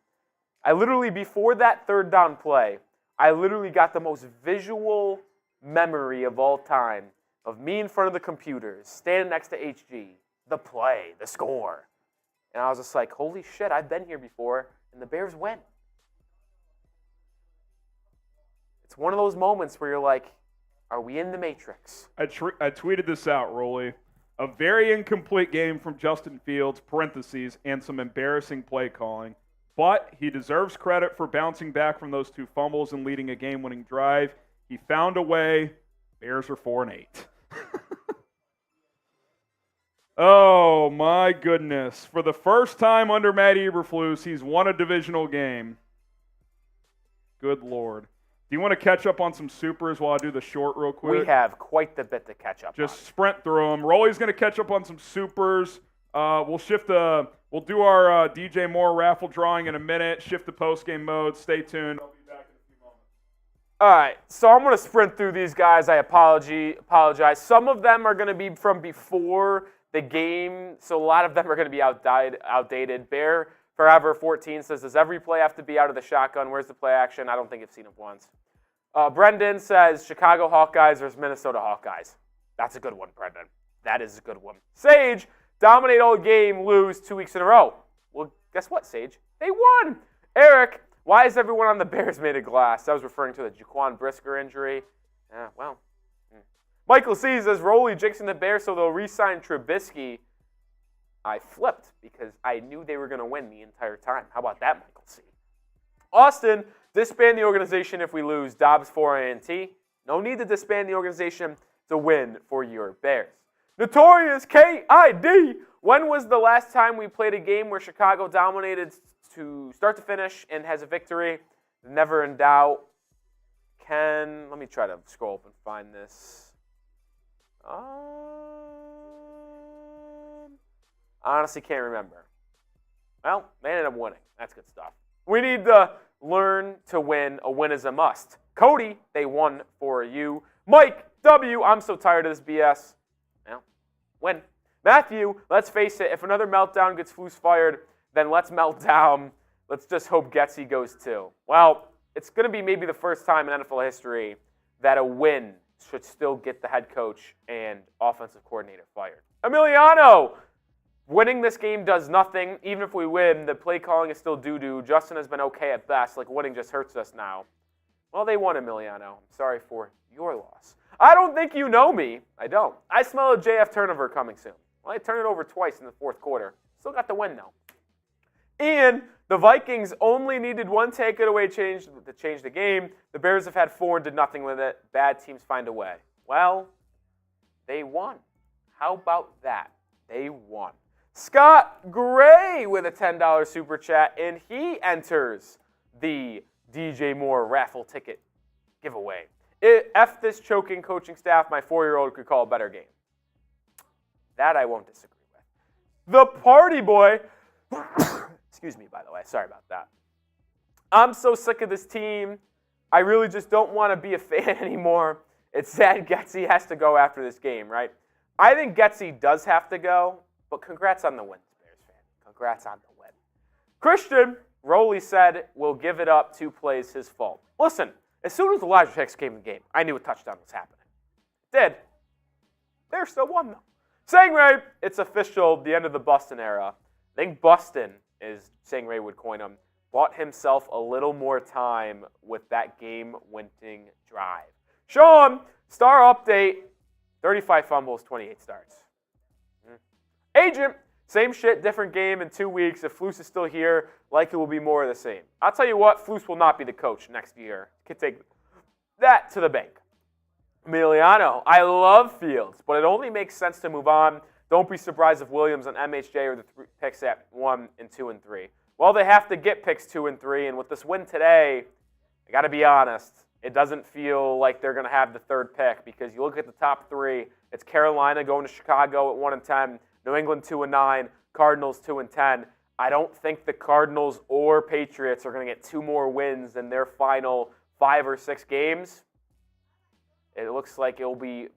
I literally, before that 3rd down play, I literally got the most visual memory of all time of me in front of the computers, standing next to HG, the play, the score. And I was just like, holy shit, I've been here before, and the Bears win. It's one of those moments where you're like, are we in the Matrix? I tweeted this out, Rolly. A very incomplete game from Justin Fields, parentheses, and some embarrassing play calling. But he deserves credit for bouncing back from those 2 fumbles and leading a game-winning drive. He found a way. Bears are 4-8. Oh, my goodness. For the first time under Matt Eberflus, he's won a divisional game. Good Lord. Do you want to catch up on some supers while I do the short real quick? We have quite the bit to catch up on. Just sprint through them. Rolly's going to catch up on some supers. We'll do our DJ Moore raffle drawing in a minute. Shift to post-game mode. Stay tuned. I'll be back in a few moments. All right, so I'm going to sprint through these guys. I apologize. Some of them are going to be from before the game, so a lot of them are going to be outdated. Bear Forever 14 says, does every play have to be out of the shotgun? Where's the play action? I don't think I've seen it once. Brendan says, Chicago Hawkeyes versus Minnesota Hawkeyes. That's a good one, Brendan. That is a good one. Sage, dominate all game, lose 2 weeks in a row. Well, guess what, Sage? They won. Eric, why is everyone on the Bears made of glass? I was referring to the Jaquan Brisker injury. Michael C says, Rowley jinxing the Bears so they'll re-sign Trubisky. I flipped because I knew they were going to win the entire time. How about that, Michael C? Austin, disband the organization if we lose. Dobbs 4 INT. No need to disband the organization to win for your Bears. Notorious KID. When was the last time we played a game where Chicago dominated to start to finish and has a victory? Never in doubt. Let me try to scroll up and find this. Honestly can't remember. Well, they ended up winning. That's good stuff. We need to learn to win. A win is a must. Cody, they won for you. Mike W, I'm so tired of this BS. Well, win. Matthew, let's face it, if another meltdown gets Flus fired, then let's melt down. Let's just hope Getsy goes too. Well, it's going to be maybe the first time in NFL history that a win should still get the head coach and offensive coordinator fired. Emiliano! Winning this game does nothing. Even if we win, the play calling is still doo-doo. Justin has been okay at best. Like, winning just hurts us now. Well, they won, Emiliano. I'm sorry for your loss. I don't think you know me. I don't. I smell a JF turnover coming soon. Well, I turned it over twice in the fourth quarter. Still got the win, though. And the Vikings only needed one takeaway change to change the game. The Bears have had 4 and did nothing with it. Bad teams find a way. Well, they won. How about that? They won. Scott Gray with a $10 super chat, and he enters the DJ Moore raffle ticket giveaway. F this choking coaching staff, my 4-year-old could call a better game. That I won't disagree with. The party boy, excuse me, by the way, sorry about that. I'm so sick of this team. I really just don't want to be a fan anymore. It's sad Getsy has to go after this game, right? I think Getsy does have to go. But congrats on the win, Bears fan. Congrats on the win. Christian Rowley said, we'll give it up 2 plays, his fault. Listen, as soon as Elijah Hicks came in the game, I knew a touchdown was happening. Did. Bears still won, though. Sangray, it's official, the end of the Buston era. I think Buston, as Sangray would coin him, bought himself a little more time with that game-winning drive. Sean, star update, 35 fumbles, 28 starts. Agent, same shit, different game in 2 weeks. If Flus is still here, likely will be more of the same. I'll tell you what, Flus will not be the coach next year. Can take that to the bank. Emiliano, I love Fields, but it only makes sense to move on. Don't be surprised if Williams and MHJ are the picks at 1 and 2 and 3. Well, they have to get picks 2 and 3, and with this win today, I got to be honest, it doesn't feel like they're going to have the 3rd pick because you look at the top 3, it's Carolina going to Chicago at 1 and 10. New England 2 and 9, Cardinals 2 and 10. I don't think the Cardinals or Patriots are going to get 2 more wins in their final 5 or 6 games. It looks like it'll be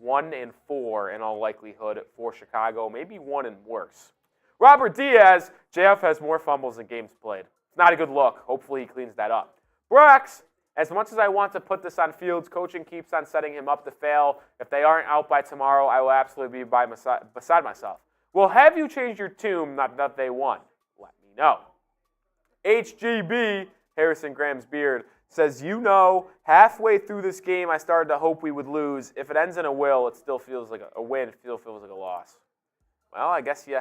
1 and 4 in all likelihood for Chicago, maybe 1 and worse. Robert Diaz, JF has more fumbles than games played. It's not a good look. Hopefully he cleans that up. Brax, as much as I want to put this on Fields, coaching keeps on setting him up to fail. If they aren't out by tomorrow, I will absolutely be beside myself. Well, have you changed your tune, not that they won? Let me know. HGB, Harrison Graham's beard, says, halfway through this game, I started to hope we would lose. If it ends in a will, it still feels like a win. It still feels like a loss. Well, I guess you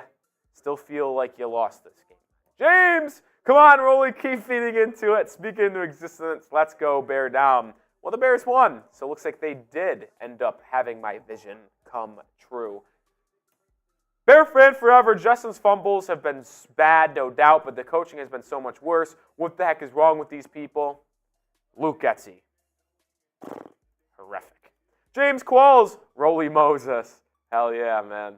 still feel like you lost this game. James! Come on, Rolly, keep feeding into it. Speak into existence. Let's go, Bear down. Well, the Bears won, so it looks like they did end up having my vision come true. Bear fan forever. Justin's fumbles have been bad, no doubt, but the coaching has been so much worse. What the heck is wrong with these people? Luke Getsy. Horrific. James Qualls. Rolly Moses. Hell yeah, man.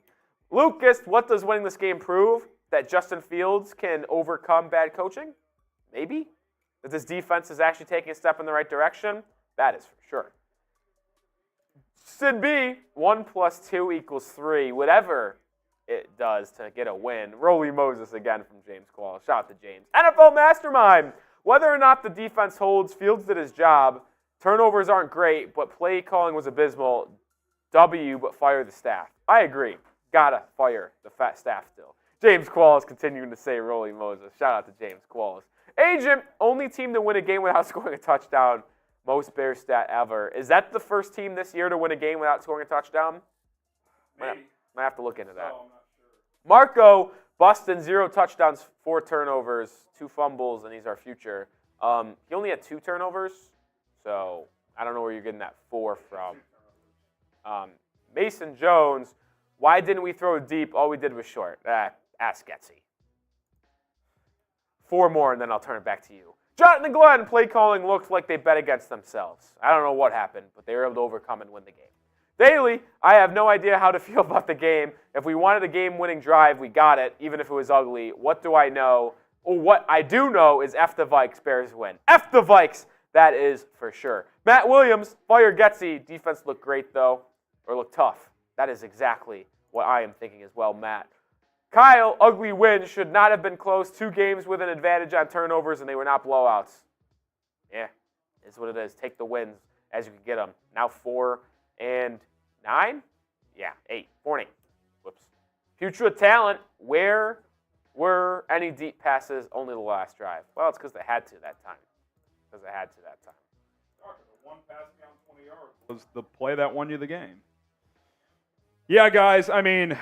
Lucas, what does winning this game prove? That Justin Fields can overcome bad coaching? Maybe. That this defense is actually taking a step in the right direction? That is for sure. Sid B, 1 + 2 = 3. Whatever it does to get a win. Rolly Moses again from James Quall. Shout out to James. NFL Mastermind. Whether or not the defense holds, Fields did his job. Turnovers aren't great, but play calling was abysmal. W, but fire the staff. I agree. Gotta fire the fat staff still. James Quall is continuing to say Rolly Moses. Shout out to James Qualls. Agent, only team to win a game without scoring a touchdown. Most Bears stat ever. Is that the first team this year to win a game without scoring a touchdown? Maybe. Might have to look into that. Oh, I'm not sure. Marco, Buston, 0 touchdowns, 4 turnovers, 2 fumbles, and he's our future. He only had 2 turnovers, so I don't know where you're getting that 4 from. Mason Jones, why didn't we throw deep? All we did was short. Ask Getsy. 4 more, and then I'll turn it back to you. Jonathan Glenn, play calling looked like they bet against themselves. I don't know what happened, but they were able to overcome and win the game. Daily, I have no idea how to feel about the game. If we wanted a game-winning drive, we got it, even if it was ugly. What do I know? Well, what I do know is F the Vikes, Bears win. F the Vikes, that is for sure. Matt Williams, fire Getsy. Defense looked great, though, or looked tough. That is exactly what I am thinking as well, Matt. Kyle, ugly win, should not have been close. 2 games with an advantage on turnovers, and they were not blowouts. Yeah, is what it is. Take the wins as you could get them. Now 4 and 9? Yeah, 8. 4 and 8. Whoops. Future of talent, where were any deep passes only the last drive? Well, it's because they had to that time. The one pass down 20 yards was the play that won you the game. Yeah, guys, I mean,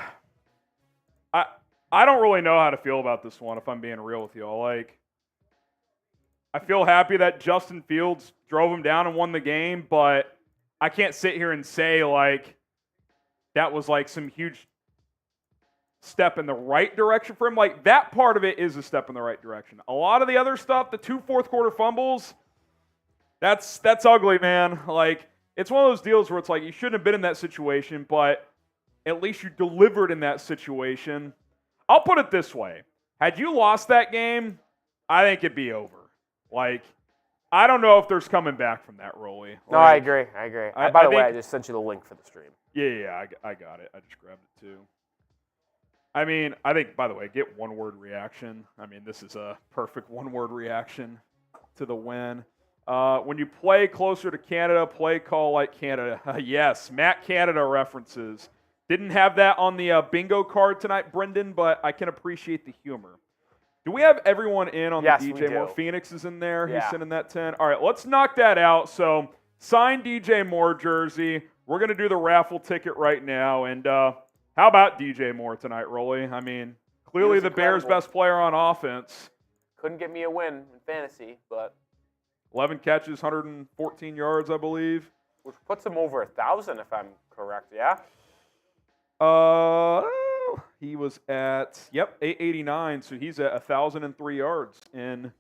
I don't really know how to feel about this one, if I'm being real with y'all. Like, I feel happy that Justin Fields drove him down and won the game, but I can't sit here and say, like, that was, like, some huge step in the right direction for him. Like, that part of it is a step in the right direction. A lot of the other stuff, the 2 fourth-quarter fumbles, that's ugly, man. Like, it's one of those deals where it's like you shouldn't have been in that situation, but at least you delivered in that situation. I'll put it this way. Had you lost that game, I think it'd be over. Like, I don't know if there's coming back from that, Rolly. No, I agree. By the way, I just sent you the link for the stream. Yeah, I got it. I just grabbed it too. I mean, I think, by the way, get one-word reaction. I mean, this is a perfect one-word reaction to the win. When you play closer to Canada, play call like Canada. Yes, Matt Canada references. Didn't have that on the bingo card tonight, Brendan, but I can appreciate the humor. Do we have everyone in on Yes, the we DJ do. Moore? Phoenix is in there. Yeah. He's sending that 10. All right, let's knock that out. So, sign DJ Moore jersey. We're going to do the raffle ticket right now. And how about DJ Moore tonight, Rolly? I mean, clearly the Bears' best player on offense. Couldn't get me a win in fantasy, but 11 catches, 114 yards, I believe. which puts him over 1,000 if I'm correct, yeah? He was at 889, so he's at 1,003 yards, and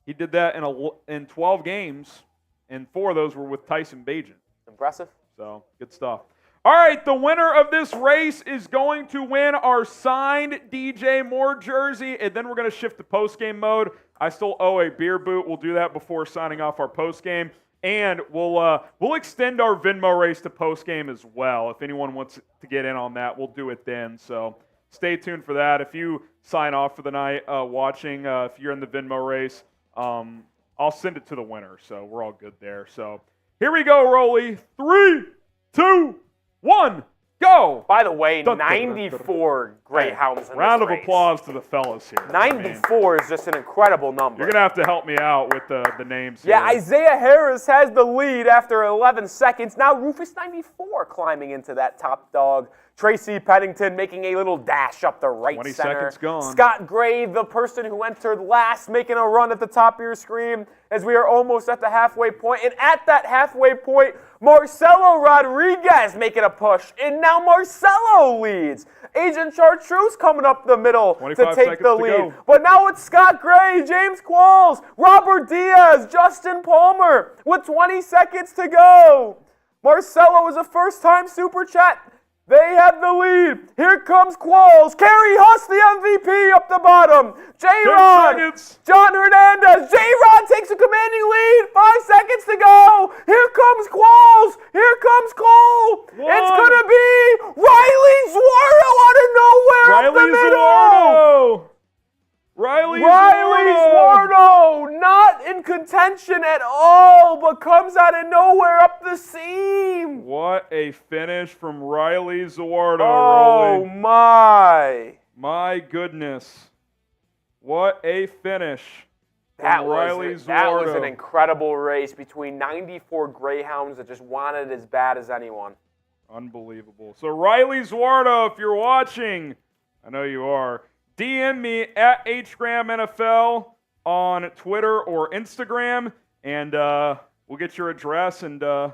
he did that in 12 games, and 4 of those were with Tyson Bagent. Impressive. So good stuff. All right, the winner of this race is going to win our signed DJ Moore jersey, and then we're going to shift to postgame mode. I still owe a beer boot. We'll do that before signing off our postgame. And we'll extend our Venmo race to postgame as well. If anyone wants to get in on that, we'll do it then. So stay tuned for that. If you sign off for the night watching, if you're in the Venmo race, I'll send it to the winner. So we're all good there. So here we go, Rolly. 3, 2, 1, go. By the way, 94 Greyhounds in Round this of race. applause to the fellas here. 94 is just an incredible number. You're going to have to help me out with the names Yeah, here. Isaiah Harris has the lead after 11 seconds. Now Rufus 94 climbing into that top dog. Tracy Pennington making a little dash up the right 20 center. seconds gone. Scott Gray, the person who entered last, making a run at the top of your screen as we are almost at the halfway point. And at that halfway point, Marcelo Rodriguez making a push. And now Marcelo leads. Agent Chartreuse coming up the middle to 25 take the seconds to lead. go. But now it's Scott Gray, James Qualls, Robert Diaz, Justin Palmer with 20 seconds to go. Marcelo is a first-time Super Chat. They have the lead. Here comes Qualls. Kerry Huss, the MVP, up the bottom. J-Rod, John Hernandez. J-Rod takes a commanding lead. 5 seconds to go. Here comes Qualls. Here comes Cole. It's going to be Riley Zuardo out of nowhere up the middle. Riley Zuardo, not in contention at all, but comes out of nowhere up the seam. What a finish from Riley Zuardo, Oh, Rolly. my goodness. What a finish That from was, Riley it. That was Zuardo. an incredible race between 94 Greyhounds that just wanted it as bad as anyone. Unbelievable. So Riley Zuardo, if you're watching, I know you are, DM me at HGramNFL on Twitter or Instagram, and we'll get your address, and this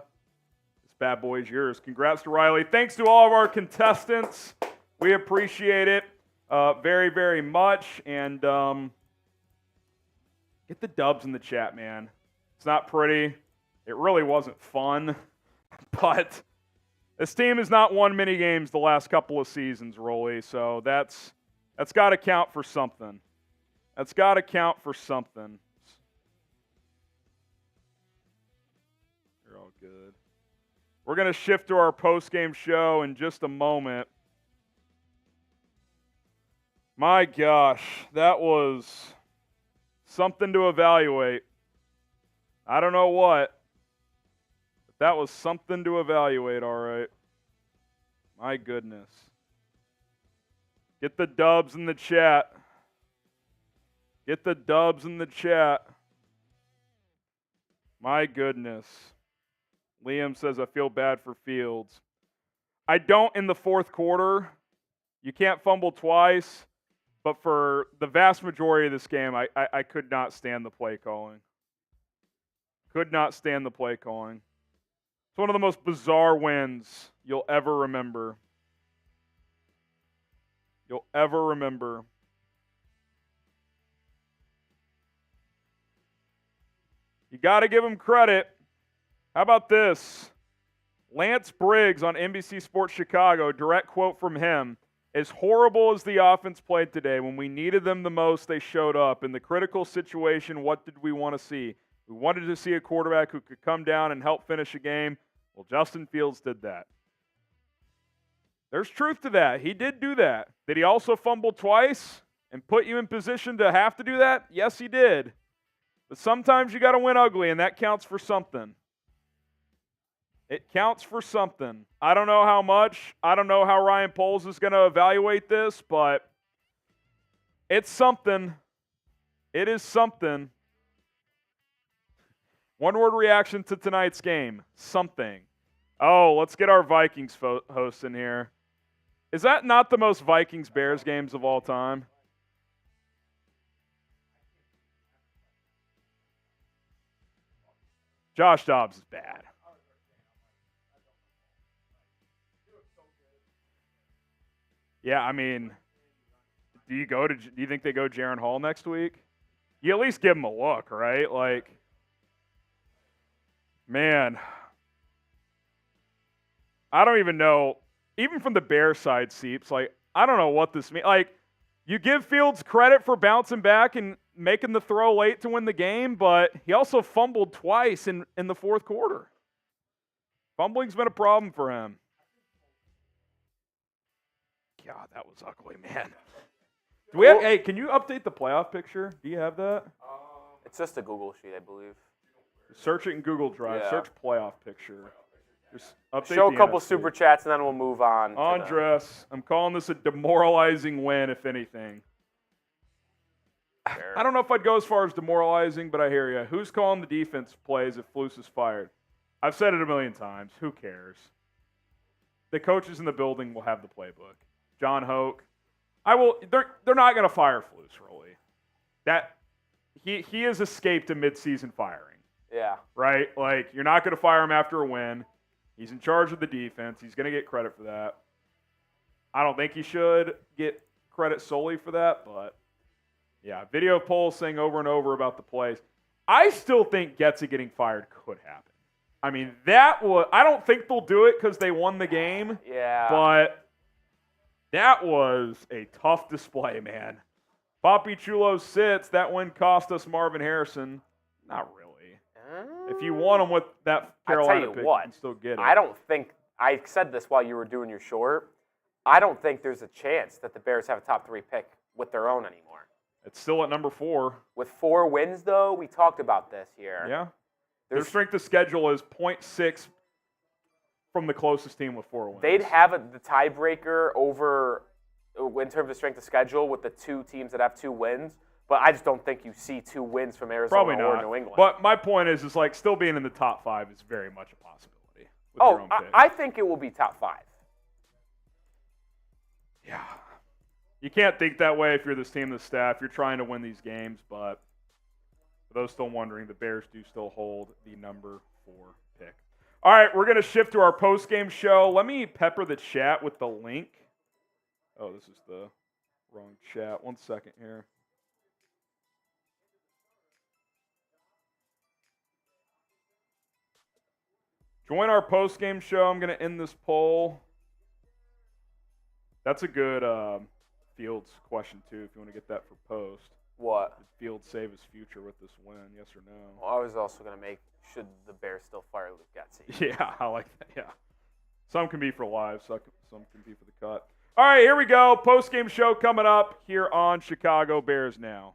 bad boy is yours. Congrats to Riley. Thanks to all of our contestants. We appreciate it very, very much. And get the dubs in the chat, man. It's not pretty. It really wasn't fun. But this team has not won many games the last couple of seasons, Rolly, so that's got to count for something. That's got to count for something. You're all good. We're going to shift to our post-game show in just a moment. My gosh, that was something to evaluate. I don't know what. That was something to evaluate, all right. My goodness. Get the dubs in the chat. Get the dubs in the chat. My goodness. Liam says, I feel bad for Fields. I don't in the fourth quarter. You can't fumble twice. But for the vast majority of this game, I could not stand the play calling. Could not stand the play calling. It's one of the most bizarre wins you'll ever remember. You'll ever remember. You got to give him credit. How about this? Lance Briggs on NBC Sports Chicago, direct quote from him. As horrible as the offense played today, when we needed them the most, they showed up. In the critical situation, what did we want to see? We wanted to see a quarterback who could come down and help finish a game. Well, Justin Fields did that. There's truth to that. He did do that. Did he also fumble twice and put you in position to have to do that? Yes, he did. But sometimes you got to win ugly, and that counts for something. It counts for something. I don't know how much. I don't know how Ryan Poles is going to evaluate this, but it's something. It is something. One-word reaction to tonight's game. Something. Oh, let's get our Vikings host in here. Is that not the most Vikings-Bears games of all time? Josh Dobbs is bad. Yeah, I mean, do you think they go Jaron Hall next week? You at least give him a look, right? Like, man, I don't even know. Even from the Bears side seeps, like, I don't know what this means. Like, you give Fields credit for bouncing back and making the throw late to win the game, but he also fumbled twice in the fourth quarter. Fumbling's been a problem for him. God, that was ugly, man. Do we have, hey, can you update the playoff picture? Do you have that? It's just a Google sheet, I believe. Search it in Google Drive. Yeah. Search playoff picture. Just update Show a the couple NFC. super chats, and then we'll move on. Andres, I'm calling this a demoralizing win, if anything. I don't know if I'd go as far as demoralizing, but I hear you. Who's calling the defense plays if Flus is fired? I've said it a million times. Who cares? The coaches in the building will have the playbook. John Hoke. They're not going to fire Flus, really. That he has escaped a midseason firing. Yeah. Right? Like, you're not going to fire him after a win. He's in charge of the defense. He's going to get credit for that. I don't think he should get credit solely for that, but yeah, video polls saying over and over about the plays. I still think Getsy getting fired could happen. I mean, I don't think they'll do it because they won the game. Yeah. But that was a tough display, man. Papi Chulo sits. That win cost us Marvin Harrison. Not really. If you want him with that Carolina pick, you can still get it. I don't think – I said this while you were doing your short. I don't think there's a chance that the Bears have a top 3 pick with their own anymore. It's still at number 4. With 4 wins, though, we talked about this here. Yeah. Their strength of schedule is 0.6 from the closest team with 4 wins. They'd have the tiebreaker over in terms of strength of schedule with the 2 teams that have 2 wins, but I just don't think you see 2 wins from Arizona Probably not. or New England. But my point is like still being in the top 5 is very much a possibility with your own pick. I think it will be top 5. Yeah. You can't think that way if you're this team, this staff. You're trying to win these games, but for those still wondering, the Bears do still hold the number 4 pick. All right, we're going to shift to our post-game show. Let me pepper the chat with the link. Oh, this is the wrong chat. 1 second here. Join our post-game show. I'm going to end this poll. That's a good Fields question, too, if you want to get that for post. What? Did Fields save his future with this win, yes or no? Well, I was also going to make, should the Bears still fire Luke Getsy? Yeah, I like that, yeah. Some can be for live, some can be for the cut. All right, here we go. Post-game show coming up here on Chicago Bears Now.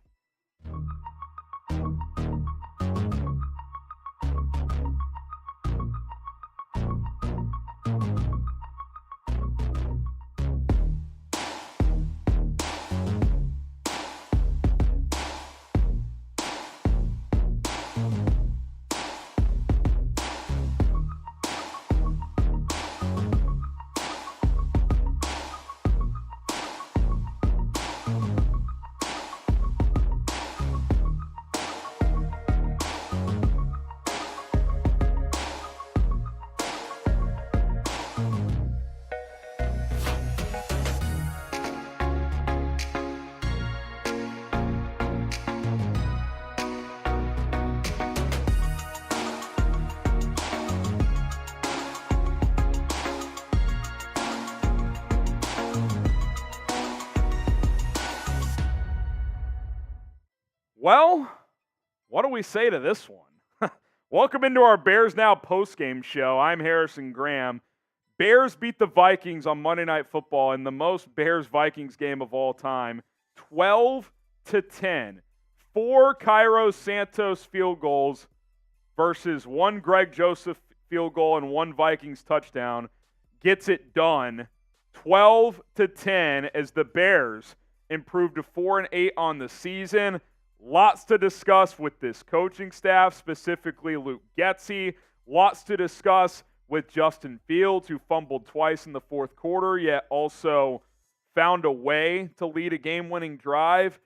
Well, what do we say to this one? Welcome into our Bears Now postgame show. I'm Harrison Graham. Bears beat the Vikings on Monday Night Football in the most Bears-Vikings game of all time, 12-10. 4 Cairo Santos field goals versus 1 Greg Joseph field goal and 1 Vikings touchdown gets it done. 12-10 as the Bears improved to 4-8 on the season. Lots to discuss with this coaching staff, specifically Luke Getsy. Lots to discuss with Justin Fields, who fumbled twice in the fourth quarter, yet also found a way to lead a game-winning drive.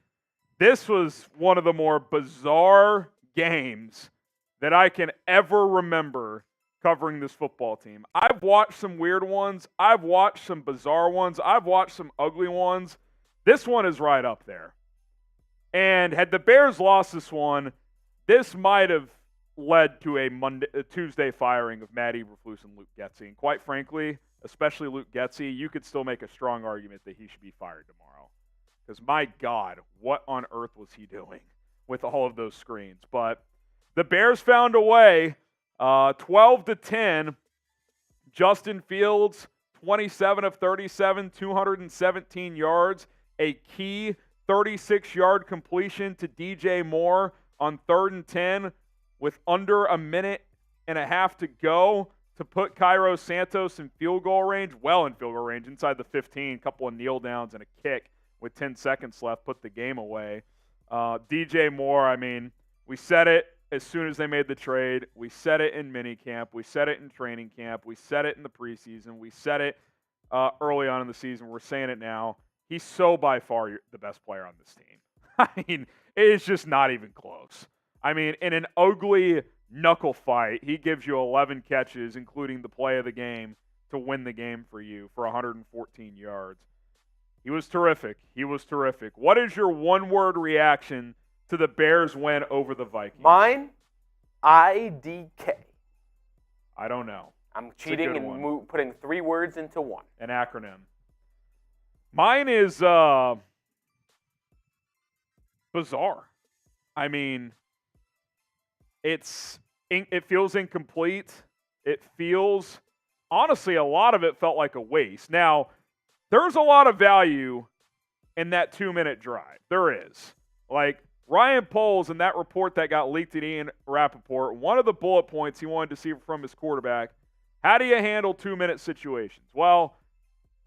This was one of the more bizarre games that I can ever remember covering this football team. I've watched some weird ones. I've watched some bizarre ones. I've watched some ugly ones. This one is right up there. And had the Bears lost this one, this might have led to a Tuesday firing of Matt Eberflus and Luke Getsy. And quite frankly, especially Luke Getsy, you could still make a strong argument that he should be fired tomorrow. Because my God, what on earth was he doing with all of those screens? But the Bears found a way. 12-10. Justin Fields, 27 of 37, 217 yards. A key 36-yard completion to DJ Moore on 3rd and 10 with under a minute and a half to go to put Cairo Santos in field goal range, well in field goal range, inside the 15, a couple of kneel downs and a kick with 10 seconds left, put the game away. DJ Moore, I mean, we said it as soon as they made the trade. We said it in minicamp. We said it in training camp. We said it in the preseason. We said it early on in the season. We're saying it now. He's so by far the best player on this team. I mean, it's just not even close. I mean, in an ugly knuckle fight, he gives you 11 catches, including the play of the game, to win the game for you for 114 yards. He was terrific. He was terrific. What is your one-word reaction to the Bears win over the Vikings? Mine, IDK. I don't know. I'm cheating and putting 3 words into one. An acronym. Mine is bizarre. I mean, it feels incomplete. It feels, honestly, a lot of it felt like a waste. Now, there's a lot of value in that 2-minute drive. There is. Like, Ryan Poles, in that report that got leaked at Ian Rappaport, one of the bullet points he wanted to see from his quarterback, how do you handle 2-minute situations? Well,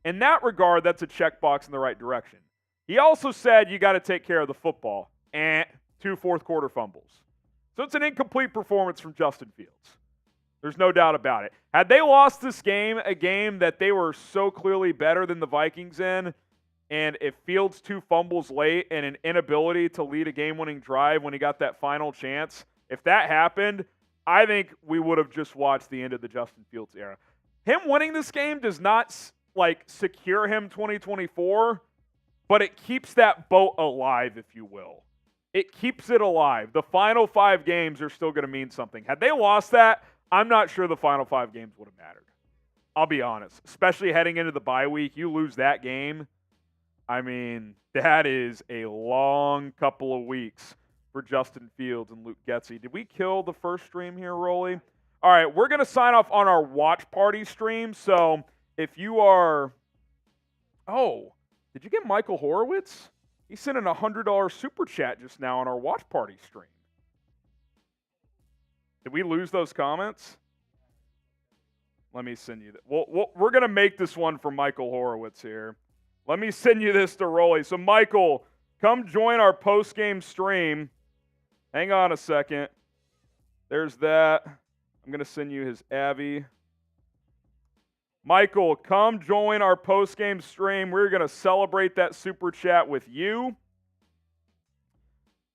in that regard, that's a checkbox in the right direction. He also said you got to take care of the football. 2 fourth-quarter fumbles. So it's an incomplete performance from Justin Fields. There's no doubt about it. Had they lost this game, a game that they were so clearly better than the Vikings in, and if Fields 2 fumbles late and an inability to lead a game-winning drive when he got that final chance, if that happened, I think we would have just watched the end of the Justin Fields era. Him winning this game does not secure him 2024, but it keeps that boat alive, if you will. It keeps it alive. The final 5 games are still going to mean something. Had they lost that, I'm not sure the final 5 games would have mattered. I'll be honest. Especially heading into the bye week, you lose that game. I mean, that is a long couple of weeks for Justin Fields and Luke Getsy. Did we kill the first stream here, Rolly? All right, we're going to sign off on our watch party stream. So if you are... Oh, did you get Michael Horowitz? He sent in a $100 super chat just now on our watch party stream. Did we lose those comments? Let me send you that. We're going to make this one for Michael Horowitz here. Let me send you this to Rolly. So, Michael, come join our post-game stream. Hang on a second. There's that. I'm going to send you his Abby. Michael, come join our post-game stream. We're going to celebrate that super chat with you.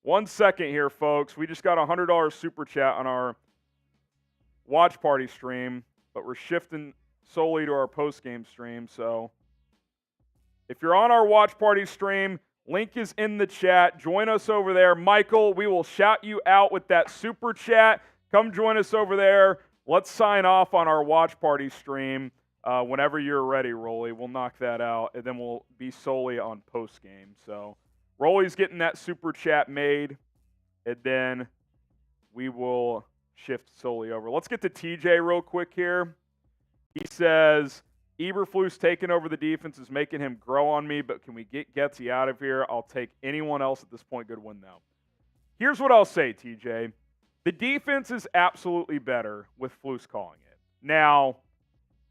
1 second here, folks. We just got a $100 super chat on our watch party stream, but we're shifting solely to our post-game stream. So if you're on our watch party stream, link is in the chat. Join us over there. Michael, we will shout you out with that super chat. Come join us over there. Let's sign off on our watch party stream. Whenever you're ready, Rolly, we'll knock that out, and then we'll be solely on post-game. So Rolly's getting that super chat made. and then we will shift solely over. Let's get to TJ real quick here. He says, Eberflus taking over the defense is making him grow on me, but can we get Getsy out of here? I'll take anyone else at this point. Good win, though. Here's what I'll say, TJ. The defense is absolutely better with Flus calling it. Now,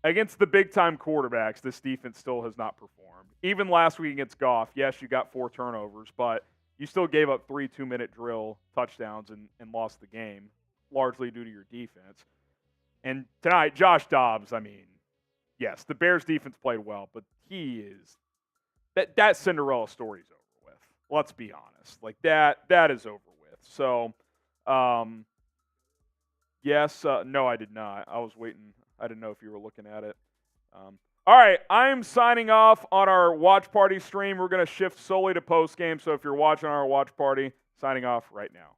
against the big-time quarterbacks, this defense still has not performed. Even last week against Goff, yes, you got 4 turnovers, but you still gave up 3 2-minute drill touchdowns and lost the game, largely due to your defense. And tonight, Josh Dobbs, I mean, yes, the Bears defense played well, but he is that Cinderella story is over with. Let's be honest. Like that is over with. So, yes, no, I did not. I was waiting. I didn't know if you were looking at it. All right, I'm signing off on our watch party stream. We're going to shift solely to post game. So if you're watching our watch party, signing off right now.